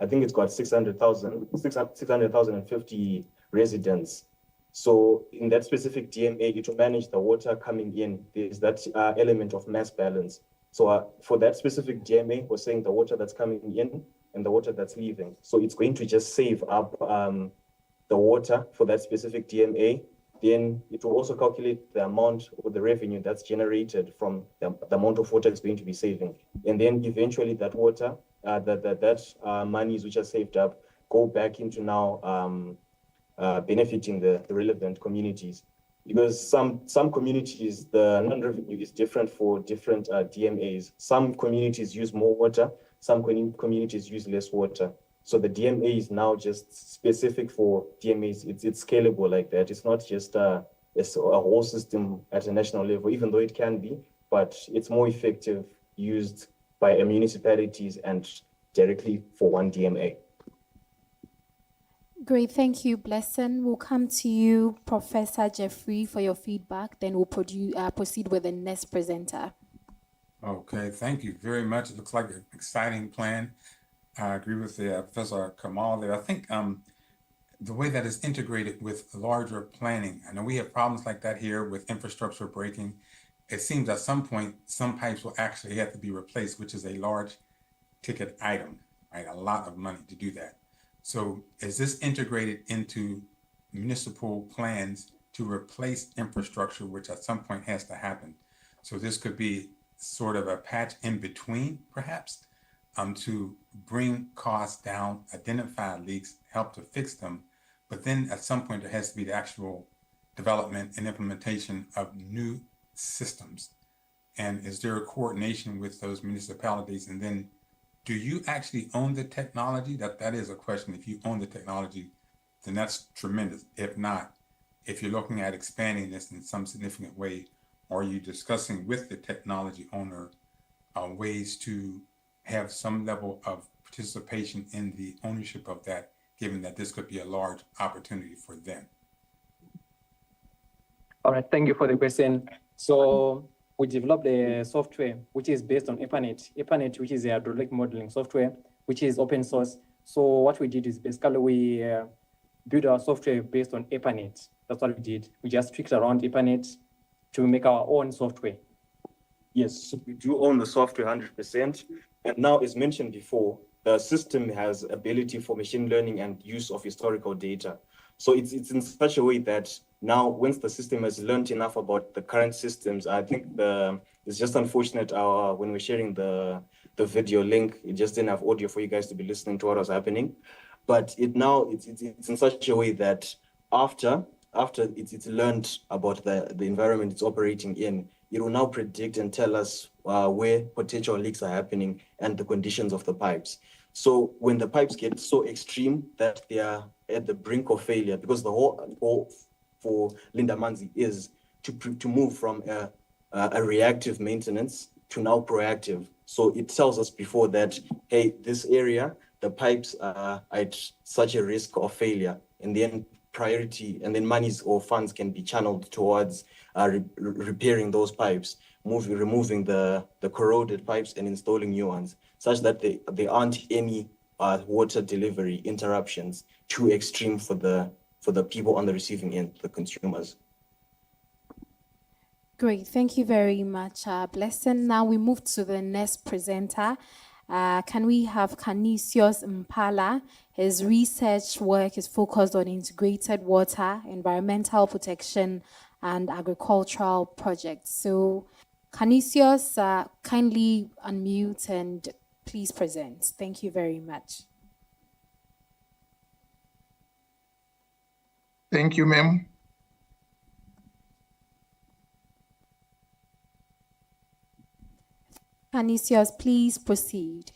I think it's got 600,050 residents. So in that specific DMA, it will manage the water coming in. There's that element of mass balance. So for that specific DMA, we're saying the water that's coming in and the water that's leaving. So it's going to just save up the water for that specific DMA. Then it will also calculate the amount or the revenue that's generated from the amount of water it's going to be saving. And then eventually that water, that monies which are saved up go back into now benefiting the relevant communities. Because some communities, the non-revenue is different for different DMAs. Some communities use more water, some communities use less water. So the DMA is now just specific for DMAs. It's scalable like that. It's not just a whole system at a national level, even though it can be, but it's more effective used by municipalities and directly for one DMA. Great, thank you, Blessing. We'll come to you, Professor Jeffrey, for your feedback. Then we'll proceed with the next presenter. Okay, thank you very much. It looks like an exciting plan. I agree with Professor Kamal there. I think the way that is integrated with larger planning, I know we have problems like that here with infrastructure breaking. It seems at some point, some pipes will actually have to be replaced, which is a large ticket item, right? A lot of money to do that. So is this integrated into municipal plans to replace infrastructure, which at some point has to happen? So this could be sort of a patch in between, perhaps, to bring costs down, identify leaks, help to fix them. But then at some point, there has to be the actual development and implementation of new systems. And is there a coordination with those municipalities? And then do you actually own the technology? That is a question. If you own the technology, then that's tremendous. If not, if you're looking at expanding this in some significant way, are you discussing with the technology owner ways to have some level of participation in the ownership of that, given that this could be a large opportunity for them? All right, thank you for the question. So we developed a software which is based on EPANET, which is a hydraulic modeling software, which is open source. So what we did is basically we built our software based on EPANET. That's what we did. We just tweaked around EPANET to make our own software. Yes, so we do own the software 100%. And now, as mentioned before, the system has ability for machine learning and use of historical data. So it's in such a way that now, once the system has learned enough about the current systems, I think it's just unfortunate when we're sharing the video link, it just didn't have audio for you guys to be listening to what was happening. But it's in such a way that after after it's learned about the environment it's operating in, it will now predict and tell us where potential leaks are happening and the conditions of the pipes. So when the pipes get so extreme that they are at the brink of failure, because the whole goal for Linda Manzi is to move from a reactive maintenance to now proactive. So it tells us before that, hey, this area, the pipes are at such a risk of failure, and then priority, and then monies or funds can be channeled towards repairing those pipes, removing the corroded pipes and installing new ones, such that there aren't any water delivery interruptions too extreme for the people on the receiving end, the consumers. Great, thank you very much, Blessing. Now we move to the next presenter. Can we have Canisius Mpala? His research work is focused on integrated water, environmental protection, and agricultural projects. So, Canisius, kindly unmute and please present. Thank you very much. Thank you, ma'am. Canisius, please proceed.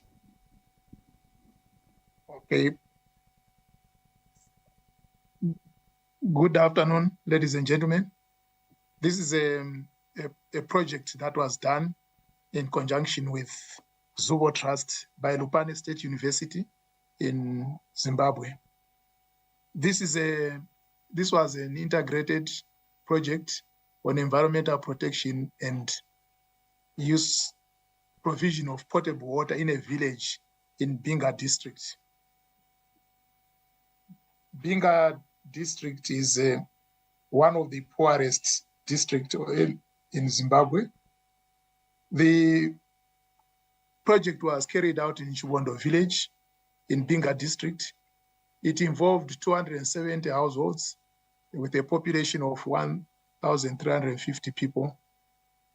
Okay. Good afternoon, ladies and gentlemen. This is a project that was done in conjunction with Zubo Trust by Lupane State University in Zimbabwe. This was an integrated project on environmental protection and use provision of potable water in a village in Binga district. Binga district is one of the poorest districts in Zimbabwe. The project was carried out in Chibondo village in Binga district. It involved 270 households with a population of 1,350 people.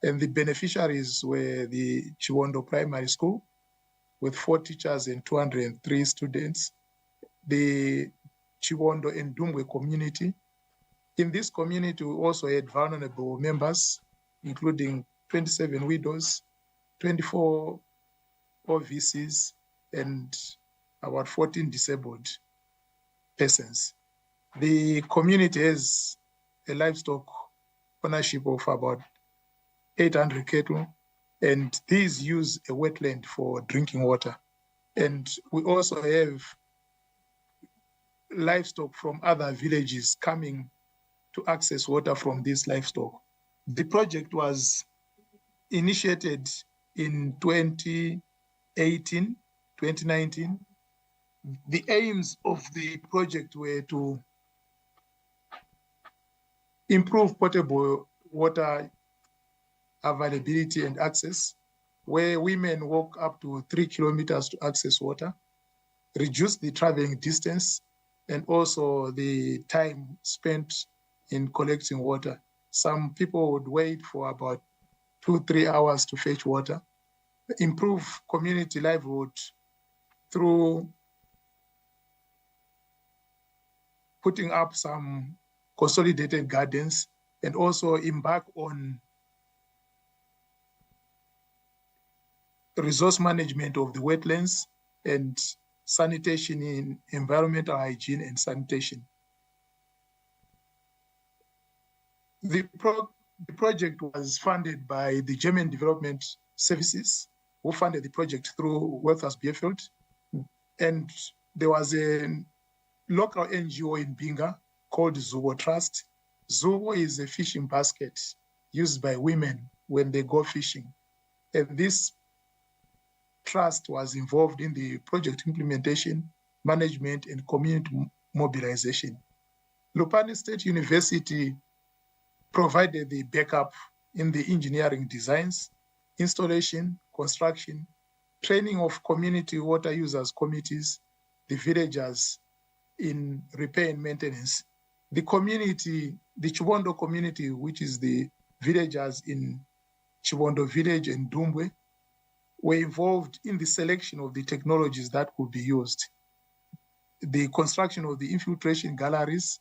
And the beneficiaries were the Chibondo Primary School with 4 teachers and 203 students, the Chibondo and Dumbwe community. In this community, we also had vulnerable members, including 27 widows, 24 OVCs, and about 14 disabled persons. The community has a livestock ownership of about 800 cattle, and these use a wetland for drinking water. And we also have livestock from other villages coming to access water from this livestock. The project was initiated in 2018, 2019. The aims of the project were to improve potable water availability and access, where women walk up to 3 kilometers to access water, reduce the traveling distance, and also the time spent in collecting water. Some people would wait for about 2-3 hours to fetch water. Improve community livelihood through putting up some consolidated gardens, and also embark on resource management of the wetlands and sanitation in environmental hygiene and sanitation. The project was funded by the German Development Services, who funded the project through Walters Bierfeld. And there was a local NGO in Binga called Zubo Trust. Zubo is a fishing basket used by women when they go fishing. And this trust was involved in the project implementation, management, and community mobilization. Lupane State University provided the backup in the engineering designs, installation, construction, training of community water users committees, the villagers in repair and maintenance. The community, the Chibondo community, which is the villagers in Chibondo village and Dumbwe, were involved in the selection of the technologies that could be used. The construction of the infiltration galleries,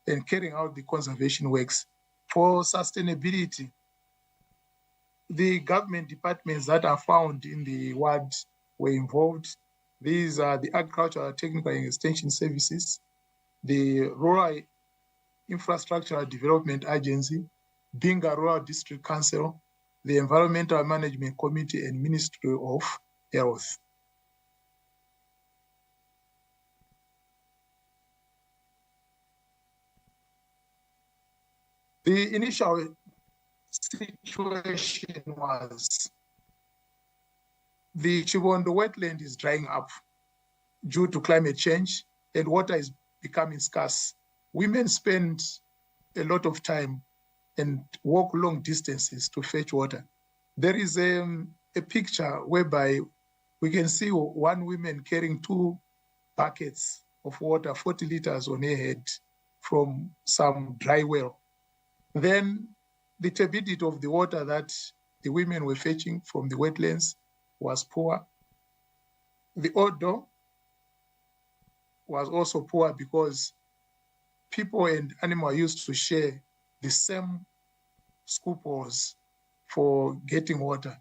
and carrying out the conservation works. For sustainability, the government departments that are found in the ward were involved. These are the Agricultural Technical and Extension Services, the Rural Infrastructure Development Agency, Binga Rural District Council, the Environmental Management Committee, and Ministry of Health. The initial situation was the Chibondo wetland is drying up due to climate change and water is becoming scarce. Women spend a lot of time and walk long distances to fetch water. There is a picture whereby we can see one woman carrying 2 buckets of water, 40 liters on her head from some dry well. Then the turbidity of the water that the women were fetching from the wetlands was poor. The odor was also poor because people and animals used to share the same scoop hose for getting water.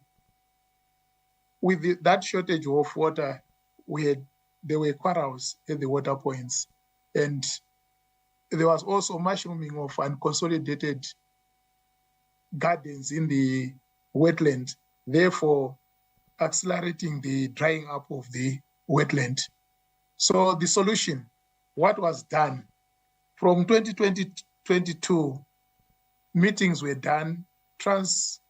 With that shortage of water, there were quarrels at the water points, and there was also mushrooming of unconsolidated gardens in the wetland, therefore accelerating the drying up of the wetland. So the solution, what was done? From 2022, meetings were done, trans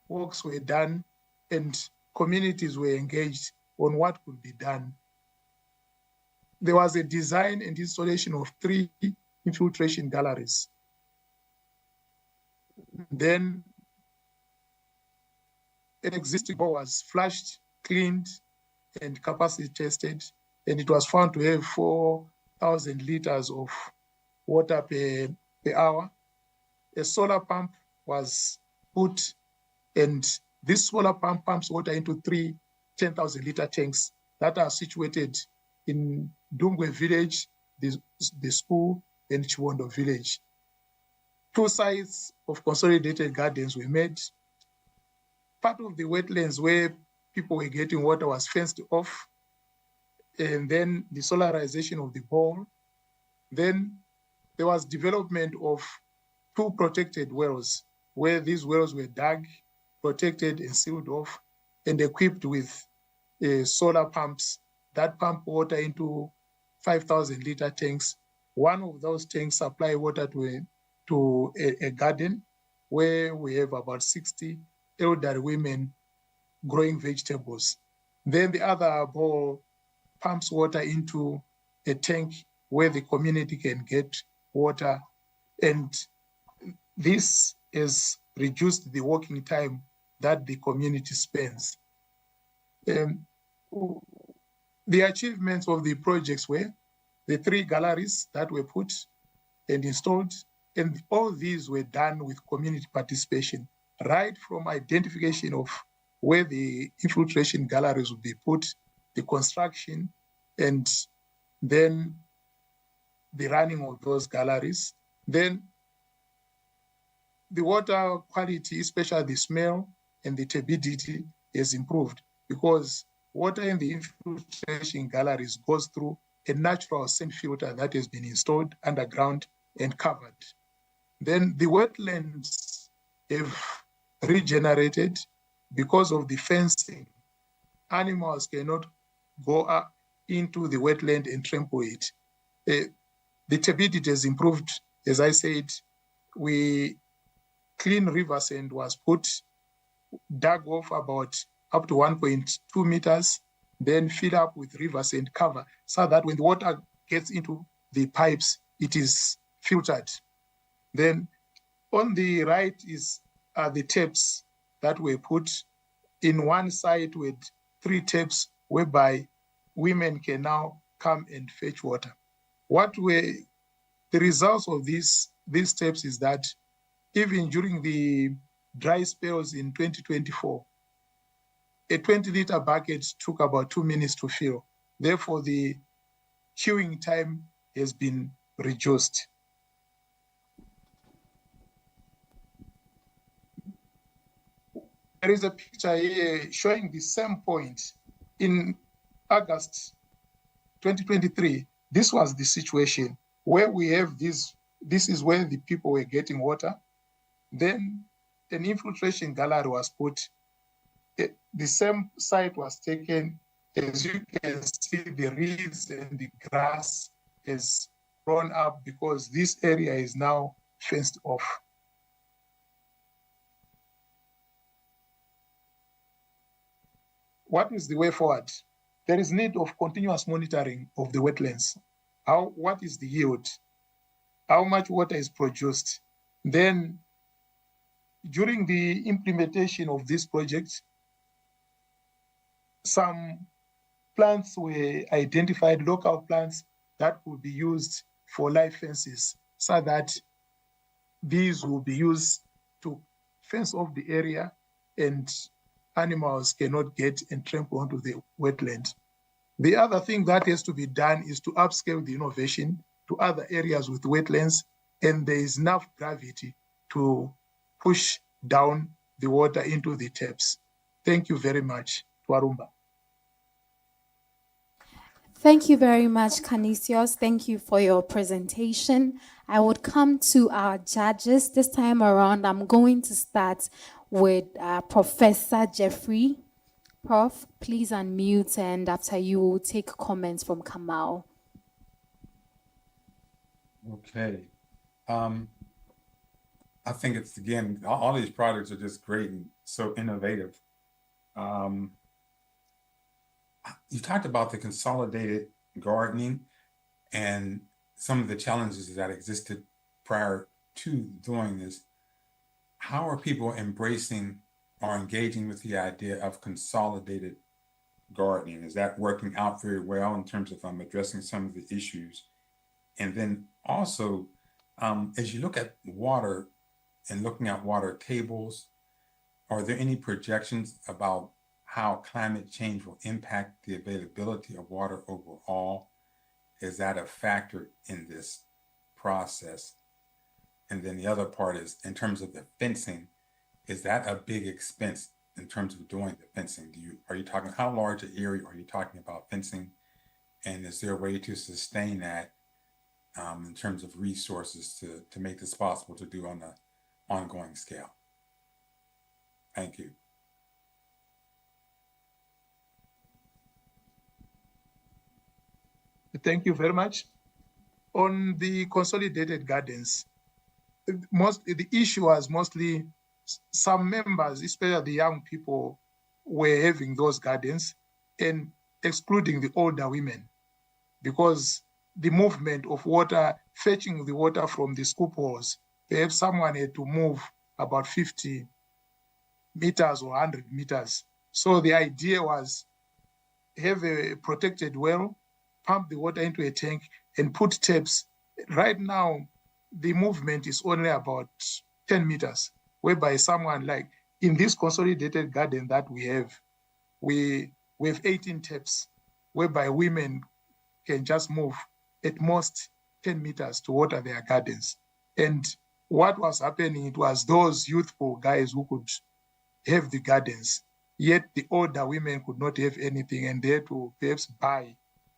walks were done, and communities were engaged on what could be done. There was a design and installation of 3 infiltration galleries. Then an existing bore was flushed, cleaned, and capacity tested, and it was found to have 4,000 liters of water per hour. A solar pump was put, and this solar pump pumps water into 3 10,000 liter tanks that are situated in Dungwe village, the school, and Chiwondo village. 2 sites of consolidated gardens were made. Part of the wetlands where people were getting water was fenced off, and then the solarization of the bowl. Then there was development of 2 protected wells, where these wells were dug, protected and sealed off, and equipped with solar pumps that pump water into 5,000 liter tanks. One of those tanks supply water to a garden where we have about 60 elderly women growing vegetables. Then the other bowl pumps water into a tank where the community can get water. And this has reduced the working time that the community spends. The achievements of the projects were the 3 galleries that were put and installed, and all these were done with community participation, right from identification of where the infiltration galleries would be put, the construction, and then the running of those galleries. Then the water quality, especially the smell and the turbidity, has improved because water in the infiltration galleries goes through a natural sand filter that has been installed underground and covered. Then the wetlands have regenerated because of the fencing. Animals cannot go up into the wetland and trample it. The turbidity has improved. As I said, clean river sand was put, dug off about up to 1.2 meters, then fill up with river sand cover so that when the water gets into the pipes, it is filtered. Then on the right are the taps that were put in one side with 3 taps whereby women can now come and fetch water. What were the results of these taps is that even during the dry spells in 2024, a 20-liter bucket took about 2 minutes to fill. Therefore, the queuing time has been reduced. There is a picture here showing the same point in August 2023. This was the situation where we have this is where the people were getting water. Then an infiltration gallery was put. The same site was taken. As you can see, the reeds and the grass has grown up because this area is now fenced off. What is the way forward? There is need of continuous monitoring of the wetlands. What is the yield? How much water is produced? Then during the implementation of this project, some plants were identified, local plants that could be used for live fences so that these will be used to fence off the area and animals cannot get and trample onto the wetland. The other thing that has to be done is to upscale the innovation to other areas with wetlands, and there is enough gravity to push down the water into the taps. Thank you very much, Twarumba. Thank you very much, Canisius. Thank you for your presentation. I would come to our judges. This time around, I'm going to start with Professor Jeffrey. Prof, please unmute, and after you, will take comments from Kamal. Okay. I think it's, again, all these products are just great and so innovative. You talked about the consolidated gardening and some of the challenges that existed prior to doing this. How are people embracing or engaging with the idea of consolidated gardening? Is that working out very well in terms of addressing some of the issues? And then also, as you look at water and looking at water tables, are there any projections about how climate change will impact the availability of water overall? Is that a factor in this process? And then the other part is, in terms of the fencing, is that a big expense in terms of doing the fencing? Are you talking, how large an area are you talking about fencing? And is there a way to sustain that in terms of resources to make this possible to do on an ongoing scale? Thank you. Thank you very much. On the consolidated gardens, the issue was mostly some members, especially the young people, were having those gardens and excluding the older women, because the movement of water, fetching the water from the scoop holes, perhaps someone had to move about 50 meters or 100 meters. So the idea was have a protected well, pump the water into a tank and put taps. Right now, the movement is only about 10 meters, whereby someone, like in this consolidated garden that we have 18 taps, whereby women can just move at most 10 meters to water their gardens. And what was happening, it was those youthful guys who could have the gardens, yet the older women could not have anything, and they had to perhaps buy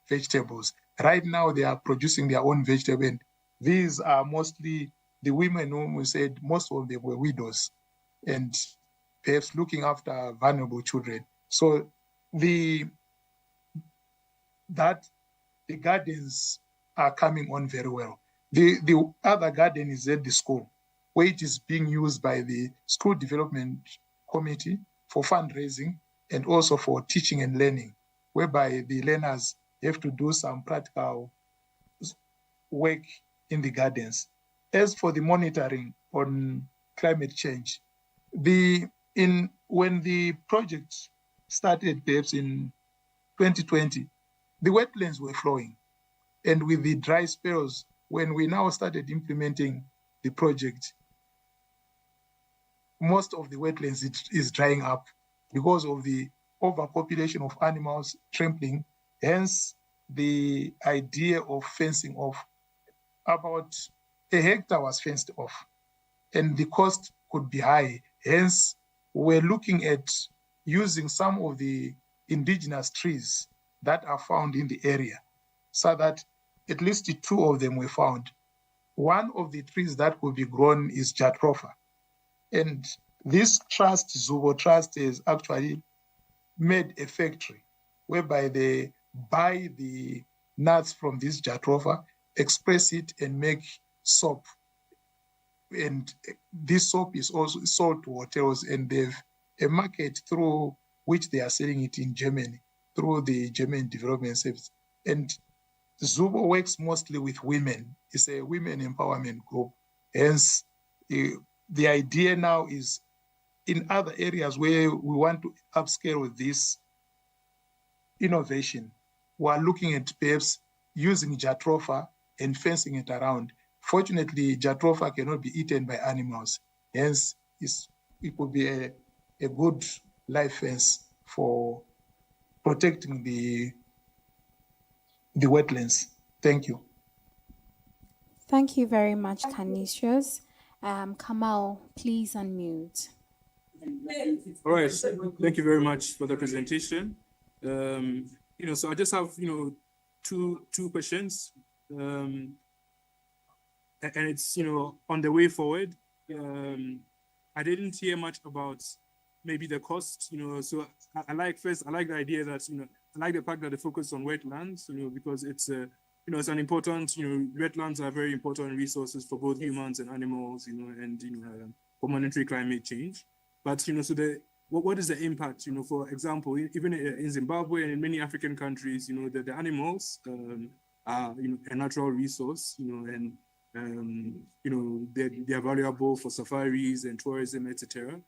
vegetables. Right now, they are producing their own vegetables. And these are mostly the women whom we said most of them were widows and perhaps looking after vulnerable children. So the gardens are coming on very well. The other garden is at the school, where it is being used by the school development committee for fundraising and also for teaching and learning, whereby the learners have to do some practical work in the gardens. As for the monitoring on climate change, when the project started perhaps in 2020, the wetlands were flowing. And with the dry spells, when we now started implementing the project, most of the wetlands is drying up because of the overpopulation of animals trampling. Hence, the idea of fencing off, about a hectare was fenced off, and the cost could be high. Hence, we're looking at using some of the indigenous trees that are found in the area, so that at least 2 of them were found. One of the trees that will be grown is Jatropha. And this trust, Zubo Trust, has actually made a factory whereby they buy the nuts from this Jatropha, express it, and make soap. And this soap is also sold to hotels, and they've a market through which they are selling it in Germany, through the German Development Service. And Zubo works mostly with women. It's a women empowerment group. Hence, the idea now is in other areas where we want to upscale with this innovation, we are looking at perhaps using Jatropha and fencing it around. Fortunately, Jatropha cannot be eaten by animals. Hence, it could be a good life fence for protecting the wetlands. Thank you. Thank you very much, Canisius. Kamal, please unmute. All right, thank you very much for the presentation. So I just have, two questions. And it's, on the way forward. I didn't hear much about maybe the cost, so I like the idea that, I like the fact that they focus on wetlands, because it's it's an important, wetlands are very important resources for both humans and animals, and, for monitoring climate change. But, so what is the impact, for example, even in Zimbabwe and in many African countries, the animals are, a natural resource, and, they're valuable for safaris and tourism, etc.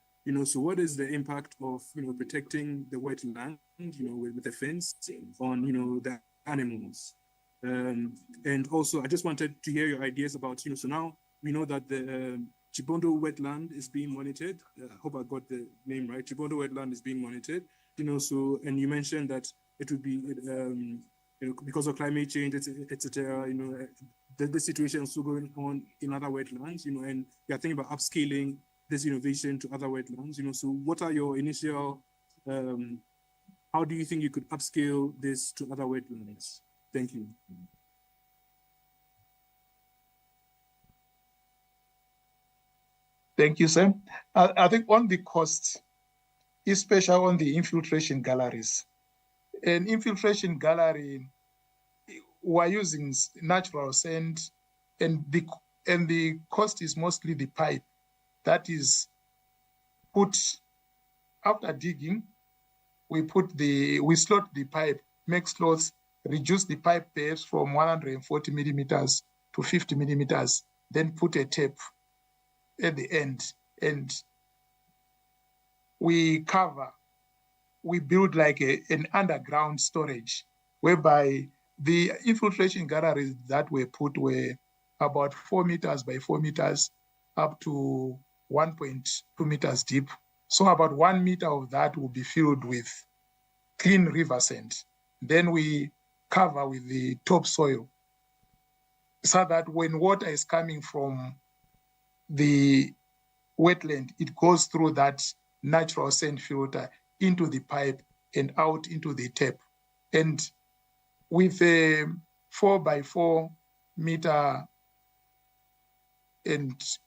So what is the impact of, protecting the wetland, with the fence on, the animals? And also, I just wanted to hear your ideas about, so now we know that the Chibondo wetland is being monitored. I hope I got the name right. Chibondo wetland is being monitored, so, and you mentioned that it would be, because of climate change, etc. The situation is still going on in other wetlands, and you're thinking about upscaling this innovation to other wetlands, so what are your initial, how do you think you could upscale this to other wetlands? Thank you. Thank you, Sam. I think on the costs, especially on the infiltration galleries, an infiltration gallery, we're using natural sand, and the cost is mostly the pipe that is put after digging. We slot the pipe, make slots, reduce the pipe perhaps from 140 millimeters to 50 millimeters, then put a tape at the end, and we build like an underground storage, whereby the infiltration galleries that were put were about 4 meters by 4 meters up to 1.2 meters deep. So about 1 meter of that will be filled with clean river sand. Then we cover with the topsoil, so that when water is coming from the wetland, it goes through that natural sand filter into the pipe and out into the tap. And with a 4 by 4 meter and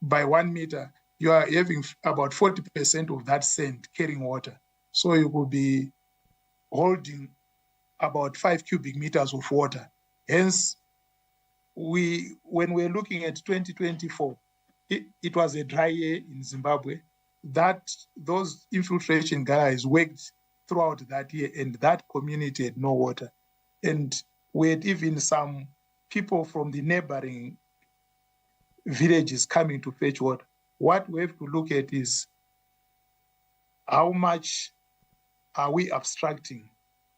by 1 meter, you are having about 40% of that sand carrying water. So you will be holding about 5 cubic meters of water. Hence, when we're looking at 2024, it was a dry year in Zimbabwe, that those infiltration galleries worked throughout that year, and that community had no water. And we had even some people from the neighboring villages coming to fetch water. What we have to look at is how much are we abstracting?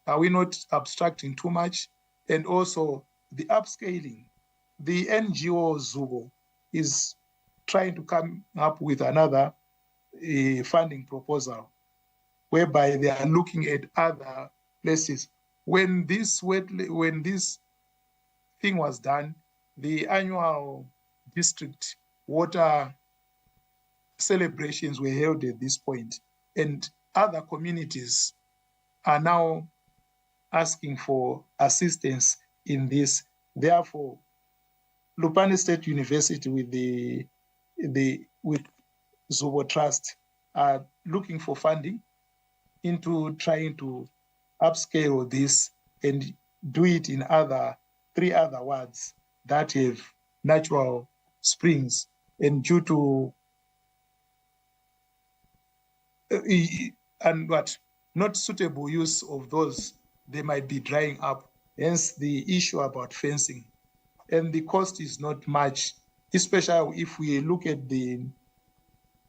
Are we not abstracting too much? And also the upscaling. The NGO Zubo is trying to come up with another funding proposal, whereby they are looking at other places. When this thing was done, the annual district water celebrations were held at this point, and other communities are now asking for assistance in this. Therefore, Lupane State University with Zubo Trust are looking for funding into trying to upscale this and do it in three other wards that have natural springs. And due to not suitable use of those, they might be drying up. Hence the issue about fencing. And the cost is not much, especially if we look at the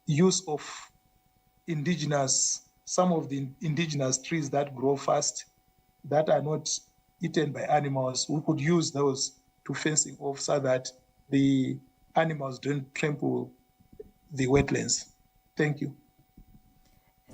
use of some of the indigenous trees that grow fast, that are not eaten by animals. We could use those to fencing off so that the animals don't trample the wetlands. Thank you.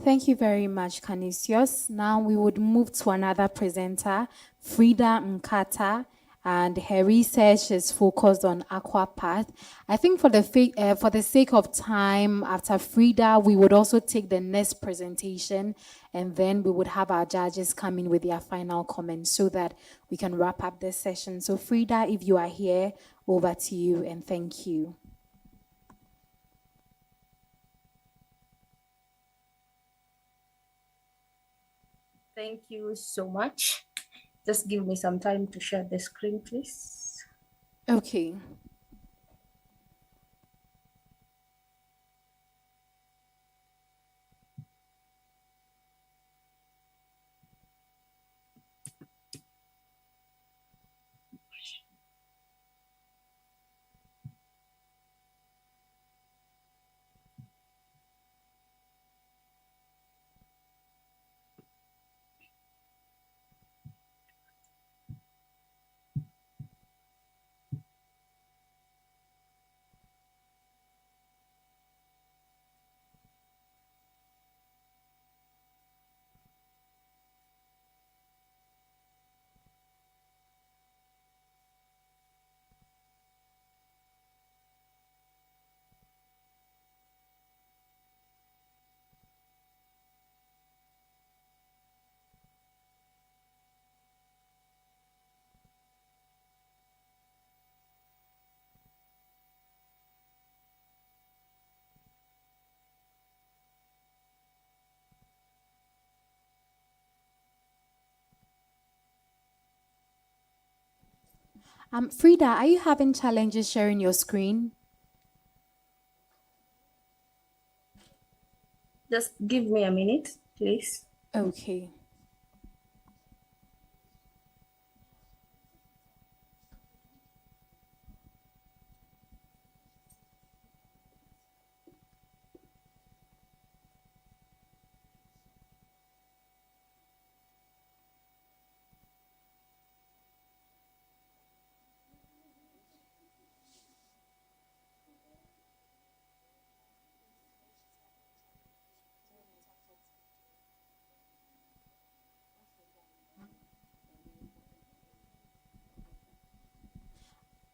Thank you very much, Canisius. Now we would move to another presenter, Frida Nkata, and her research is focused on aquapath. I think for the sake of time, after Frida, we would also take the next presentation, and then we would have our judges come in with their final comments so that we can wrap up this session. So Frida, if you are here, over to you, and thank you. Thank you so much. Just give me some time to share the screen, please. Okay. Frida, are you having challenges sharing your screen? Just give me a minute, please. Okay.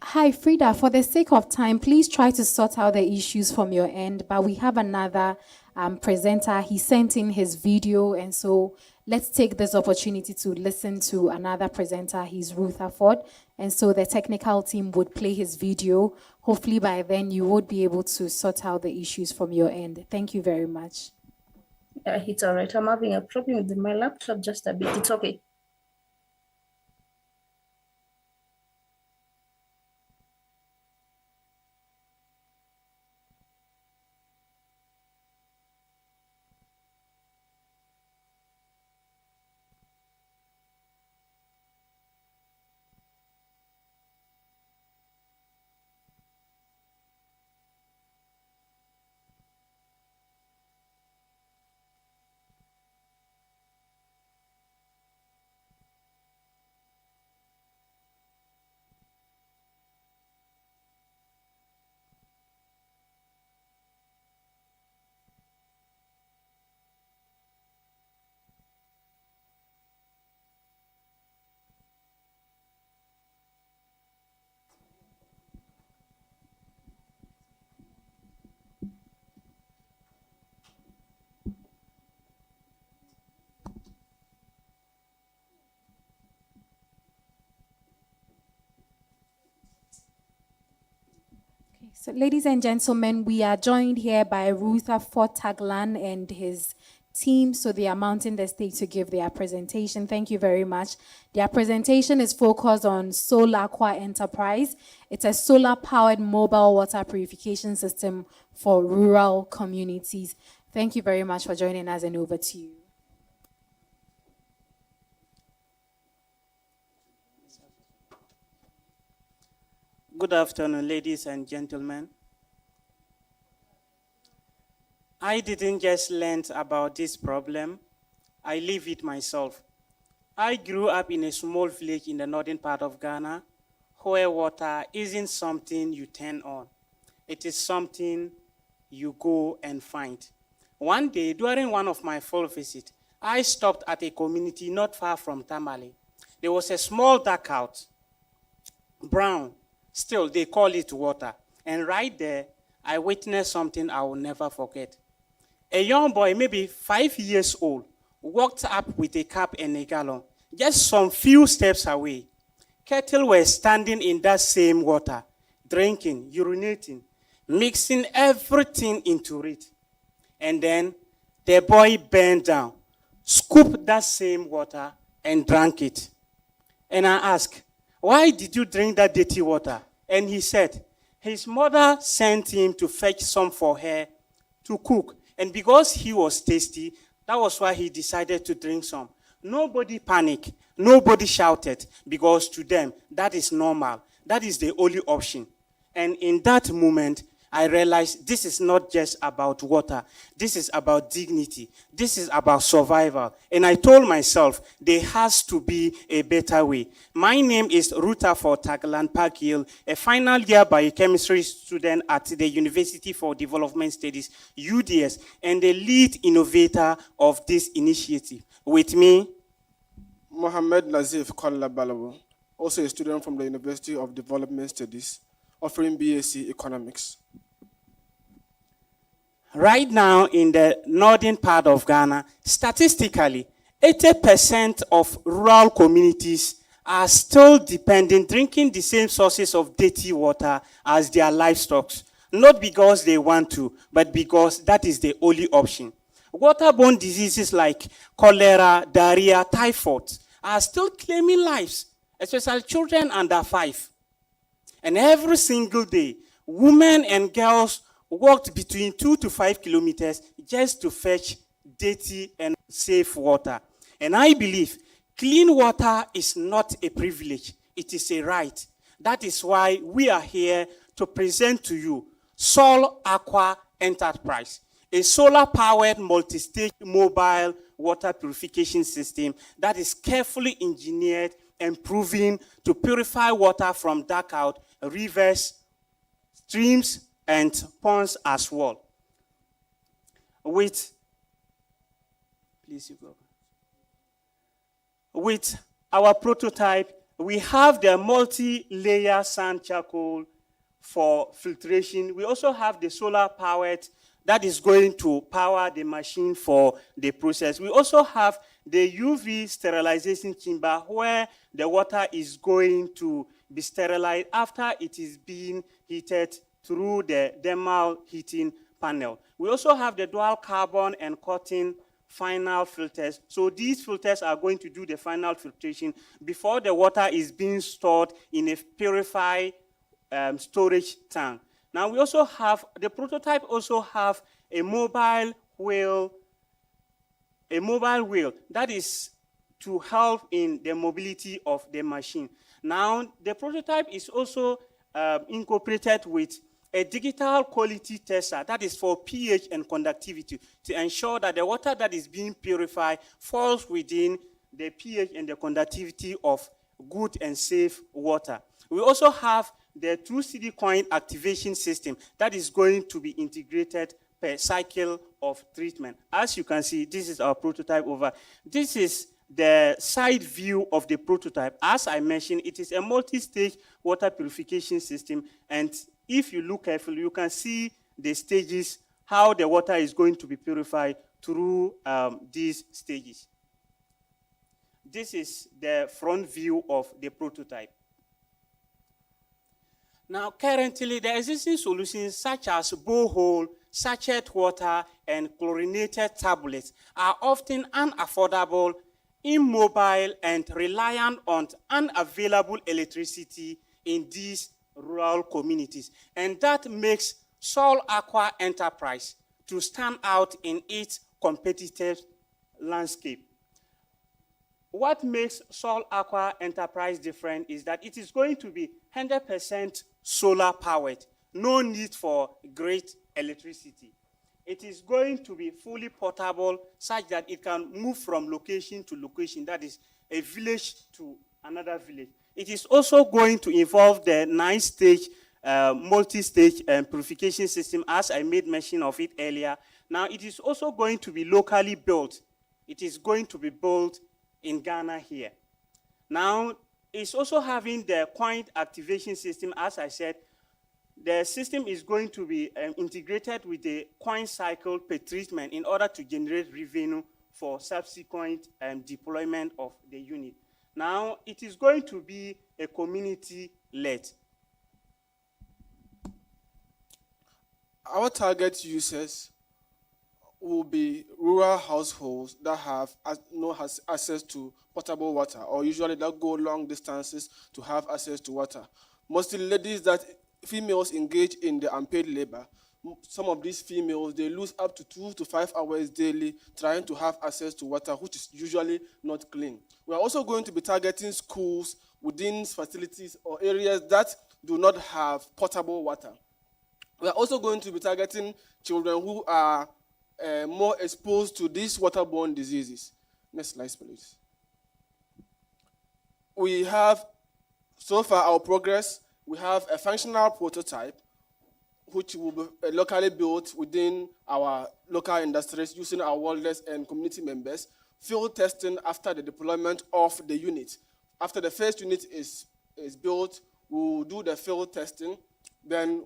Hi, Frida. For the sake of time, please try to sort out the issues from your end. But we have another presenter. He sent in his video, and so let's take this opportunity to listen to another presenter. He's Rutherford, and so the technical team would play his video. Hopefully by then you would be able to sort out the issues from your end. Thank you very much. It's all right. I'm having a problem with my laptop just a bit. It's okay. So, ladies and gentlemen, we are joined here by Rutherford Taglan and his team. So they are mounting the stage to give their presentation. Thank you very much. Their presentation is focused on Solar Aqua Enterprise. It's a solar-powered mobile water purification system for rural communities. Thank you very much for joining us, and over to you. Good afternoon, ladies and gentlemen. I didn't just learn about this problem, I live it myself. I grew up in a small village in the northern part of Ghana where water isn't something you turn on. It is something you go and find. One day, during one of my field visits, I stopped at a community not far from Tamale. There was a small dugout, brown. Still, they call it water. And right there, I witnessed something I will never forget. A young boy, maybe 5 years old, walked up with a cup and a gallon, just some few steps away. Cattle were standing in that same water, drinking, urinating, mixing everything into it. And then the boy bent down, scooped that same water, and drank it. And I asked, "Why did you drink that dirty water?" And he said, his mother sent him to fetch some for her to cook. And because he was tasty, that was why he decided to drink some. Nobody panicked. Nobody shouted, because to them, that is normal. That is the only option. And in that moment, I realized this is not just about water. This is about dignity. This is about survival. And I told myself, there has to be a better way. My name is Rutherford Taglan Pakil, a final year biochemistry student at the University for Development Studies, UDS, and the lead innovator of this initiative. With me, Mohammed Nazif Kolla Balawo, also a student from the University of Development Studies, offering BSc Economics. Right now in the northern part of Ghana, statistically, 80% of rural communities are still drinking the same sources of dirty water as their livestock. Not because they want to, but because that is the only option. Waterborne diseases like cholera, diarrhea, typhoid are still claiming lives, especially children under 5. And every single day, women and girls walked between 2 to 5 kilometers just to fetch dirty and safe water. And I believe clean water is not a privilege, it is a right. That is why we are here to present to you Solar Aqua Enterprise, a solar-powered multi-stage mobile water purification system that is carefully engineered and proven to purify water from dugout, rivers, streams, and ponds as well. With our prototype, we have the multi-layer sand charcoal for filtration. We also have the solar powered that is going to power the machine for the process. We also have the UV sterilization chamber where the water is going to be sterilized after it is being heated through the thermal heating panel. We also have the dual carbon and cotton final filters. So these filters are going to do the final filtration before the water is being stored in a purified storage tank. Now we also have, the prototype also have a mobile wheel that is to help in the mobility of the machine. Now the prototype is also incorporated with a digital quality tester that is for pH and conductivity to ensure that the water that is being purified falls within the pH and the conductivity of good and safe water. We also have the True CD coin activation system that is going to be integrated per cycle of treatment. As you can see, this is our prototype over. This is the side view of the prototype. As I mentioned, it is a multi-stage water purification system, and if you look carefully, you can see the stages, how the water is going to be purified through these stages. This is the front view of the prototype. Now, currently, the existing solutions such as borehole, sachet water, and chlorinated tablets are often unaffordable, immobile, and reliant on unavailable electricity in these rural communities. And that makes Sol Aqua Enterprise to stand out in its competitive landscape. What makes Sol Aqua Enterprise different is that it is going to be 100% solar powered, no need for great electricity. It is going to be fully portable such that it can move from location to location, that is a village to another village. It is also going to involve the 9-stage, multi-stage purification system, as I made mention of it earlier. Now, it is also going to be locally built. It is going to be built in Ghana here. Now, it's also having the coin activation system. As I said, the system is going to be integrated with the coin cycle per treatment in order to generate revenue for subsequent deployment of the unit. Now, it is going to be a community-led. Our target users will be rural households that have no access to potable water, or usually that go long distances to have access to water. Mostly ladies, that females engage in the unpaid labor. Some of these females, they lose up to 2 to 5 hours daily trying to have access to water, which is usually not clean. We are also going to be targeting schools within facilities or areas that do not have potable water. We are also going to be targeting children who are more exposed to these waterborne diseases. Next slide, please. We have, so far our progress, we have a functional prototype which will be locally built within our local industries using our wilderness and community members. Field testing after the deployment of the unit. After the first unit is built, we'll do the field testing. Then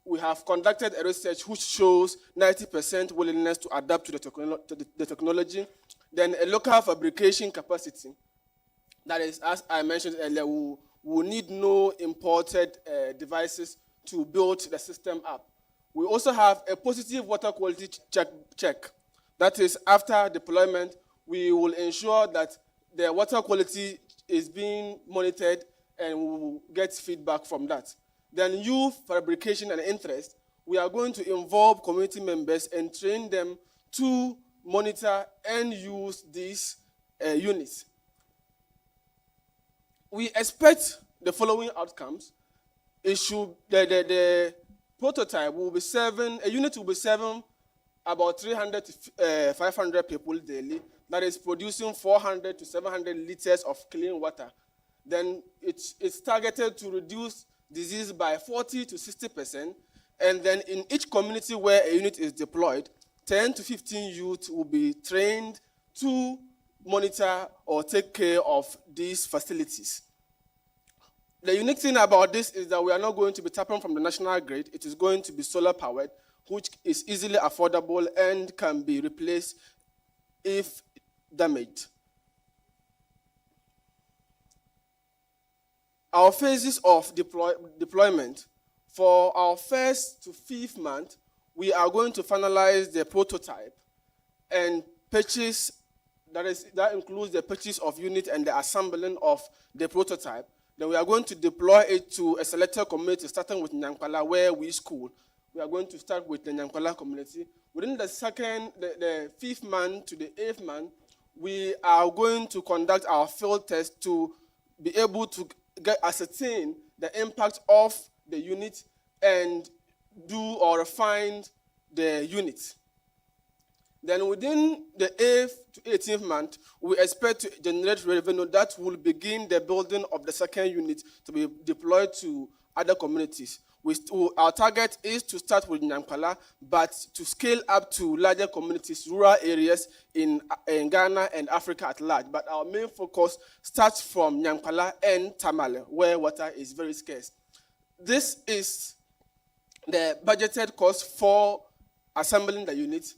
we have conducted a research which shows 90% willingness to adapt to the technology. Then a local fabrication capacity. That is, as I mentioned earlier, we will need no imported devices to build the system up. We also have a positive water quality check. That is, after deployment, we will ensure that the water quality is being monitored and we will get feedback from that. Then youth fabrication and interest, we are going to involve community members and train them to monitor and use these units. We expect the following outcomes. The prototype will be serving, a unit will be serving about 300 to 500 people daily. That is producing 400 to 700 liters of clean water. Then it's targeted to reduce disease by 40 to 60%. And then in each community where a unit is deployed, 10 to 15 youth will be trained to monitor or take care of these facilities. The unique thing about this is that we are not going to be tapping from the national grid. It is going to be solar powered, which is easily affordable and can be replaced if damaged. Our phases of deployment. For our first to fifth month, we are going to finalize the prototype and purchase, that includes the purchase of unit and the assembling of the prototype. Then we are going to deploy it to a selected community, starting with Nyankwala, where we school. We are going to start with the Nyankwala community. Within the fifth month to the 8th month, we are going to conduct our field test to be able to ascertain the impact of the unit and do or refine the unit. Then within the 8th to 18th month, we expect to generate revenue that will begin the building of the second unit to be deployed to other communities. Our target is to start with Nyankwala, but to scale up to larger communities, rural areas in Ghana and Africa at large. But our main focus starts from Nyankwala and Tamale, where water is very scarce. This is the budgeted cost for assembling the unit.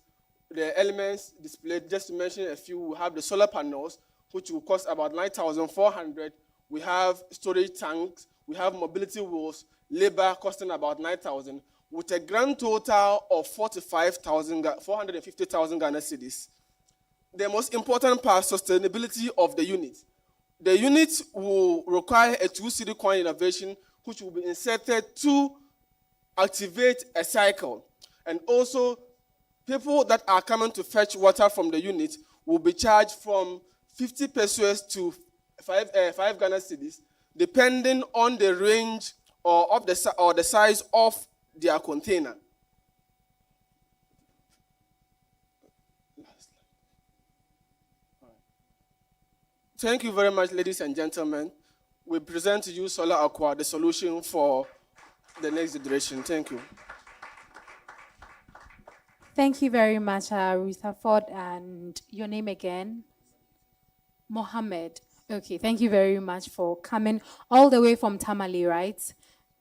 The elements displayed, just to mention a few, we have the solar panels, which will cost about 9,400. We have storage tanks, we have mobility wheels, labor costing about 9,000, with a grand total of 450,000 Ghana cedis. The most important part, sustainability of the unit. The unit will require a 2 cedi coin innovation, which will be inserted to activate a cycle. And also, people that are coming to fetch water from the unit will be charged from 50 pesos to 5 Ghana cedis, depending on the range or the size of their container. Thank you very much, ladies and gentlemen. We present to you Solar Aqua, the solution for the next generation. Thank you. Thank you very much, Rutherford. And your name again? Mohammed. Okay, thank you very much for coming all the way from Tamale, right?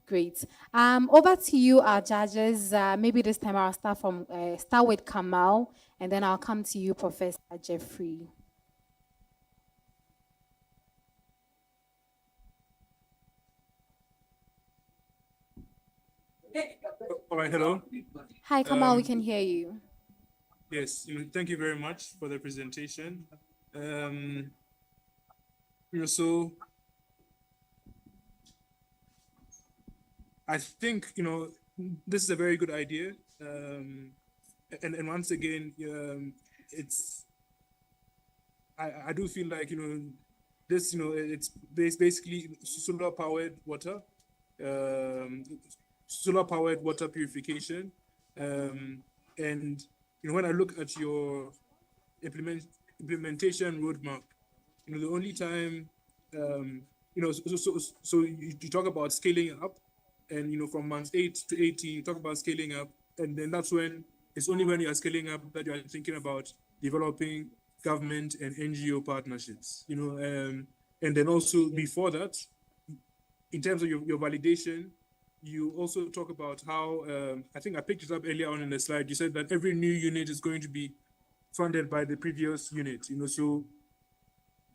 Great. Over to you, our judges. Maybe this time I'll start with Kamal, and then I'll come to you, Professor Jeffrey. All right, hello. Hi, Kamal, we can hear you. Yes, thank you very much for the presentation. So I think, this is a very good idea. And once again, I do feel like, this, it's basically solar-powered water, solar-powered water purification. And when I look at your implementation roadmap, the only time, so you talk about scaling up, and from month 8 to 18, you talk about scaling up, and then that's when it's only when you are scaling up that you are thinking about developing government and NGO partnerships, and then also before that, in terms of your validation, you also talk about how, I think I picked it up earlier on in the slide, you said that every new unit is going to be funded by the previous unit, so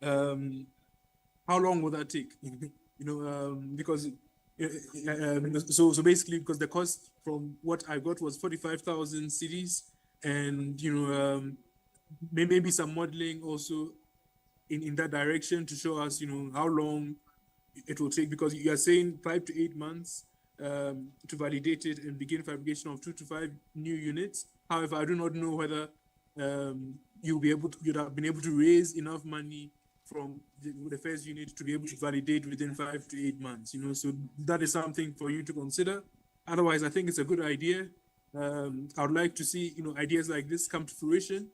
how long will that take? Because so basically, because the cost from what I got was 45,000 cedis, and maybe some modeling also in that direction to show us how long it will take, because you are saying 5 to 8 months to validate it and begin fabrication of 2 to 5 new units. However, I do not know whether you'd have been able to raise enough money from the first unit to be able to validate within 5 to 8 months. So that is something for you to consider. Otherwise, I think it's a good idea. I would like to see ideas like this come to fruition.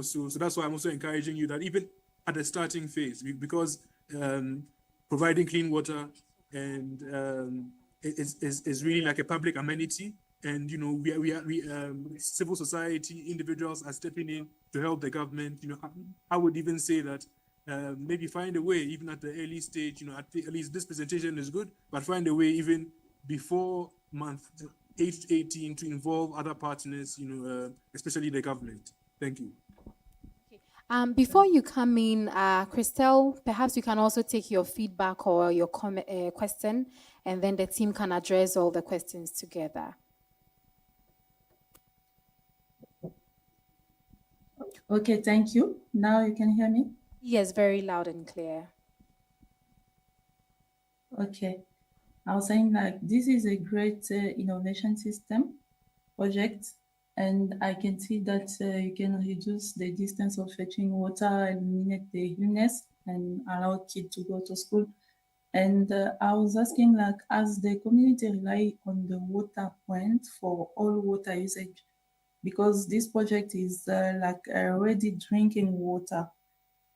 So that's why I'm also encouraging you that even at the starting phase, because providing clean water and is really like a public amenity, and we civil society individuals are stepping in to help the government. I would even say that maybe find a way, even at the early stage. At least this presentation is good, but find a way even before month 8 to 18 to involve other partners, especially the government. Thank you. Before you come in, Christelle, perhaps you can also take your feedback or your question, and then the team can address all the questions together. Okay, thank you. Now you can hear me? Yes, very loud and clear. Okay. I was saying this is a great innovation system project, and I can see that you can reduce the distance of fetching water, eliminate the illness, and allow kids to go to school. And I was asking, as the community rely on the water point for all water usage, because this project is already drinking water.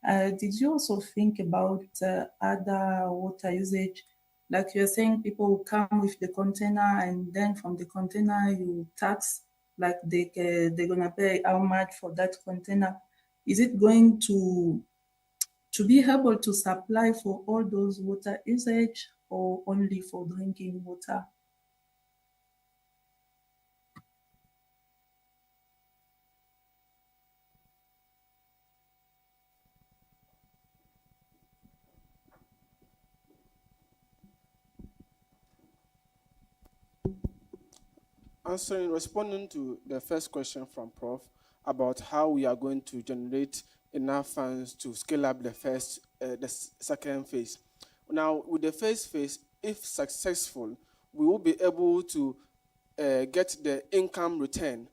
Did you also think about other water usage? Like you're saying, people will come with the container, and then from the container you tax, they're gonna pay how much for that container. Is it going to be able to supply for all those water usage, or only for drinking water? Responding to the first question from Prof about how we are going to generate enough funds to scale up the second phase. Now, with the first phase, if successful, we will be able to get the income return,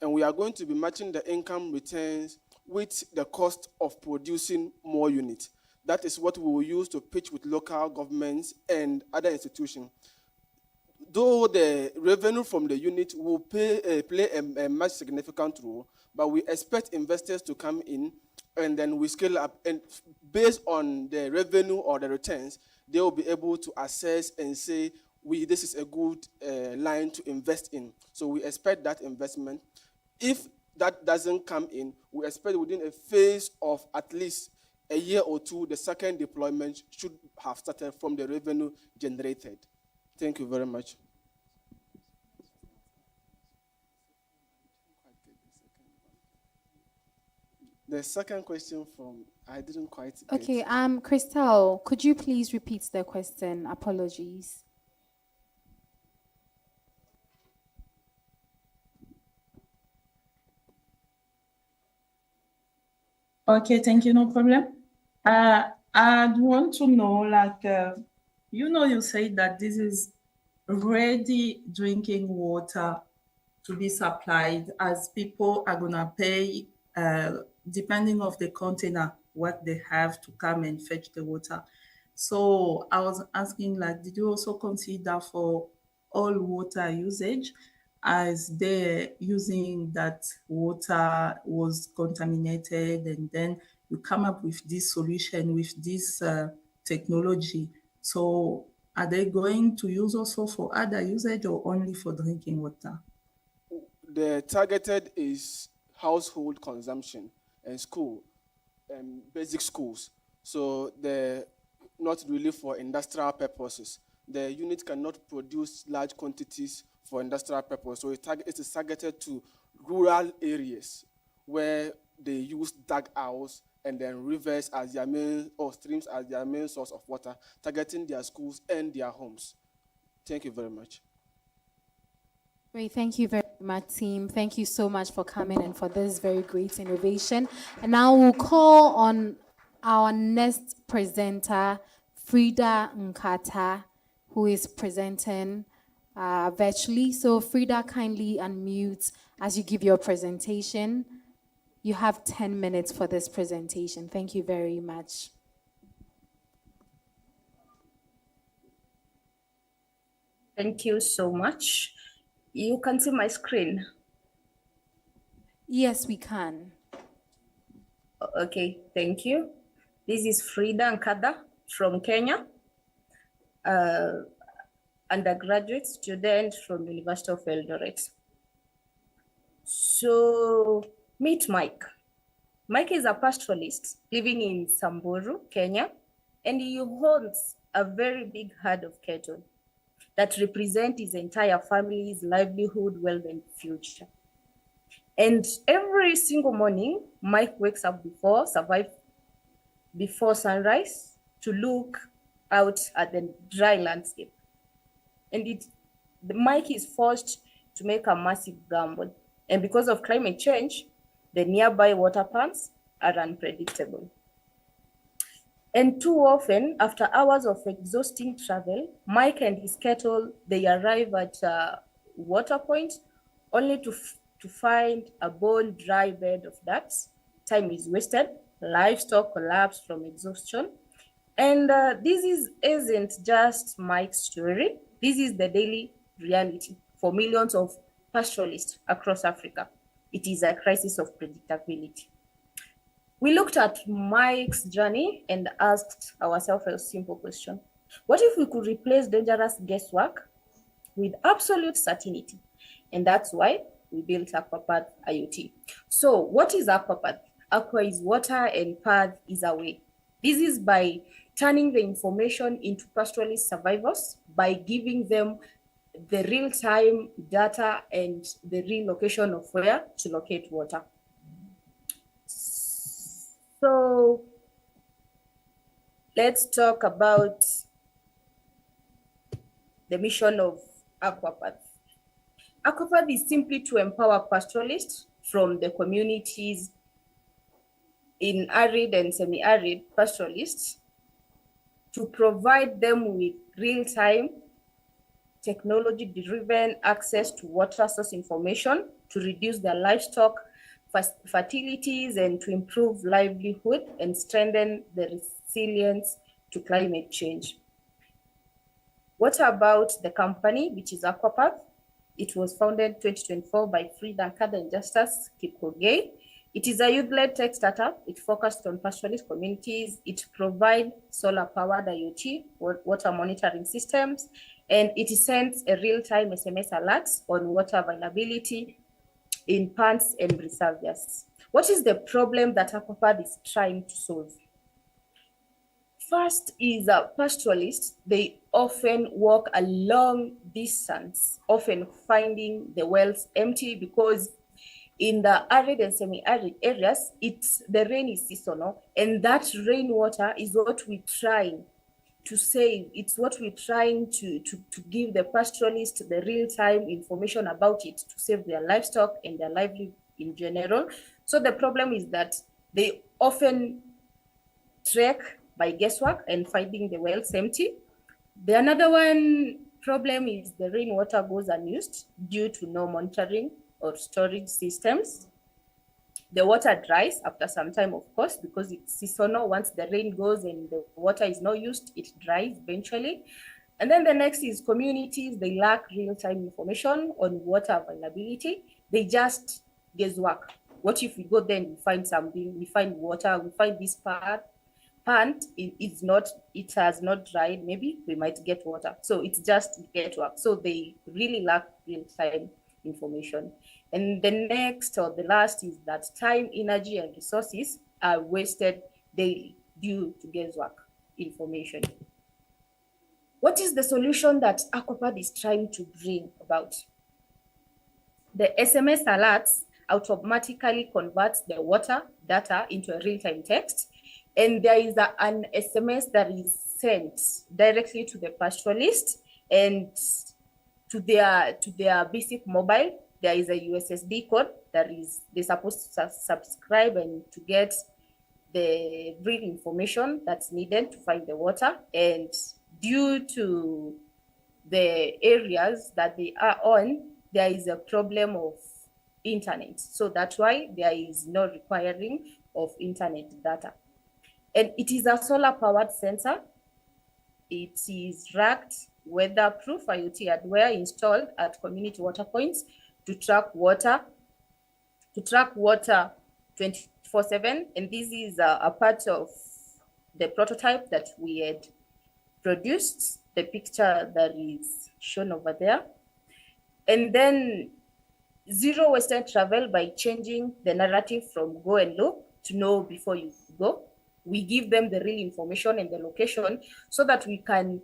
and we are going to be matching the income returns with the cost of producing more units. That is what we will use to pitch with local governments and other institutions. Though the revenue from the unit will play a much significant role, but we expect investors to come in and then we scale up. And based on the revenue or the returns, they will be able to assess and say, this is a good line to invest in. So we expect that investment. If that doesn't come in, we expect within a phase of at least a year or two, the second deployment should have started from the revenue generated. Thank you very much. The second question I didn't quite get. Okay, Christelle, could you please repeat the question? Apologies. Okay, thank you, no problem. I want to know, you say that this is ready drinking water to be supplied, as people are gonna pay, depending of the container, what they have to come and fetch the water. So I was asking, did you also consider for all water usage, as they're using that water was contaminated, and then you come up with this solution with this technology? So are they going to use also for other usage or only for drinking water? The targeted is household consumption and school, basic schools. So they're not really for industrial purposes. The unit cannot produce large quantities for industrial purpose. So it is targeted to rural areas where they use dugouts and then rivers as their main, or streams as their main source of water, targeting their schools and their homes. Thank you very much. Great, thank you very much, team. Thank you so much for coming and for this very great innovation. And now we'll call on our next presenter, Frida Nkata, who is presenting virtually. So Frida, kindly unmute as you give your presentation. You have 10 minutes for this presentation. Thank you very much. Thank you so much. You can see my screen. Yes, we can. Okay, thank you. This is Frida Nkata from Kenya, undergraduate student from University of Eldoret. So meet Mike. Mike is a pastoralist living in Samburu, Kenya, and he owns a very big herd of cattle that represent his entire family's livelihood, wealth, and future. And every single morning, Mike wakes up before sunrise to look out at the dry landscape. And Mike is forced to make a massive gamble. And because of climate change, the nearby water pans are unpredictable. And too often, after hours of exhausting travel, Mike and his cattle, they arrive at a water point only to find a bone dry bed of dirt. Time is wasted, livestock collapse from exhaustion. And this isn't just Mike's story. This is the daily reality for millions of pastoralists across Africa. It is a crisis of predictability. We looked at Mike's journey and asked ourselves a simple question. What if we could replace dangerous guesswork with absolute certainty? And that's why we built Aquapath IoT. So what is Aquapath? Aqua is water and path is a way. This is by turning the information into pastoralist survivors, by giving them the real-time data and the real location of where to locate water. So let's talk about the mission of Aquapath. Aquapath is simply to empower pastoralists from the communities in arid and semi-arid pastoralists to provide them with real-time technology-driven access to water source information to reduce their livestock fertilities and to improve livelihood and strengthen the resilience to climate change. What about the company, which is Aquapath? It was founded 2024 by Frida Kada and Justus Kipkogei. It is a youth-led tech startup. It focused on pastoralist communities. It provides solar-powered IoT, water monitoring systems, and it sends a real-time SMS alerts on water availability in ponds and reservoirs. What is the problem that Aquapath is trying to solve? First is pastoralists. They often walk a long distance, often finding the wells empty because in the arid and semi-arid areas, the rain is seasonal, and that rainwater is what we're trying to save. It's what we're trying to give the pastoralists the real-time information about it to save their livestock and their livelihood in general. So the problem is that they often trek by guesswork and finding the wells empty. The another one problem is the rainwater goes unused due to no monitoring or storage systems. The water dries after some time, of course, because it's seasonal. Once the rain goes and the water is not used, it dries eventually. And then the next is communities. They lack real-time information on water availability. They just guesswork. What if we go there and we find something, we find water, we find this pond, it has not dried, maybe we might get water. So it's just guesswork. So they really lack real-time information. And the next or the last is that time, energy, and resources are wasted daily due to guesswork information. What is the solution that Aquapath is trying to bring about? The SMS alerts automatically converts the water data into a real-time text, and there is an SMS that is sent directly to the pastoralist and to their basic mobile. There is a USSD code that they're supposed to subscribe and to get the real information that's needed to find the water. And due to the areas that they are on, there is a problem of internet. So that's why there is no requiring of internet data. And it is a solar-powered sensor. It is racked, weatherproof IoT hardware installed at community water points to track water 24/7. And this is a part of the prototype that we had produced, the picture that is shown over there. And then zero wasted travel by changing the narrative from go and look to know before you go. We give them the real information and the location so that we can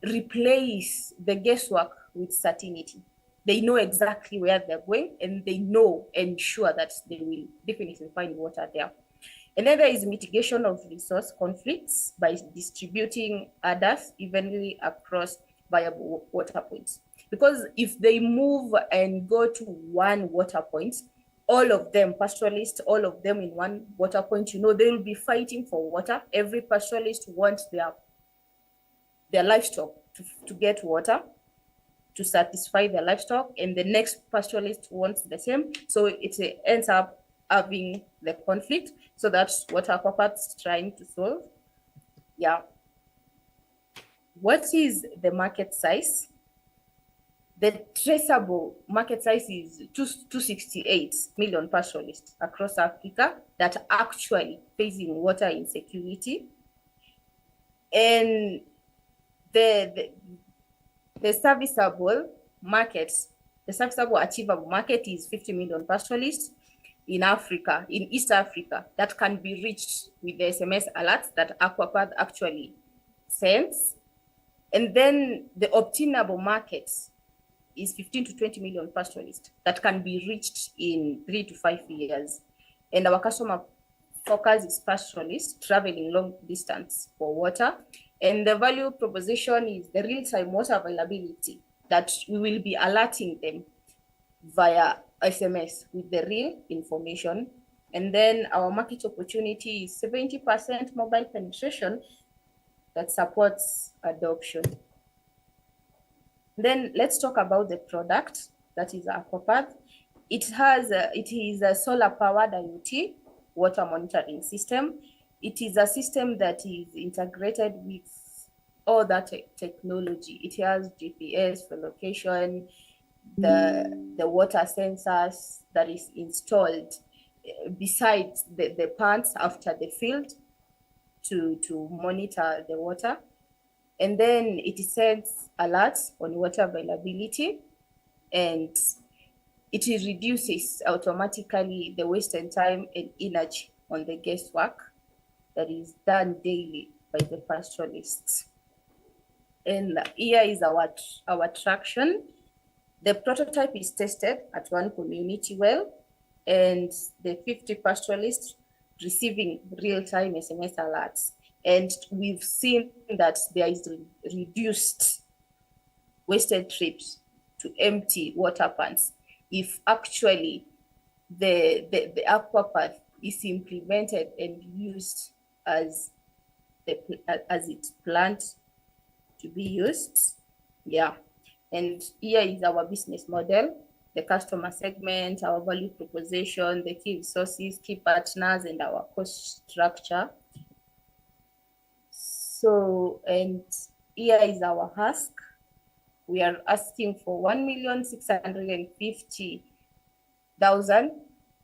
replace the guesswork with certainty. They know exactly where they're going, and they know and sure that they will definitely find water there. And then there is mitigation of resource conflicts by distributing others evenly across viable water points. Because if they move and go to one water point, all of them, pastoralists, all of them in one water point, they will be fighting for water. Every pastoralist wants their livestock to get water, to satisfy their livestock, and the next pastoralist wants the same. So it ends up having the conflict. So that's what Aquapath is trying to solve. Yeah. What is the market size? The traceable market size is 268 million pastoralists across Africa that are actually facing water insecurity. And the serviceable market, the serviceable achievable market is 50 million pastoralists in Africa, in East Africa, that can be reached with the SMS alerts that Aquapath actually sends. And then the obtainable market is 15 to 20 million pastoralists that can be reached in 3 to 5 years. And our customer focus is pastoralists traveling long distance for water. And the value proposition is the real-time water availability that we will be alerting them via SMS with the real information. And then our market opportunity is 70% mobile penetration that supports adoption. Then let's talk about the product, that is Aquapath. It is a solar powered IoT water monitoring system. It is a system that is integrated with all that technology. It has GPS for location, the water sensors that is installed besides the pumps after the field to monitor the water. And then it sends alerts on water availability, and it reduces automatically the wasted time and energy on the guesswork that is done daily by the pastoralists. And here is our traction. The prototype is tested at one community well, and the 50 pastoralists receiving real-time SMS alerts. And we've seen that there is reduced wasted trips to empty water pans if actually the Aquapath is implemented and used as it's planned to be used. Yeah. And here is our business model, the customer segment, our value proposition, the key resources, key partners, and our cost structure. So, and here is our ask. We are asking for 1,650,000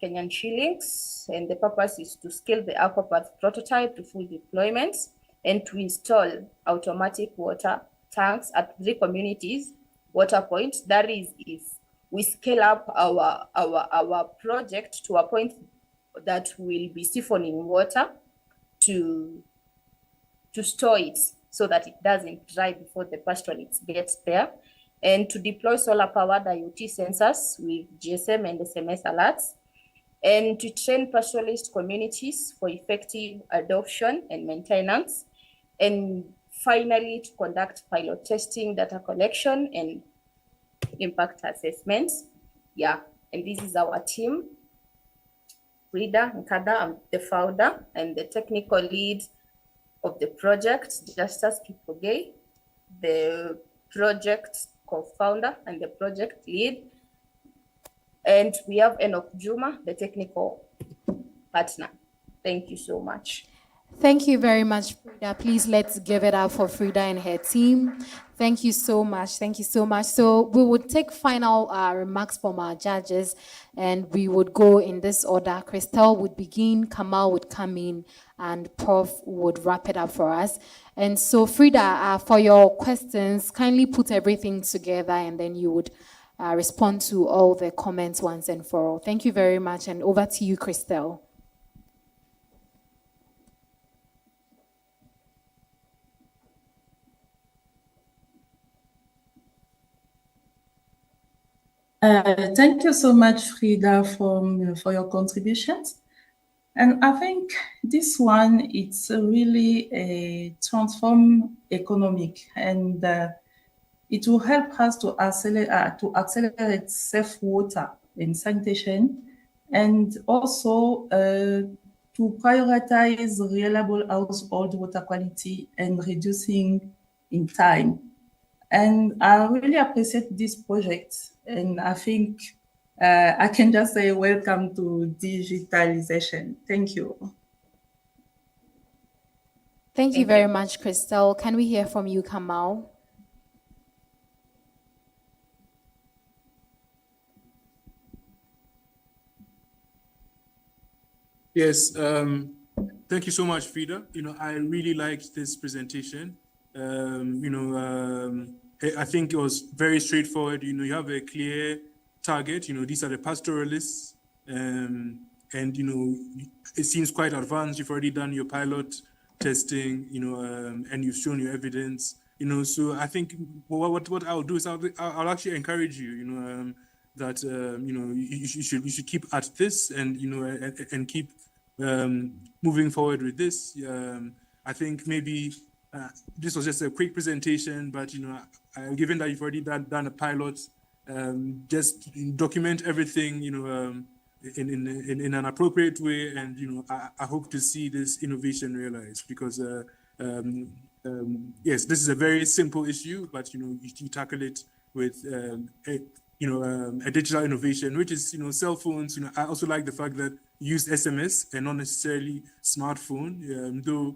Kenyan shillings, and the purpose is to scale the Aquapath prototype to full deployment and to install automatic water tanks at 3 communities water points. That is, if we scale up our project to a point that will be siphoning water to store it so that it doesn't dry before the pastoralist gets there, and to deploy solar-powered IoT sensors with GSM and SMS alerts, and to train pastoralist communities for effective adoption and maintenance, and finally to conduct pilot testing, data collection, and impact assessments. Yeah, and this is our team. Frida Nkada, I'm the founder and the technical lead of the project. Justus Kipogei, the project co-founder and the project lead. And we have Enoch Juma, the technical partner. Thank you so much. Thank you very much, Frida. Please let's give it up for Frida and her team. Thank you so much. Thank you so much. So we would take final remarks from our judges, and we would go in this order. Christelle would begin, Kamal would come in, and Prof would wrap it up for us. And so Frida, for your questions, kindly put everything together, and then you would respond to all the comments once and for all. Thank you very much, and over to you, Christelle. Thank you so much, Frida, for your contributions. And I think this one, it's really a transform economic, and it will help us to accelerate safe water and sanitation, and also to prioritize reliable household water quality and reducing in time. And I really appreciate this project. And I think I can just say welcome to digitalization. Thank you. Thank you very much, Christelle. Can we hear from you, Kamal? Yes, thank you so much, Frida. I really liked this presentation. I think it was very straightforward. You have a clear target. These are the pastoralists, and it seems quite advanced. You've already done your pilot testing, and you've shown your evidence. So I think what I'll do is I'll actually encourage you. That you should keep at this, and and keep moving forward with this. I think maybe this was just a quick presentation, but given that you've already done a pilot, just document everything, in an appropriate way. And, I hope to see this innovation realized because, yes, this is a very simple issue, but, you tackle it with, a digital innovation, which is, cell phones. I also like the fact that you use SMS and not necessarily smartphone, though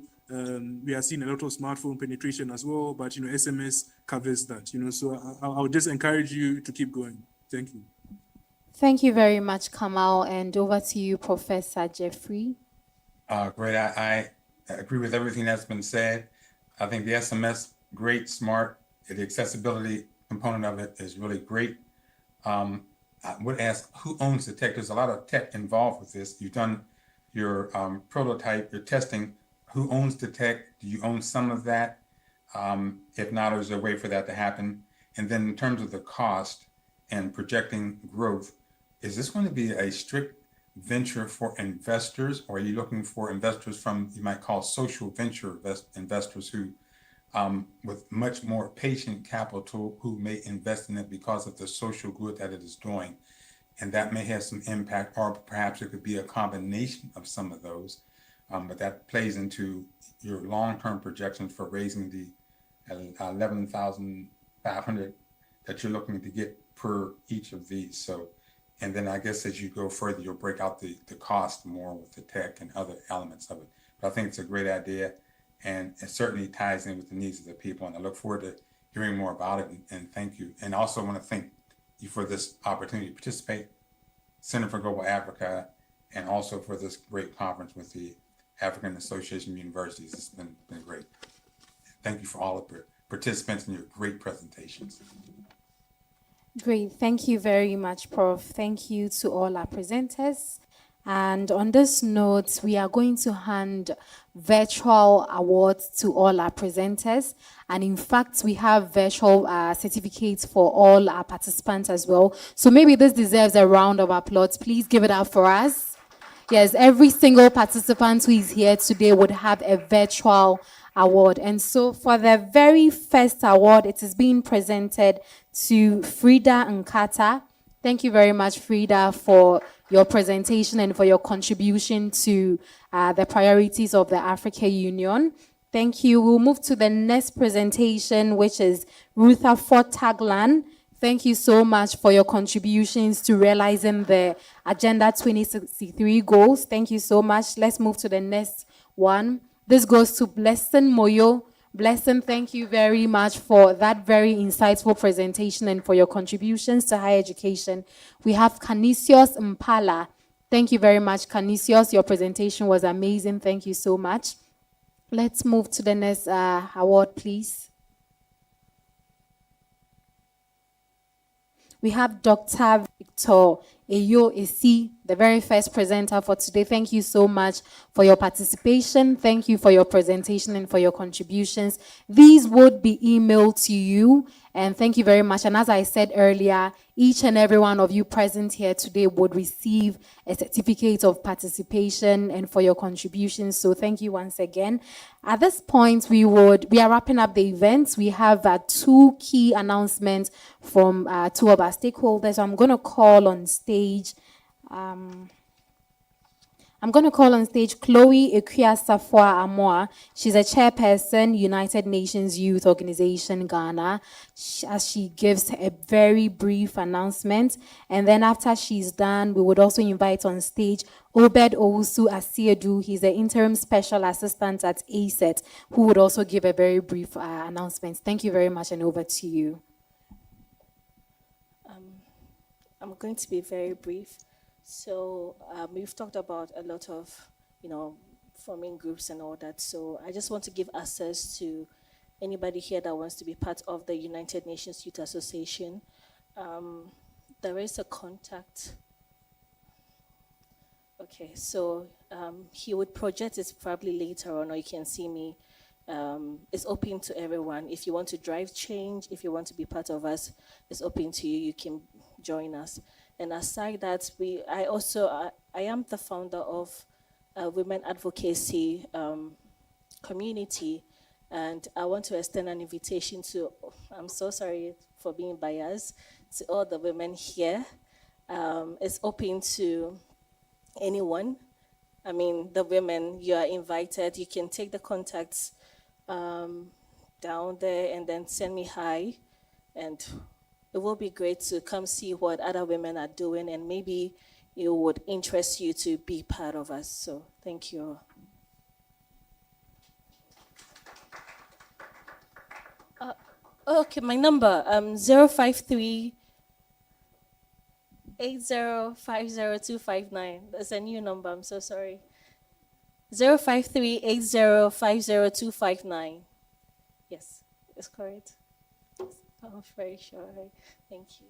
we are seeing a lot of smartphone penetration as well, but, SMS covers that, so I would just encourage you to keep going. Thank you. Thank you very much, Kamal, and over to you, Professor Jeffrey. Great. I agree with everything that's been said. I think the SMS, great, smart. The accessibility component of it is really great. I would ask, who owns the tech? There's a lot of tech involved with this. You've done your prototype, your testing. Who owns the tech? Do you own some of that? If not, is there a way for that to happen? And then in terms of the cost and projecting growth, is this going to be a strict venture for investors, or are you looking for investors from, you might call social venture investors who, with much more patient capital, who may invest in it because of the social good that it is doing? And that may have some impact, or perhaps it could be a combination of some of those. But that plays into your long-term projections for raising the 11,500 that you're looking to get per each of these. So, and then I guess as you go further, you'll break out the cost more with the tech and other elements of it. But I think it's a great idea, and it certainly ties in with the needs of the people. And I look forward to hearing more about it. And thank you. And also want to thank you for this opportunity to participate, Center for Global Africa, and also for this great conference with the African Association of Universities. It's been great. Thank you for all of the participants and your great presentations. Great. Thank you very much, Prof. Thank you to all our presenters. And on this note, we are going to hand virtual awards to all our presenters. And in fact, we have virtual certificates for all our participants as well. So maybe this deserves a round of applause. Please give it up for us. Yes, every single participant who is here today would have a virtual award. And so for the very first award, it is being presented to Frida Nkata. Thank you very much, Frida, for your presentation and for your contribution to the priorities of the African Union. Thank you. We'll move to the next presentation, which is Rutherford Taglan. Thank you so much for your contributions to realizing the Agenda 2063 goals. Thank you so much. Let's move to the next one. This goes to Blessing Moyo. Blessing, thank you very much for that very insightful presentation and for your contributions to higher education. We have Canisius Mpala. Thank you very much, Canisius. Your presentation was amazing. Thank you so much. Let's move to the next award, please. We have Dr. Victor Eyo Esi, the very first presenter for today. Thank you so much for your participation. Thank you for your presentation and for your contributions. These would be emailed to you, and thank you very much. And as I said earlier, each and every one of you present here today would receive a certificate of participation and for your contributions. So thank you once again. At this point, we are wrapping up the event. We have two key announcements from two of our stakeholders. I'm going to call on stage Chloe Ekuya-Safwa Amoa. She's a chairperson, United Nations Youth Organization, Ghana, as she gives a very brief announcement. And then after she's done, we would also invite on stage Obed Owusu Asiedu. He's the interim special assistant at ACET, who would also give a very brief announcement. Thank you very much, and over to you. I'm going to be very brief. So we've talked about a lot of, forming groups and all that. So I just want to give access to anybody here that wants to be part of the United Nations Youth Association. There is a contact. Okay, so he would project it probably later on, or you can see me. It's open to everyone. If you want to drive change, if you want to be part of us, it's open to you. You can join us. And aside that, I am the founder of a women advocacy community, and I want to extend an invitation to, I'm so sorry for being biased, to all the women here. It's open to anyone. I mean, the women, you are invited. You can take the contacts down there and then send me hi. And it will be great to come see what other women are doing, and maybe it would interest you to be part of us. So thank you. Okay, my number 053 8050259. That's a new number. I'm so sorry. 053 8050259. Yes, it's correct. I'm very sure. Thank you.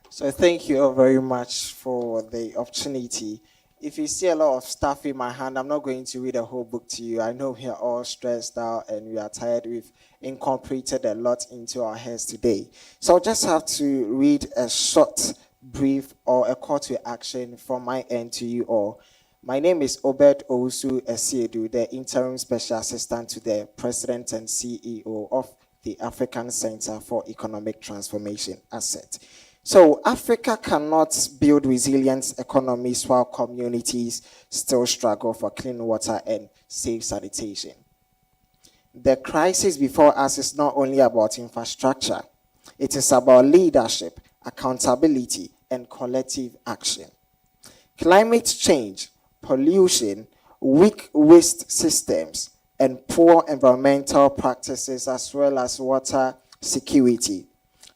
So thank you all very much for the opportunity. If you see a lot of stuff in my hand, I'm not going to read a whole book to you. I know we are all stressed out and we are tired. We've incorporated a lot into our heads today. So I'll just have to read a short brief or a call to action from my end to you all. My name is Obed Owusu Esiedu, the Interim Special Assistant to the President and CEO of the African Center for Economic Transformation, ACET. So Africa cannot build resilient economies while communities still struggle for clean water and safe sanitation. The crisis before us is not only about infrastructure, it is about leadership, accountability, and collective action. Climate change, pollution, weak waste systems, and poor environmental practices, as well as water security,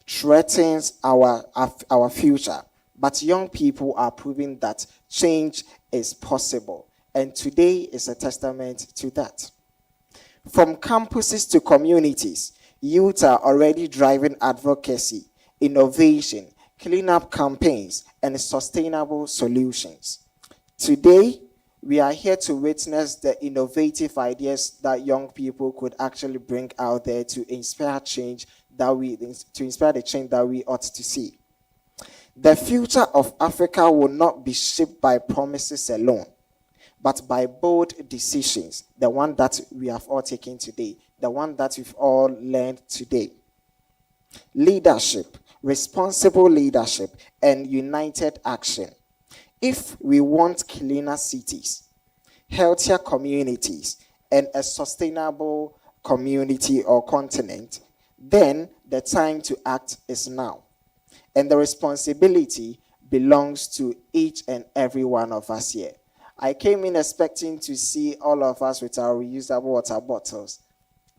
threatens our future. But young people are proving that change is possible, and today is a testament to that. From campuses to communities, youth are already driving advocacy, innovation, cleanup campaigns, and sustainable solutions. Today, we are here to witness the innovative ideas that young people could actually bring out there to inspire change to inspire the change that we ought to see. The future of Africa will not be shaped by promises alone, but by bold decisions, the one that we have all taken today, the one that we've all learned today. Leadership, responsible leadership, and united action. If we want cleaner cities, healthier communities, and a sustainable community or continent, then the time to act is now. And the responsibility belongs to each and every one of us here. I came in expecting to see all of us with our reusable water bottles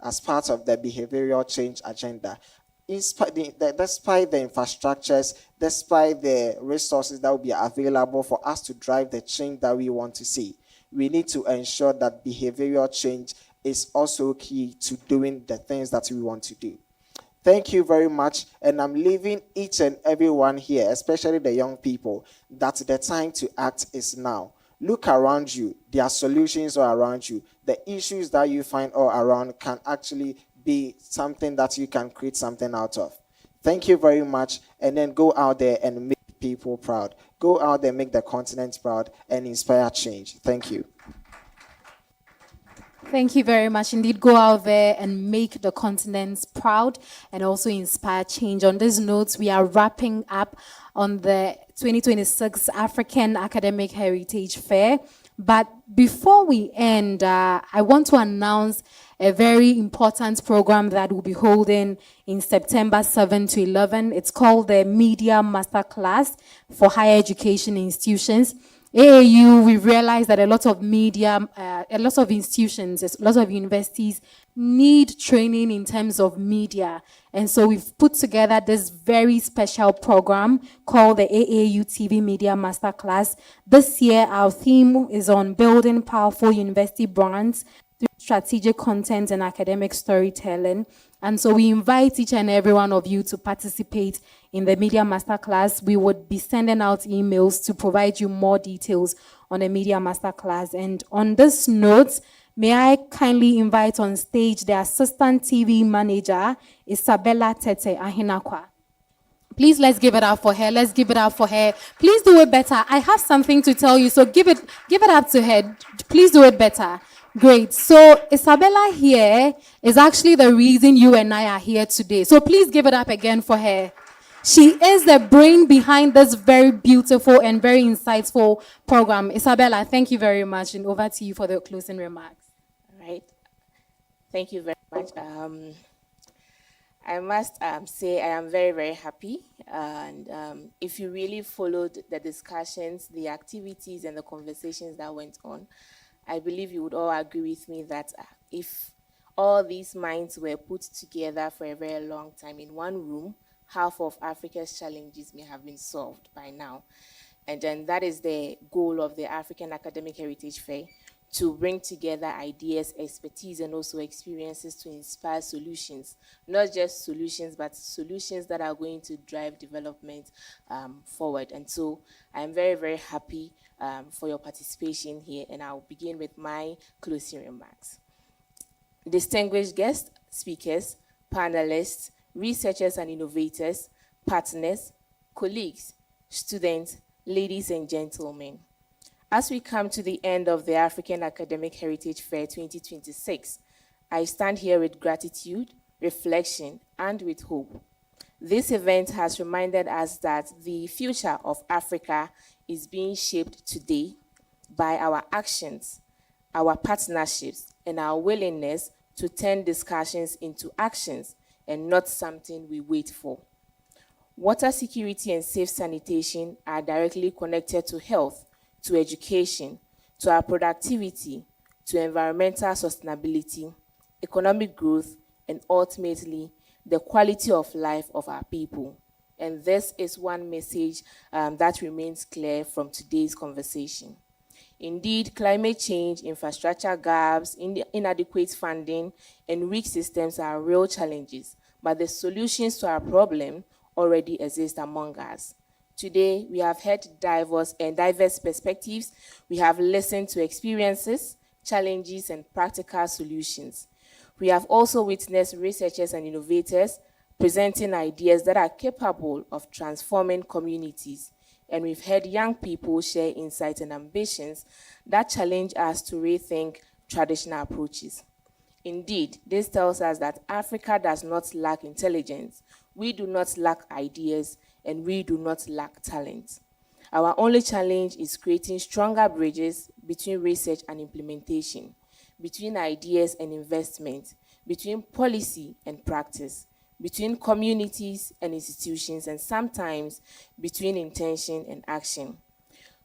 as part of the behavioral change agenda. Despite the infrastructures, despite the resources that will be available for us to drive the change that we want to see, we need to ensure that behavioral change is also key to doing the things that we want to do. Thank you very much, and I'm leaving each and everyone here, especially the young people, that the time to act is now. Look around you. There are solutions all around you. The issues that you find all around can actually be something that you can create something out of. Thank you very much, and then go out there and make people proud. Go out there, make the continent proud, and inspire change. Thank you. Thank you very much. Indeed, go out there and make the continents proud and also inspire change. On this note, we are wrapping up on the 2026 African Academic Heritage Fair. But before we end, I want to announce a very important program that we'll be holding in September 7 to 11. It's called the Media Masterclass for Higher Education Institutions. AAU, we realized that a lot of media, a lot of institutions, a lot of universities need training in terms of media. And so we've put together this very special program called the AAU TV Media Masterclass. This year, our theme is on building powerful university brands through strategic content and academic storytelling. And so we invite each and every one of you to participate in the Media Masterclass. We would be sending out emails to provide you more details on the Media Masterclass. And on this note, may I kindly invite on stage the Assistant TV Manager, Isabella Tete Ahinakwa. Please, let's give it up for her. Let's give it up for her. Please do it better. I have something to tell you, so give it up to her. Please do it better. Great. So Isabella here is actually the reason you and I are here today. So please give it up again for her. She is the brain behind this very beautiful and very insightful program. Isabella, thank you very much, and over to you for the closing remarks. All right. Thank you very much. I must say I am very, very happy. And if you really followed the discussions, the activities, and the conversations that went on, I believe you would all agree with me that if all these minds were put together for a very long time in one room, half of Africa's challenges may have been solved by now. And then that is the goal of the African Academic Heritage Fair, to bring together ideas, expertise, and also experiences to inspire solutions. Not just solutions, but solutions that are going to drive development forward. And so I'm very, very happy for your participation here, and I'll begin with my closing remarks. Distinguished guests, speakers, panelists, researchers and innovators, partners, colleagues, students, ladies and gentlemen. As we come to the end of the African Academic Heritage Fair 2026, I stand here with gratitude, reflection, and with hope. This event has reminded us that the future of Africa is being shaped today by our actions, our partnerships, and our willingness to turn discussions into actions and not something we wait for. Water security and safe sanitation are directly connected to health, to education, to our productivity, to environmental sustainability, economic growth, and ultimately, the quality of life of our people. And this is one message that remains clear from today's conversation. Indeed, climate change, infrastructure gaps, inadequate funding, and weak systems are real challenges, but the solutions to our problem already exist among us. Today, we have heard diverse perspectives. We have listened to experiences, challenges, and practical solutions. We have also witnessed researchers and innovators presenting ideas that are capable of transforming communities. And we've heard young people share insights and ambitions that challenge us to rethink traditional approaches. Indeed, this tells us that Africa does not lack intelligence. We do not lack ideas, and we do not lack talent. Our only challenge is creating stronger bridges between research and implementation, between ideas and investment, between policy and practice, between communities and institutions, and sometimes between intention and action.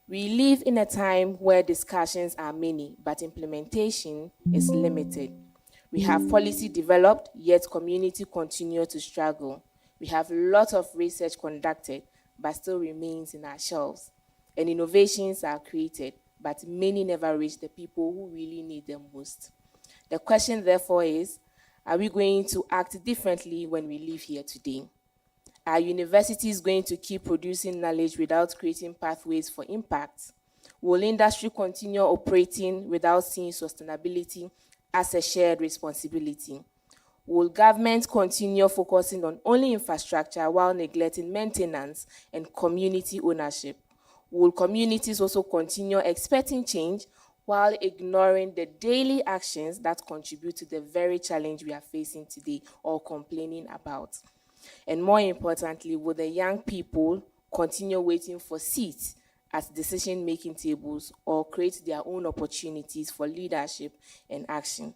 We live in a time where discussions are many, but implementation is limited. We have policy developed, yet community continue to struggle. We have a lot of research conducted, but still remains in our shelves. And innovations are created, but many never reach the people who really need them most. The question, therefore, is, are we going to act differently when we leave here today? Are universities going to keep producing knowledge without creating pathways for impact? Will industry continue operating without seeing sustainability as a shared responsibility? Will government continue focusing on only infrastructure while neglecting maintenance and community ownership? Will communities also continue expecting change while ignoring the daily actions that contribute to the very challenge we are facing today or complaining about? And more importantly, will the young people continue waiting for seats at decision-making tables or create their own opportunities for leadership and action?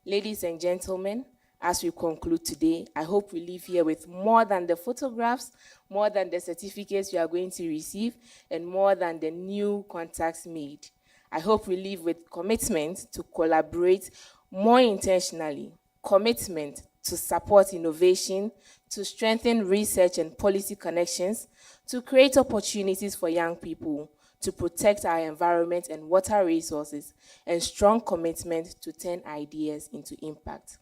Ladies and gentlemen, as we conclude today, I hope we leave here with more than the photographs, more than the certificates you are going to receive, and more than the new contacts made. I hope we leave with commitment to collaborate more intentionally, commitment to support innovation, to strengthen research and policy connections, to create opportunities for young people, to protect our environment and water resources, and strong commitment to turn ideas into impact.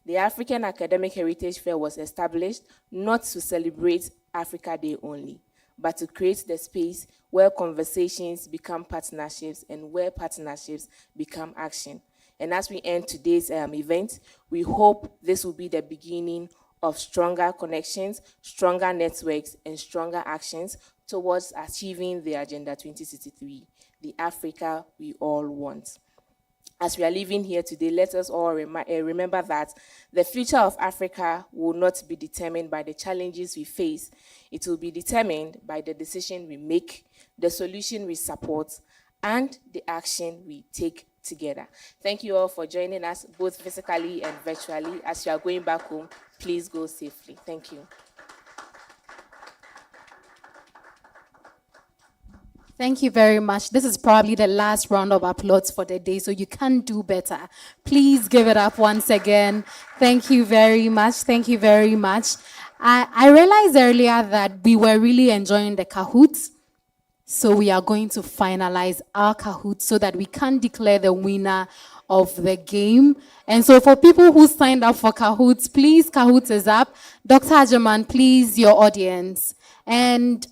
The African Academic Heritage Fair was established not to celebrate Africa Day only, but to create the space where conversations become partnerships and where partnerships become action. And as we end today's event, we hope this will be the beginning of stronger connections, stronger networks, and stronger actions towards achieving the Agenda 2063, the Africa we all want. as we are living here today, let us all remember that the future of Africa will not be determined by the challenges we face. It will be determined by the decision we make, the solution we support, and the action we take together. Thank you all for joining us, both physically and virtually. As you are going back home, please go safely. Thank you. Thank you very much. This is probably the last round of applause for the day, so you can do better. Please give it up once again. Thank you very much. Thank you very much. I realized earlier that we were really enjoying the Kahoots, so we are going to finalize our Kahoots so that we can declare the winner of the game. And so for people who signed up for Kahoots, please, Kahoots is up. Dr. Ajaman, please, your audience. And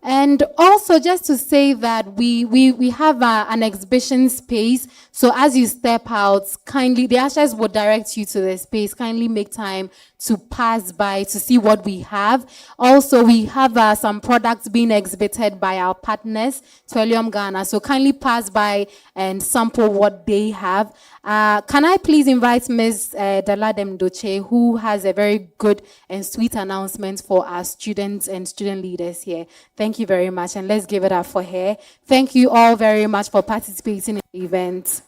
And also just to say that we have an exhibition space. So as you step out, kindly, the ushers will direct you to the space. Kindly make time to pass by to see what we have. Also, we have some products being exhibited by our partners, Twelium Ghana. So kindly pass by and sample what they have. Can I please invite Ms. Daladem Doche, who has a very good and sweet announcement for our students and student leaders here. Thank you very much, and let's give it up for her. Thank you all very much for participating in the event.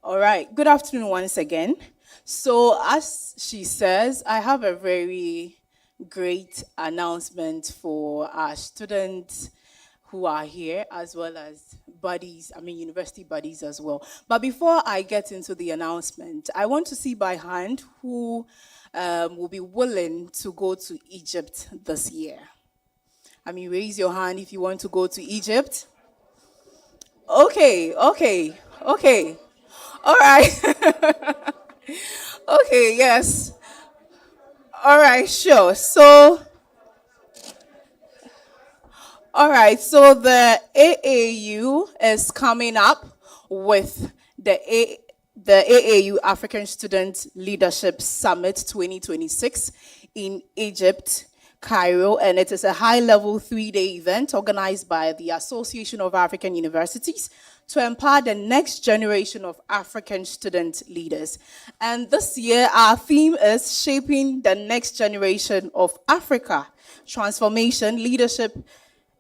All right, good afternoon once again. So as she says, I have a very great announcement for our students who are here, as well as buddies, university buddies as well. But before I get into the announcement, I want to see by hand who will be willing to go to Egypt this year. Raise your hand if you want to go to Egypt. Okay. All right. Okay, yes. All right, sure. So, all right, so the AAU is coming up with the AAU African Student Leadership Summit 2026 in Egypt, Cairo, and it is a high-level 3-day event organized by the Association of African Universities to empower the next generation of African student leaders. And this year, our theme is Shaping the Next Generation of Africa, Transformation, Leadership,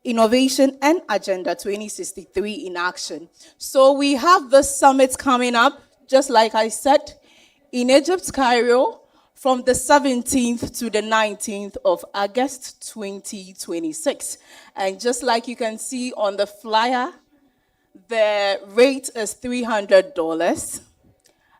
Innovation, and Agenda 2063 in action. So we have this summit coming up, just like I said, in Egypt, Cairo, from the 17th to the 19th of August 2026. And just like you can see on the flyer, the rate is $300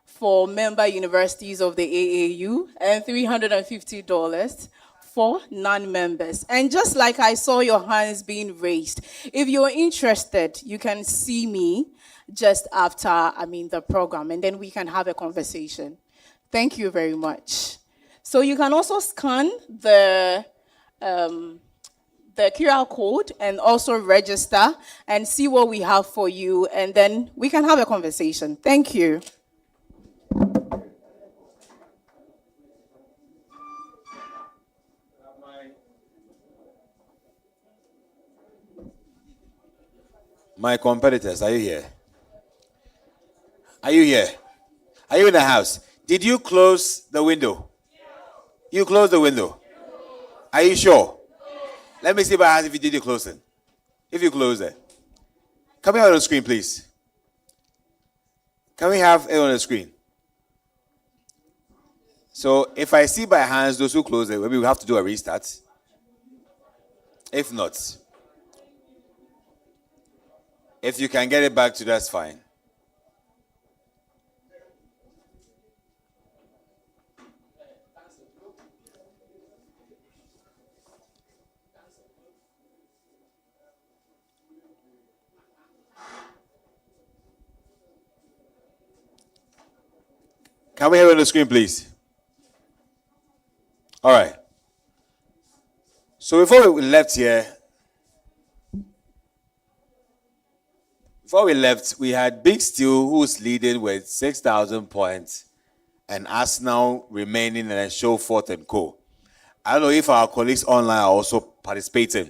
for member universities of the AAU and $350 for non-members. And just like I saw your hands being raised, if you're interested, you can see me just after, the program, and then we can have a conversation. Thank you very much. So you can also scan the QR code and also register and see what we have for you, and then we can have a conversation. Thank you. My competitors, are you here? Are you here? Are you in the house? Did you close the window? You closed the window. Are you sure? Let me see by hands if you did your closing. If you close it. Come here on the screen, please. Can we have it on the screen? So if I see by hands those who close it, maybe we'll have to do a restart. If not, if you can get it back to, that's fine. Can we have it on the screen, please? All right. So before we left here, we had Big Steel, who's leading with 6,000 points, and Arsenal remaining and then show forth and co. I don't know if our colleagues online are also participating,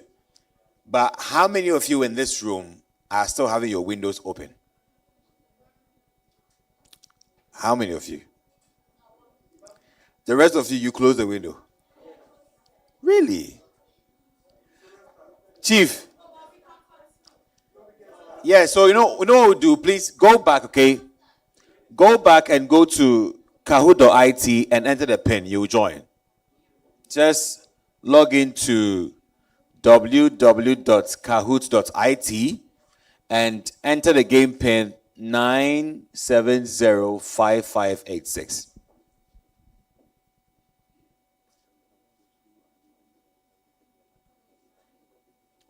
but how many of you in this room are still having your windows open? How many of you? The rest of you, you close the window. Really? Chief. Yeah, so you know what we'll do? Please go back, okay? Go back and go to kahoot.it and enter the pin. You'll join. Just log into www.kahoot.it and enter the game pin 9705586.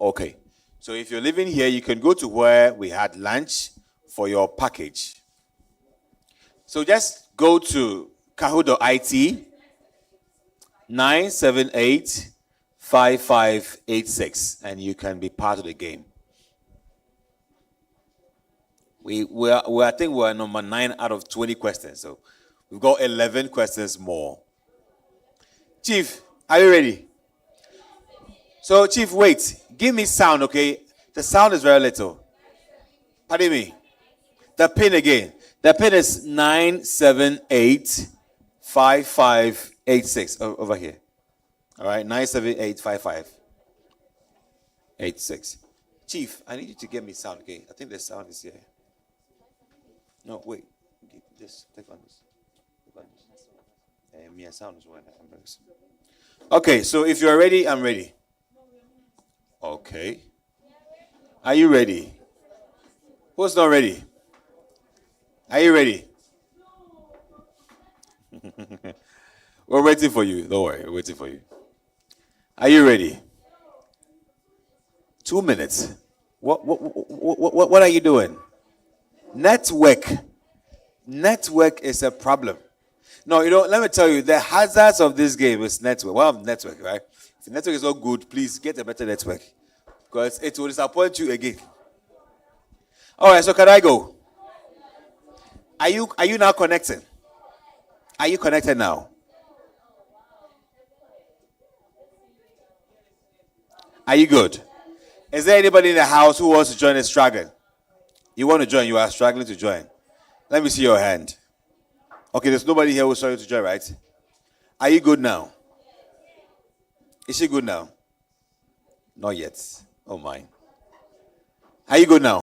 Okay. So if you're living here, you can go to where we had lunch for your package. So just go to kahoot.it 9785586 and you can be part of the game. I think we're number 9 out of 20 questions. So we've got 11 questions more. Chief, are you ready? So Chief, wait. Give me sound, okay? The sound is very little. Pardon me. The pin again. The pin is 9785586 over here. All right, 9785586. Chief, I need you to get me sound, okay? I think the sound is here. No, wait. Just take on this. Me sound is one. Okay, so if you're ready, I'm ready. Okay. Are you ready? Who's not ready? Are you ready? We're waiting for you. Don't worry, we're waiting for you. Are you ready? 2 minutes. What are you doing? Network is a problem. No, let me tell you, the hazards of this game is network. Well, network, right? If the network is not good, please get a better network, because it will disappoint you again. All right, so can I go? Are you now connecting? Are you connected now? Are you good? Is there anybody in the house who wants to join the struggle? You want to join? You are struggling to join. Let me see your hand. Okay, there's nobody here who's trying to join, right? Are you good now? Is she good now? Not yet. Oh my. Are you good now?